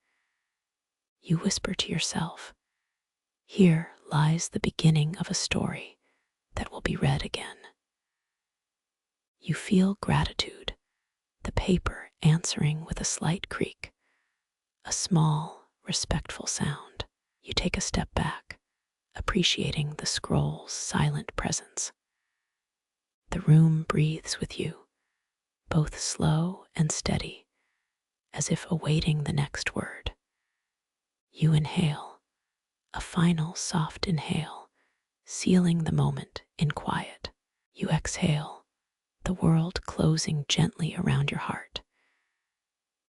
You whisper to yourself, "Here lies the beginning of a story that will be read again." You feel gratitude, the paper answering with a slight creak, a small, respectful sound. You take a step back, appreciating the scroll's silent presence. The room breathes with you, both slow and steady, as if awaiting the next word. You inhale, a final soft inhale, sealing the moment in quiet. You exhale, the world closing gently around your heart.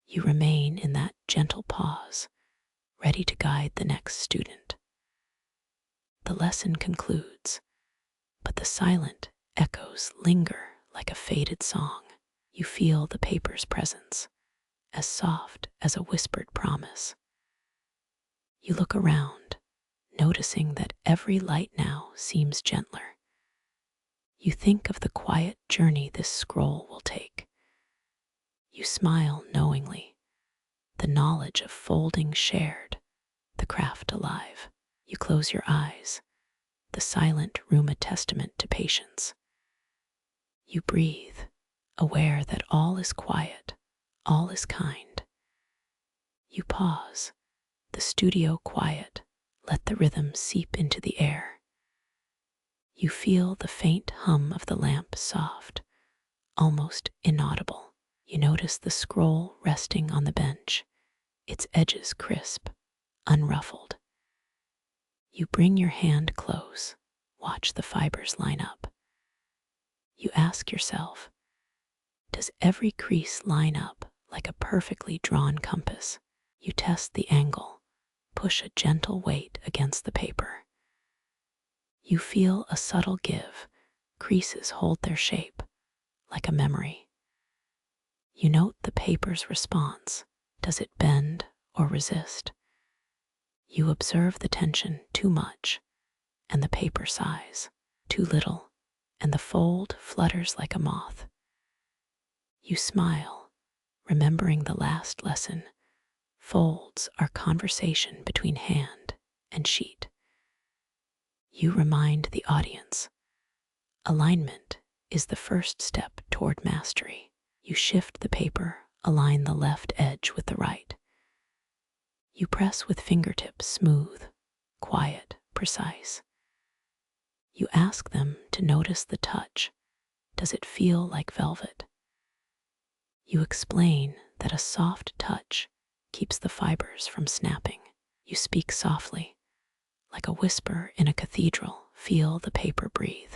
You remain in that gentle pause, ready to guide the next student. The lesson concludes, but the silent echoes linger like a faded song. You feel the paper's presence, as soft as a whispered promise. You look around, noticing that every light now seems gentler. You think of the quiet journey this scroll will take. You smile knowingly, the knowledge of folding shared, the craft alive. You close your eyes, the silent room a testament to patience. You breathe, aware that all is quiet, all is kind. You pause, the studio quiet, let the rhythm seep into the air. You feel the faint hum of the lamp soft, almost inaudible. You notice the scroll resting on the bench, its edges crisp, unruffled. You bring your hand close, watch the fibers line up. You ask yourself, does every crease line up like a perfectly drawn compass? You test the angle, push a gentle weight against the paper. You feel a subtle give, creases hold their shape, like a memory. You note the paper's response. Does it bend or resist? You observe the tension too much, and the paper sighs, too little, and the fold flutters like a moth. You smile, remembering the last lesson. Folds are conversation between hand and sheet. You remind the audience, alignment is the first step toward mastery. You shift the paper, align the left edge with the right. You press with fingertips smooth, quiet, precise. You ask them to notice the touch. Does it feel like velvet? You explain that a soft touch keeps the fibers from snapping. You speak softly, like a whisper in a cathedral. Feel the paper breathe.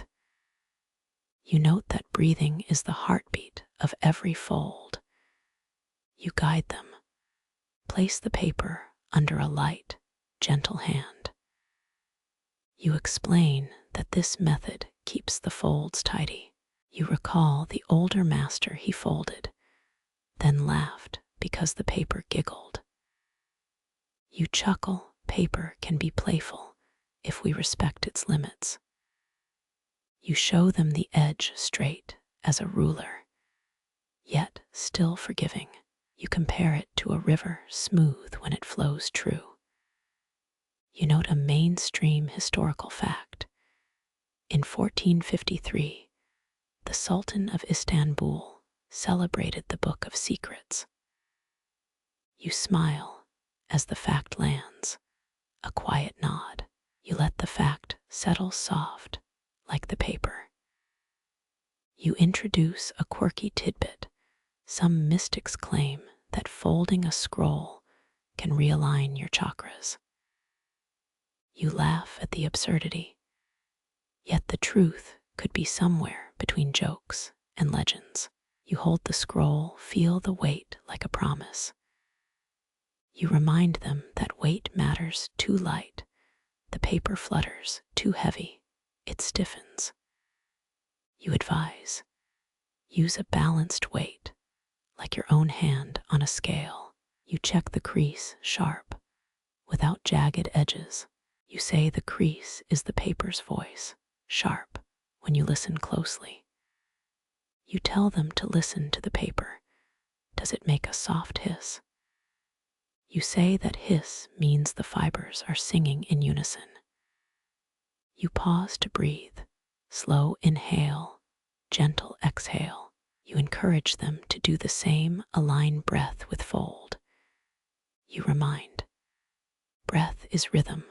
You note that breathing is the heartbeat of every fold. You guide them. Place the paper under a light, gentle hand. You explain that this method keeps the folds tidy. You recall the older master he folded, then laughed because the paper giggled. You chuckle, paper can be playful if we respect its limits. You show them the edge straight as a ruler, yet still forgiving. You compare it to a river smooth when it flows true. You note a mainstream historical fact. In 1453, the Sultan of Istanbul celebrated the Book of Secrets. You smile as the fact lands, a quiet nod. You let the fact settle soft, like the paper. You introduce a quirky tidbit. Some mystics claim that folding a scroll can realign your chakras. You laugh at the absurdity, yet the truth could be somewhere between jokes and legends. You hold the scroll, feel the weight like a promise. You remind them that weight matters. Too light, the paper flutters. Too heavy, it stiffens. You advise, use a balanced weight, like your own hand on a scale. You check the crease sharp, without jagged edges. You say the crease is the paper's voice, sharp when you listen closely. You tell them to listen to the paper. Does it make a soft hiss? You say that hiss means the fibers are singing in unison. You pause to breathe, slow inhale, gentle exhale. You encourage them to do the same, align breath with fold. You remind, breath is rhythm,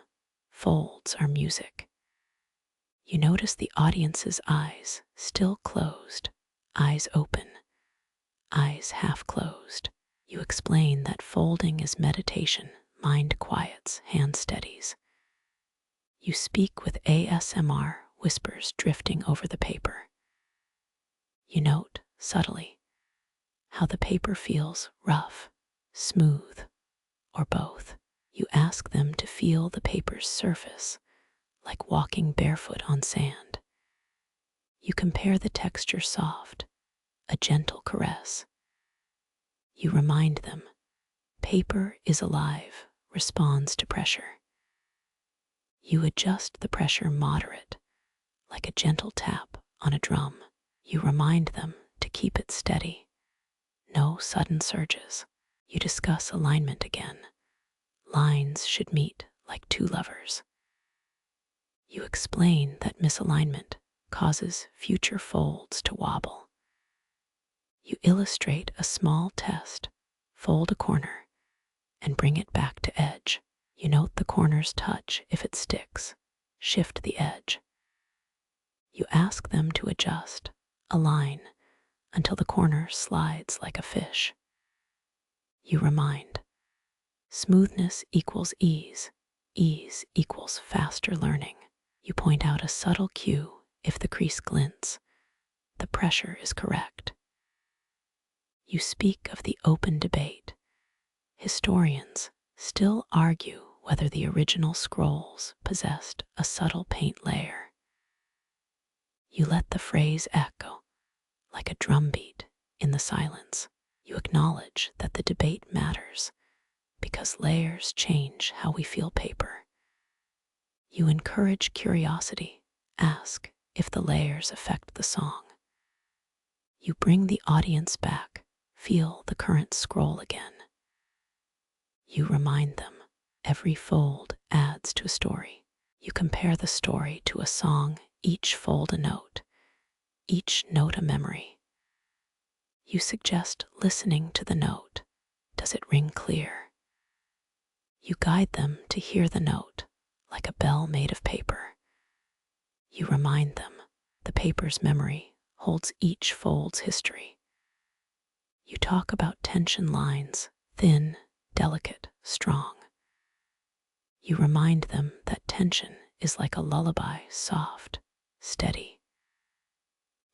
folds are music. You notice the audience's eyes, still closed, eyes open, eyes half closed. You explain that folding is meditation, mind quiets, hand steadies. You speak with ASMR, whispers drifting over the paper. You note, subtly, how the paper feels rough, smooth, or both. You ask them to feel the paper's surface, like walking barefoot on sand. You compare the texture soft, a gentle caress. You remind them, paper is alive, responds to pressure. You adjust the pressure moderate, like a gentle tap on a drum. You remind them to keep it steady, no sudden surges. You discuss alignment again. Lines should meet like two lovers. You explain that misalignment causes future folds to wobble. You illustrate a small test, fold a corner, and bring it back to edge. You note the corner's touch. If it sticks, shift the edge. You ask them to adjust, align, until the corner slides like a fish. You remind, smoothness equals ease, ease equals faster learning. You point out a subtle cue. If the crease glints, the pressure is correct. You speak of the open debate. Historians still argue whether the original scrolls possessed a subtle paint layer. You let the phrase echo like a drumbeat in the silence. You acknowledge that the debate matters because layers change how we feel paper. You encourage curiosity. Ask if the layers affect the song. You bring the audience back. Feel the current scroll again. You remind them, every fold adds to a story. You compare the story to a song, each fold a note, each note a memory. You suggest listening to the note. Does it ring clear? You guide them to hear the note, like a bell made of paper. You remind them, the paper's memory holds each fold's history. You talk about tension lines, thin, delicate, strong. You remind them that tension is like a lullaby, soft, steady.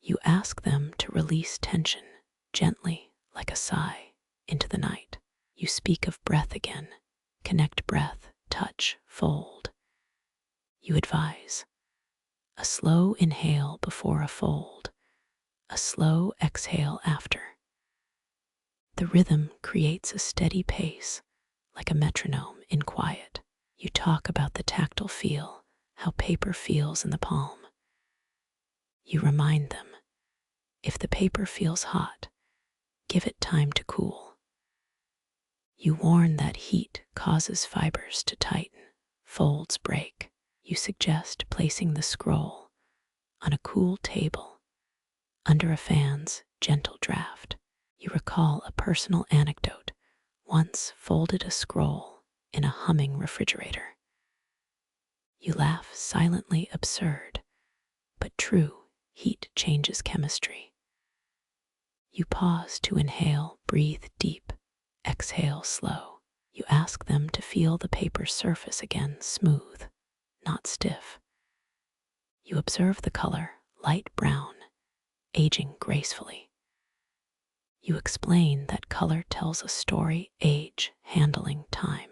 You ask them to release tension gently, like a sigh, into the night. You speak of breath again. Connect breath, touch, fold. You advise, a slow inhale before a fold, a slow exhale after. The rhythm creates a steady pace, like a metronome in quiet. You talk about the tactile feel, how paper feels in the palm. You remind them, if the paper feels hot, give it time to cool. You warn that heat causes fibers to tighten, folds break. You suggest placing the scroll on a cool table, under a fan's gentle draft. You recall a personal anecdote. Once folded a scroll in a humming refrigerator. You laugh, silently absurd, but true. Heat changes chemistry. You pause to inhale, breathe deep, exhale slow. You ask them to feel the paper's surface again, smooth, not stiff. You observe the color, light brown, aging gracefully. You explain that color tells a story, age, handling, time.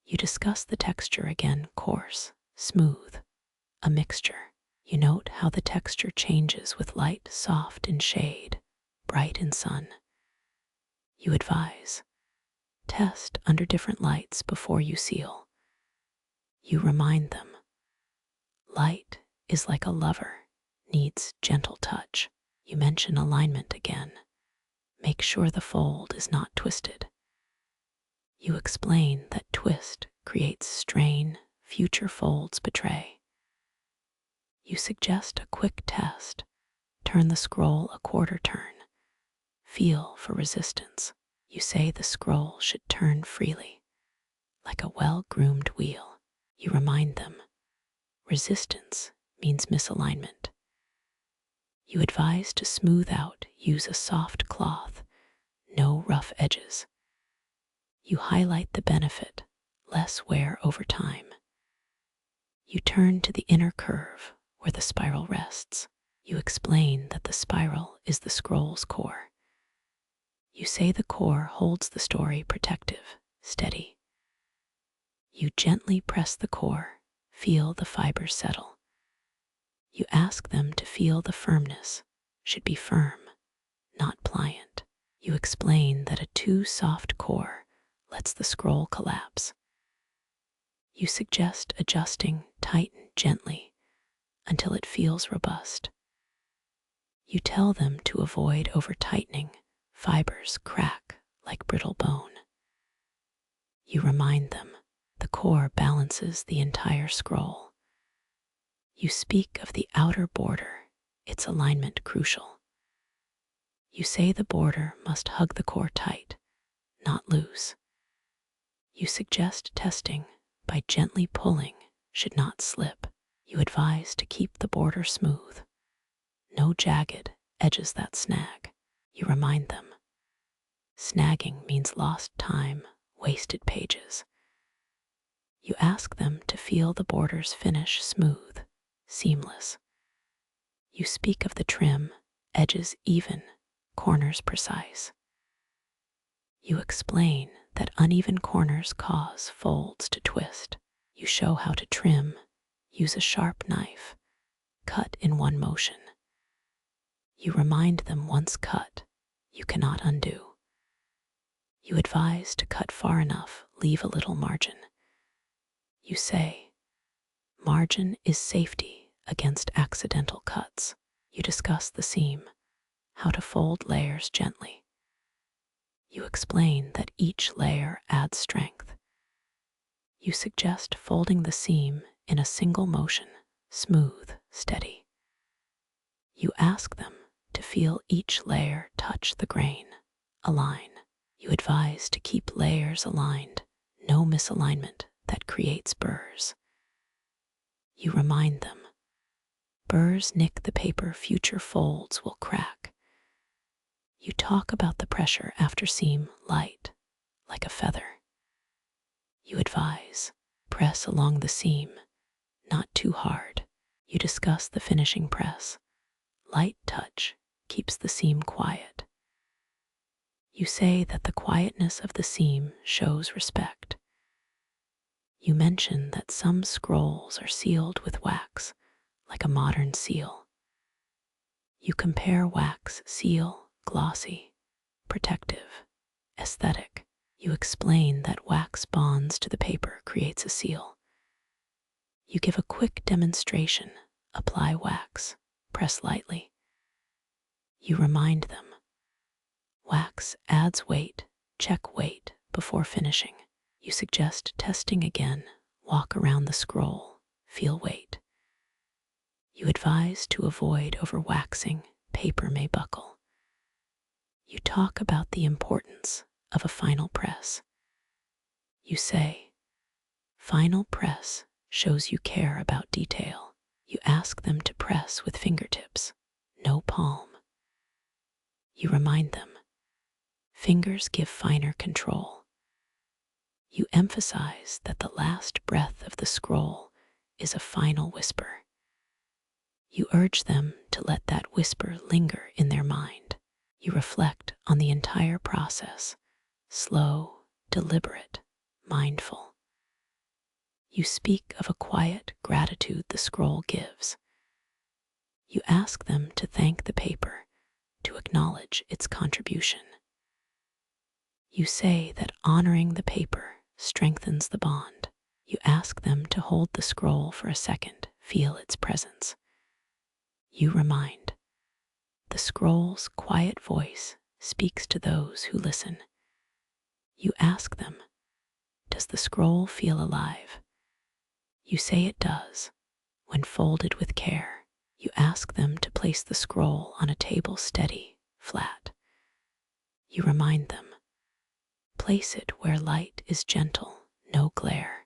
You discuss the texture again, coarse, smooth, a mixture. You note how the texture changes with light, soft in shade, bright in sun. You advise, test under different lights before you seal. You remind them, light is like a lover, needs gentle touch. You mention alignment again. Make sure the fold is not twisted. You explain that twist creates strain, future folds betray. You suggest a quick test. Turn the scroll a quarter turn. Feel for resistance. You say the scroll should turn freely, like a well-groomed wheel. You remind them, resistance means misalignment. You advise to smooth out, use a soft cloth, no rough edges. You highlight the benefit, less wear over time. You turn to the inner curve where the spiral rests. You explain that the spiral is the scroll's core. You say the core holds the story protective, steady. You gently press the core, feel the fibers settle. You ask them to feel the firmness, should be firm, not pliant. You explain that a too soft core lets the scroll collapse. You suggest adjusting, tighten gently until it feels robust. You tell them to avoid over-tightening, fibers crack like brittle bone. You remind them, the core balances the entire scroll. You speak of the outer border, its alignment crucial. You say the border must hug the core tight, not loose. You suggest testing by gently pulling should not slip. You advise to keep the border smooth. No jagged edges that snag. You remind them. Snagging means lost time, wasted pages. You ask them to feel the border's finish smooth, seamless. You speak of the trim, edges even, corners precise. You explain that uneven corners cause folds to twist. You show how to trim, use a sharp knife, cut in one motion. You remind them once cut, you cannot undo. You advise to cut far enough, leave a little margin. You say, margin is safety against accidental cuts. You discuss the seam, how to fold layers gently. You explain that each layer adds strength. You suggest folding the seam in a single motion, smooth, steady. You ask them to feel each layer touch the grain, align. You advise to keep layers aligned, no misalignment that creates burrs. You remind them, burrs nick the paper, future folds will crack. You talk about the pressure after seam light, like a feather. You advise, press along the seam, not too hard. You discuss the finishing press. Light touch keeps the seam quiet. You say that the quietness of the seam shows respect. You mention that some scrolls are sealed with wax, like a modern seal. You compare wax seal, glossy, protective, aesthetic. You explain that wax bonds to the paper, creates a seal. You give a quick demonstration, apply wax, press lightly. You remind them, wax adds weight, check weight before finishing. You suggest testing again, walk around the scroll, feel weight. You advise to avoid overwaxing, paper may buckle. You talk about the importance of a final press. You say, final press shows you care about detail. You ask them to press with fingertips, no palm. You remind them, fingers give finer control. You emphasize that the last breath of the scroll is a final whisper. You urge them to let that whisper linger in their mind. You reflect on the entire process, slow, deliberate, mindful. You speak of a quiet gratitude the scroll gives. You ask them to thank the paper, to acknowledge its contribution. You say that honoring the paper strengthens the bond. You ask them to hold the scroll for a second, feel its presence. You remind, the scroll's quiet voice speaks to those who listen. You ask them, does the scroll feel alive? You say it does, when folded with care. You ask them to place the scroll on a table steady, flat. You remind them, place it where light is gentle, no glare.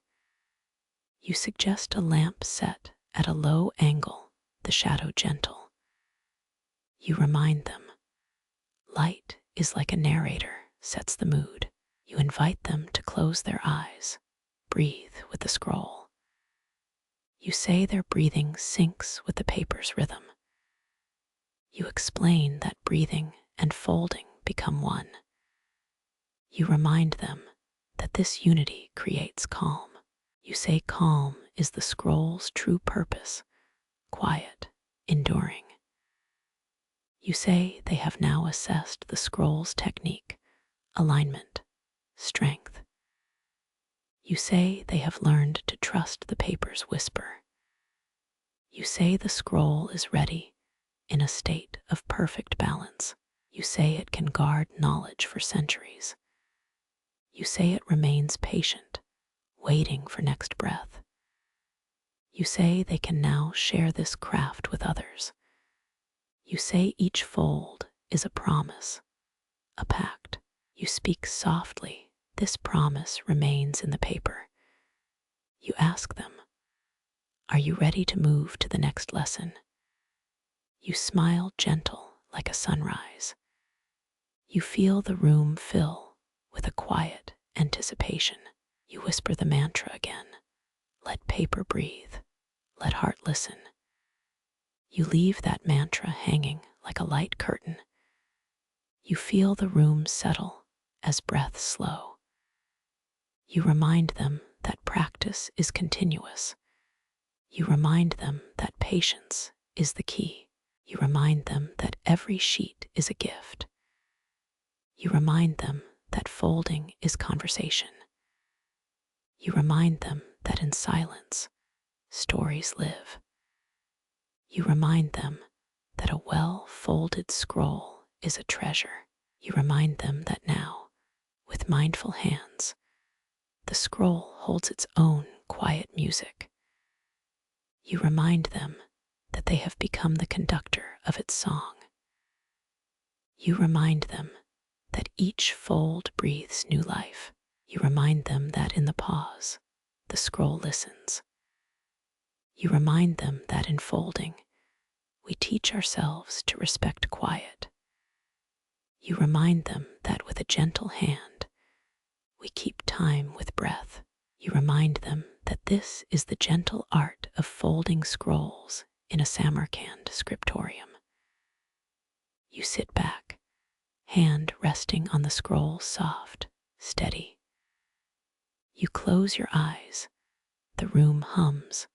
You suggest a lamp set at a low angle, the shadow gentle. You remind them, light is like a narrator, sets the mood. You invite them to close their eyes, breathe with the scroll. You say their breathing syncs with the paper's rhythm. You explain that breathing and folding become one. You remind them that this unity creates calm. You say calm is the scroll's true purpose, quiet, enduring. You say they have now assessed the scroll's technique, alignment, strength. You say they have learned to trust the paper's whisper. You say the scroll is ready, in a state of perfect balance. You say it can guard knowledge for centuries. You say it remains patient, waiting for next breath. You say they can now share this craft with others. You say each fold is a promise, a pact. You speak softly. This promise remains in the paper. You ask them, "Are you ready to move to the next lesson?" You smile gentle like a sunrise. You feel the room fill with a quiet anticipation. You whisper the mantra again. Let paper breathe. Let heart listen. You leave that mantra hanging like a light curtain. You feel the room settle as breaths slow. You remind them that practice is continuous. You remind them that patience is the key. You remind them that every sheet is a gift. You remind them that folding is conversation. You remind them that in silence, stories live. You remind them that a well-folded scroll is a treasure. You remind them that now, with mindful hands, the scroll holds its own quiet music. You remind them that they have become the conductor of its song. You remind them that each fold breathes new life. You remind them that in the pause, the scroll listens. You remind them that in folding, we teach ourselves to respect quiet. You remind them that with a gentle hand, we keep time with breath. You remind them that this is the gentle art of folding scrolls in a Samarkand scriptorium. You sit back, hand resting on the scroll, soft, steady. You close your eyes. The room hums.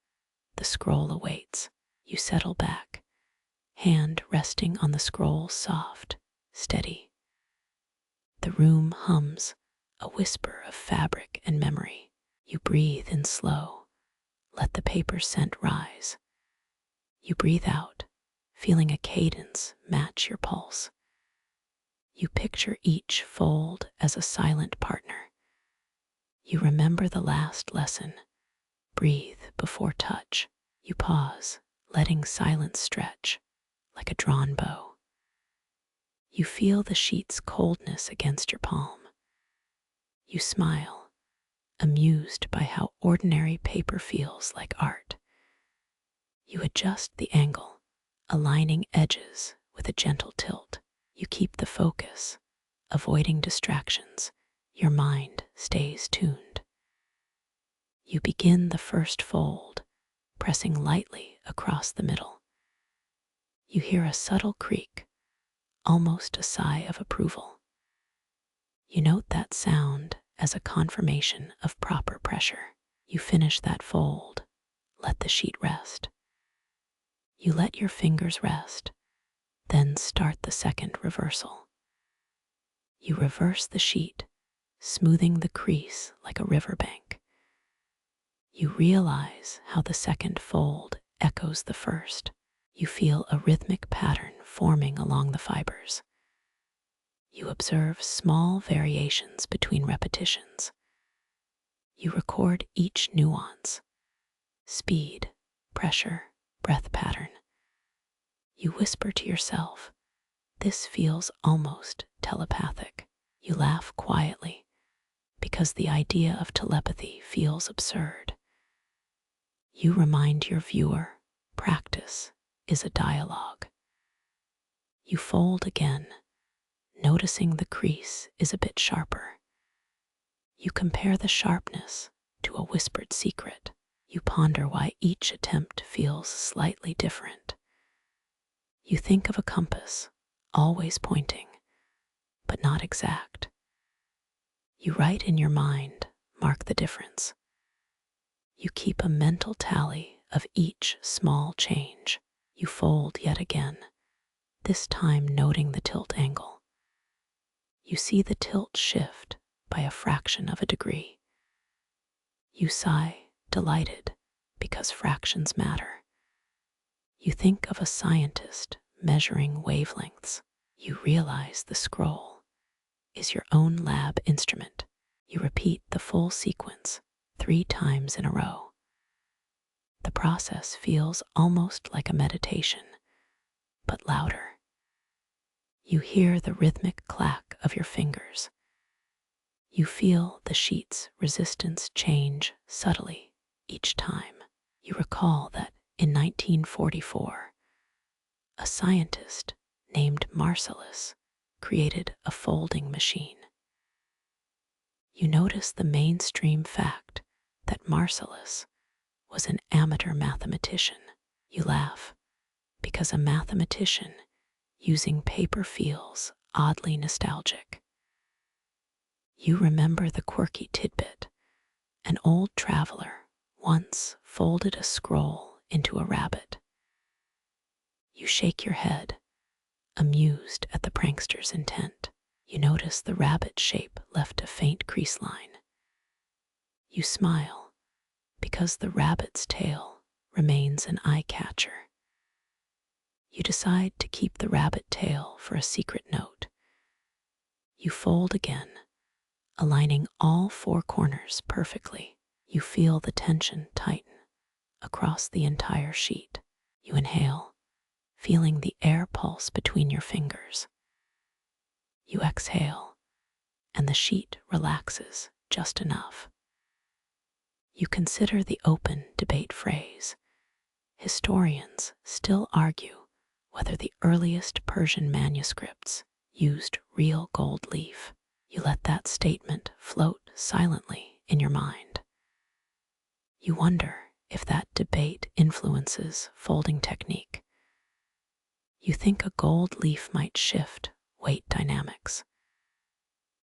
The scroll awaits. You settle back, hand resting on the scroll, soft, steady. The room hums, a whisper of fabric and memory. You breathe in slow. Let the paper scent rise. You breathe out, feeling a cadence match your pulse. You picture each fold as a silent partner. You remember the last lesson. Breathe before touch. You pause, letting silence stretch like a drawn bow. You feel the sheet's coldness against your palm. You smile, amused by how ordinary paper feels like art. You adjust the angle, aligning edges with a gentle tilt. You keep the focus, avoiding distractions. Your mind stays tuned. You begin the first fold, pressing lightly across the middle. You hear a subtle creak, almost a sigh of approval. You note that sound as a confirmation of proper pressure. You finish that fold, let the sheet rest. You let your fingers rest, then start the second reversal. You reverse the sheet, smoothing the crease like a riverbank. You realize how the second fold echoes the first. You feel a rhythmic pattern forming along the fibers. You observe small variations between repetitions. You record each nuance, speed, pressure, breath pattern. You whisper to yourself, "This feels almost telepathic." You laugh quietly because the idea of telepathy feels absurd. You remind your viewer, practice is a dialogue. You fold again, noticing the crease is a bit sharper. You compare the sharpness to a whispered secret. You ponder why each attempt feels slightly different. You think of a compass, always pointing, but not exact. You write in your mind, mark the difference. You keep a mental tally of each small change. You fold yet again, this time noting the tilt angle. You see the tilt shift by a fraction of a degree. You sigh, delighted, because fractions matter. You think of a scientist measuring wavelengths. You realize the scroll is your own lab instrument. You repeat the full sequence 3 times in a row. The process feels almost like a meditation, but louder. You hear the rhythmic clack of your fingers. You feel the sheet's resistance change subtly each time. You recall that in 1944, a scientist named Marcellus created a folding machine. You notice the mainstream fact that Marcellus was an amateur mathematician. You laugh because a mathematician using paper feels oddly nostalgic. You remember the quirky tidbit. An old traveler once folded a scroll into a rabbit. You shake your head, amused at the prankster's intent. You notice the rabbit shape left a faint crease line. You smile because the rabbit's tail remains an eye catcher. You decide to keep the rabbit tail for a secret note. You fold again, aligning all four corners perfectly. You feel the tension tighten across the entire sheet. You inhale, feeling the air pulse between your fingers. You exhale, and the sheet relaxes just enough. You consider the open debate phrase. Historians still argue whether the earliest Persian manuscripts used real gold leaf. You let that statement float silently in your mind. You wonder if that debate influences folding technique. You think a gold leaf might shift weight dynamics.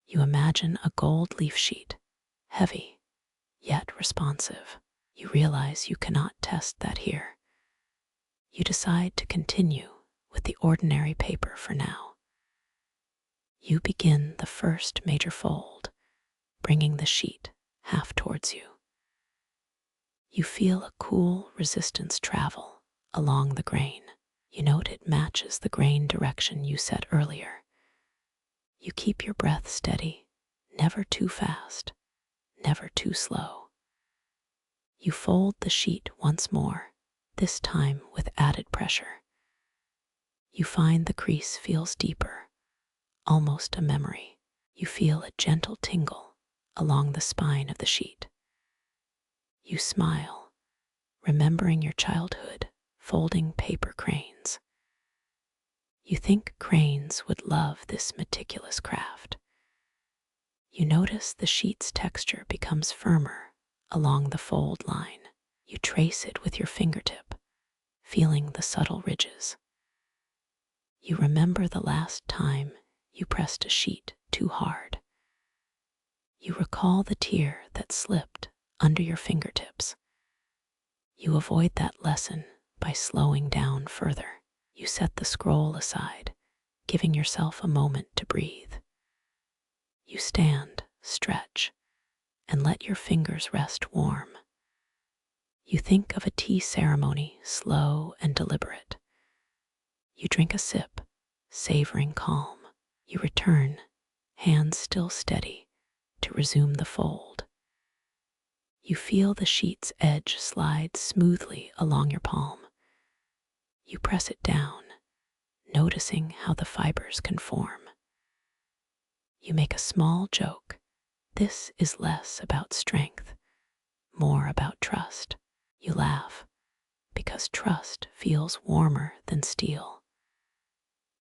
You imagine a gold leaf sheet, heavy, yet responsive. You realize you cannot test that here. You decide to continue with the ordinary paper for now. You begin the first major fold, bringing the sheet half towards you. You feel a cool resistance travel along the grain. You note it matches the grain direction you set earlier. You keep your breath steady, never too fast, never too slow. You fold the sheet once more, this time with added pressure. You find the crease feels deeper, almost a memory. You feel a gentle tingle along the spine of the sheet. You smile, remembering your childhood folding paper cranes. You think cranes would love this meticulous craft. You notice the sheet's texture becomes firmer along the fold line. You trace it with your fingertip, feeling the subtle ridges. You remember the last time you pressed a sheet too hard. You recall the tear that slipped under your fingertips. You avoid that lesson by slowing down further. You set the scroll aside, giving yourself a moment to breathe. You stand, stretch, and let your fingers rest warm. You think of a tea ceremony, slow and deliberate. You drink a sip, savoring calm. You return, hands still steady, to resume the fold. You feel the sheet's edge slide smoothly along your palm. You press it down, noticing how the fibers conform. You make a small joke. This is less about strength, more about trust. You laugh, because trust feels warmer than steel.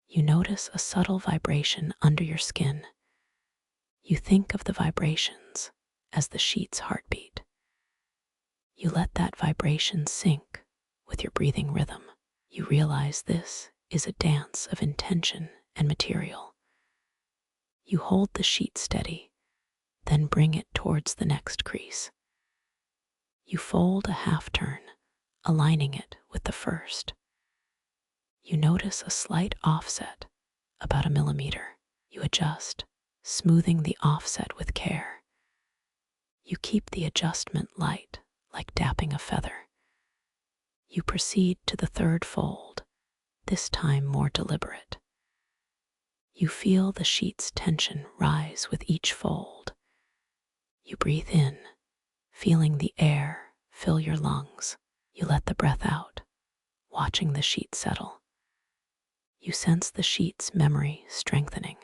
You notice a subtle vibration under your skin. You think of the vibrations as the sheet's heartbeat. You let that vibration sync with your breathing rhythm. You realize this is a dance of intention and material. You hold the sheet steady, then bring it towards the next crease. You fold a half turn, aligning it with the first. You notice a slight offset, about a millimeter. You adjust, smoothing the offset with care. You keep the adjustment light, like dapping a feather. You proceed to the third fold, this time more deliberate. You feel the sheet's tension rise with each fold. You breathe in, feeling the air fill your lungs. You let the breath out, watching the sheet settle. You sense the sheet's memory strengthening.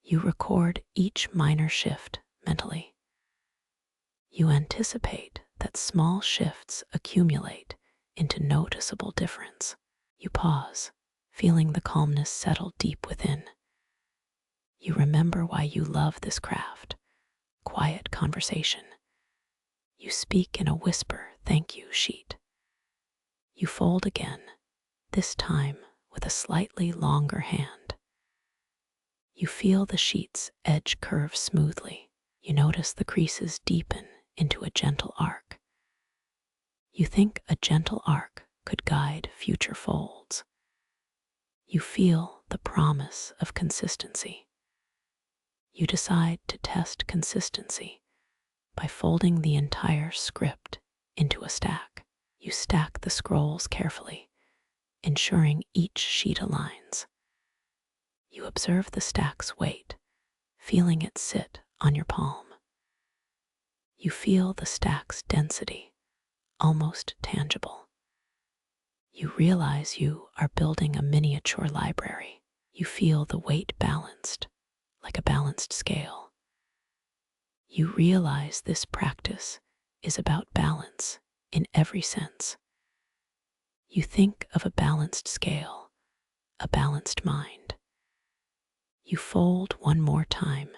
You record each minor shift mentally. You anticipate that small shifts accumulate into noticeable difference. You pause, feeling the calmness settle deep within. You remember why you love this craft. Quiet conversation. You speak in a whisper, "Thank you," sheet. You fold again, this time with a slightly longer hand. You feel the sheet's edge curve smoothly. You notice the creases deepen into a gentle arc. You think a gentle arc could guide future folds. You feel the promise of consistency. You decide to test consistency by folding the entire script into a stack. You stack the scrolls carefully, ensuring each sheet aligns. You observe the stack's weight, feeling it sit on your palm. You feel the stack's density, almost tangible. You realize you are building a miniature library. You feel the weight balanced, like a balanced scale. You realize this practice is about balance in every sense. You think of a balanced scale, a balanced mind. You fold one more time,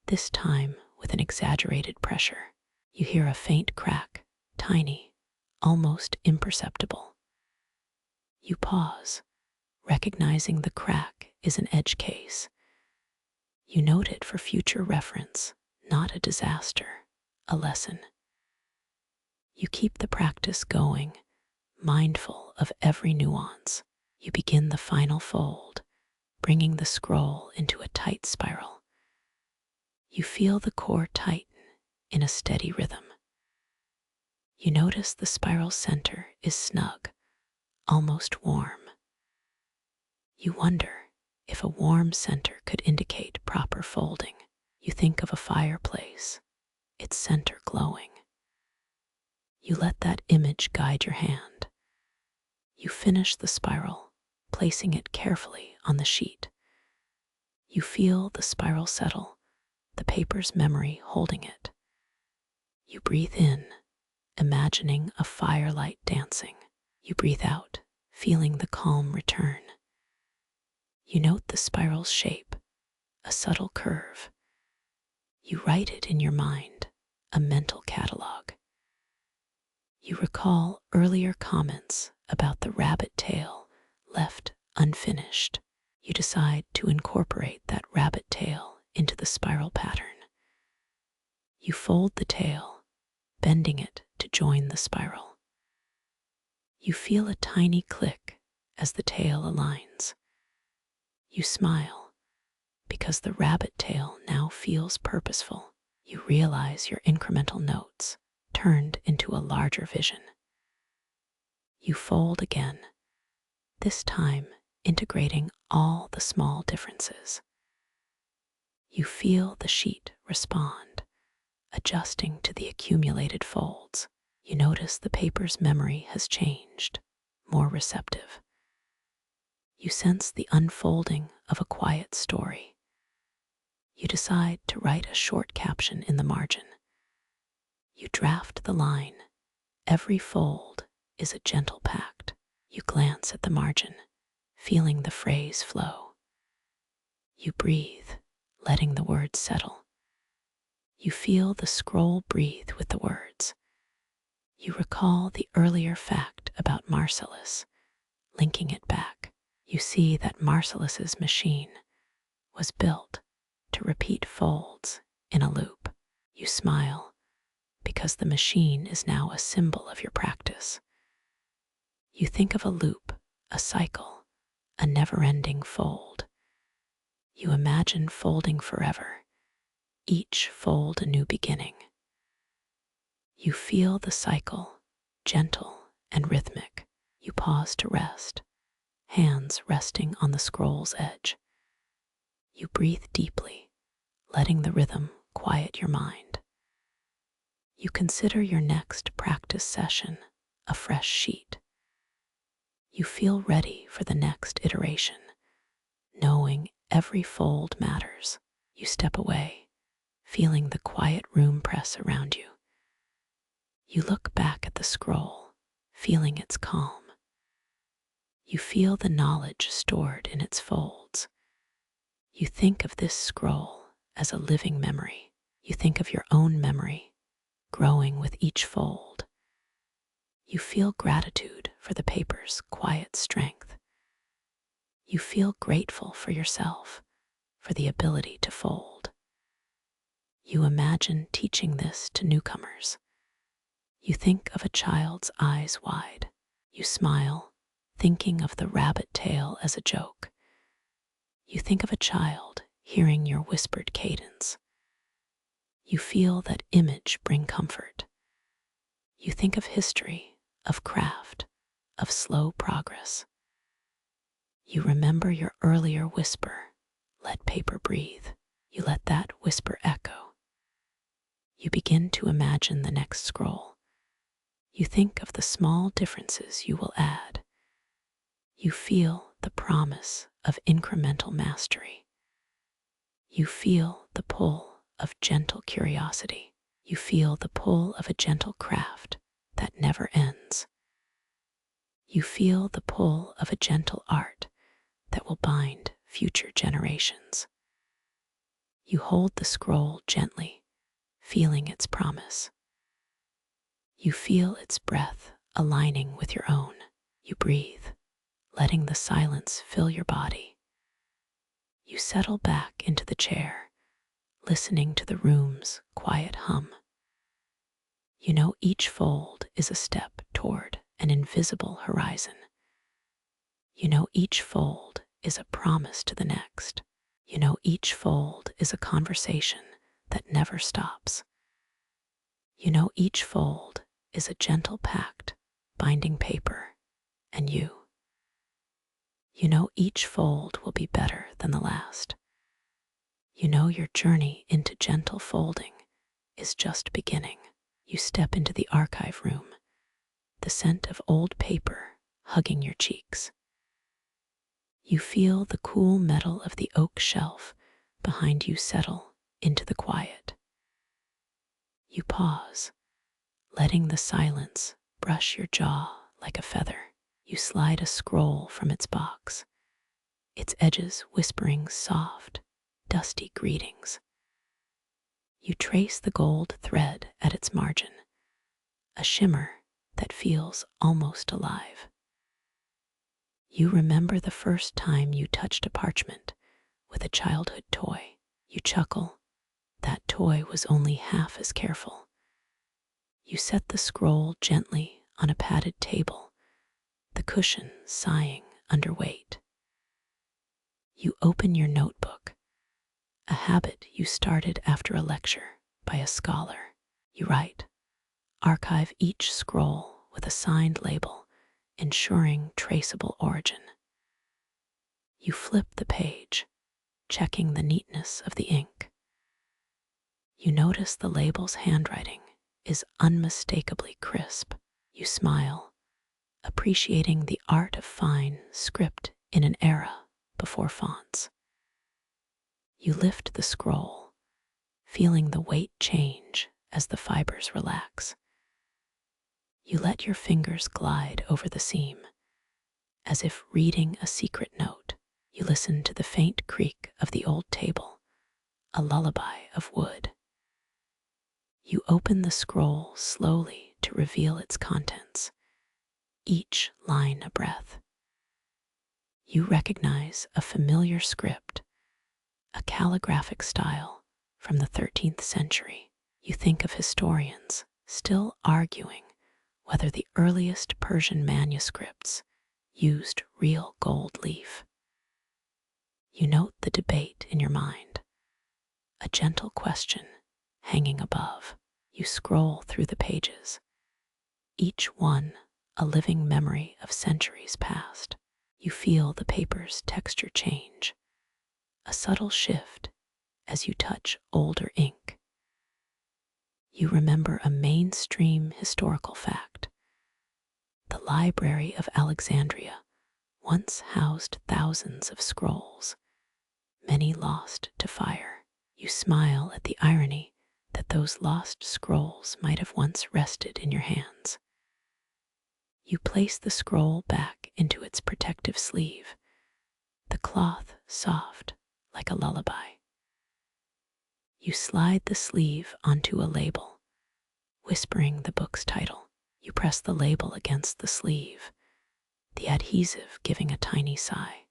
this time with an exaggerated pressure. You hear a faint crack, tiny, almost imperceptible. You pause, recognizing the crack is an edge case. You note it for future reference, not a disaster, a lesson. You keep the practice going, mindful of every nuance. You begin the final fold, bringing the scroll into a tight spiral. You feel the core tighten in a steady rhythm. You notice the spiral center is snug, almost warm. You wonder if a warm center could indicate proper folding. You think of a fireplace, its center glowing. You let that image guide your hand. You finish the spiral, placing it carefully on the sheet. You feel the spiral settle, the paper's memory holding it. You breathe in, imagining a firelight dancing. You breathe out, feeling the calm return. You note the spiral's shape, a subtle curve. You write it in your mind, a mental catalog. You recall earlier comments about the rabbit tail left unfinished. You decide to incorporate that rabbit tail into the spiral pattern. You fold the tail, bending it to join the spiral. You feel a tiny click as the tail aligns. You smile because the rabbit tail now feels purposeful. You realize your incremental notes turned into a larger vision. You fold again, this time integrating all the small differences. You feel the sheet respond, adjusting to the accumulated folds. You notice the paper's memory has changed, more receptive. You sense the unfolding of a quiet story. You decide to write a short caption in the margin. You draft the line, "Every fold is a gentle pact." You glance at the margin, feeling the phrase flow. You breathe, letting the words settle. You feel the scroll breathe with the words. You recall the earlier fact about Marcellus, linking it back. You see that Marcellus's machine was built to repeat folds in a loop. You smile because the machine is now a symbol of your practice. You think of a loop, a cycle, a never-ending fold. You imagine folding forever, each fold a new beginning. You feel the cycle, gentle and rhythmic. You pause to rest, hands resting on the scroll's edge. You breathe deeply, letting the rhythm quiet your mind. You consider your next practice session, a fresh sheet. You feel ready for the next iteration, knowing every fold matters. You step away, feeling the quiet room press around you. You look back at the scroll, feeling its calm. You feel the knowledge stored in its folds. You think of this scroll as a living memory. You think of your own memory, growing with each fold. You feel gratitude for the paper's quiet strength. You feel grateful for yourself, for the ability to fold. You imagine teaching this to newcomers. You think of a child's eyes wide. You smile, thinking of the rabbit tail as a joke. You think of a child hearing your whispered cadence. You feel that image bring comfort. You think of history, of craft, of slow progress. You remember your earlier whisper, let paper breathe. You let that whisper echo. You begin to imagine the next scroll. You think of the small differences you will add. You feel the promise of incremental mastery. You feel the pull of gentle curiosity. You feel the pull of a gentle craft that never ends. You feel the pull of a gentle art that will bind future generations. You hold the scroll gently, feeling its promise. You feel its breath aligning with your own. You breathe, letting the silence fill your body. You settle back into the chair, listening to the room's quiet hum. You know each fold is a step toward an invisible horizon. You know each fold is a promise to the next. You know each fold is a conversation that never stops. You know each fold is a gentle pact binding paper and you. You know each fold will be better than the last. You know your journey into gentle folding is just beginning. You step into the archive room, the scent of old paper hugging your cheeks. You feel the cool metal of the oak shelf behind you settle into the quiet. You pause, letting the silence brush your jaw like a feather. You slide a scroll from its box, its edges whispering soft, dusty greetings. You trace the gold thread at its margin, a shimmer that feels almost alive. You remember the first time you touched a parchment with a childhood toy. You chuckle. That toy was only half as careful. You set the scroll gently on a padded table, the cushion sighing under weight. You open your notebook, a habit you started after a lecture by a scholar. You write, archive each scroll with a signed label, ensuring traceable origin. You flip the page, checking the neatness of the ink. You notice the label's handwriting is unmistakably crisp. You smile, appreciating the art of fine script in an era before fonts. You lift the scroll, feeling the weight change as the fibers relax. You let your fingers glide over the seam, as if reading a secret note. You listen to the faint creak of the old table, a lullaby of wood. You open the scroll slowly to reveal its contents, each line a breath. You recognize a familiar script, a calligraphic style from the 13th century. You think of historians still arguing whether the earliest Persian manuscripts used real gold leaf. You note the debate in your mind, a gentle question hanging above. You scroll through the pages, each one a living memory of centuries past. You feel the paper's texture change, a subtle shift as you touch older ink. You remember a mainstream historical fact. library of Alexandria once housed thousands of scrolls, many lost to fire. You smile at the irony that those lost scrolls might have once rested in your hands. You place the scroll back into its protective sleeve, the cloth soft like a lullaby. You slide the sleeve onto a label, whispering the book's title. You press the label against the sleeve, the adhesive giving a tiny sigh.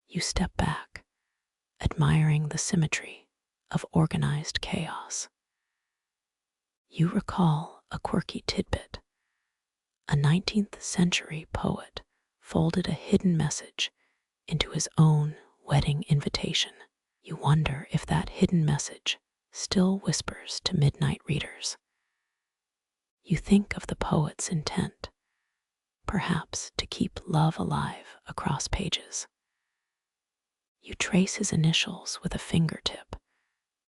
You step back, admiring the symmetry of organized chaos. You recall a quirky tidbit. A 19th century poet folded a hidden message into his own wedding invitation. You wonder if that hidden message still whispers to midnight readers. You think of the poet's intent, perhaps to keep love alive across pages. You trace his initials with a fingertip,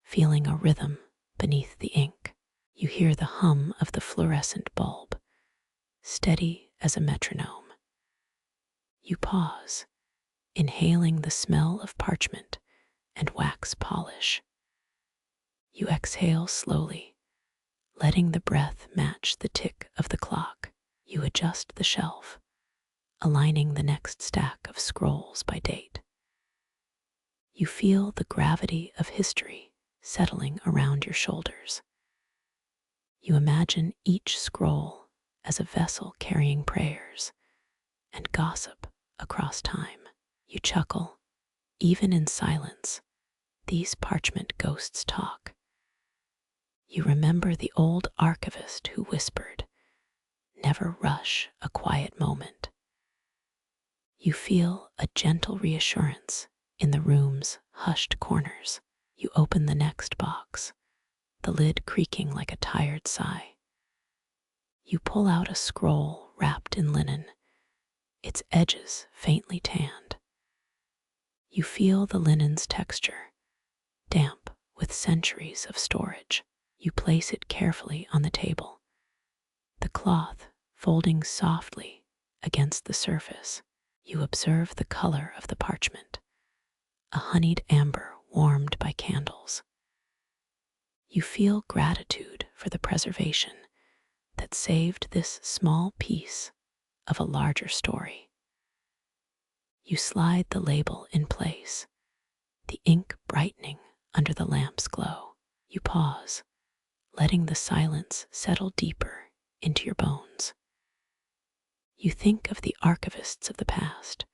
feeling a rhythm beneath the ink. You hear the hum of the fluorescent bulb, steady as a metronome. You pause, inhaling the smell of parchment and wax polish. You exhale slowly, letting the breath match the tick of the clock. You adjust the shelf, aligning the next stack of scrolls by date. You feel the gravity of history settling around your shoulders. You imagine each scroll as a vessel carrying prayers and gossip across time. You chuckle, even in silence. These parchment ghosts talk. You remember the old archivist who whispered, "Never rush a quiet moment." You feel a gentle reassurance in the room's hushed corners. You open the next box, the lid creaking like a tired sigh. You pull out a scroll wrapped in linen, its edges faintly tanned. You feel the linen's texture, damp with centuries of storage. You place it carefully on the table, the cloth folding softly against the surface. You observe the color of the parchment, a honeyed amber warmed by candles. You feel gratitude for the preservation that saved this small piece of a larger story. You slide the label in place, the ink brightening under the lamp's glow. You pause, letting the silence settle deeper into your bones. You think of the archivists of the past,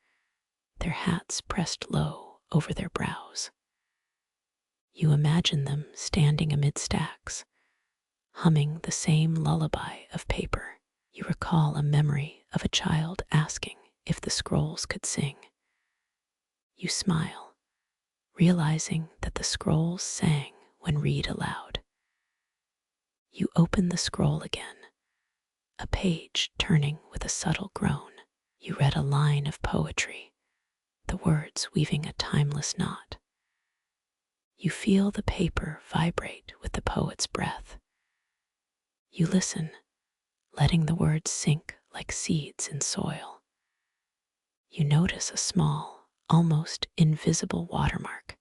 their hats pressed low over their brows. You imagine them standing amid stacks, humming the same lullaby of paper. You recall a memory of a child asking if the scrolls could sing. You smile, realizing that the scrolls sang when read aloud. You open the scroll again, a page turning with a subtle groan. You read a line of poetry, the words weaving a timeless knot. You feel the paper vibrate with the poet's breath. You listen, letting the words sink like seeds in soil. You notice a small, almost invisible watermark,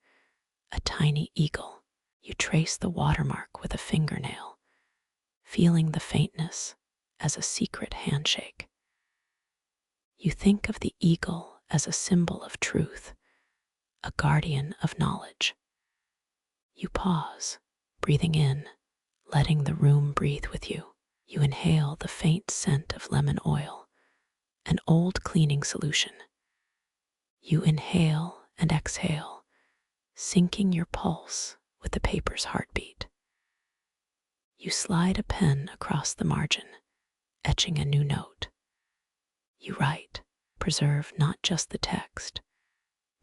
a tiny eagle. You trace the watermark with a fingernail, feeling the faintness as a secret handshake. You think of the eagle as a symbol of truth, a guardian of knowledge. You pause, breathing in, letting the room breathe with you. You inhale the faint scent of lemon oil, an old cleaning solution. You inhale and exhale, syncing your pulse with the paper's heartbeat. You slide a pen across the margin, etching a new note. You write, preserve not just the text,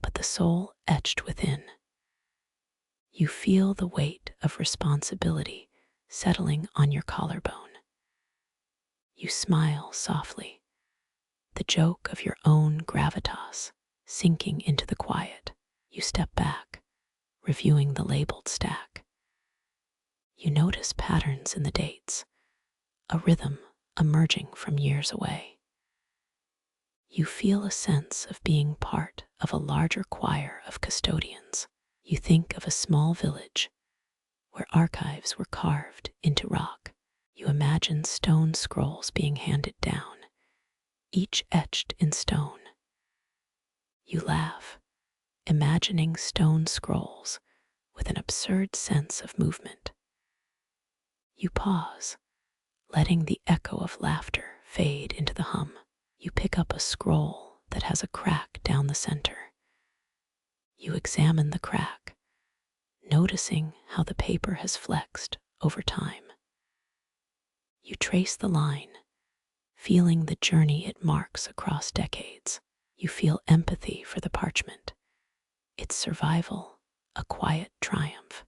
but the soul etched within. You feel the weight of responsibility settling on your collarbone. You smile softly, the joke of your own gravitas sinking into the quiet. You step back, reviewing the labeled stack. You notice patterns in the dates, a rhythm emerging from years away. You feel a sense of being part of a larger choir of custodians. You think of a small village where archives were carved into rock. You imagine stone scrolls being handed down, each etched in stone. You laugh, imagining stone scrolls with an absurd sense of movement. You pause, letting the echo of laughter fade into the hum. You pick up a scroll that has a crack down the center. You examine the crack, noticing how the paper has flexed over time. You trace the line, feeling the journey it marks across decades. You feel empathy for the parchment, its survival, a quiet triumph.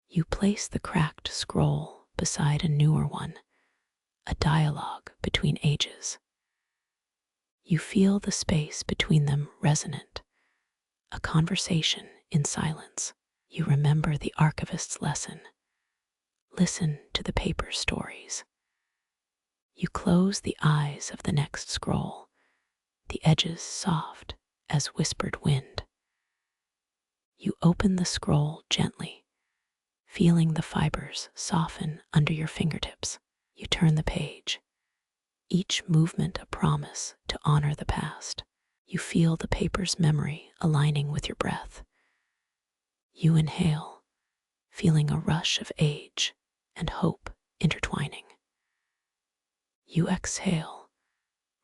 You place the cracked scroll beside a newer one, a dialogue between ages. You feel the space between them resonant, a conversation in silence. You remember the archivist's lesson. Listen to the paper stories. You close the eyes of the next scroll, the edges soft as whispered wind. You open the scroll gently, feeling the fibers soften under your fingertips. You turn the page, each movement a promise to honor the past. You feel the paper's memory aligning with your breath. You inhale, feeling a rush of age and hope intertwining. You exhale,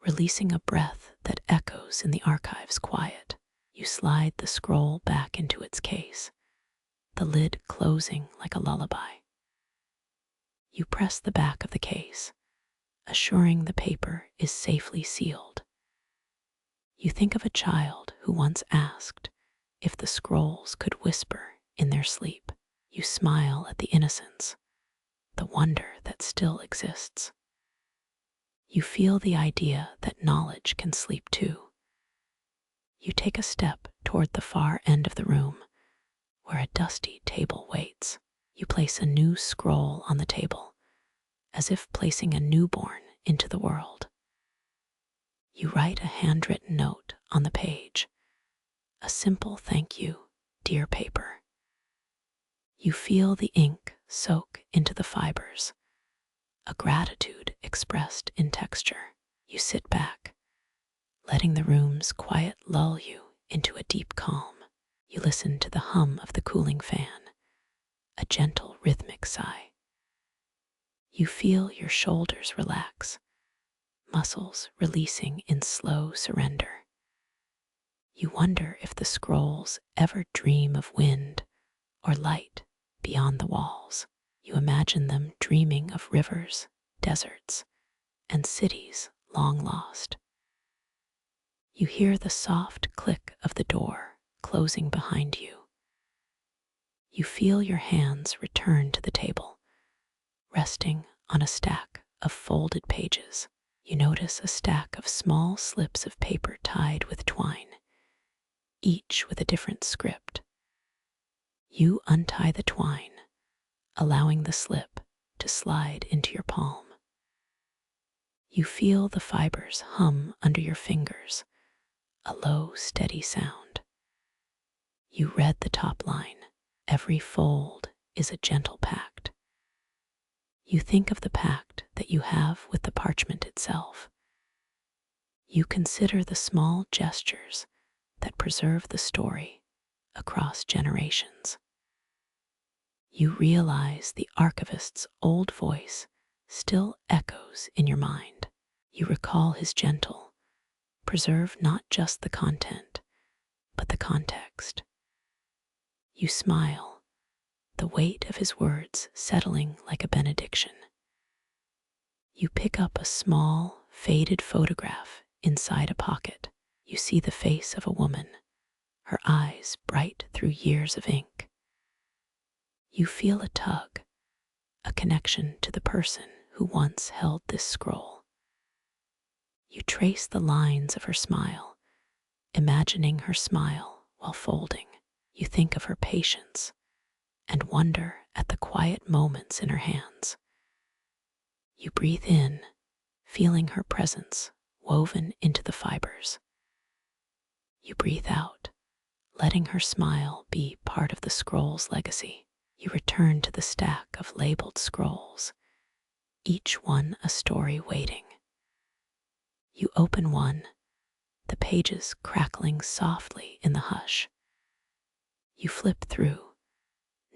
releasing a breath that echoes in the archive's quiet. You slide the scroll back into its case, the lid closing like a lullaby. You press the back of the case, assuring the paper is safely sealed. You think of a child who once asked if the scrolls could whisper in their sleep. You smile at the innocence, the wonder that still exists. You feel the idea that knowledge can sleep too. You take a step toward the far end of the room, where a dusty table waits. You place a new scroll on the table, as if placing a newborn into the world. You write a handwritten note on the page, a simple thank you, dear paper. You feel the ink soak into the fibers, a gratitude expressed in texture. You sit back, letting the room's quiet lull you into a deep calm. You listen to the hum of the cooling fan, a gentle rhythmic sigh. You feel your shoulders relax, muscles releasing in slow surrender. You wonder if the scrolls ever dream of wind or light beyond the walls. You imagine them dreaming of rivers, deserts, and cities long lost. You hear the soft click of the door closing behind you. You feel your hands return to the table, resting on a stack of folded pages. You notice a stack of small slips of paper tied with twine, each with a different script. You untie the twine, allowing the slip to slide into your palm. You feel the fibers hum under your fingers, a low, steady sound. You read the top line. Every fold is a gentle pact. You think of the pact that you have with the parchment itself. You consider the small gestures that preserve the story across generations. You realize the archivist's old voice still echoes in your mind. You recall his gentle, preserve not just the content, but the context. You smile, the weight of his words settling like a benediction. You pick up a small, faded photograph inside a pocket. You see the face of a woman, her eyes bright through years of ink. You feel a tug, a connection to the person who once held this scroll. You trace the lines of her smile, imagining her smile while folding. You think of her patience and wonder at the quiet moments in her hands. You breathe in, feeling her presence woven into the fibers. You breathe out, letting her smile be part of the scroll's legacy. You return to the stack of labeled scrolls, each one a story waiting. You open one, the pages crackling softly in the hush. You flip through,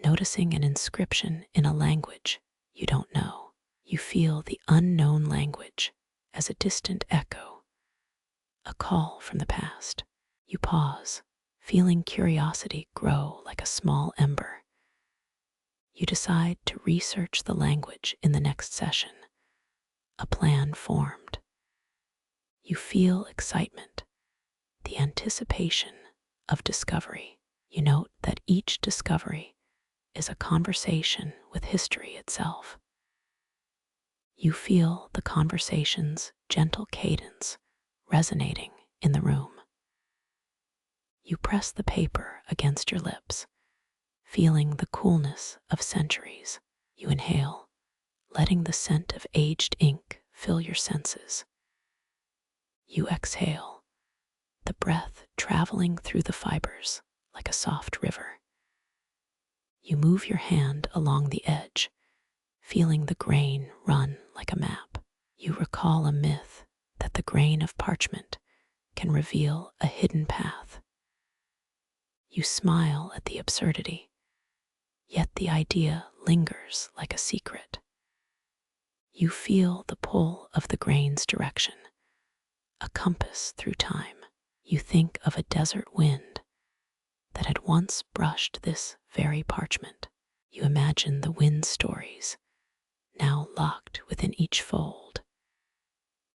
noticing an inscription in a language you don't know. You feel the unknown language as a distant echo, a call from the past. You pause, feeling curiosity grow like a small ember. You decide to research the language in the next session, a plan formed. You feel excitement, the anticipation of discovery. You note that each discovery is a conversation with history itself. You feel the conversation's gentle cadence resonating in the room. You press the paper against your lips, feeling the coolness of centuries. You inhale, letting the scent of aged ink fill your senses. You exhale, the breath traveling through the fibers like a soft river. You move your hand along the edge, feeling the grain run like a map. You recall a myth that the grain of parchment can reveal a hidden path. You smile at the absurdity, yet the idea lingers like a secret. You feel the pull of the grain's direction, a compass through time. You think of a desert wind that had once brushed this very parchment. You imagine the wind stories, now locked within each fold.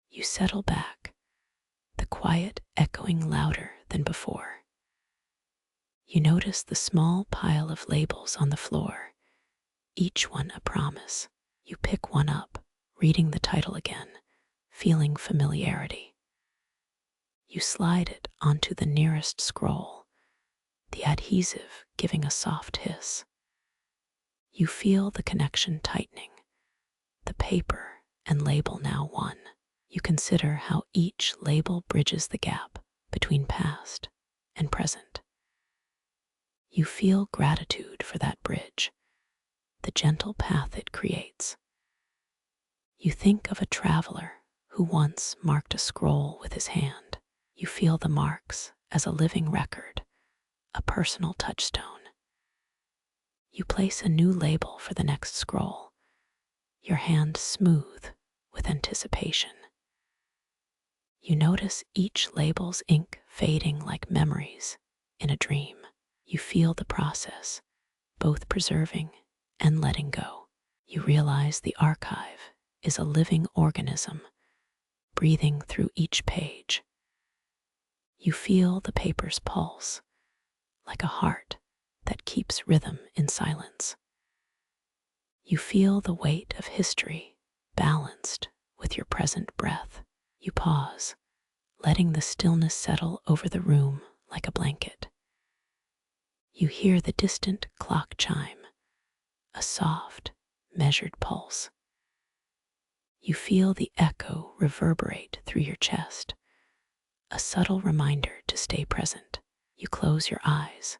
You settle back, the quiet echoing louder than before. You notice the small pile of labels on the floor, each one a promise. You pick one up, reading the title again, feeling familiarity. You slide it onto the nearest scroll, the adhesive giving a soft hiss. You feel the connection tightening, the paper and label now one. You consider how each label bridges the gap between past and present. You feel gratitude for that bridge, the gentle path it creates. You think of a traveler who once marked a scroll with his hand. You feel the marks as a living record, a personal touchstone. You place a new label for the next scroll, your hand smooth with anticipation. You notice each label's ink fading like memories in a dream. You feel the process, both preserving and letting go. You realize the archive is a living organism, breathing through each page. You feel the paper's pulse, like a heart that keeps rhythm in silence. You feel the weight of history balanced with your present breath. You pause, letting the stillness settle over the room like a blanket. You hear the distant clock chime, a soft, measured pulse. You feel the echo reverberate through your chest, a subtle reminder to stay present. You close your eyes,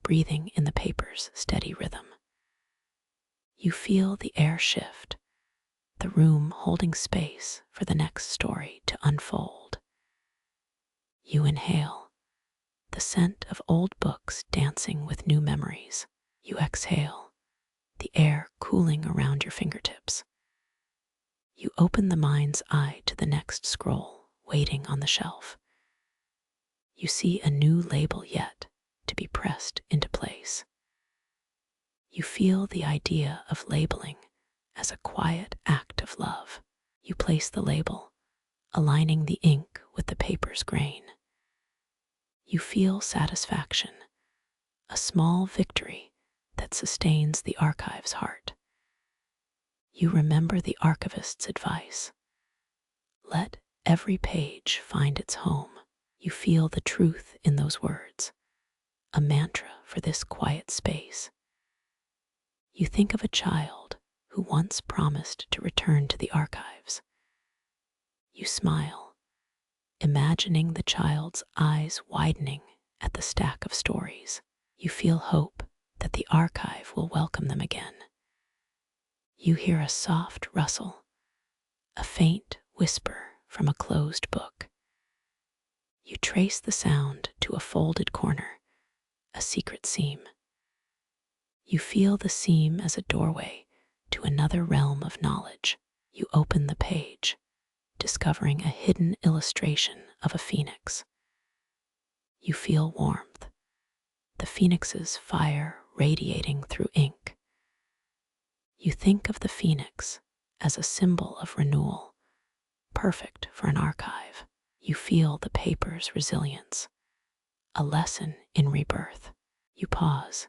breathing in the paper's steady rhythm. You feel the air shift, the room holding space for the next story to unfold. You inhale, the scent of old books dancing with new memories. You exhale, the air cooling around your fingertips. You open the mind's eye to the next scroll waiting on the shelf. You see a new label yet to be pressed into place. You feel the idea of labeling as a quiet act of love. You place the label, aligning the ink with the paper's grain. You feel satisfaction, a small victory that sustains the archive's heart. You remember the archivist's advice. Let every page find its home. You feel the truth in those words, a mantra for this quiet space. You think of a child who once promised to return to the archives. You smile, imagining the child's eyes widening at the stack of stories. You feel hope that the archive will welcome them again. You hear a soft rustle, a faint whisper from a closed book. You trace the sound to a folded corner, a secret seam. You feel the seam as a doorway to another realm of knowledge. You open the page, discovering a hidden illustration of a phoenix. You feel warmth, the phoenix's fire radiating through ink. You think of the phoenix as a symbol of renewal, perfect for an archive. You feel the paper's resilience, a lesson in rebirth. You pause,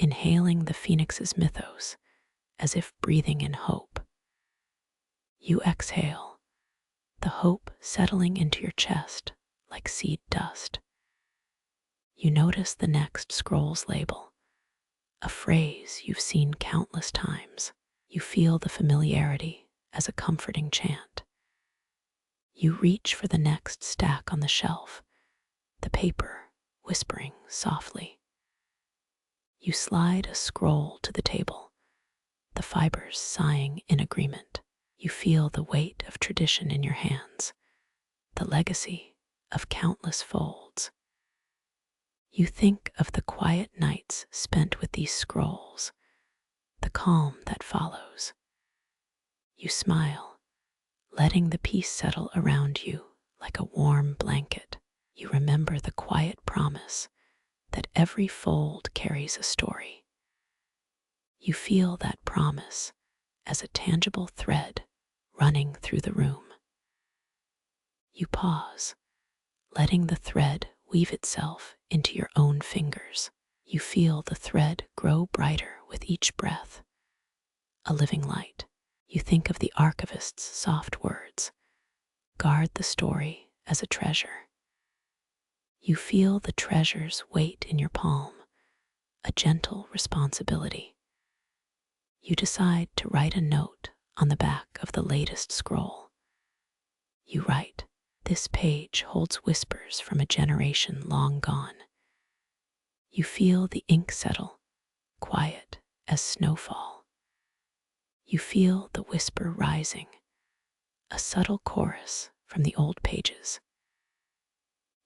inhaling the phoenix's mythos as if breathing in hope. You exhale, the hope settling into your chest like seed dust. You notice the next scroll's label, a phrase you've seen countless times. You feel the familiarity as a comforting chant. You reach for the next stack on the shelf, the paper whispering softly. You slide a scroll to the table, the fibers sighing in agreement. You feel the weight of tradition in your hands, the legacy of countless folds. You think of the quiet nights spent with these scrolls, the calm that follows. You smile, letting the peace settle around you like a warm blanket. You remember the quiet promise that every fold carries a story. You feel that promise as a tangible thread running through the room. You pause, letting the thread weave itself into your own fingers. You feel the thread grow brighter with each breath, a living light. You think of the archivist's soft words, guard the story as a treasure. You feel the treasure's weight in your palm, a gentle responsibility. You decide to write a note on the back of the latest scroll. You write, "This page holds whispers from a generation long gone." You feel the ink settle, quiet as snowfall. You feel the whisper rising, a subtle chorus from the old pages.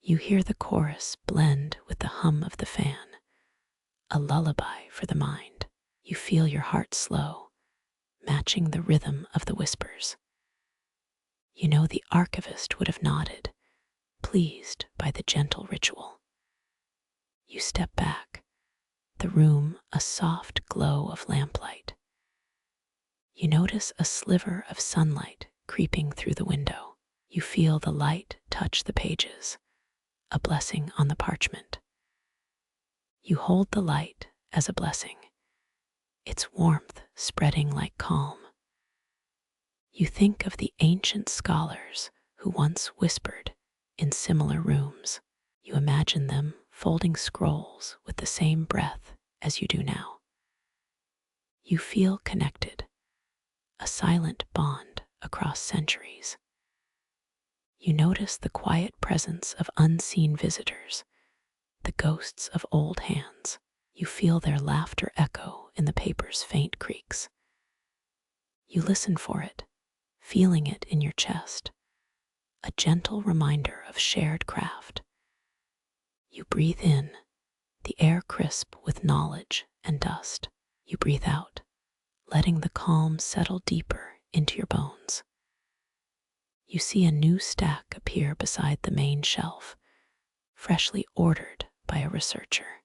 You hear the chorus blend with the hum of the fan, a lullaby for the mind. You feel your heart slow, matching the rhythm of the whispers. You know the archivist would have nodded, pleased by the gentle ritual. You step back, the room a soft glow of lamplight. You notice a sliver of sunlight creeping through the window. You feel the light touch the pages, a blessing on the parchment. You hold the light as a blessing, its warmth spreading like calm. You think of the ancient scholars who once whispered in similar rooms. You imagine them folding scrolls with the same breath as you do now. You feel connected, a silent bond across centuries. You notice the quiet presence of unseen visitors, the ghosts of old hands. You feel their laughter echo in the paper's faint creaks. You listen for it, feeling it in your chest, a gentle reminder of shared craft. You breathe in, the air crisp with knowledge and dust. You breathe out, letting the calm settle deeper into your bones. You see a new stack appear beside the main shelf, freshly ordered by a researcher.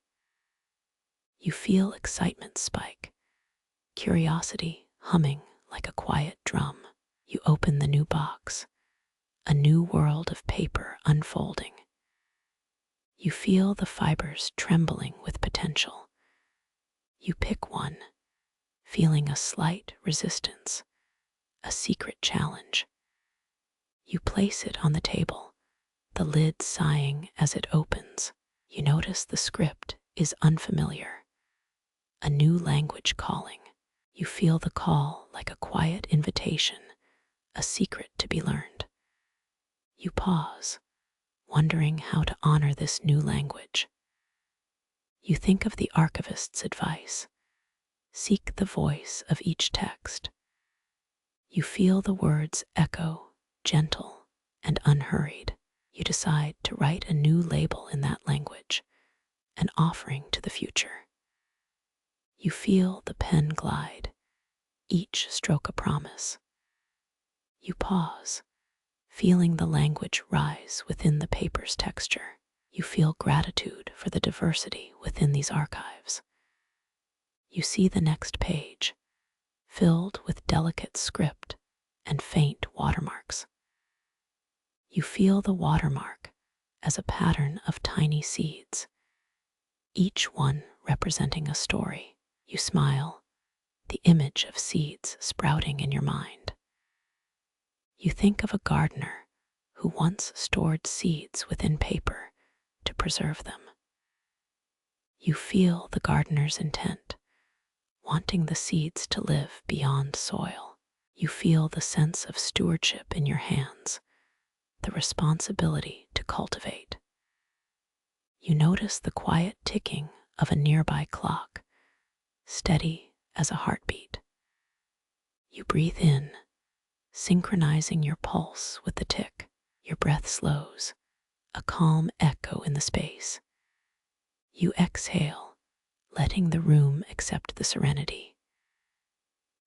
You feel excitement spike, curiosity humming like a quiet drum. You open the new box, a new world of paper unfolding. You feel the fibers trembling with potential. You pick one, feeling a slight resistance, a secret challenge. You place it on the table, the lid sighing as it opens. You notice the script is unfamiliar, a new language calling. You feel the call like a quiet invitation, a secret to be learned. You pause, wondering how to honor this new language. You think of the archivist's advice. Seek the voice of each text. You feel the words echo, gentle and unhurried. You decide to write a new label in that language, an offering to the future. You feel the pen glide, each stroke a promise. You pause, feeling the language rise within the paper's texture. You feel gratitude for the diversity within these archives. You see the next page, filled with delicate script and faint watermarks. You feel the watermark as a pattern of tiny seeds, each one representing a story. You smile, the image of seeds sprouting in your mind. You think of a gardener who once stored seeds within paper to preserve them. You feel the gardener's intent, wanting the seeds to live beyond soil. You feel the sense of stewardship in your hands, the responsibility to cultivate. You notice the quiet ticking of a nearby clock, steady as a heartbeat. You breathe in, synchronizing your pulse with the tick. Your breath slows, a calm echo in the space. You exhale, letting the room accept the serenity.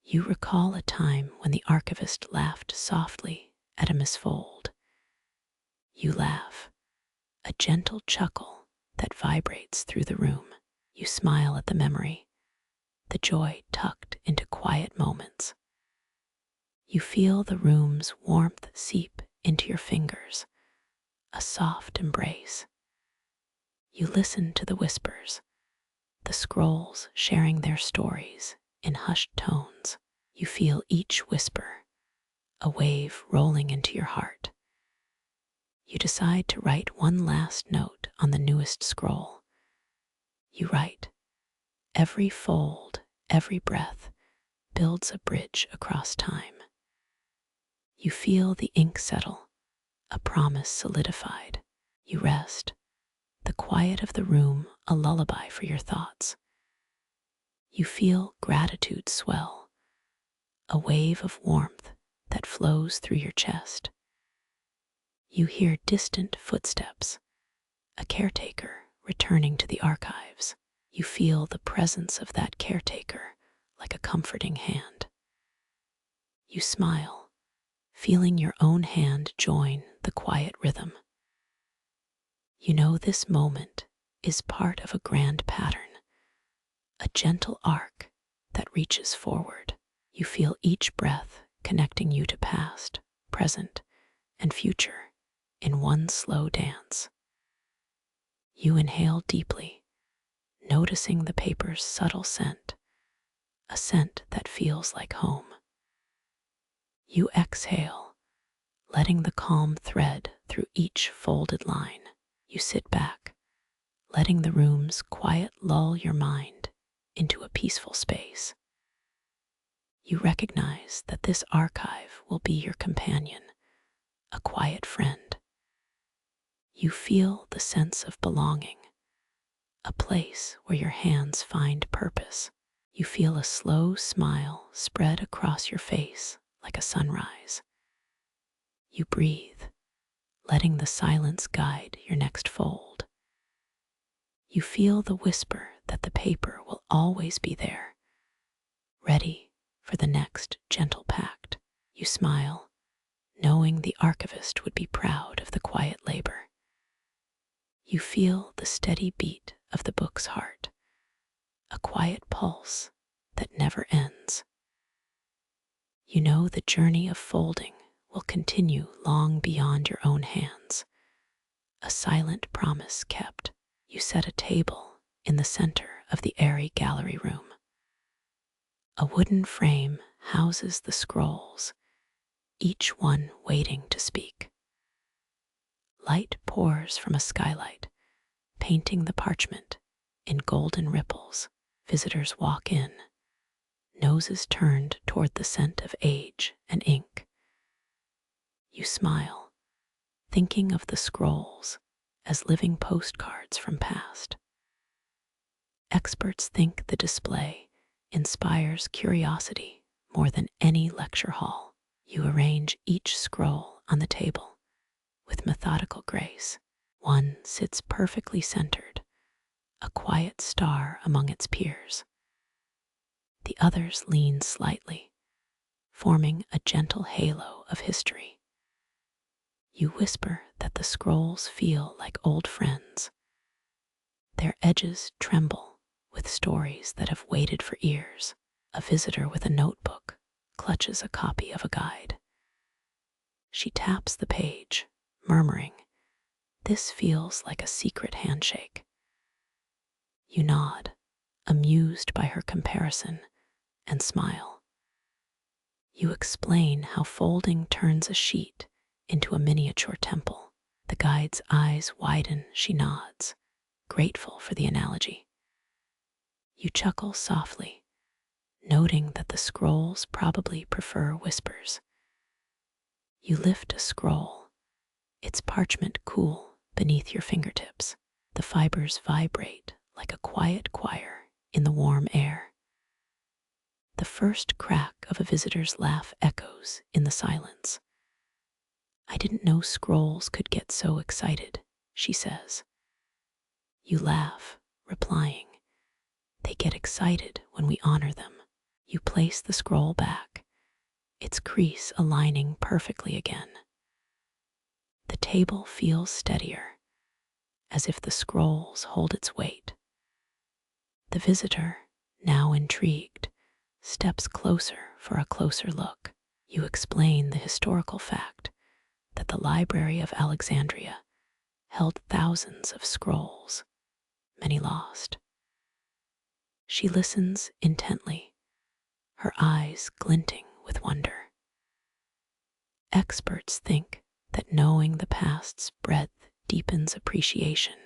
You recall a time when the archivist laughed softly at a misfold. You laugh, a gentle chuckle that vibrates through the room. You smile at the memory, the joy tucked into quiet moments. You feel the room's warmth seep into your fingers, a soft embrace. You listen to the whispers, the scrolls sharing their stories in hushed tones. You feel each whisper, a wave rolling into your heart. You decide to write one last note on the newest scroll. You write, every fold, every breath builds a bridge across time. You feel the ink settle, a promise solidified. You rest, the quiet of the room a lullaby for your thoughts. You feel gratitude swell, a wave of warmth that flows through your chest. You hear distant footsteps, a caretaker returning to the archives. You feel the presence of that caretaker like a comforting hand. You smile, feeling your own hand join the quiet rhythm. You know this moment is part of a grand pattern, a gentle arc that reaches forward. You feel each breath connecting you to past, present, and future in one slow dance. You inhale deeply, noticing the paper's subtle scent, a scent that feels like home. You exhale, letting the calm thread through each folded line. You sit back, letting the room's quiet lull your mind into a peaceful space. You recognize that this archive will be your companion, a quiet friend. You feel the sense of belonging, a place where your hands find purpose. You feel a slow smile spread across your face like a sunrise. You breathe, letting the silence guide your next fold. You feel the whisper that the paper will always be there, ready for the next gentle pact. You smile, knowing the archivist would be proud of the quiet labor. You feel the steady beat of the book's heart, a quiet pulse that never ends. You know the journey of folding will continue long beyond your own hands, a silent promise kept. You set a table in the center of the airy gallery room. A wooden frame houses the scrolls, each one waiting to speak. Light pours from a skylight, painting the parchment in golden ripples. Visitors walk in, noses turned toward the scent of age and ink. You smile, thinking of the scrolls as living postcards from past. Experts think the display inspires curiosity more than any lecture hall. You arrange each scroll on the table with methodical grace. One sits perfectly centered, a quiet star among its peers. The others lean slightly, forming a gentle halo of history. You whisper that the scrolls feel like old friends. Their edges tremble with stories that have waited for years. A visitor with a notebook clutches a copy of a guide. She taps the page, murmuring, "This feels like a secret handshake." You nod, amused by her comparison, and smile. You explain how folding turns a sheet into a miniature temple. The guide's eyes widen, she nods, grateful for the analogy. You chuckle softly, noting that the scrolls probably prefer whispers. You lift a scroll, its parchment cool beneath your fingertips. The fibers vibrate like a quiet choir in the warm air. The first crack of a visitor's laugh echoes in the silence. "I didn't know scrolls could get so excited," she says. You laugh, replying, "They get excited when we honor them." You place the scroll back, its crease aligning perfectly again. The table feels steadier, as if the scrolls hold its weight. The visitor, now intrigued, steps closer for a closer look. You explain the historical fact that the Library of Alexandria held thousands of scrolls, many lost. She listens intently, her eyes glinting with wonder. Experts think that knowing the past's breadth deepens appreciation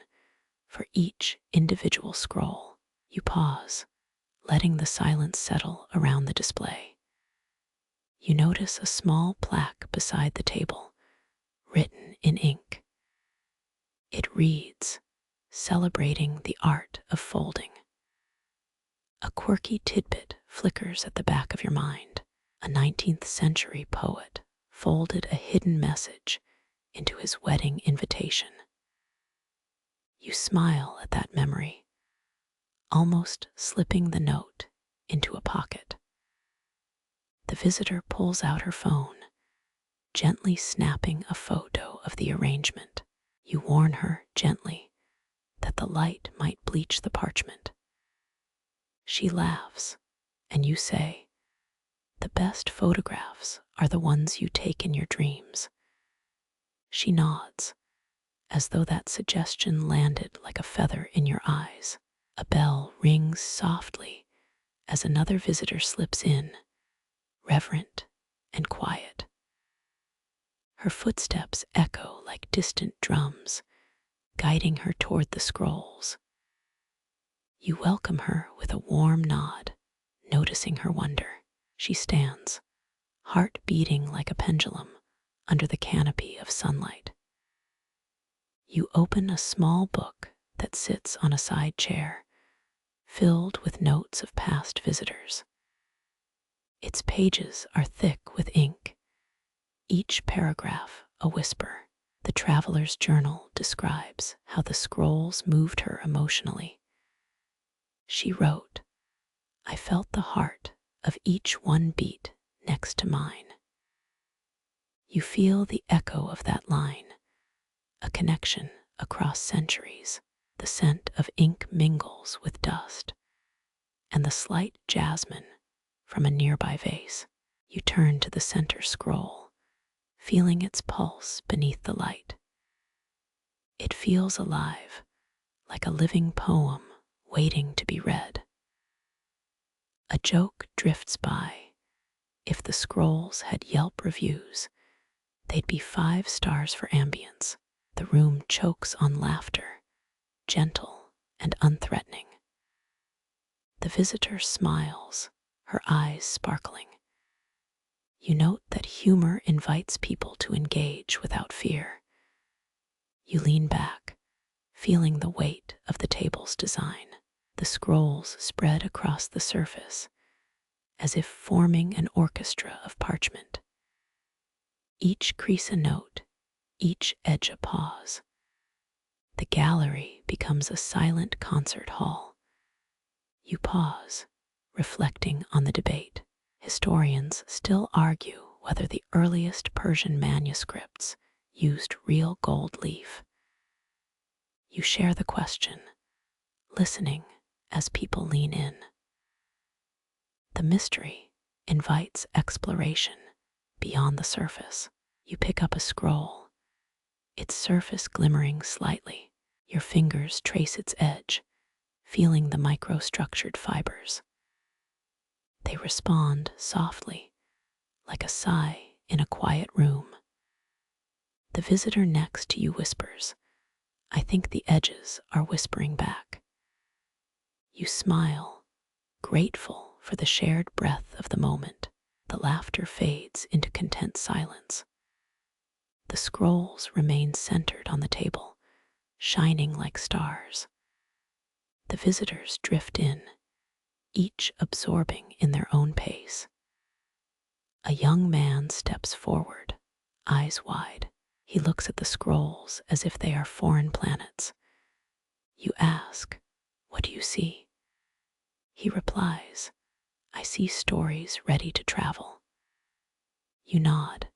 for each individual scroll. You pause, letting the silence settle around the display. You notice a small plaque beside the table, written in ink. It reads, "Celebrating the art of folding." A quirky tidbit flickers at the back of your mind. A 19th century poet folded a hidden message into his wedding invitation. You smile at that memory, almost slipping the note into a pocket. The visitor pulls out her phone, gently snapping a photo of the arrangement. You warn her gently that the light might bleach the parchment. She laughs, and you say, "The best photographs are the ones you take in your dreams." She nods, as though that suggestion landed like a feather in your eyes. A bell rings softly as another visitor slips in, reverent and quiet. Her footsteps echo like distant drums, guiding her toward the scrolls. You welcome her with a warm nod, noticing her wonder. She stands, heart beating like a pendulum, under the canopy of sunlight. You open a small book that sits on a side chair, filled with notes of past visitors. Its pages are thick with ink, each paragraph a whisper. The traveler's journal describes how the scrolls moved her emotionally. She wrote, "I felt the heart of each one beat next to mine." You feel the echo of that line, a connection across centuries. The scent of ink mingles with dust, and the slight jasmine from a nearby vase. You turn to the center scroll, feeling its pulse beneath the light. It feels alive, like a living poem waiting to be read. A joke drifts by. If the scrolls had Yelp reviews, they'd be 5 stars for ambience. The room chokes on laughter, gentle and unthreatening. The visitor smiles, her eyes sparkling. You note that humor invites people to engage without fear. You lean back, feeling the weight of the table's design. The scrolls spread across the surface, as if forming an orchestra of parchment. Each crease a note, each edge a pause. The gallery becomes a silent concert hall. You pause, reflecting on the debate. Historians still argue whether the earliest Persian manuscripts used real gold leaf. You share the question, listening as people lean in. The mystery invites exploration beyond the surface. You pick up a scroll, its surface glimmering slightly. Your fingers trace its edge, feeling the microstructured fibers. They respond softly, like a sigh in a quiet room. The visitor next to you whispers, "I think the edges are whispering back." You smile, grateful for the shared breath of the moment. The laughter fades into content silence. The scrolls remain centered on the table, shining like stars. The visitors drift in, each absorbing in their own pace. A young man steps forward, eyes wide. He looks at the scrolls as if they are foreign planets. You ask, "What do you see?" He replies, "I see stories ready to travel." You nod,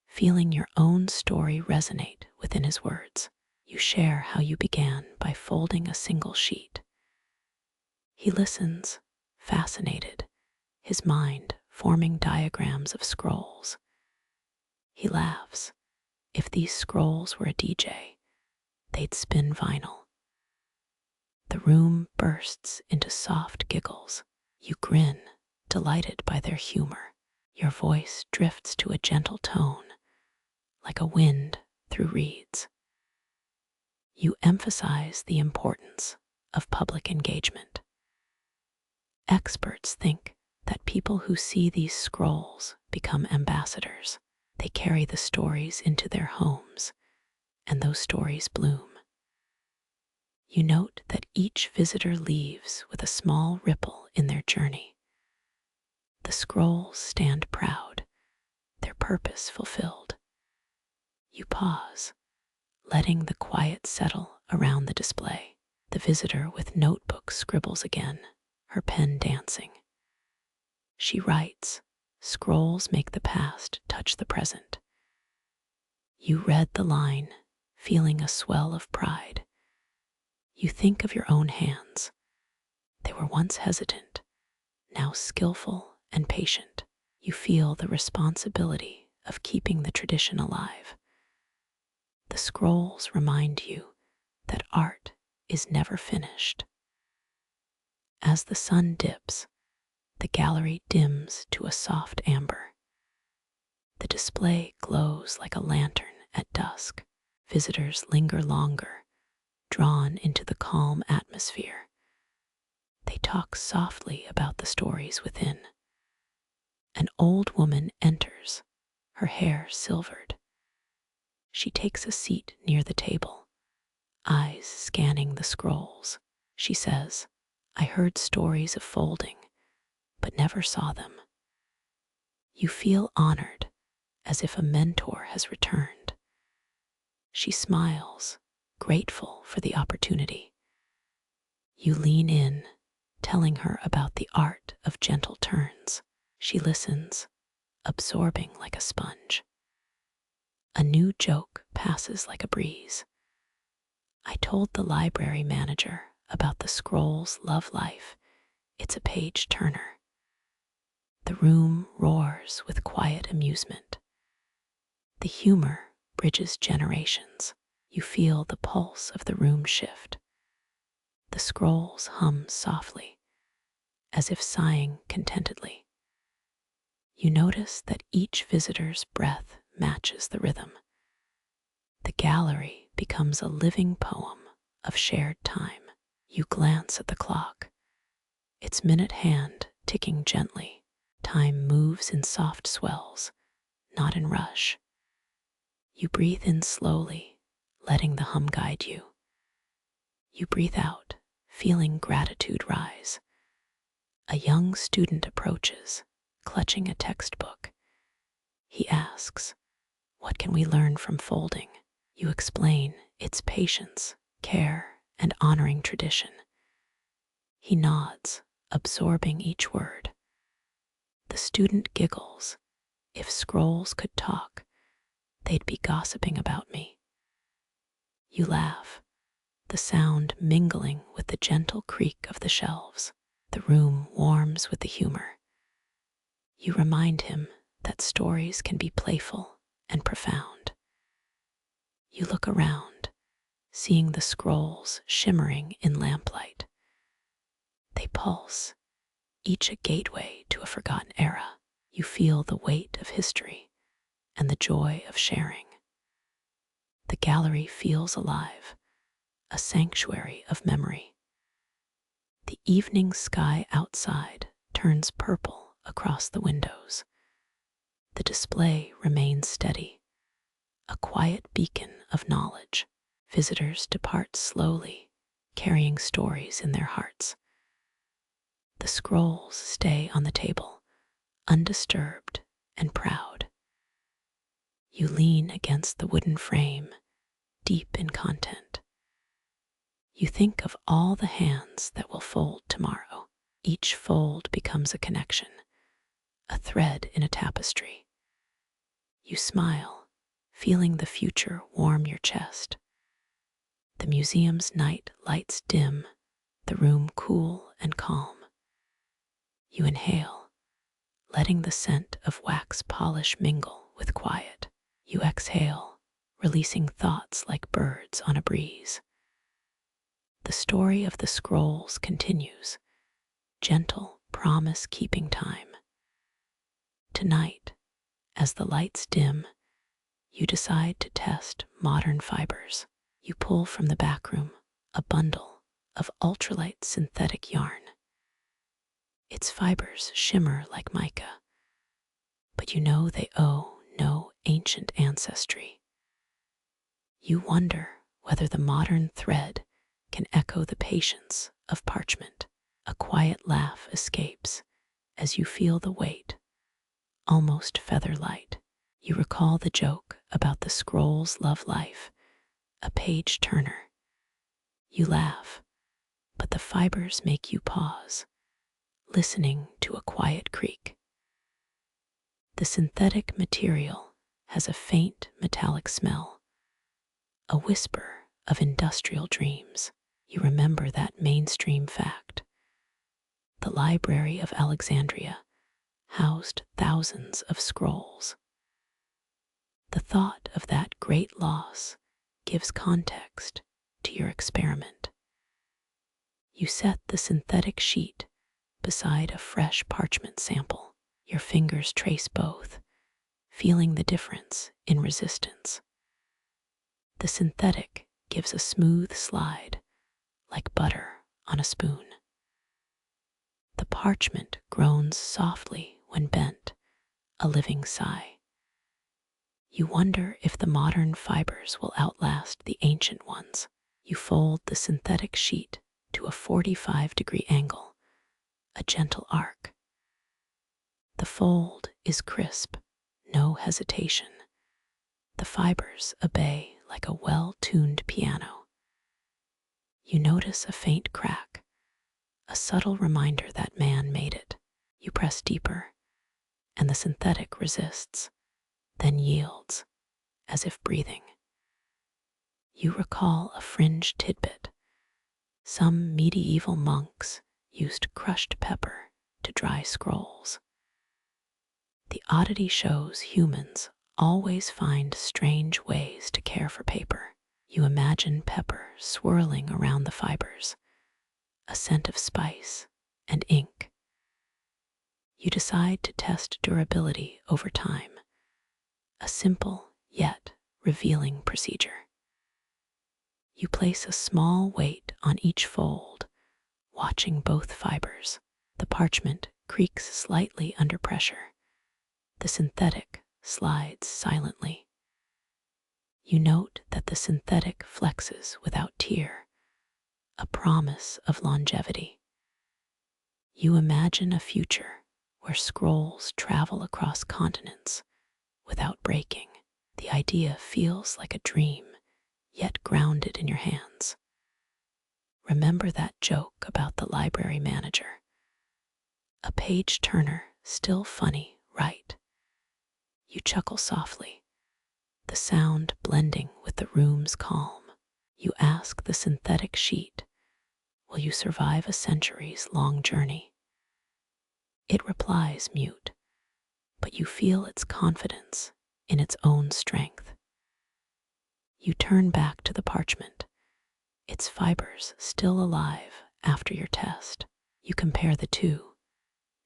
feeling your own story resonate within his words. You share how you began by folding a single sheet. He listens, fascinated, his mind forming diagrams of scrolls. He laughs. If these scrolls were a DJ, they'd spin vinyl. The room bursts into soft giggles. You grin, delighted by their humor. Your voice drifts to a gentle tone, like a wind through reeds. You emphasize the importance of public engagement. Experts think that people who see these scrolls become ambassadors. They carry the stories into their homes, and those stories bloom. You note that each visitor leaves with a small ripple in their journey. The scrolls stand proud, their purpose fulfilled. You pause, letting the quiet settle around the display. The visitor with notebook scribbles again, her pen dancing. She writes, "Scrolls make the past touch the present." You read the line, feeling a swell of pride. You think of your own hands. They were once hesitant, now skillful and patient. You feel the responsibility of keeping the tradition alive. The scrolls remind you that art is never finished. As the sun dips, the gallery dims to a soft amber. The display glows like a lantern at dusk. Visitors linger longer, drawn into the calm atmosphere. They talk softly about the stories within. An old woman enters, her hair silvered. She takes a seat near the table, eyes scanning the scrolls. She says, "I heard stories of folding, but never saw them." You feel honored, as if a mentor has returned. She smiles, grateful for the opportunity. You lean in, telling her about the art of gentle turns. She listens, absorbing like a sponge. A new joke passes like a breeze. "I told the library manager about the scroll's love life. It's a page turner." The room roars with quiet amusement. The humor bridges generations. You feel the pulse of the room shift. The scrolls hum softly, as if sighing contentedly. You notice that each visitor's breath matches the rhythm. The gallery becomes a living poem of shared time. You glance at the clock, its minute hand ticking gently. Time moves in soft swells, not in rush. You breathe in slowly, letting the hum guide you. You breathe out, feeling gratitude rise. A young student approaches, clutching a textbook. He asks, "What can we learn from folding?" You explain it's patience, care, and honoring tradition. He nods, absorbing each word. The student giggles. If scrolls could talk, they'd be gossiping about me. You laugh, the sound mingling with the gentle creak of the shelves. The room warms with the humor. You remind him that stories can be playful and profound. You look around, seeing the scrolls shimmering in lamplight. They pulse, each a gateway to a forgotten era. You feel the weight of history and the joy of sharing. The gallery feels alive, a sanctuary of memory. The evening sky outside turns purple across the windows. The display remains steady, a quiet beacon of knowledge. Visitors depart slowly, carrying stories in their hearts. The scrolls stay on the table, undisturbed and proud. You lean against the wooden frame, deep in content. You think of all the hands that will fold tomorrow. Each fold becomes a connection, a thread in a tapestry. You smile, feeling the future warm your chest. The museum's night lights dim, the room cool and calm. You inhale, letting the scent of wax polish mingle with quiet. You exhale, releasing thoughts like birds on a breeze. The story of the scrolls continues, gentle promise-keeping time. Tonight, as the lights dim, you decide to test modern fibers. You pull from the back room a bundle of ultralight synthetic yarn. Its fibers shimmer like mica, but you know they owe no ancient ancestry. You wonder whether the modern thread can echo the patience of parchment. A quiet laugh escapes as you feel the weight, almost feather light. You recall the joke about the scroll's love life, a page turner. You laugh, but the fibers make you pause, listening to a quiet creak. The synthetic material has a faint metallic smell, a whisper of industrial dreams. You remember that mainstream fact. The Library of Alexandria housed thousands of scrolls. The thought of that great loss gives context to your experiment. You set the synthetic sheet beside a fresh parchment sample. Your fingers trace both, feeling the difference in resistance. The synthetic gives a smooth slide, like butter on a spoon. The parchment groans softly when bent, a living sigh. You wonder if the modern fibers will outlast the ancient ones. You fold the synthetic sheet to a 45-degree angle, a gentle arc. The fold is crisp, no hesitation. The fibers obey like a well-tuned piano. You notice a faint crack, a subtle reminder that man made it. You press deeper, and the synthetic resists, then yields, as if breathing. You recall a fringe tidbit. Some medieval monks used crushed pepper to dry scrolls. The oddity shows humans always find strange ways to care for paper. You imagine pepper swirling around the fibers, a scent of spice and ink. You decide to test durability over time, a simple yet revealing procedure. You place a small weight on each fold, watching both fibers. The parchment creaks slightly under pressure. The synthetic slides silently. You note that the synthetic flexes without tear, a promise of longevity. You imagine a future where scrolls travel across continents without breaking. The idea feels like a dream, yet grounded in your hands. Remember that joke about the library manager? A page turner, still funny, right? You chuckle softly, the sound blending with the room's calm. You ask the synthetic sheet, will you survive a centuries-long journey? It replies mute, but you feel its confidence in its own strength. You turn back to the parchment, its fibers still alive after your test. You compare the two,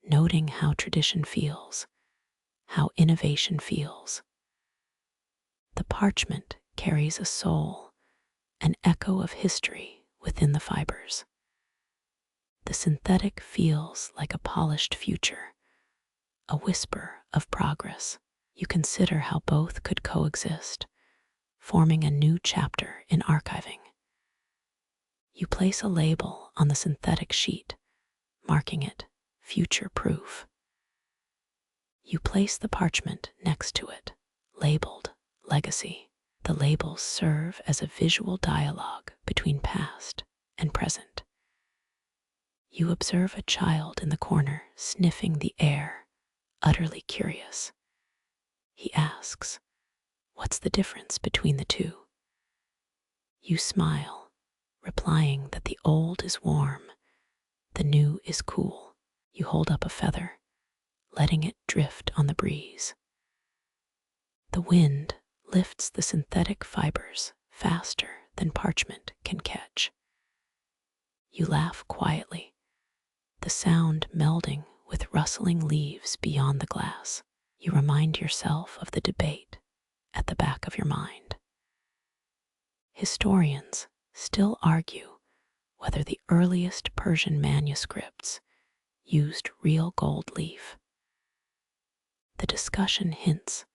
noting how tradition feels, how innovation feels. The parchment carries a soul, an echo of history within the fibers. The synthetic feels like a polished future, a whisper of progress. You consider how both could coexist, forming a new chapter in archiving. You place a label on the synthetic sheet, marking it future-proof. You place the parchment next to it, labeled legacy. The labels serve as a visual dialogue between past and present. You observe a child in the corner sniffing the air, utterly curious. He asks, "What's the difference between the two?" You smile, replying that the old is warm, the new is cool. You hold up a feather, letting it drift on the breeze. The wind lifts the synthetic fibers faster than parchment can catch. You laugh quietly, the sound melding with rustling leaves beyond the glass. You remind yourself of the debate at the back of your mind. Historians still argue whether the earliest Persian manuscripts used real gold leaf. The discussion hints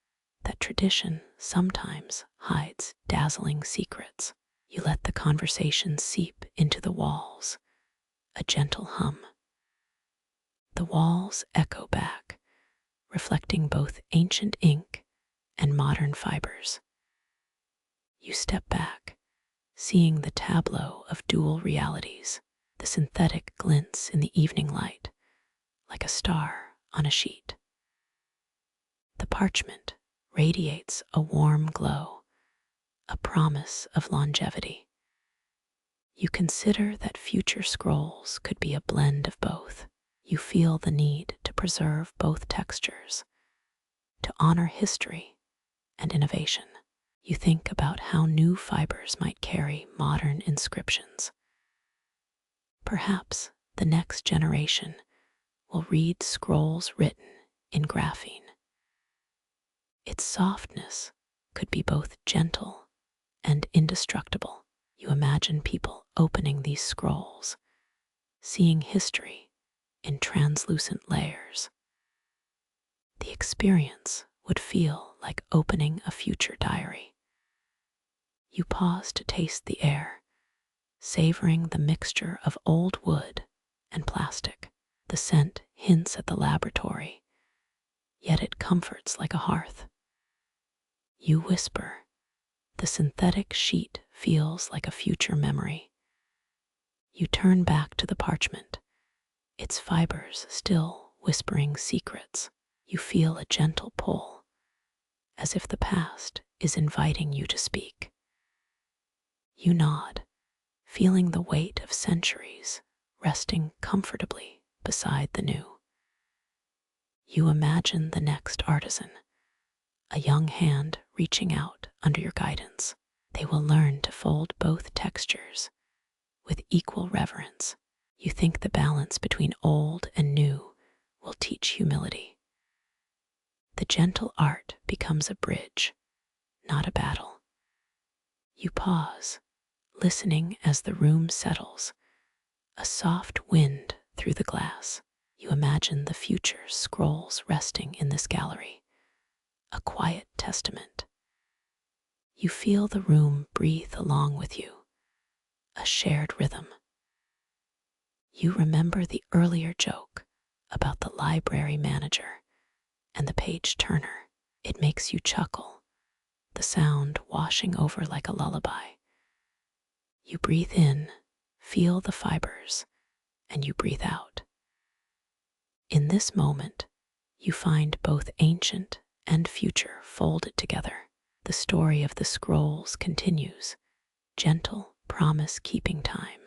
that tradition sometimes hides dazzling secrets. You let the conversation seep into the walls, a gentle hum. The walls echo back, reflecting both ancient ink and modern fibers. You step back, seeing the tableau of dual realities. The synthetic glints in the evening light, like a star on a sheet. The parchment radiates a warm glow, a promise of longevity. You consider that future scrolls could be a blend of both. You feel the need to preserve both textures, to honor history and innovation. You think about how new fibers might carry modern inscriptions. Perhaps the next generation will read scrolls written in graphene. Its softness could be both gentle and indestructible. You imagine people opening these scrolls, seeing history in translucent layers. The experience would feel like opening a future diary. You pause to taste the air, savoring the mixture of old wood and plastic. The scent hints at the laboratory, yet it comforts like a hearth. You whisper, the synthetic sheet feels like a future memory. You turn back to the parchment, its fibers still whispering secrets. You feel a gentle pull, as if the past is inviting you to speak. You nod, feeling the weight of centuries resting comfortably beside the new. You imagine the next artisan, a young hand reaching out under your guidance. They will learn to fold both textures with equal reverence. You think the balance between old and new will teach humility. The gentle art becomes a bridge, not a battle. You pause, listening as the room settles, a soft wind through the glass. You imagine the future scrolls resting in this gallery, a quiet testament. You feel the room breathe along with you, a shared rhythm. You remember the earlier joke about the library manager and the page turner. It makes you chuckle, the sound washing over like a lullaby. You breathe in, feel the fibers, and you breathe out. In this moment, you find both ancient and future folded together. The story of the scrolls continues, gentle promise-keeping time.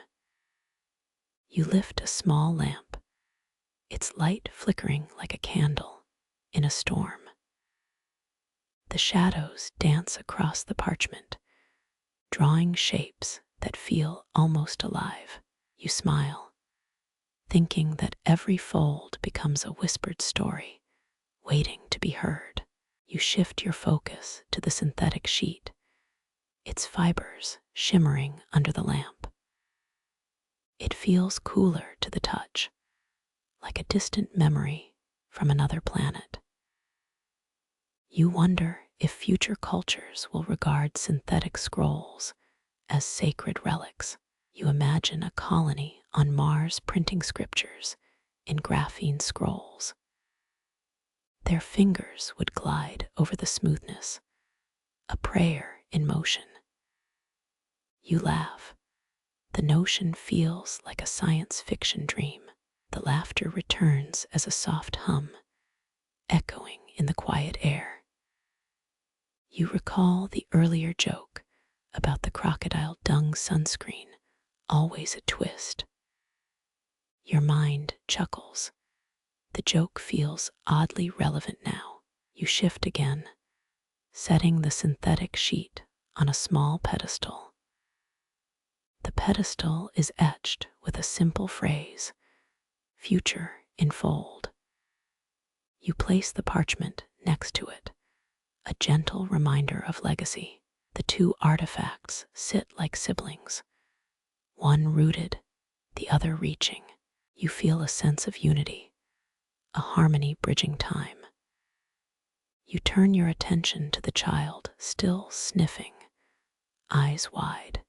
You lift a small lamp, its light flickering like a candle in a storm. The shadows dance across the parchment, drawing shapes that feel almost alive. You smile, thinking that every fold becomes a whispered story, waiting to be heard. You shift your focus to the synthetic sheet, its fibers shimmering under the lamp. It feels cooler to the touch, like a distant memory from another planet. You wonder if future cultures will regard synthetic scrolls as sacred relics. You imagine a colony on Mars printing scriptures in graphene scrolls. Their fingers would glide over the smoothness, a prayer in motion. You laugh. The notion feels like a science fiction dream. The laughter returns as a soft hum, echoing in the quiet air. You recall the earlier joke about the crocodile dung sunscreen, always a twist. Your mind chuckles. The joke feels oddly relevant now. You shift again, setting the synthetic sheet on a small pedestal. The pedestal is etched with a simple phrase, future in fold. You place the parchment next to it, a gentle reminder of legacy. The two artifacts sit like siblings, one rooted, the other reaching. You feel a sense of unity, a harmony bridging time. You turn your attention to the child, still sniffing, eyes wide.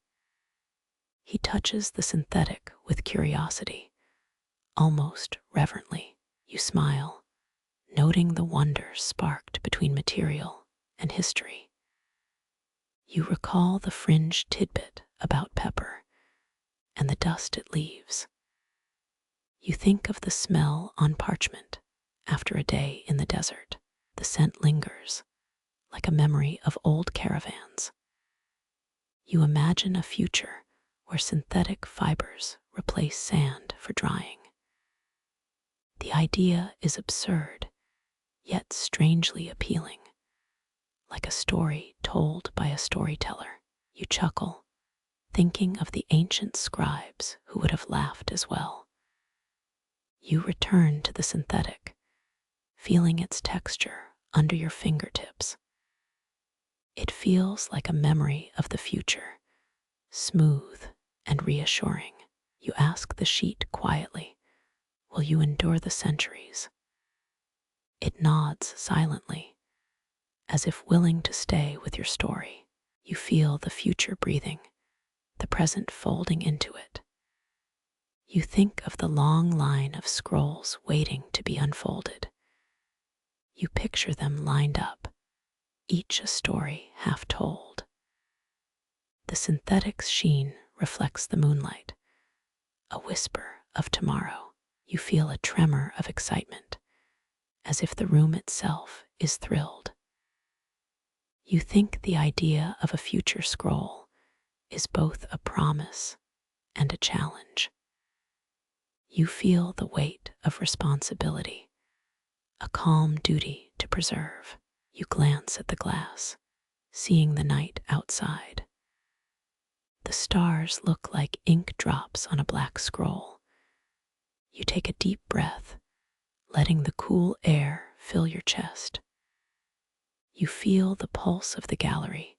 He touches the synthetic with curiosity, almost reverently. You smile, noting the wonder sparked between material and history. You recall the fringe tidbit about pepper and the dust it leaves. You think of the smell on parchment after a day in the desert. The scent lingers, like a memory of old caravans. You imagine a future where synthetic fibers replace sand for drying. The idea is absurd, yet strangely appealing, like a story told by a storyteller. You chuckle, thinking of the ancient scribes who would have laughed as well. You return to the synthetic, feeling its texture under your fingertips. It feels like a memory of the future, smooth and reassuring. You ask the sheet quietly, will you endure the centuries? It nods silently, as if willing to stay with your story. You feel the future breathing, the present folding into it. You think of the long line of scrolls waiting to be unfolded. You picture them lined up, each a story half told. The synthetic's sheen reflects the moonlight, a whisper of tomorrow. You feel a tremor of excitement, as if the room itself is thrilled. You think the idea of a future scroll is both a promise and a challenge. You feel the weight of responsibility, a calm duty to preserve. You glance at the glass, seeing the night outside. The stars look like ink drops on a black scroll. You take a deep breath, letting the cool air fill your chest. You feel the pulse of the gallery,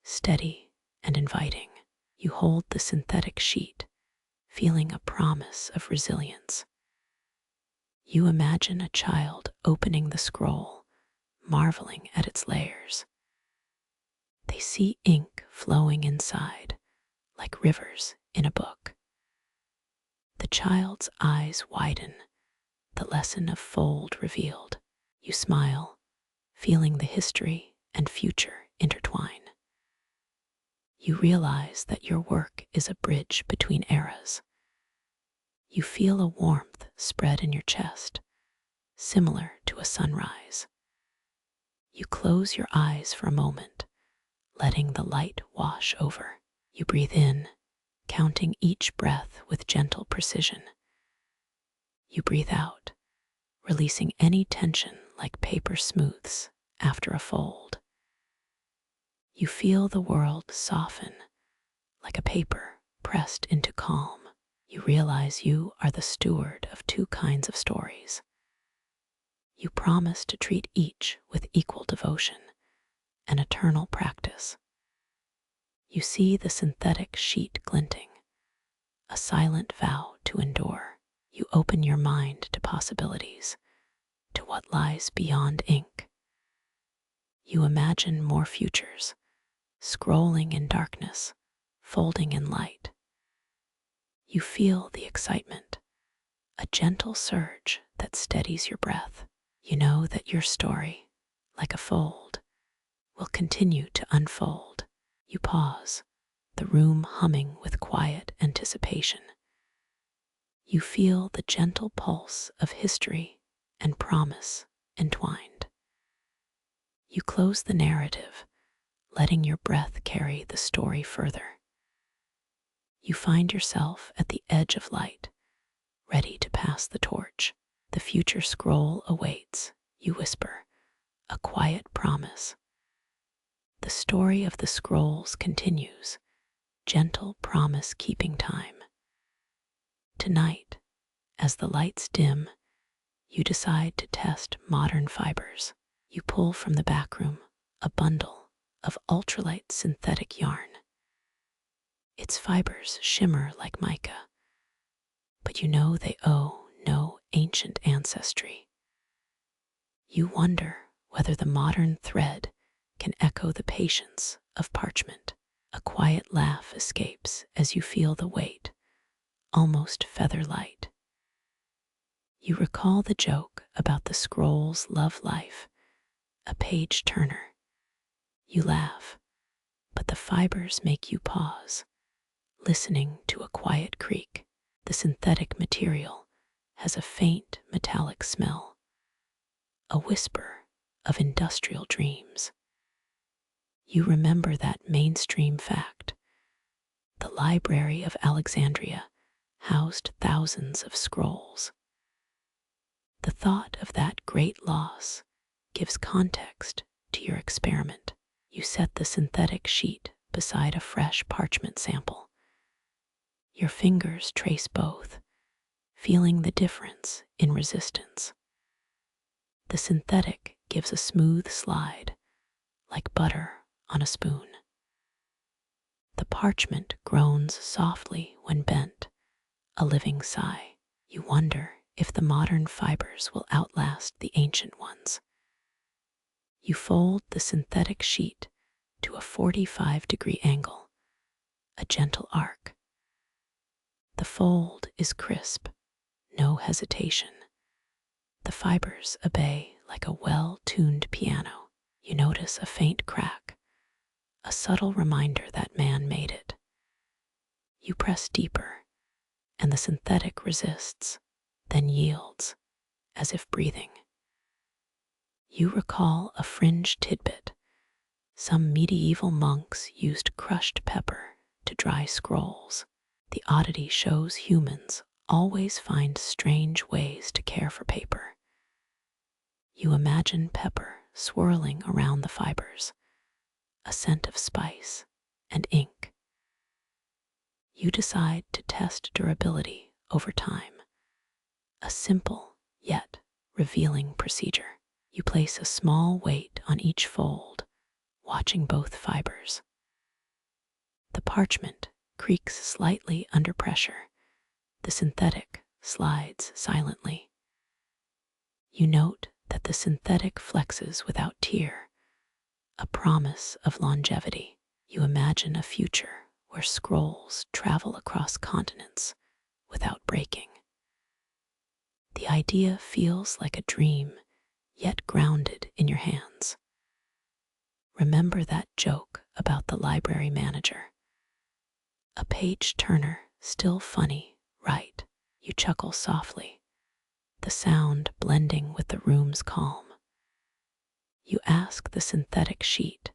steady and inviting. You hold the synthetic sheet, feeling a promise of resilience. You imagine a child opening the scroll, marveling at its layers. They see ink flowing inside, like rivers in a book. The child's eyes widen, the lesson of fold revealed. You smile, feeling the history and future intertwine. You realize that your work is a bridge between eras. You feel a warmth spread in your chest, similar to a sunrise. You close your eyes for a moment, letting the light wash over. You breathe in, counting each breath with gentle precision. You breathe out, releasing any tension like paper smooths after a fold. You feel the world soften, like a paper pressed into calm. You realize you are the steward of two kinds of stories. You promise to treat each with equal devotion, an eternal practice. You see the synthetic sheet glinting, a silent vow to endure. You open your mind to possibilities, to what lies beyond ink. You imagine more futures, scrolling in darkness, folding in light. You feel the excitement, a gentle surge that steadies your breath. You know that your story, like a fold, will continue to unfold. You pause, the room humming with quiet anticipation. You feel the gentle pulse of history and promise entwined. You close the narrative, letting your breath carry the story further. You find yourself at the edge of light, ready to pass the torch. The future scroll awaits, you whisper, a quiet promise. The story of the scrolls continues, gentle promise keeping time. Tonight, as the lights dim, you decide to test modern fibers. You pull from the back room a bundle of ultralight synthetic yarn. Its fibers shimmer like mica, but you know they owe no ancient ancestry. You wonder whether the modern thread can echo the patience of parchment. A quiet laugh escapes as you feel the weight, almost feather light. You recall the joke about the scroll's love life, a page turner. You laugh, but the fibers make you pause, listening to a quiet creak. The synthetic material has a faint metallic smell, a whisper of industrial dreams. You remember that mainstream fact. The Library of Alexandria housed thousands of scrolls. The thought of that great loss gives context to your experiment. You set the synthetic sheet beside a fresh parchment sample. Your fingers trace both, feeling the difference in resistance. The synthetic gives a smooth slide, like butter on a spoon. The parchment groans softly when bent, a living sigh. You wonder if the modern fibers will outlast the ancient ones. You fold the synthetic sheet to a 45-degree angle, a gentle arc. The fold is crisp, no hesitation. The fibers obey like a well-tuned piano. You notice a faint crack, a subtle reminder that man made it. You press deeper, and the synthetic resists, then yields, as if breathing. You recall a fringe tidbit. Some medieval monks used crushed pepper to dry scrolls. The oddity shows humans always find strange ways to care for paper. You imagine pepper swirling around the fibers, a scent of spice and ink. You decide to test durability over time, a simple yet revealing procedure. You place a small weight on each fold, watching both fibers. The parchment creaks slightly under pressure. The synthetic slides silently. You note that the synthetic flexes without tear, a promise of longevity. You imagine a future where scrolls travel across continents without breaking. The idea feels like a dream, yet grounded in your hands. Remember that joke about the library manager? A page turner, still funny, right? You chuckle softly, the sound blending with the room's calm. You ask the synthetic sheet,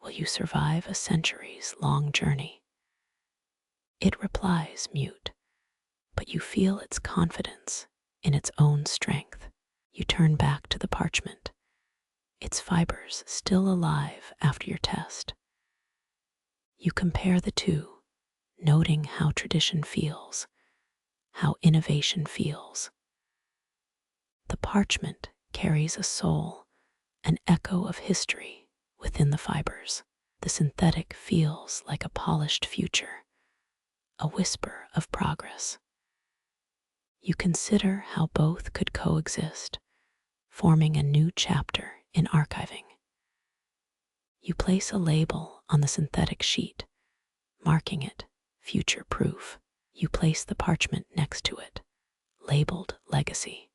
will you survive a centuries-long journey? It replies mute, but you feel its confidence in its own strength. You turn back to the parchment, its fibers still alive after your test. You compare the two, noting how tradition feels, how innovation feels. The parchment carries a soul, an echo of history within the fibers. The synthetic feels like a polished future, a whisper of progress. You consider how both could coexist, forming a new chapter in archiving. You place a label on the synthetic sheet, marking it future-proof. You place the parchment next to it, labeled legacy.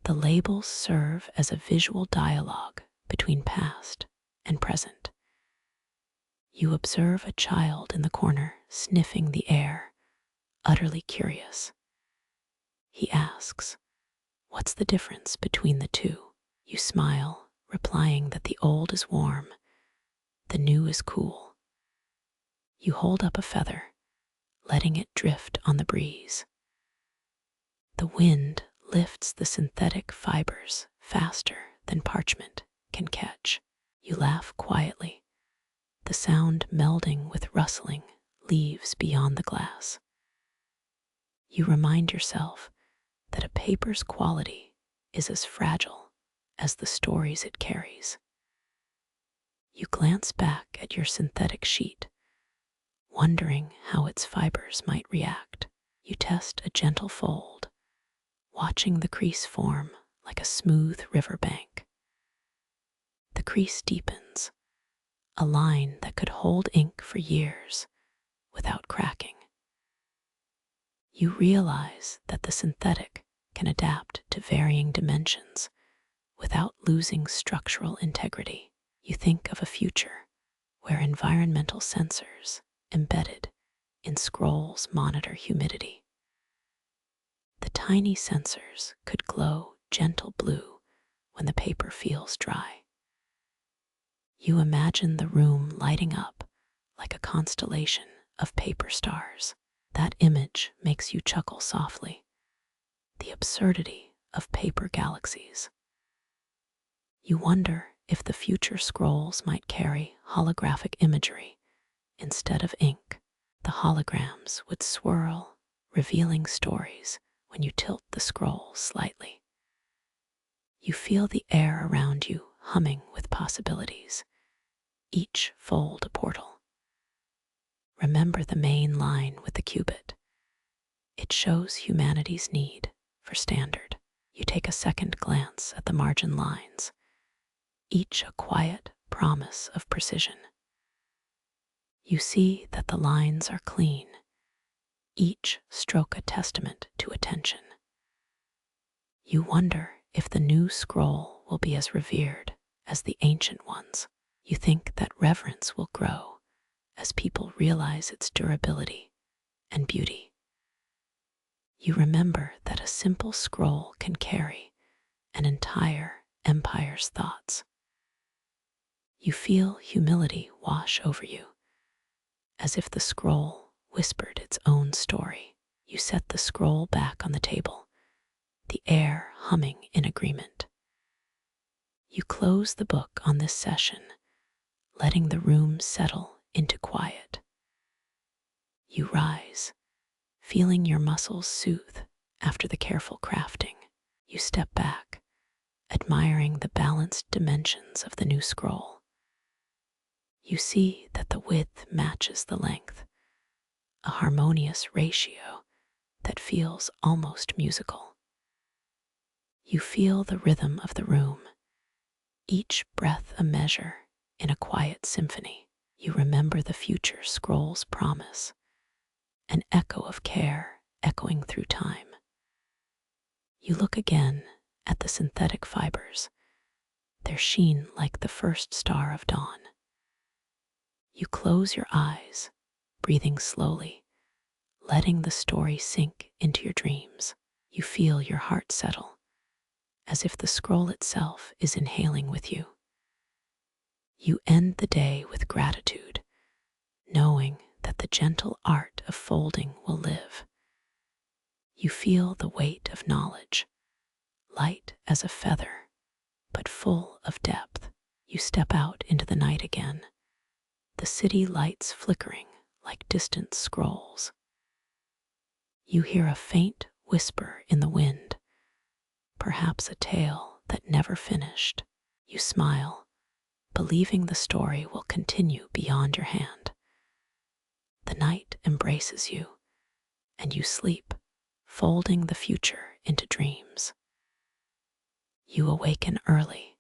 The labels serve as a visual dialogue between past and present. You observe a child in the corner sniffing the air, utterly curious. He asks, "What's the difference between the two?" You smile, replying that the old is warm, the new is cool. You hold up a feather, letting it drift on the breeze. The wind lifts the synthetic fibers faster than parchment can catch. You laugh quietly, the sound melding with rustling leaves beyond the glass. You remind yourself that a paper's quality is as fragile as the stories it carries. You glance back at your synthetic sheet, wondering how its fibers might react. You test a gentle fold, watching the crease form like a smooth riverbank. The crease deepens, a line that could hold ink for years without cracking. You realize that the synthetic can adapt to varying dimensions without losing structural integrity. You think of a future where environmental sensors embedded in scrolls monitor humidity. The tiny sensors could glow gentle blue when the paper feels dry. You imagine the room lighting up like a constellation of paper stars. That image makes you chuckle softly, the absurdity of paper galaxies. You wonder if the future scrolls might carry holographic imagery instead of ink. The holograms would swirl, revealing stories when you tilt the scroll slightly. You feel the air around you humming with possibilities, each fold a portal. Remember the main line with the cubit. It shows humanity's need for standard. You take a second glance at the margin lines, each a quiet promise of precision. You see that the lines are clean, each stroke a testament to attention. You wonder if the new scroll will be as revered as the ancient ones. You think that reverence will grow as people realize its durability and beauty. You remember that a simple scroll can carry an entire empire's thoughts. You feel humility wash over you, as if the scroll whispered its own story. You set the scroll back on the table, the air humming in agreement. You close the book on this session, letting the room settle into quiet. You rise, feeling your muscles soothe after the careful crafting. You step back, admiring the balanced dimensions of the new scroll. You see that the width matches the length, a harmonious ratio that feels almost musical. You feel the rhythm of the room, each breath a measure in a quiet symphony. You remember the future scroll's promise, an echo of care echoing through time. You look again at the synthetic fibers, their sheen like the first star of dawn. You close your eyes, breathing slowly, letting the story sink into your dreams. You feel your heart settle, as if the scroll itself is inhaling with you. You end the day with gratitude, knowing that the gentle art of folding will live. You feel the weight of knowledge, light as a feather, but full of depth. You step out into the night again, the city lights flickering like distant scrolls. You hear a faint whisper in the wind, perhaps a tale that never finished. You smile, believing the story will continue beyond your hand. The night embraces you, and you sleep, folding the future into dreams. You awaken early,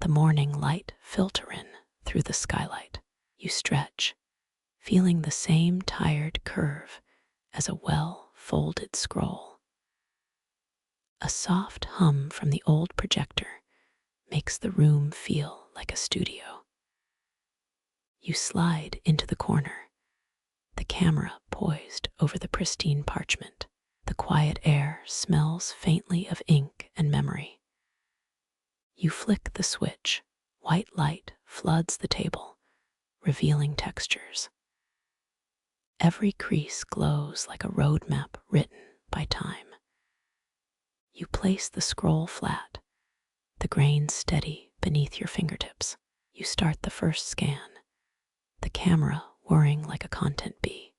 the morning light filtering through the skylight. You stretch, feeling the same tired curve as a well-folded scroll. A soft hum from the old projector makes the room feel like a studio. You slide into the corner, the camera poised over the pristine parchment. The quiet air smells faintly of ink and memory. You flick the switch, white light floods the table, revealing textures. Every crease glows like a roadmap written by time. You place the scroll flat, the grains steady beneath your fingertips. You start the first scan, the camera whirring like a content bee.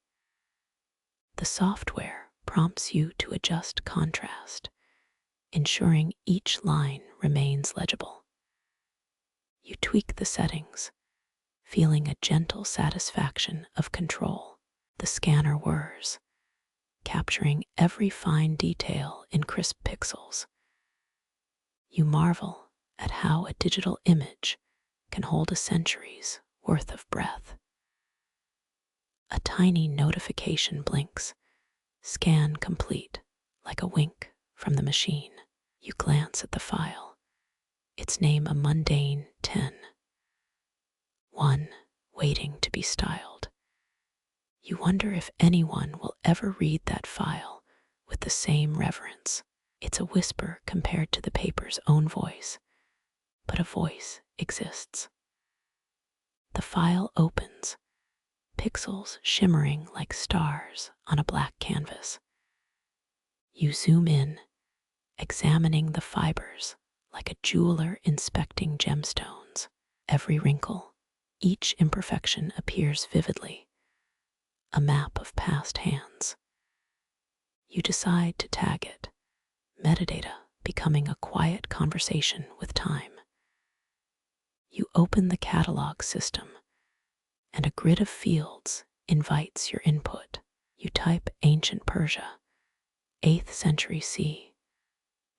The software prompts you to adjust contrast, ensuring each line remains legible. You tweak the settings, feeling a gentle satisfaction of control. The scanner whirs, capturing every fine detail in crisp pixels. You marvel at how a digital image can hold a century's worth of breath. A tiny notification blinks, scan complete, like a wink from the machine. You glance at the file, its name a mundane 10, one waiting to be styled. You wonder if anyone will ever read that file with the same reverence. It's a whisper compared to the paper's own voice, but a voice exists. The file opens, pixels shimmering like stars on a black canvas. You zoom in, examining the fibers like a jeweler inspecting gemstones. Every wrinkle, each imperfection appears vividly, a map of past hands. You decide to tag it, metadata becoming a quiet conversation with time. You open the catalog system, and a grid of fields invites your input. You type ancient Persia, 8th century C.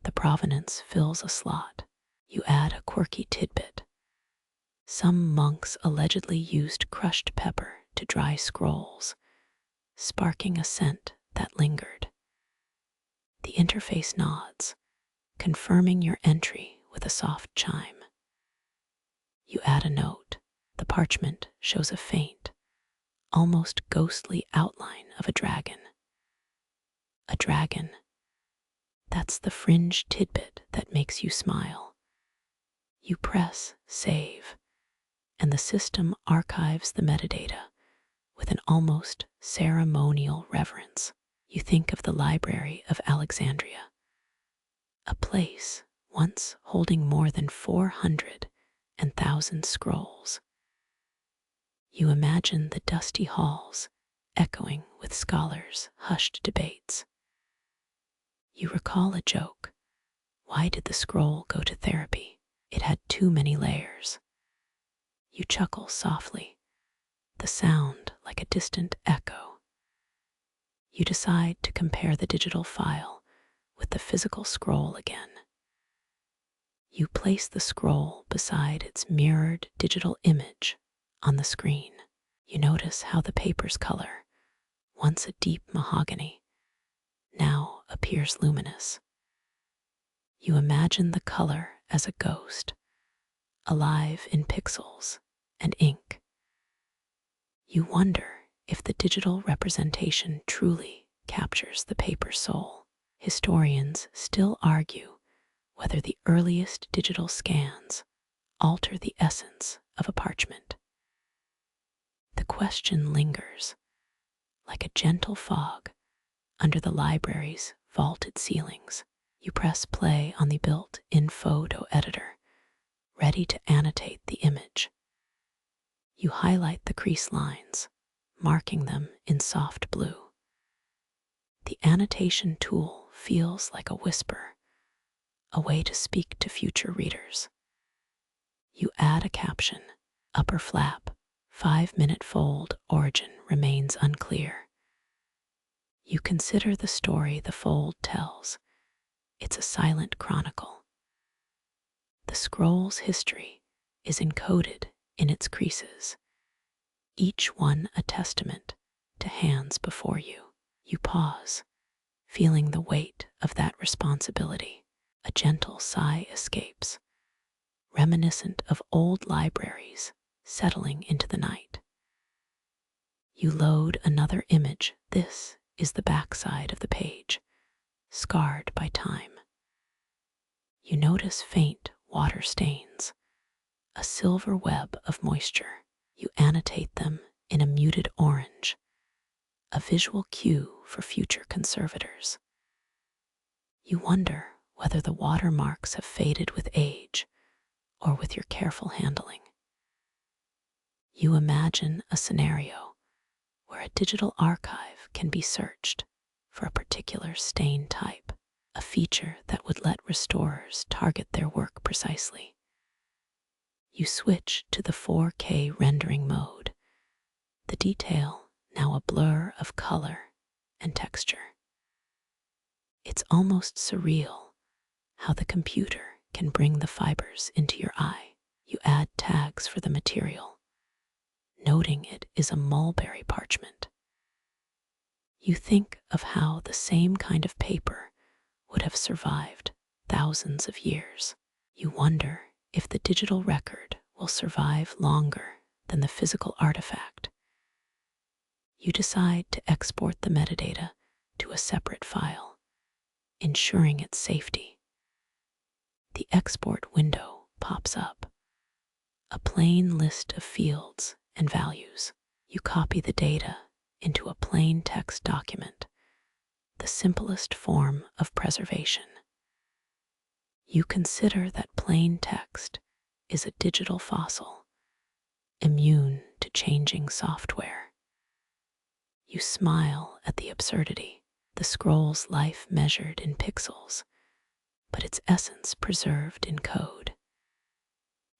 The provenance fills a slot. You add a quirky tidbit. Some monks allegedly used crushed pepper to dry scrolls, sparking a scent that lingered. The interface nods, confirming your entry with a soft chime. You add a note. The parchment shows a faint, almost ghostly outline of a dragon. A dragon. That's the fringe tidbit that makes you smile. You press save, and the system archives the metadata with an almost ceremonial reverence. You think of the Library of Alexandria, a place once holding more than 400,000 scrolls. You imagine the dusty halls echoing with scholars' hushed debates. You recall a joke. Why did the scroll go to therapy? It had too many layers. You chuckle softly, the sound like a distant echo. You decide to compare the digital file with the physical scroll again. You place the scroll beside its mirrored digital image on the screen. You notice how the paper's color, once a deep mahogany, now appears luminous. You imagine the color as a ghost, alive in pixels and ink. You wonder if the digital representation truly captures the paper's soul. Historians still argue whether the earliest digital scans alter the essence of a parchment. The question lingers, like a gentle fog under the library's vaulted ceilings. You press play on the built-in photo editor, ready to annotate the image. You highlight the crease lines, marking them in soft blue. The annotation tool feels like a whisper, a way to speak to future readers. You add a caption, upper flap, 5-minute fold, origin remains unclear. You consider the story the fold tells. It's a silent chronicle. The scroll's history is encoded in its creases, each one a testament to hands before you. You pause, feeling the weight of that responsibility. A gentle sigh escapes, reminiscent of old libraries settling into the night. You load another image. This is the backside of the page, scarred by time. You notice faint water stains, a silver web of moisture. You annotate them in a muted orange, a visual cue for future conservators. You wonder whether the watermarks have faded with age or with your careful handling. You imagine a scenario where a digital archive can be searched for a particular stain type, a feature that would let restorers target their work precisely. You switch to the 4K rendering mode, the detail now a blur of color and texture. It's almost surreal how the computer can bring the fibers into your eye. You add tags for the material, noting it is a mulberry parchment. You think of how the same kind of paper would have survived thousands of years. You wonder if the digital record will survive longer than the physical artifact. You decide to export the metadata to a separate file, ensuring its safety. The export window pops up, a plain list of fields and values. You copy the data into a plain text document, the simplest form of preservation. You consider that plain text is a digital fossil, immune to changing software. You smile at the absurdity, the scroll's life measured in pixels, but its essence preserved in code.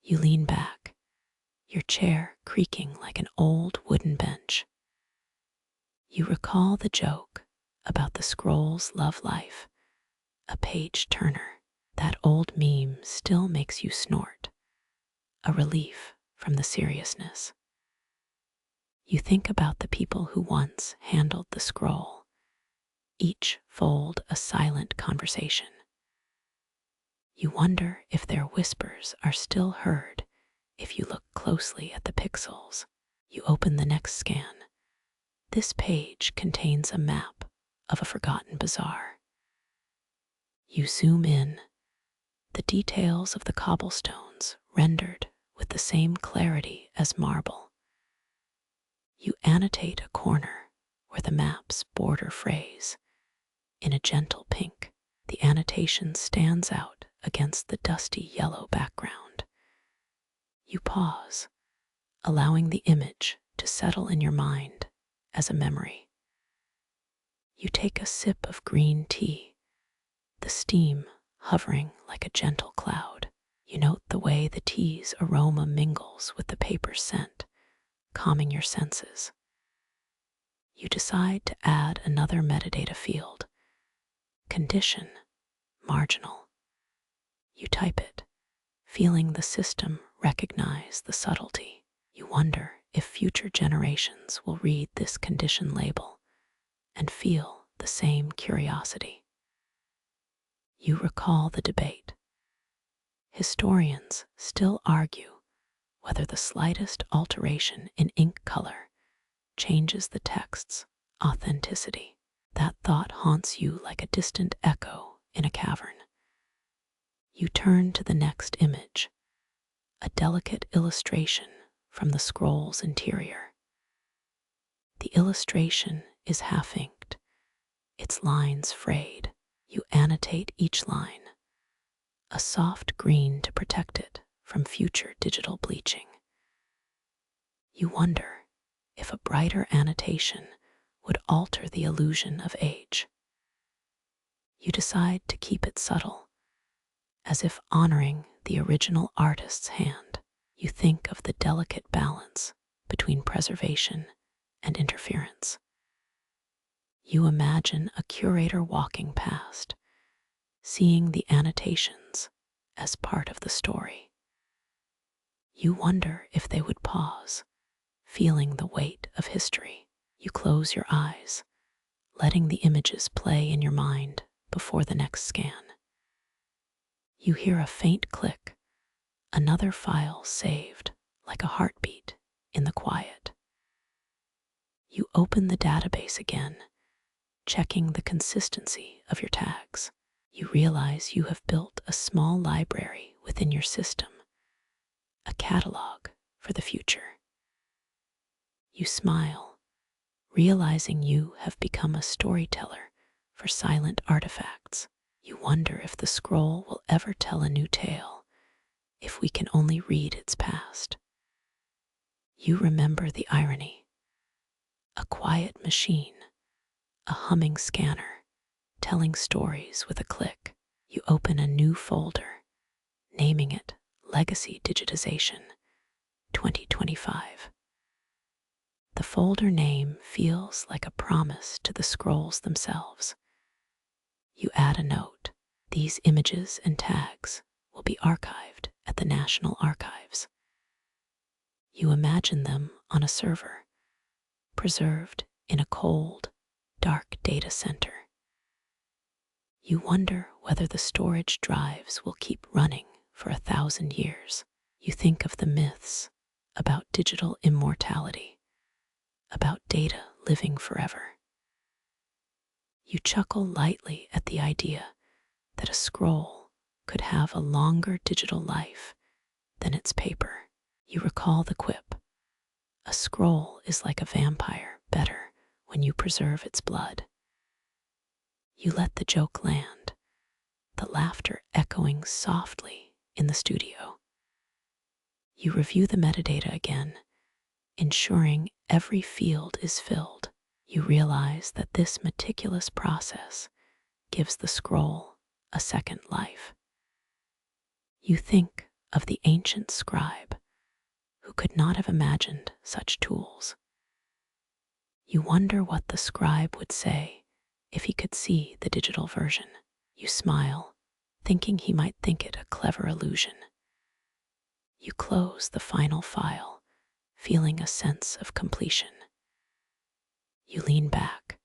You lean back, your chair creaking like an old wooden bench. You recall the joke about the scroll's love life, a page turner. That old meme still makes you snort, a relief from the seriousness. You think about the people who once handled the scroll, each fold a silent conversation. You wonder if their whispers are still heard if you look closely at the pixels. You open the next scan. This page contains a map of a forgotten bazaar. You zoom in, the details of the cobblestones rendered with the same clarity as marble. You annotate a corner where the map's border phrase, in a gentle pink. The annotation stands out against the dusty yellow background. You pause, allowing the image to settle in your mind as a memory. You take a sip of green tea, the steam hovering like a gentle cloud. You note the way the tea's aroma mingles with the paper's scent, calming your senses. You decide to add another metadata field, condition, marginal. You type it, feeling the system recognize the subtlety. You wonder if future generations will read this condition label and feel the same curiosity. You recall the debate. Historians still argue whether the slightest alteration in ink color changes the text's authenticity. That thought haunts you like a distant echo in a cavern. You turn to the next image, a delicate illustration from the scroll's interior. The illustration is half-inked, its lines frayed. You annotate each line, a soft green to protect it from future digital bleaching. You wonder if a brighter annotation would alter the illusion of age. You decide to keep it subtle, as if honoring the original artist's hand. You think of the delicate balance between preservation and interference. You imagine a curator walking past, seeing the annotations as part of the story. You wonder if they would pause, feeling the weight of history. You close your eyes, letting the images play in your mind before the next scan. You hear a faint click, another file saved like a heartbeat in the quiet. You open the database again, checking the consistency of your tags. You realize you have built a small library within your system, a catalog for the future. You smile, realizing you have become a storyteller for silent artifacts. You wonder if the scroll will ever tell a new tale, if we can only read its past. You remember the irony. A quiet machine, a humming scanner, telling stories with a click. You open a new folder, naming it Legacy Digitization 2025. The folder name feels like a promise to the scrolls themselves. You add a note. These images and tags will be archived at the National Archives. You imagine them on a server, preserved in a cold, dark data center. You wonder whether the storage drives will keep running for 1,000 years. You think of the myths about digital immortality, about data living forever. You chuckle lightly at the idea that a scroll could have a longer digital life than its paper. You recall the quip, a scroll is like a vampire, better when you preserve its blood. You let the joke land, the laughter echoing softly in the studio. You review the metadata again, ensuring every field is filled. You realize that this meticulous process gives the scroll a second life. You think of the ancient scribe who could not have imagined such tools. You wonder what the scribe would say if he could see the digital version. You smile, thinking he might think it a clever illusion. You close the final file, feeling a sense of completion. You lean back,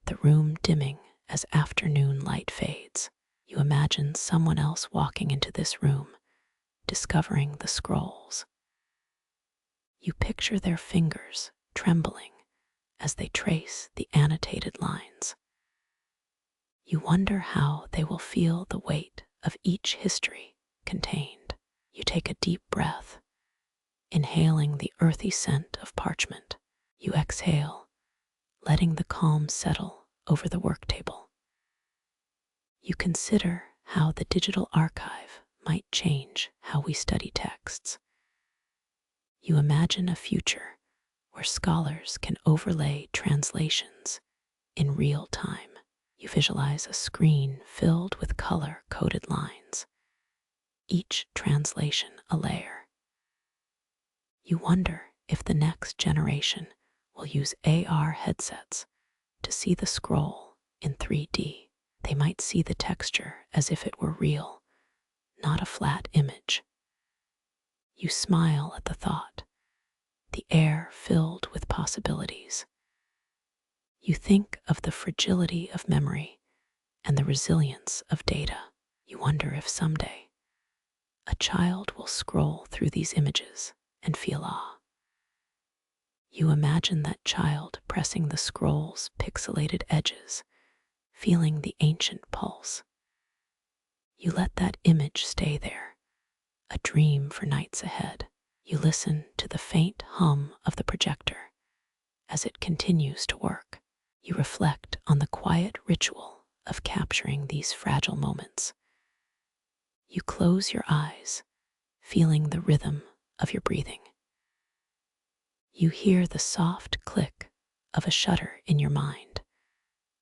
the room dimming as afternoon light fades. You imagine someone else walking into this room, discovering the scrolls. You picture their fingers trembling as they trace the annotated lines. You wonder how they will feel the weight of each history contained. You take a deep breath, inhaling the earthy scent of parchment. You exhale, letting the calm settle over the work table. You consider how the digital archive might change how we study texts. You imagine a future where scholars can overlay translations in real time. You visualize a screen filled with color-coded lines, each translation a layer. You wonder if the next generation will use AR headsets to see the scroll in 3D. They might see the texture as if it were real, not a flat image. You smile at the thought, the air filled with possibilities. You think of the fragility of memory and the resilience of data. You wonder if someday a child will scroll through these images and feel awe. You imagine that child pressing the scroll's pixelated edges, feeling the ancient pulse. You let that image stay there, a dream for nights ahead. You listen to the faint hum of the projector as it continues to work. You reflect on the quiet ritual of capturing these fragile moments. You close your eyes, feeling the rhythm of your breathing. You hear the soft click of a shutter in your mind,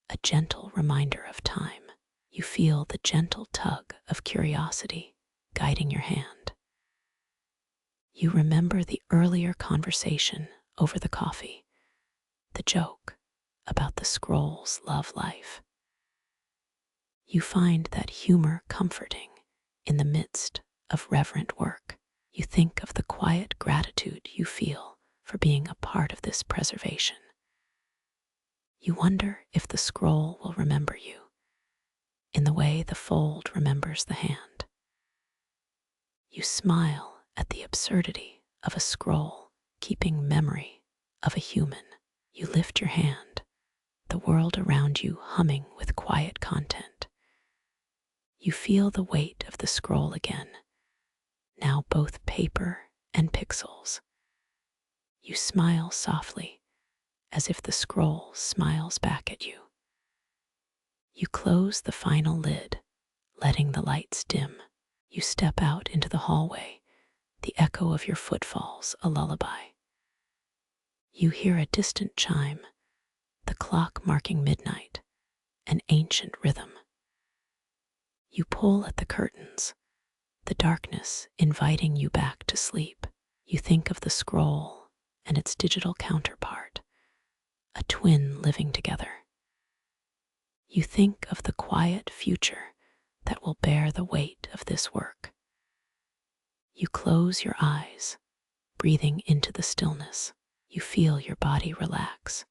a gentle reminder of time. You feel the gentle tug of curiosity guiding your hand. You remember the earlier conversation over the coffee, the joke about the scroll's love life. You find that humor comforting in the midst of reverent work. You think of the quiet gratitude you feel for being a part of this preservation. You wonder if the scroll will remember you in the way the fold remembers the hand. You smile at the absurdity of a scroll keeping memory of a human. You lift your hand, the world around you humming with quiet content. You feel the weight of the scroll again, now both paper and pixels. You smile softly, as if the scroll smiles back at you. You close the final lid, letting the lights dim. You step out into the hallway, the echo of your footfalls a lullaby. You hear a distant chime, the clock marking midnight, an ancient rhythm. You pull at the curtains, the darkness inviting you back to sleep. You think of the scroll and its digital counterpart, a twin living together. You think of the quiet future that will bear the weight of this work. You close your eyes, breathing into the stillness. You feel your body relax,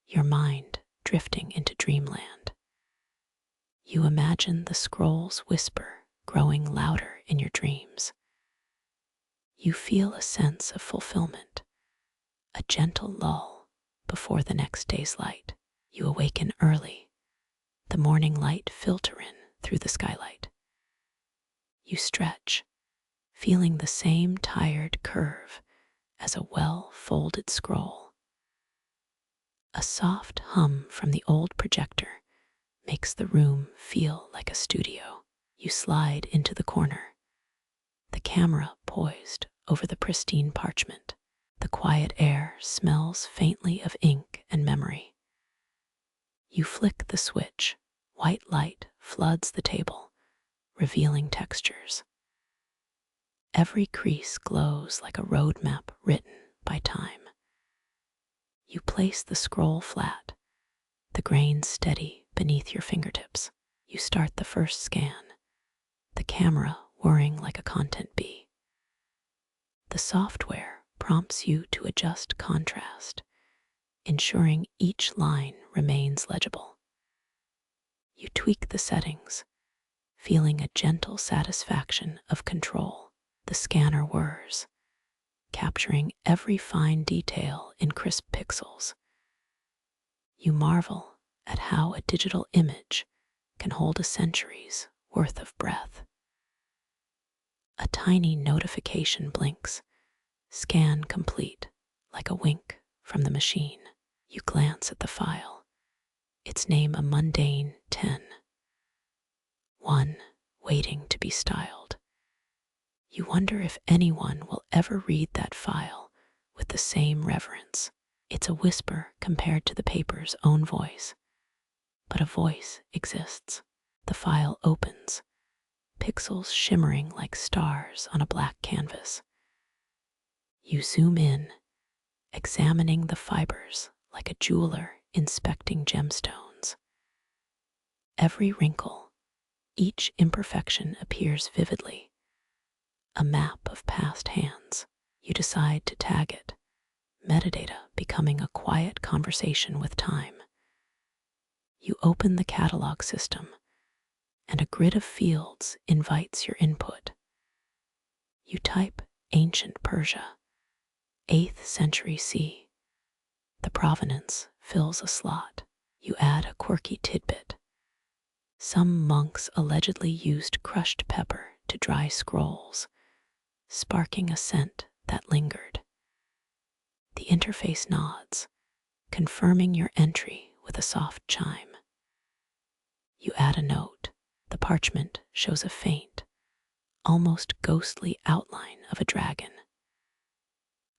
your mind drifting into dreamland. You imagine the scroll's whisper growing louder in your dreams. You feel a sense of fulfillment, a gentle lull before the next day's light. You awaken early, the morning light filter in through the skylight. You stretch, feeling the same tired curve as a well-folded scroll. A soft hum from the old projector makes the room feel like a studio. You slide into the corner, the camera poised over the pristine parchment. The quiet air smells faintly of ink and memory. You flick the switch, white light floods the table, revealing textures. Every crease glows like a roadmap written by time. You place the scroll flat, the grains steady beneath your fingertips. You start the first scan, the camera whirring like a content bee. The software prompts you to adjust contrast, ensuring each line remains legible. You tweak the settings, feeling a gentle satisfaction of control. The scanner whirs, capturing every fine detail in crisp pixels. You marvel at how a digital image can hold a century's worth of breath. A tiny notification blinks, scan complete, like a wink from the machine. You glance at the file, its name a mundane 10, one waiting to be styled. You wonder if anyone will ever read that file with the same reverence. It's a whisper compared to the paper's own voice, but a voice exists. The file opens, pixels shimmering like stars on a black canvas. You zoom in, examining the fibers like a jeweler inspecting gemstones. Every wrinkle, each imperfection appears vividly, a map of past hands. You decide to tag it, metadata becoming a quiet conversation with time. You open the catalog system, and a grid of fields invites your input. You type ancient Persia, 8th century C. The provenance fills a slot. You add a quirky tidbit. Some monks allegedly used crushed pepper to dry scrolls, sparking a scent that lingered. The interface nods, confirming your entry with a soft chime. You add a note. The parchment shows a faint, almost ghostly outline of a dragon.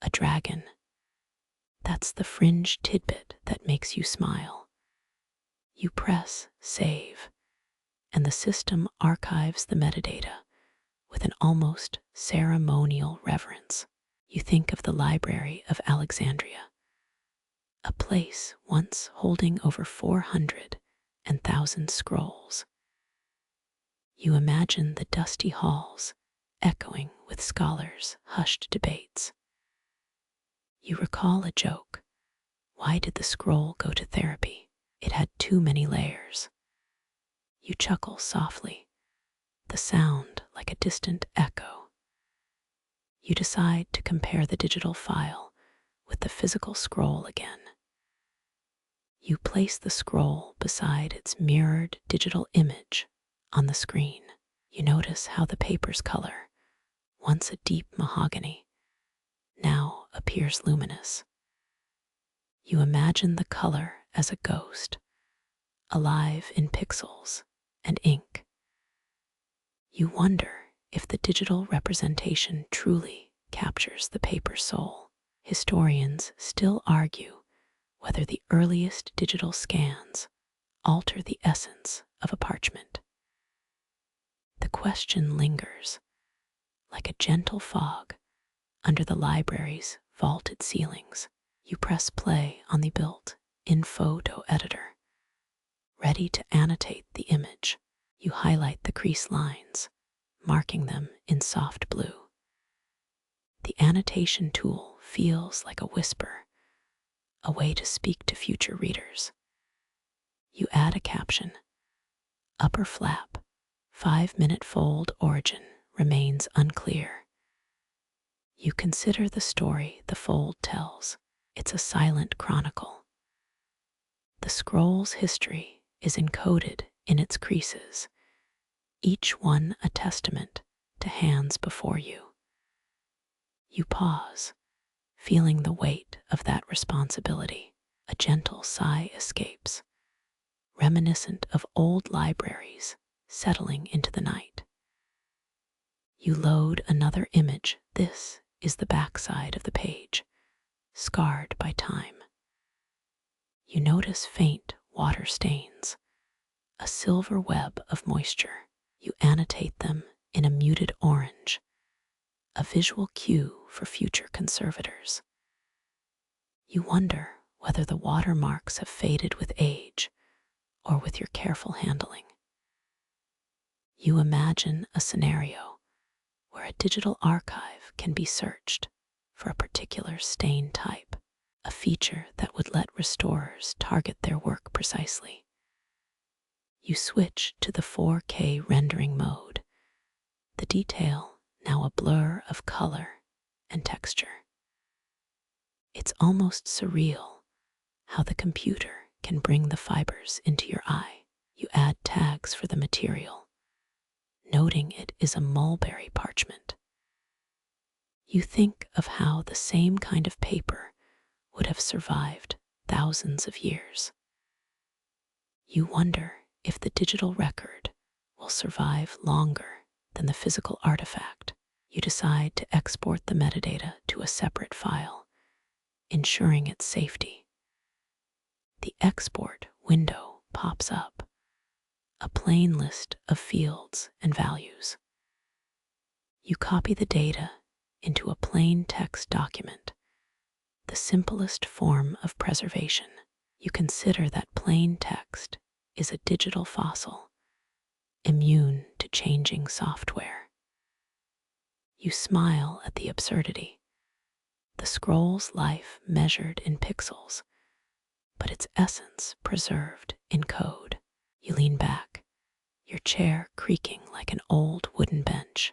A dragon. That's the fringe tidbit that makes you smile. You press save, and the system archives the metadata with an almost ceremonial reverence. You think of the Library of Alexandria, a place once holding over 400,000 scrolls. You imagine the dusty halls echoing with scholars' hushed debates. You recall a joke. Why did the scroll go to therapy? It had too many layers. You chuckle softly, the sound like a distant echo. You decide to compare the digital file with the physical scroll again. You place the scroll beside its mirrored digital image on the screen. You notice how the paper's color, once a deep mahogany, now appears luminous. You imagine the color as a ghost, alive in pixels and ink. You wonder if the digital representation truly captures the paper's soul. Historians still argue whether the earliest digital scans alter the essence of a parchment. The question lingers, like a gentle fog under the library's vaulted ceilings. You press play on the built-in photo editor, ready to annotate the image. You highlight the crease lines, marking them in soft blue. The annotation tool feels like a whisper, a way to speak to future readers. You add a caption. Upper flap, 5-minute fold origin remains unclear. You consider the story the fold tells. It's a silent chronicle. The scroll's history is encoded in its creases, each one a testament to hands before you. You pause, feeling the weight of that responsibility. A gentle sigh escapes, reminiscent of old libraries settling into the night. You load another image. This is the backside of the page, scarred by time. You notice faint water stains, a silver web of moisture. You annotate them in a muted orange, a visual cue for future conservators. You wonder whether the watermarks have faded with age or with your careful handling. You imagine a scenario where a digital archive can be searched for a particular stain type, a feature that would let restorers target their work precisely. You switch to the 4K rendering mode, the detail now a blur of color and texture. It's almost surreal how the computer can bring the fibers into your eye. You add tags for the material, noting it is a mulberry parchment. You think of how the same kind of paper would have survived thousands of years. You wonder if the digital record will survive longer than the physical artifact. You decide to export the metadata to a separate file, ensuring its safety. The export window pops up, a plain list of fields and values. You copy the data into a plain text document, the simplest form of preservation. You consider that plain text is a digital fossil, immune to changing software. You smile at the absurdity. The scroll's life measured in pixels, but its essence preserved in code. You lean back, your chair creaking like an old wooden bench.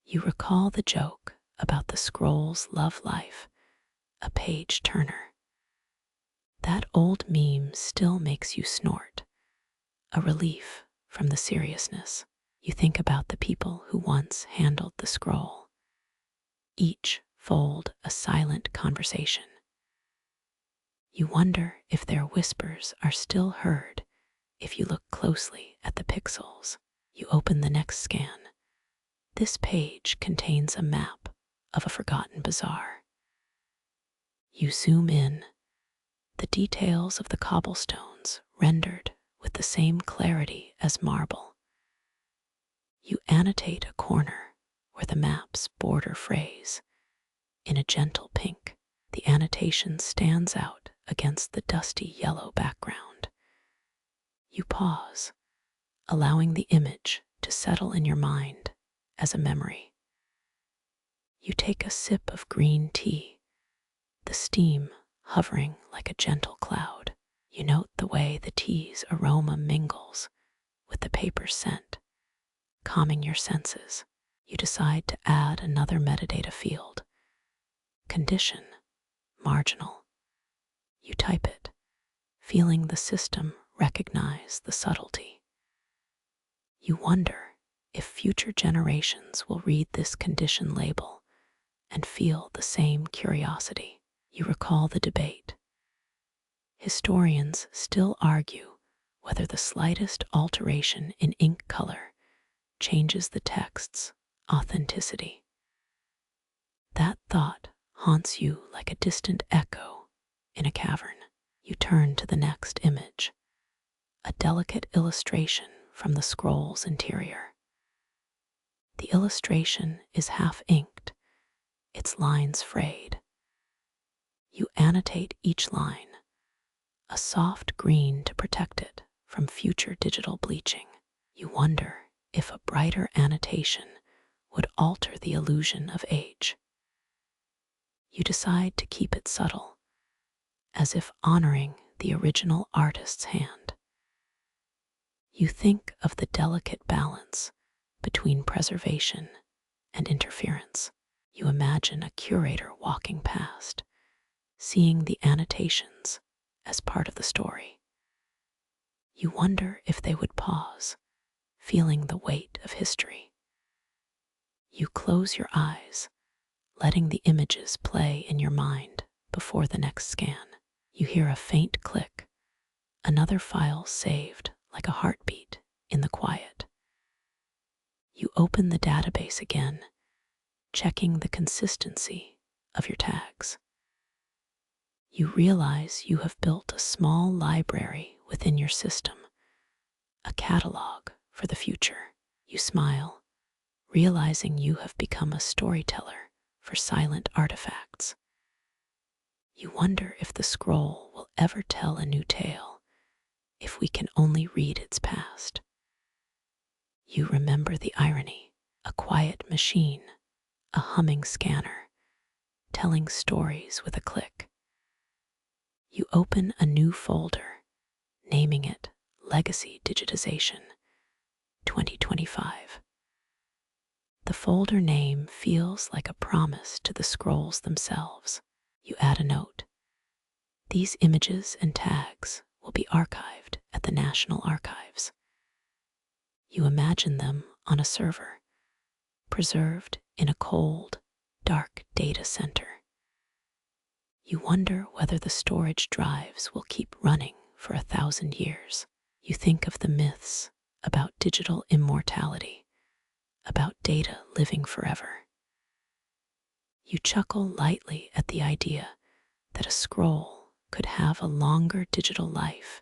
You recall the joke about the scroll's love life, a page turner. That old meme still makes you snort, a relief from the seriousness. You think about the people who once handled the scroll, each fold a silent conversation. You wonder if their whispers are still heard if you look closely at the pixels. You open the next scan. This page contains a map of a forgotten bazaar. You zoom in, the details of the cobblestones rendered with the same clarity as marble. You annotate a corner where the map's border phrase, in a gentle pink. The annotation stands out against the dusty yellow background. You pause, allowing the image to settle in your mind as a memory. You take a sip of green tea, the steam hovering like a gentle cloud. You note the way the tea's aroma mingles with the paper's scent, calming your senses. You decide to add another metadata field. Condition, marginal. You type it, feeling the system recognize the subtlety. You wonder if future generations will read this condition label and feel the same curiosity. You recall the debate. Historians still argue whether the slightest alteration in ink color changes the text's authenticity. That thought haunts you like a distant echo in a cavern. You turn to the next image, a delicate illustration from the scroll's interior. The illustration is half inked, its lines frayed. You annotate each line, a soft green to protect it from future digital bleaching. You wonder if a brighter annotation would alter the illusion of age. You decide to keep it subtle, as if honoring the original artist's hand. You think of the delicate balance between preservation and interference. You imagine a curator walking past, seeing the annotations as part of the story. You wonder if they would pause, feeling the weight of history. You close your eyes, letting the images play in your mind before the next scan. You hear a faint click, another file saved like a heartbeat in the quiet. You open the database again, checking the consistency of your tags. You realize you have built a small library within your system, a catalog for the future. You smile, realizing you have become a storyteller for silent artifacts. You wonder if the scroll will ever tell a new tale, if we can only read its past. You remember the irony, a quiet machine, a humming scanner, telling stories with a click. You open a new folder, naming it Legacy Digitization 2025. The folder name feels like a promise to the scrolls themselves. You add a note. These images and tags will be archived at the National Archives. You imagine them on a server, preserved in a cold, dark data center. You wonder whether the storage drives will keep running for 1,000 years. You think of the myths about digital immortality, about data living forever. You chuckle lightly at the idea that a scroll could have a longer digital life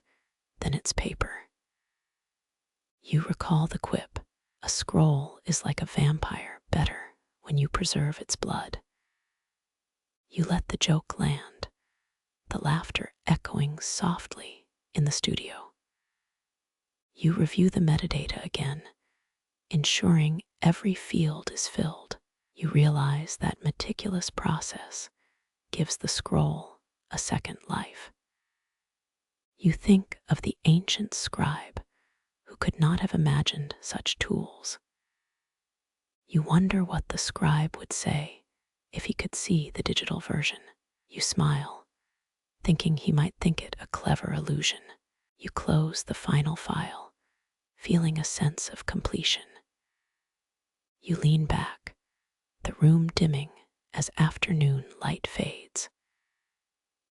than its paper. You recall the quip, a scroll is like a vampire, better when you preserve its blood. You let the joke land, the laughter echoing softly in the studio. You review the metadata again, ensuring every field is filled. You realize that meticulous process gives the scroll a second life. You think of the ancient scribe who could not have imagined such tools. You wonder what the scribe would say if he could see the digital version. You smile, thinking he might think it a clever illusion. You close the final file, feeling a sense of completion. You lean back, the room dimming as afternoon light fades.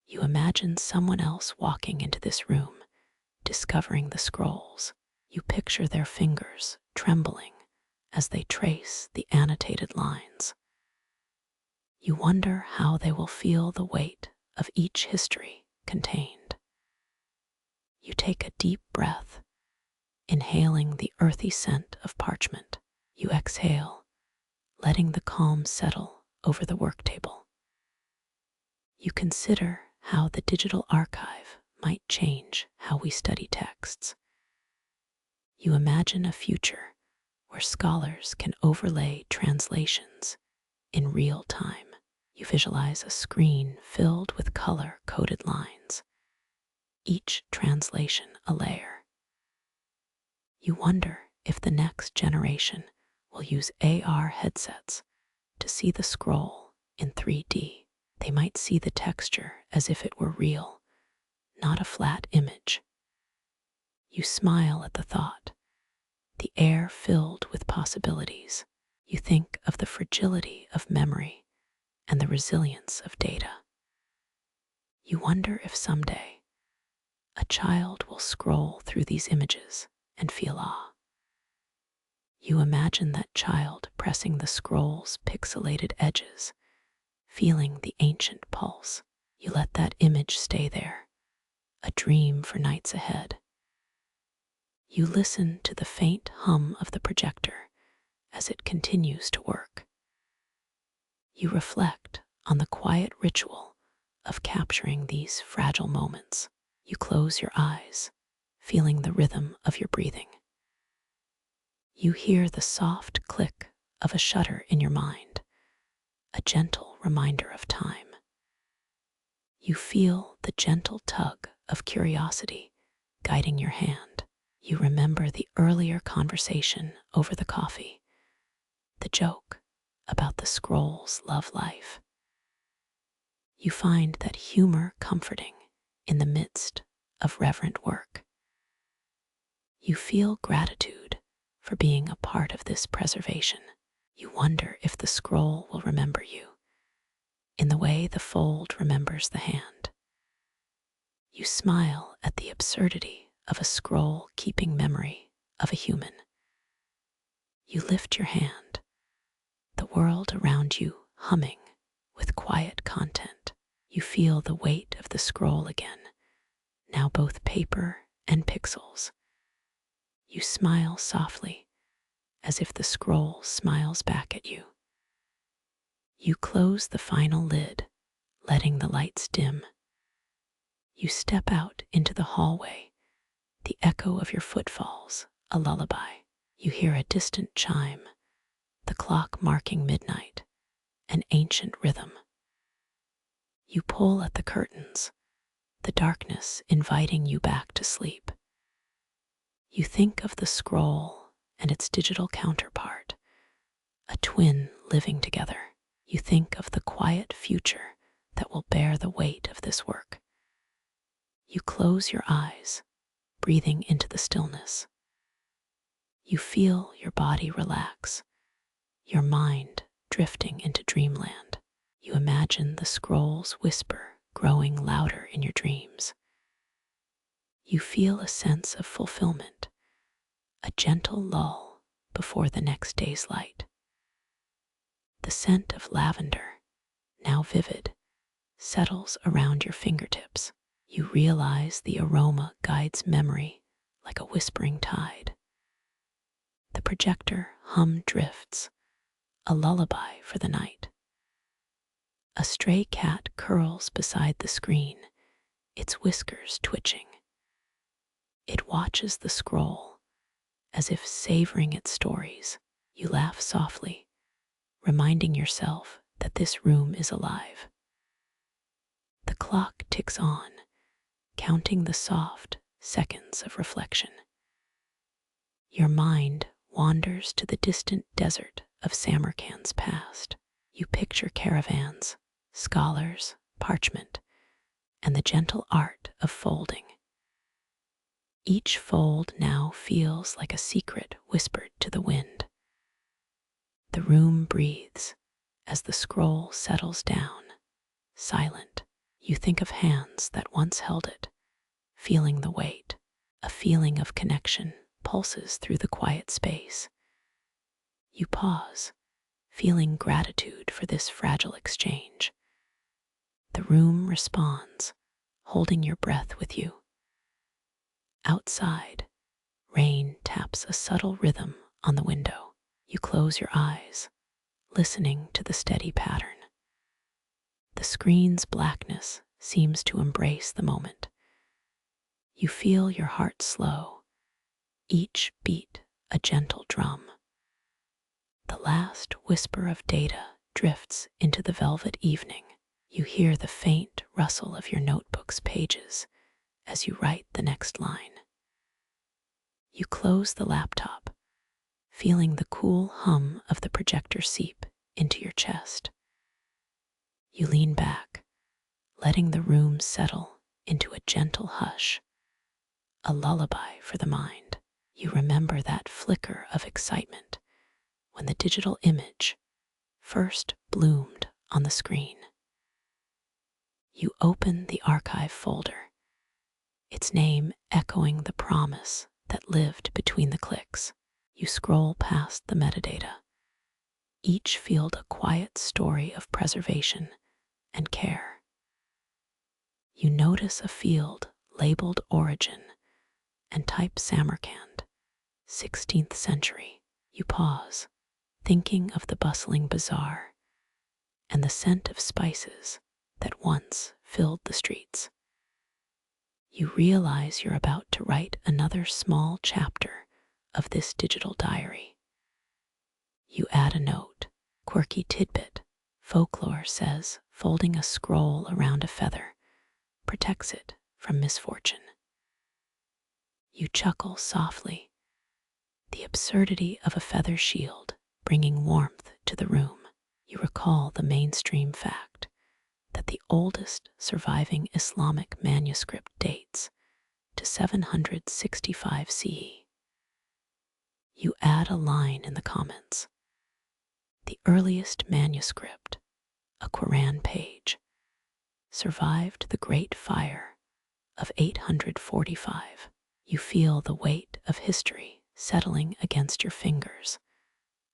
You imagine someone else walking into this room, discovering the scrolls. You picture their fingers trembling as they trace the annotated lines. You wonder how they will feel the weight of each history contained. You take a deep breath, inhaling the earthy scent of parchment. You exhale, letting the calm settle over the work table. You consider how the digital archive might change how we study texts. You imagine a future where scholars can overlay translations in real time. You visualize a screen filled with color-coded lines, each translation a layer. You wonder if the next generation will use AR headsets to see the scroll in 3D. They might see the texture as if it were real, not a flat image. You smile at the thought, the air filled with possibilities. You think of the fragility of memory and the resilience of data. You wonder if someday a child will scroll through these images and feel awe. You imagine that child pressing the scroll's pixelated edges, feeling the ancient pulse. You let that image stay there, a dream for nights ahead. You listen to the faint hum of the projector as it continues to work. You reflect on the quiet ritual of capturing these fragile moments. You close your eyes, feeling the rhythm of your breathing. You hear the soft click of a shutter in your mind, a gentle reminder of time. You feel the gentle tug of curiosity guiding your hand. You remember the earlier conversation over the coffee, the joke about the scroll's love life. You find that humor comforting in the midst of reverent work. You feel gratitude for being a part of this preservation. You wonder if the scroll will remember you, in the way the fold remembers the hand. You smile at the absurdity of a scroll keeping memory of a human. You lift your hand, the world around you humming with quiet content. You feel the weight of the scroll again, now both paper and pixels. You smile softly, as if the scroll smiles back at you. You close the final lid, letting the lights dim. You step out into the hallway, the echo of your footfalls a lullaby. You hear a distant chime, the clock marking midnight, an ancient rhythm. You pull at the curtains, the darkness inviting you back to sleep. You think of the scroll and its digital counterpart, a twin living together. You think of the quiet future that will bear the weight of this work. You close your eyes, breathing into the stillness. You feel your body relax, your mind drifting into dreamland. You imagine the scroll's whisper growing louder in your dreams. You feel a sense of fulfillment, a gentle lull before the next day's light. The scent of lavender, now vivid, settles around your fingertips. You realize the aroma guides memory like a whispering tide. The projector hum drifts, a lullaby for the night. A stray cat curls beside the screen, its whiskers twitching. It watches the scroll, as if savoring its stories. You laugh softly, reminding yourself that this room is alive. The clock ticks on, counting the soft seconds of reflection. Your mind wanders to the distant desert of Samarkand's past. You picture caravans, scholars, parchment, and the gentle art of folding. Each fold now feels like a secret whispered to the wind. The room breathes as the scroll settles down, silent. You think of hands that once held it, feeling the weight. A feeling of connection pulses through the quiet space. You pause, feeling gratitude for this fragile exchange. The room responds, holding your breath with you. Outside, rain taps a subtle rhythm on the window. You close your eyes, listening to the steady pattern. The screen's blackness seems to embrace the moment. You feel your heart slow, each beat a gentle drum. The last whisper of data drifts into the velvet evening. You hear the faint rustle of your notebook's pages as you write the next line. You close the laptop, feeling the cool hum of the projector seep into your chest. You lean back, letting the room settle into a gentle hush, a lullaby for the mind. You remember that flicker of excitement when the digital image first bloomed on the screen. You open the archive folder, its name echoing the promise that lived between the clicks. You scroll past the metadata, each field a quiet story of preservation and care. You notice a field labeled origin and type Samarkand, 16th century. You pause, thinking of the bustling bazaar and the scent of spices that once filled the streets. You realize you're about to write another small chapter of this digital diary. You add a note, quirky tidbit. Folklore says folding a scroll around a feather protects it from misfortune. You chuckle softly, the absurdity of a feather shield bringing warmth to the room. You recall the mainstream fact that the oldest surviving Islamic manuscript dates to 765 CE. You add a line in the comments. The earliest manuscript, a Quran page, survived the Great Fire of 845. You feel the weight of history settling against your fingers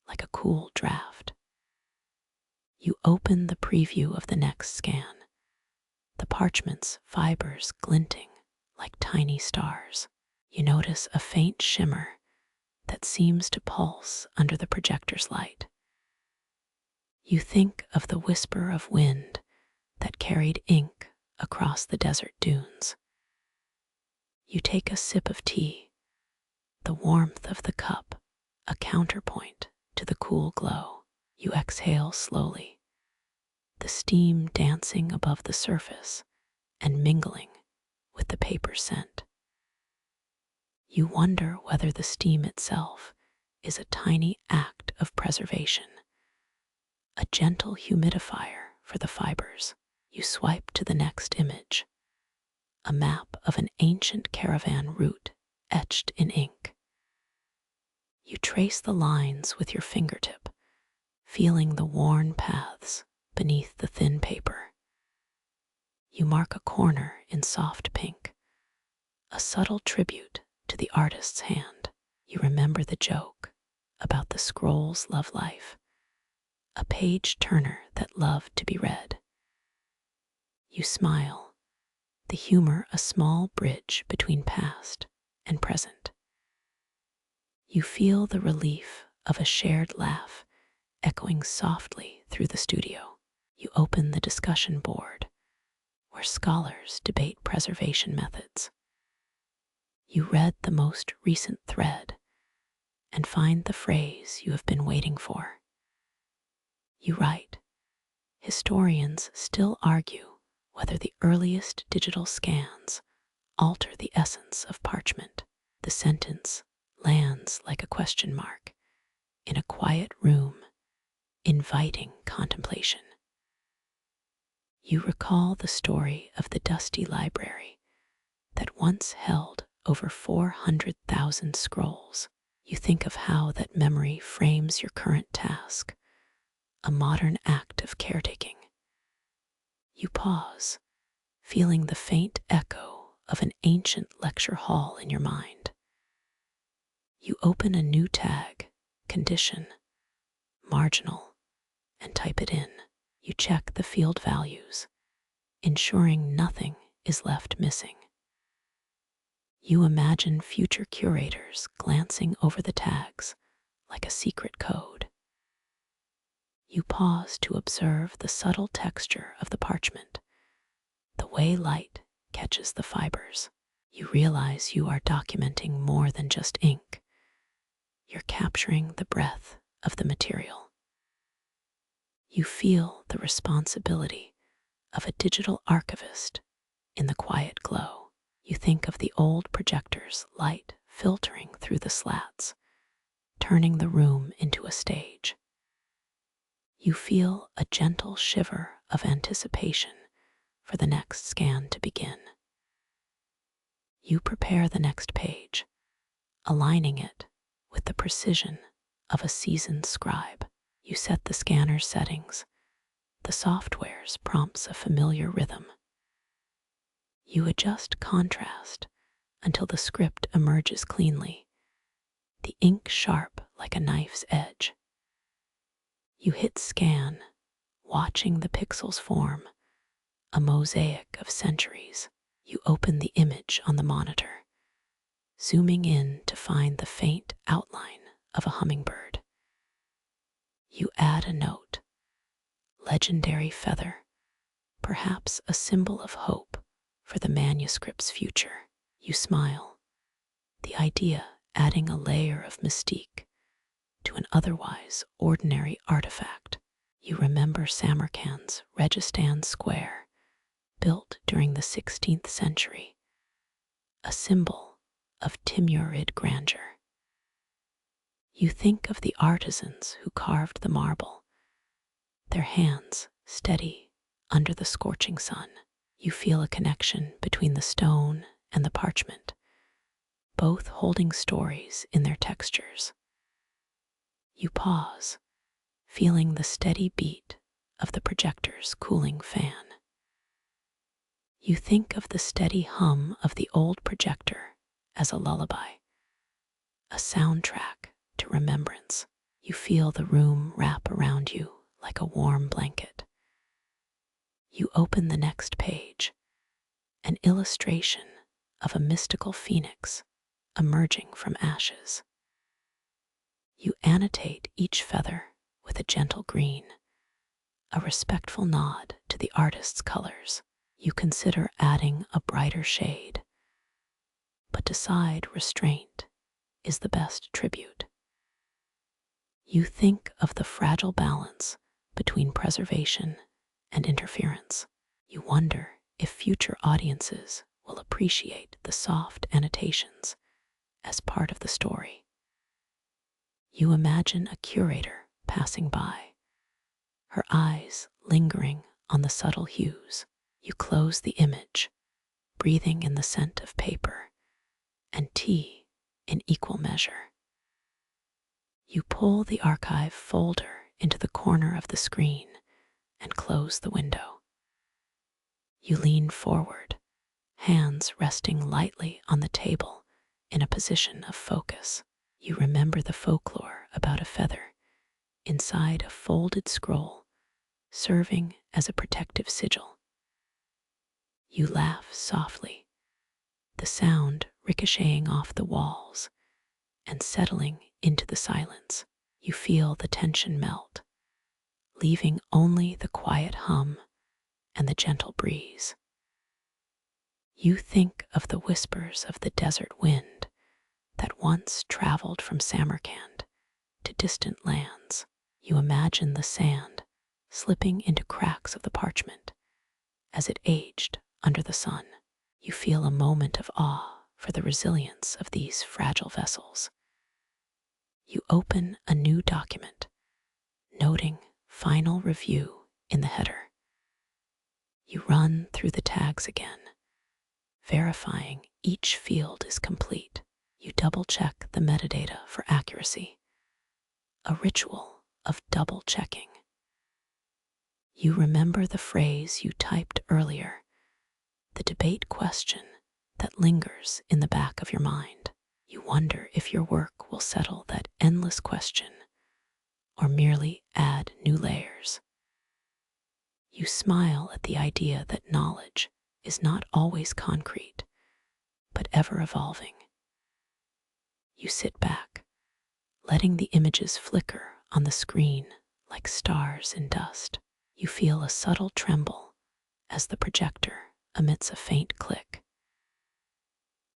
like a cool draft. You open the preview of the next scan, the parchment's fibers glinting like tiny stars. You notice a faint shimmer that seems to pulse under the projector's light. You think of the whisper of wind that carried ink across the desert dunes. You take a sip of tea, the warmth of the cup a counterpoint to the cool glow. You exhale slowly, the steam dancing above the surface and mingling with the paper scent. You wonder whether the steam itself is a tiny act of preservation, a gentle humidifier for the fibers. You swipe to the next image, a map of an ancient caravan route etched in ink. You trace the lines with your fingertip, feeling the worn paths beneath the thin paper. You mark a corner in soft pink, a subtle tribute to the artist's hand. You remember the joke about the scroll's love life, a page turner that loved to be read. You smile, the humor a small bridge between past and present. You feel the relief of a shared laugh echoing softly through the studio. You open the discussion board where scholars debate preservation methods. You read the most recent thread, and find the phrase you have been waiting for. You write, historians still argue whether the earliest digital scans alter the essence of parchment. The sentence lands like a question mark in a quiet room, inviting contemplation. You recall the story of the dusty library that once held over 400,000 scrolls. You think of how that memory frames your current task, a modern act of caretaking. You pause, feeling the faint echo of an ancient lecture hall in your mind. You open a new tag, condition, marginal, and type it in. You check the field values, ensuring nothing is left missing. You imagine future curators glancing over the tags like a secret code. You pause to observe the subtle texture of the parchment, the way light catches the fibers. You realize you are documenting more than just ink. You're capturing the breath of the material. You feel the responsibility of a digital archivist in the quiet glow. You think of the old projector's light filtering through the slats, turning the room into a stage. You feel a gentle shiver of anticipation for the next scan to begin. You prepare the next page, aligning it with the precision of a seasoned scribe. You set the scanner's settings. The software's prompts a familiar rhythm. You adjust contrast until the script emerges cleanly, the ink sharp like a knife's edge. You hit scan, watching the pixels form, a mosaic of centuries. You open the image on the monitor, zooming in to find the faint outline of a hummingbird. You add a note, legendary feather, perhaps a symbol of hope for the manuscript's future. You smile, the idea adding a layer of mystique to an otherwise ordinary artifact. You remember Samarkand's Registan Square, built during the 16th century, a symbol of Timurid grandeur. You think of the artisans who carved the marble, their hands steady under the scorching sun. You feel a connection between the stone and the parchment, both holding stories in their textures. You pause, feeling the steady beat of the projector's cooling fan. You think of the steady hum of the old projector as a lullaby, a soundtrack to remembrance. You feel the room wrap around you like a warm blanket. You open the next page, an illustration of a mystical phoenix emerging from ashes. You annotate each feather with a gentle green, a respectful nod to the artist's colors. You consider adding a brighter shade, but decide restraint is the best tribute. You think of the fragile balance between preservation and interference. You wonder if future audiences will appreciate the soft annotations as part of the story. You imagine a curator passing by, her eyes lingering on the subtle hues. You close the image, breathing in the scent of paper and tea in equal measure. You pull the archive folder into the corner of the screen and close the window. You lean forward, hands resting lightly on the table in a position of focus. You remember the folklore about a feather inside a folded scroll, serving as a protective sigil. You laugh softly, the sound ricocheting off the walls and settling into the silence. You feel the tension melt, leaving only the quiet hum and the gentle breeze. You think of the whispers of the desert wind that once traveled from Samarkand to distant lands. You imagine the sand slipping into cracks of the parchment as it aged under the sun. You feel a moment of awe for the resilience of these fragile vessels. You open a new document, noting final review in the header. You run through the tags again, verifying each field is complete. You double-check the metadata for accuracy, a ritual of double-checking. You remember the phrase you typed earlier, the debate question that lingers in the back of your mind. You wonder if your work will settle that endless question or merely add new layers. You smile at the idea that knowledge is not always concrete, but ever evolving. You sit back, letting the images flicker on the screen like stars in dust. You feel a subtle tremble as the projector emits a faint click.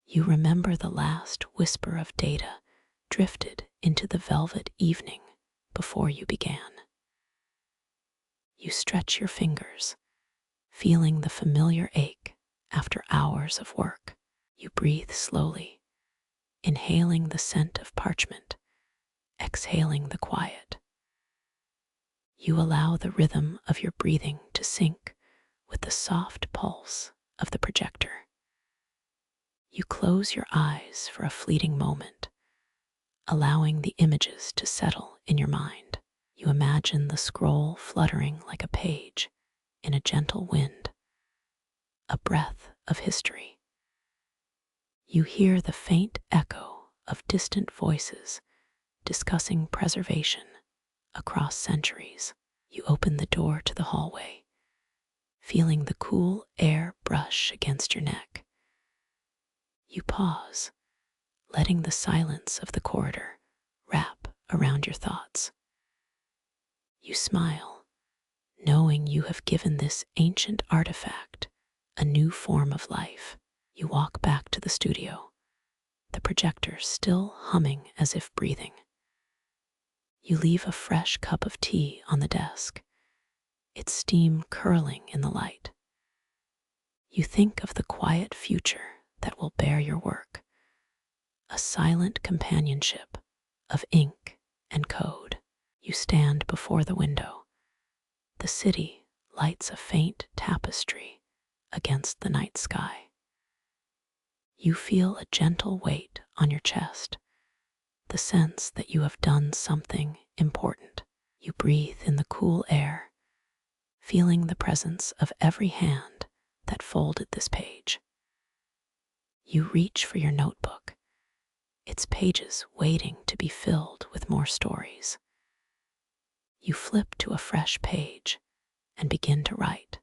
You remember the last whisper of data drifted into the velvet evening before you began. You stretch your fingers, feeling the familiar ache after hours of work. You breathe slowly, inhaling the scent of parchment, exhaling the quiet. You allow the rhythm of your breathing to sync with the soft pulse of the projector. You close your eyes for a fleeting moment, allowing the images to settle in your mind. You imagine the scroll fluttering like a page in a gentle wind, a breath of history. You hear the faint echo of distant voices discussing preservation across centuries. You open the door to the hallway, feeling the cool air brush against your neck. You pause, letting the silence of the corridor wrap around your thoughts. You smile, knowing you have given this ancient artifact a new form of life. You walk back to the studio, the projector still humming as if breathing. You leave a fresh cup of tea on the desk, its steam curling in the light. You think of the quiet future that will bear your work, a silent companionship of ink and code. You stand before the window. The city lights a faint tapestry against the night sky. You feel a gentle weight on your chest, the sense that you have done something important. You breathe in the cool air, feeling the presence of every hand that folded this page. You reach for your notebook, its pages waiting to be filled with more stories. You flip to a fresh page and begin to write,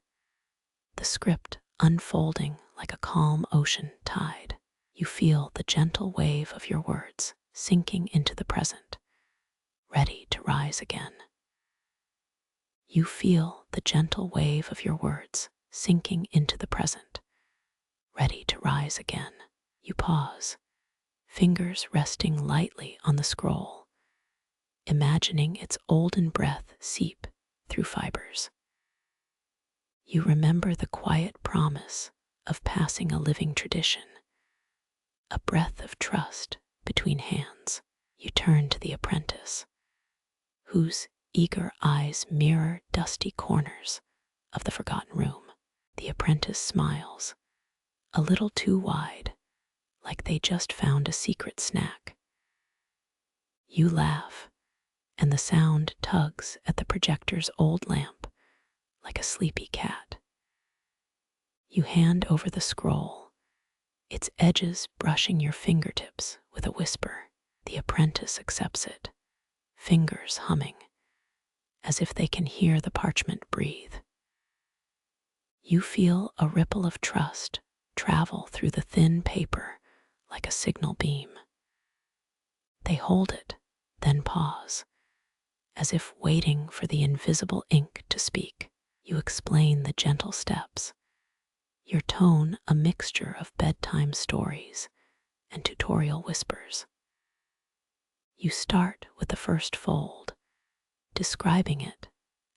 the script unfolding like a calm ocean tide. You feel the gentle wave of your words sinking into the present, ready to rise again. You feel the gentle wave of your words sinking into the present, ready to rise again. You pause, fingers resting lightly on the scroll, imagining its olden breath seep through fibers. You remember the quiet promise of passing a living tradition, a breath of trust between hands. You turn to the apprentice, whose eager eyes mirror dusty corners of the forgotten room. The apprentice smiles, a little too wide, like they just found a secret snack. You laugh, and the sound tugs at the projector's old lamp like a sleepy cat. You hand over the scroll, its edges brushing your fingertips with a whisper. The apprentice accepts it, fingers humming, as if they can hear the parchment breathe. You feel a ripple of trust travel through the thin paper like a signal beam. They hold it, then pause, as if waiting for the invisible ink to speak. You explain the gentle steps, your tone a mixture of bedtime stories and tutorial whispers. You start with the first fold, describing it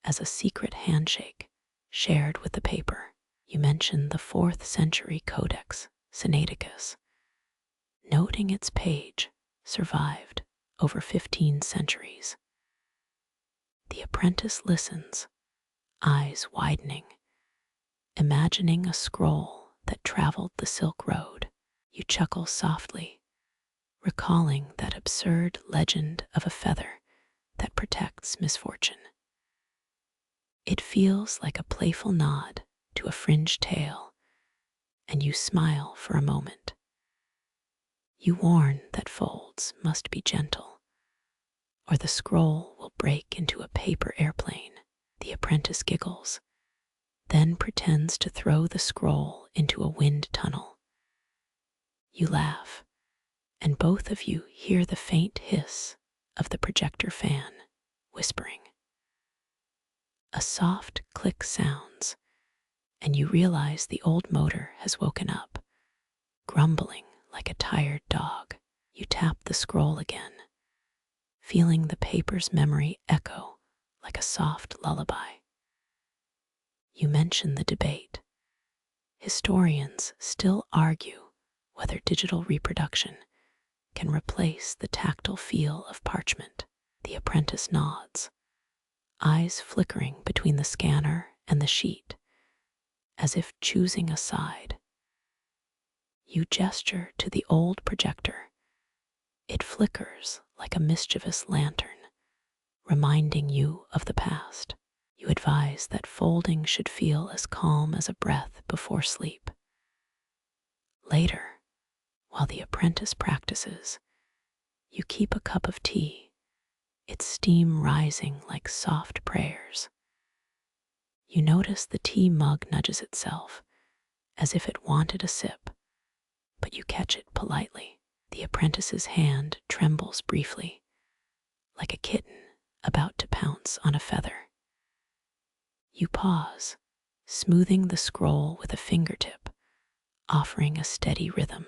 as a secret handshake shared with the paper. You mention the 4th century Codex Sinaiticus, noting its page survived over 15 centuries. The apprentice listens, eyes widening, imagining a scroll that traveled the Silk Road. You chuckle softly, recalling that absurd legend of a feather that protects misfortune. It feels like a playful nod to a fringed tale, and you smile for a moment. You warn that folds must be gentle, or the scroll will break into a paper airplane. The apprentice giggles, then pretends to throw the scroll into a wind tunnel. You laugh, and both of you hear the faint hiss of the projector fan, whispering. A soft click sounds, and you realize the old motor has woken up, grumbling like a tired dog. You tap the scroll again, feeling the paper's memory echo like a soft lullaby. You mention the debate. Historians still argue whether digital reproduction can replace the tactile feel of parchment. The apprentice nods, eyes flickering between the scanner and the sheet, as if choosing a side. You gesture to the old projector. It flickers like a mischievous lantern, reminding you of the past. You advise that folding should feel as calm as a breath before sleep. Later, while the apprentice practices, you keep a cup of tea, its steam rising like soft prayers. You notice the tea mug nudges itself, as if it wanted a sip, but you catch it politely. The apprentice's hand trembles briefly, like a kitten about to pounce on a feather. You pause, smoothing the scroll with a fingertip, offering a steady rhythm.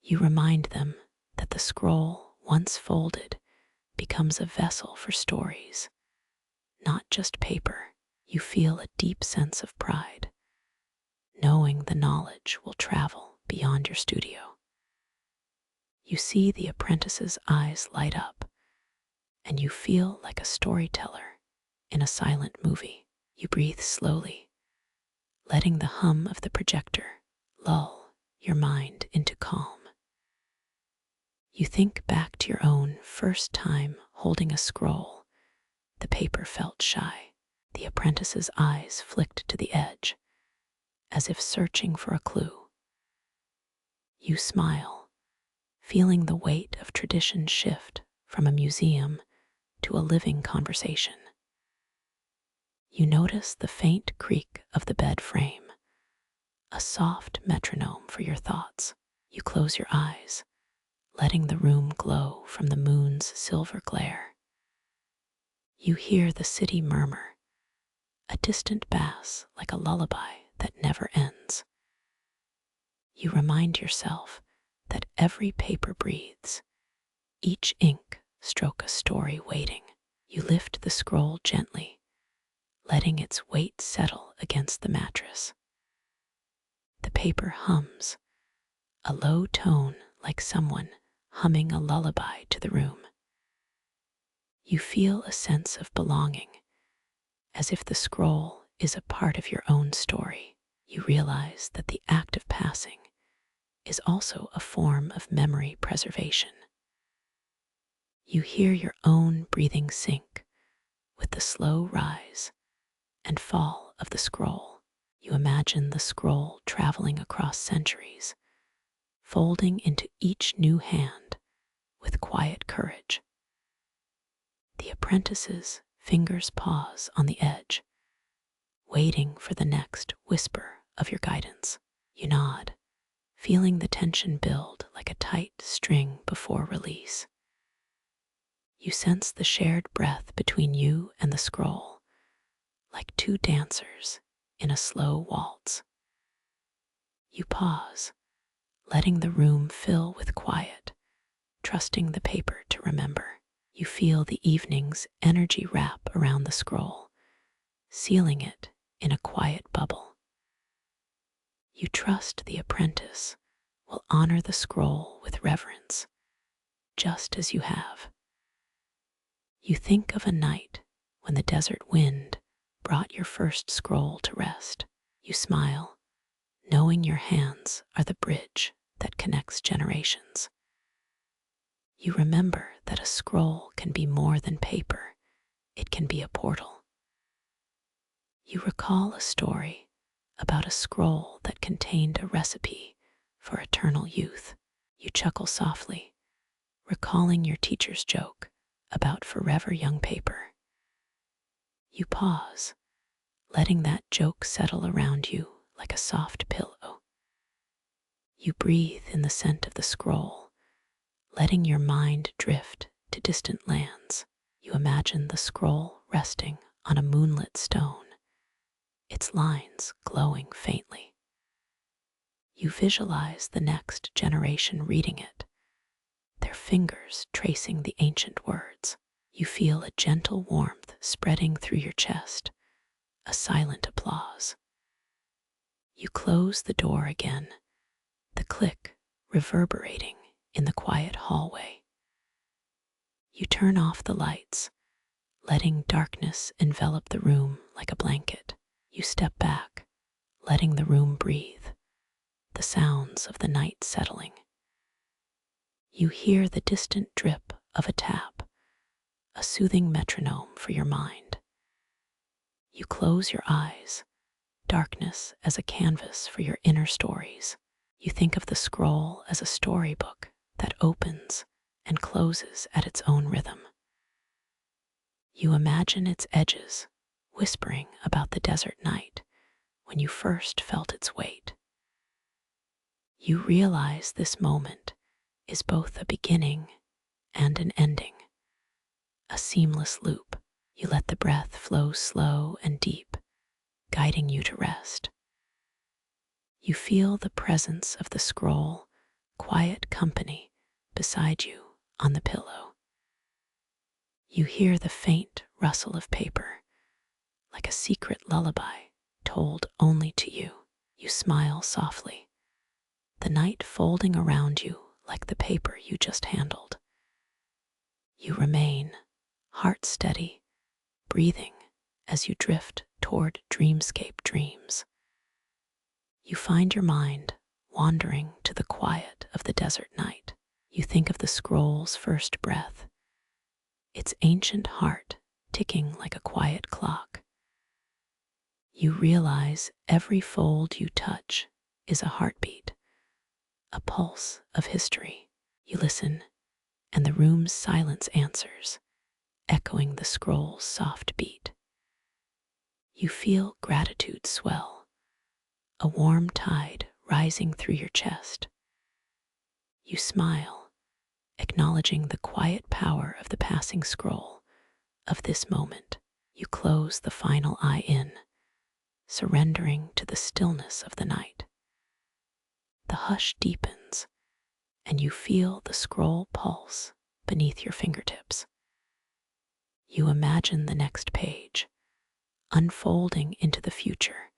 You remind them that the scroll, once folded, becomes a vessel for stories, not just paper. You feel a deep sense of pride, knowing the knowledge will travel beyond your studio. You see the apprentice's eyes light up, and you feel like a storyteller in a silent movie. You breathe slowly, letting the hum of the projector lull your mind into calm. You think back to your own first time holding a scroll. The paper felt shy. The apprentice's eyes flicked to the edge, as if searching for a clue. You smile, feeling the weight of tradition shift from a museum to a living conversation. You notice the faint creak of the bed frame, a soft metronome for your thoughts. You close your eyes, letting the room glow from the moon's silver glare. You hear the city murmur, a distant bass like a lullaby that never ends. You remind yourself that every paper breathes, each ink stroke a story waiting. You lift the scroll gently, letting its weight settle against the mattress. The paper hums, a low tone like someone humming a lullaby to the room. You feel a sense of belonging, as if the scroll is a part of your own story. You realize that the act of passing is also a form of memory preservation. You hear your own breathing sync with the slow rise and fall of the scroll. You imagine the scroll traveling across centuries, folding into each new hand with quiet courage. The apprentice's fingers pause on the edge, waiting for the next whisper of your guidance. You nod, feeling the tension build like a tight string before release. You sense the shared breath between you and the scroll, like two dancers in a slow waltz. You pause, letting the room fill with quiet, trusting the paper to remember. You feel the evening's energy wrap around the scroll, sealing it in a quiet bubble. You trust the apprentice will honor the scroll with reverence, just as you have. You think of a night when the desert wind brought your first scroll to rest. You smile, knowing your hands are the bridge that connects generations. You remember that a scroll can be more than paper, it can be a portal. You recall a story about a scroll that contained a recipe for eternal youth. You chuckle softly, recalling your teacher's joke about forever young paper. You pause, letting that joke settle around you like a soft pillow. You breathe in the scent of the scroll, letting your mind drift to distant lands. You imagine the scroll resting on a moonlit stone, its lines glowing faintly. You visualize the next generation reading it, their fingers tracing the ancient words. You feel a gentle warmth spreading through your chest, a silent applause. You close the door again, the click reverberating in the quiet hallway. You turn off the lights, letting darkness envelop the room like a blanket. You step back, letting the room breathe, the sounds of the night settling. You hear the distant drip of a tap, a soothing metronome for your mind. You close your eyes, darkness as a canvas for your inner stories. You think of the scroll as a storybook that opens and closes at its own rhythm. You imagine its edges, whispering about the desert night when you first felt its weight. You realize this moment is both a beginning and an ending, a seamless loop. You let the breath flow slow and deep, guiding you to rest. You feel the presence of the scroll, quiet company beside you on the pillow. You hear the faint rustle of paper, like a secret lullaby told only to you. You smile softly, the night folding around you like the paper you just handled. You remain, heart steady, breathing as you drift toward dreamscape dreams. You find your mind wandering to the quiet of the desert night. You think of the scroll's first breath, its ancient heart ticking like a quiet clock. You realize every fold you touch is a heartbeat, a pulse of history. You listen, and the room's silence answers, echoing the scroll's soft beat. You feel gratitude swell, a warm tide rising through your chest. You smile, acknowledging the quiet power of the passing scroll, of this moment. You close the final eye in, surrendering to the stillness of the night. The hush deepens, and you feel the scroll pulse beneath your fingertips. You imagine the next page, unfolding into the future,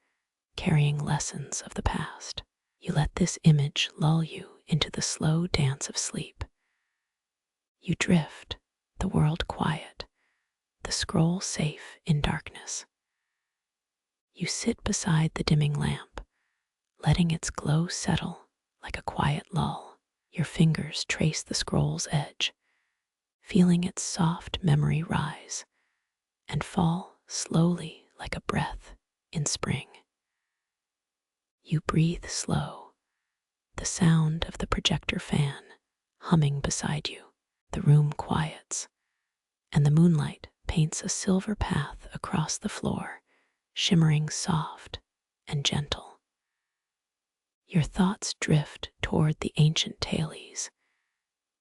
carrying lessons of the past. You let this image lull you into the slow dance of sleep. You drift, the world quiet, the scroll safe in darkness. You sit beside the dimming lamp, letting its glow settle like a quiet lull. Your fingers trace the scroll's edge, feeling its soft memory rise and fall slowly like a breath in spring. You breathe slow, the sound of the projector fan humming beside you. The room quiets, and the moonlight paints a silver path across the floor, shimmering soft and gentle. Your thoughts drift toward the ancient tales,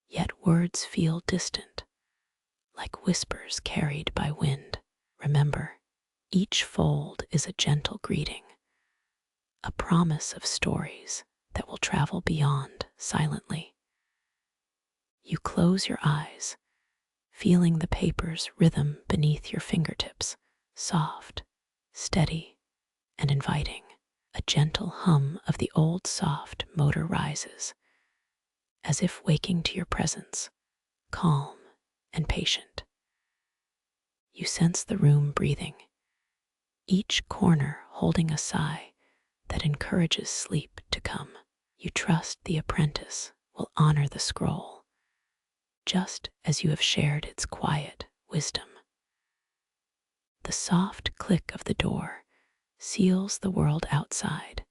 yet words feel distant, like whispers carried by wind. Remember, each fold is a gentle greeting, a promise of stories that will travel beyond silently. You close your eyes, feeling the paper's rhythm beneath your fingertips, soft, steady, and inviting. A gentle hum of the old soft motor rises, as if waking to your presence, calm and patient. You sense the room breathing, each corner holding a sigh that encourages sleep to come. You trust the apprentice will honor the scroll, just as you have shared its quiet wisdom. The soft click of the door seals the world outside,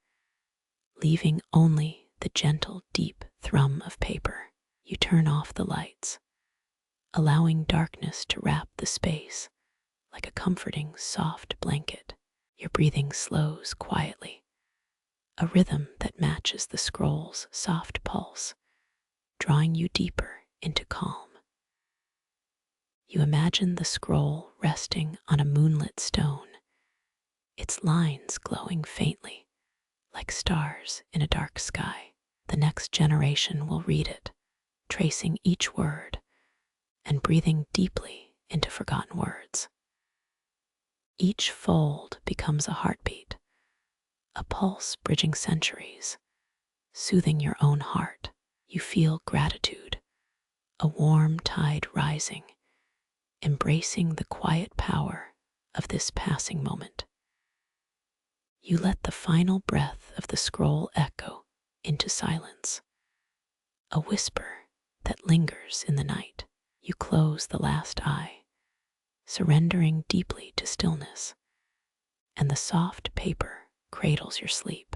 leaving only the gentle, deep thrum of paper. You turn off the lights, allowing darkness to wrap the space like a comforting, soft blanket. Your breathing slows quietly, a rhythm that matches the scroll's soft pulse, drawing you deeper into calm. You imagine the scroll resting on a moonlit stone, its lines glowing faintly, like stars in a dark sky. The next generation will read it, tracing each word and breathing deeply into forgotten words. Each fold becomes a heartbeat, a pulse bridging centuries, soothing your own heart. You feel gratitude, a warm tide rising, embracing the quiet power of this passing moment. You let the final breath of the scroll echo into silence, a whisper that lingers in the night. You close the last eye, surrendering deeply to stillness, and the soft paper cradles your sleep.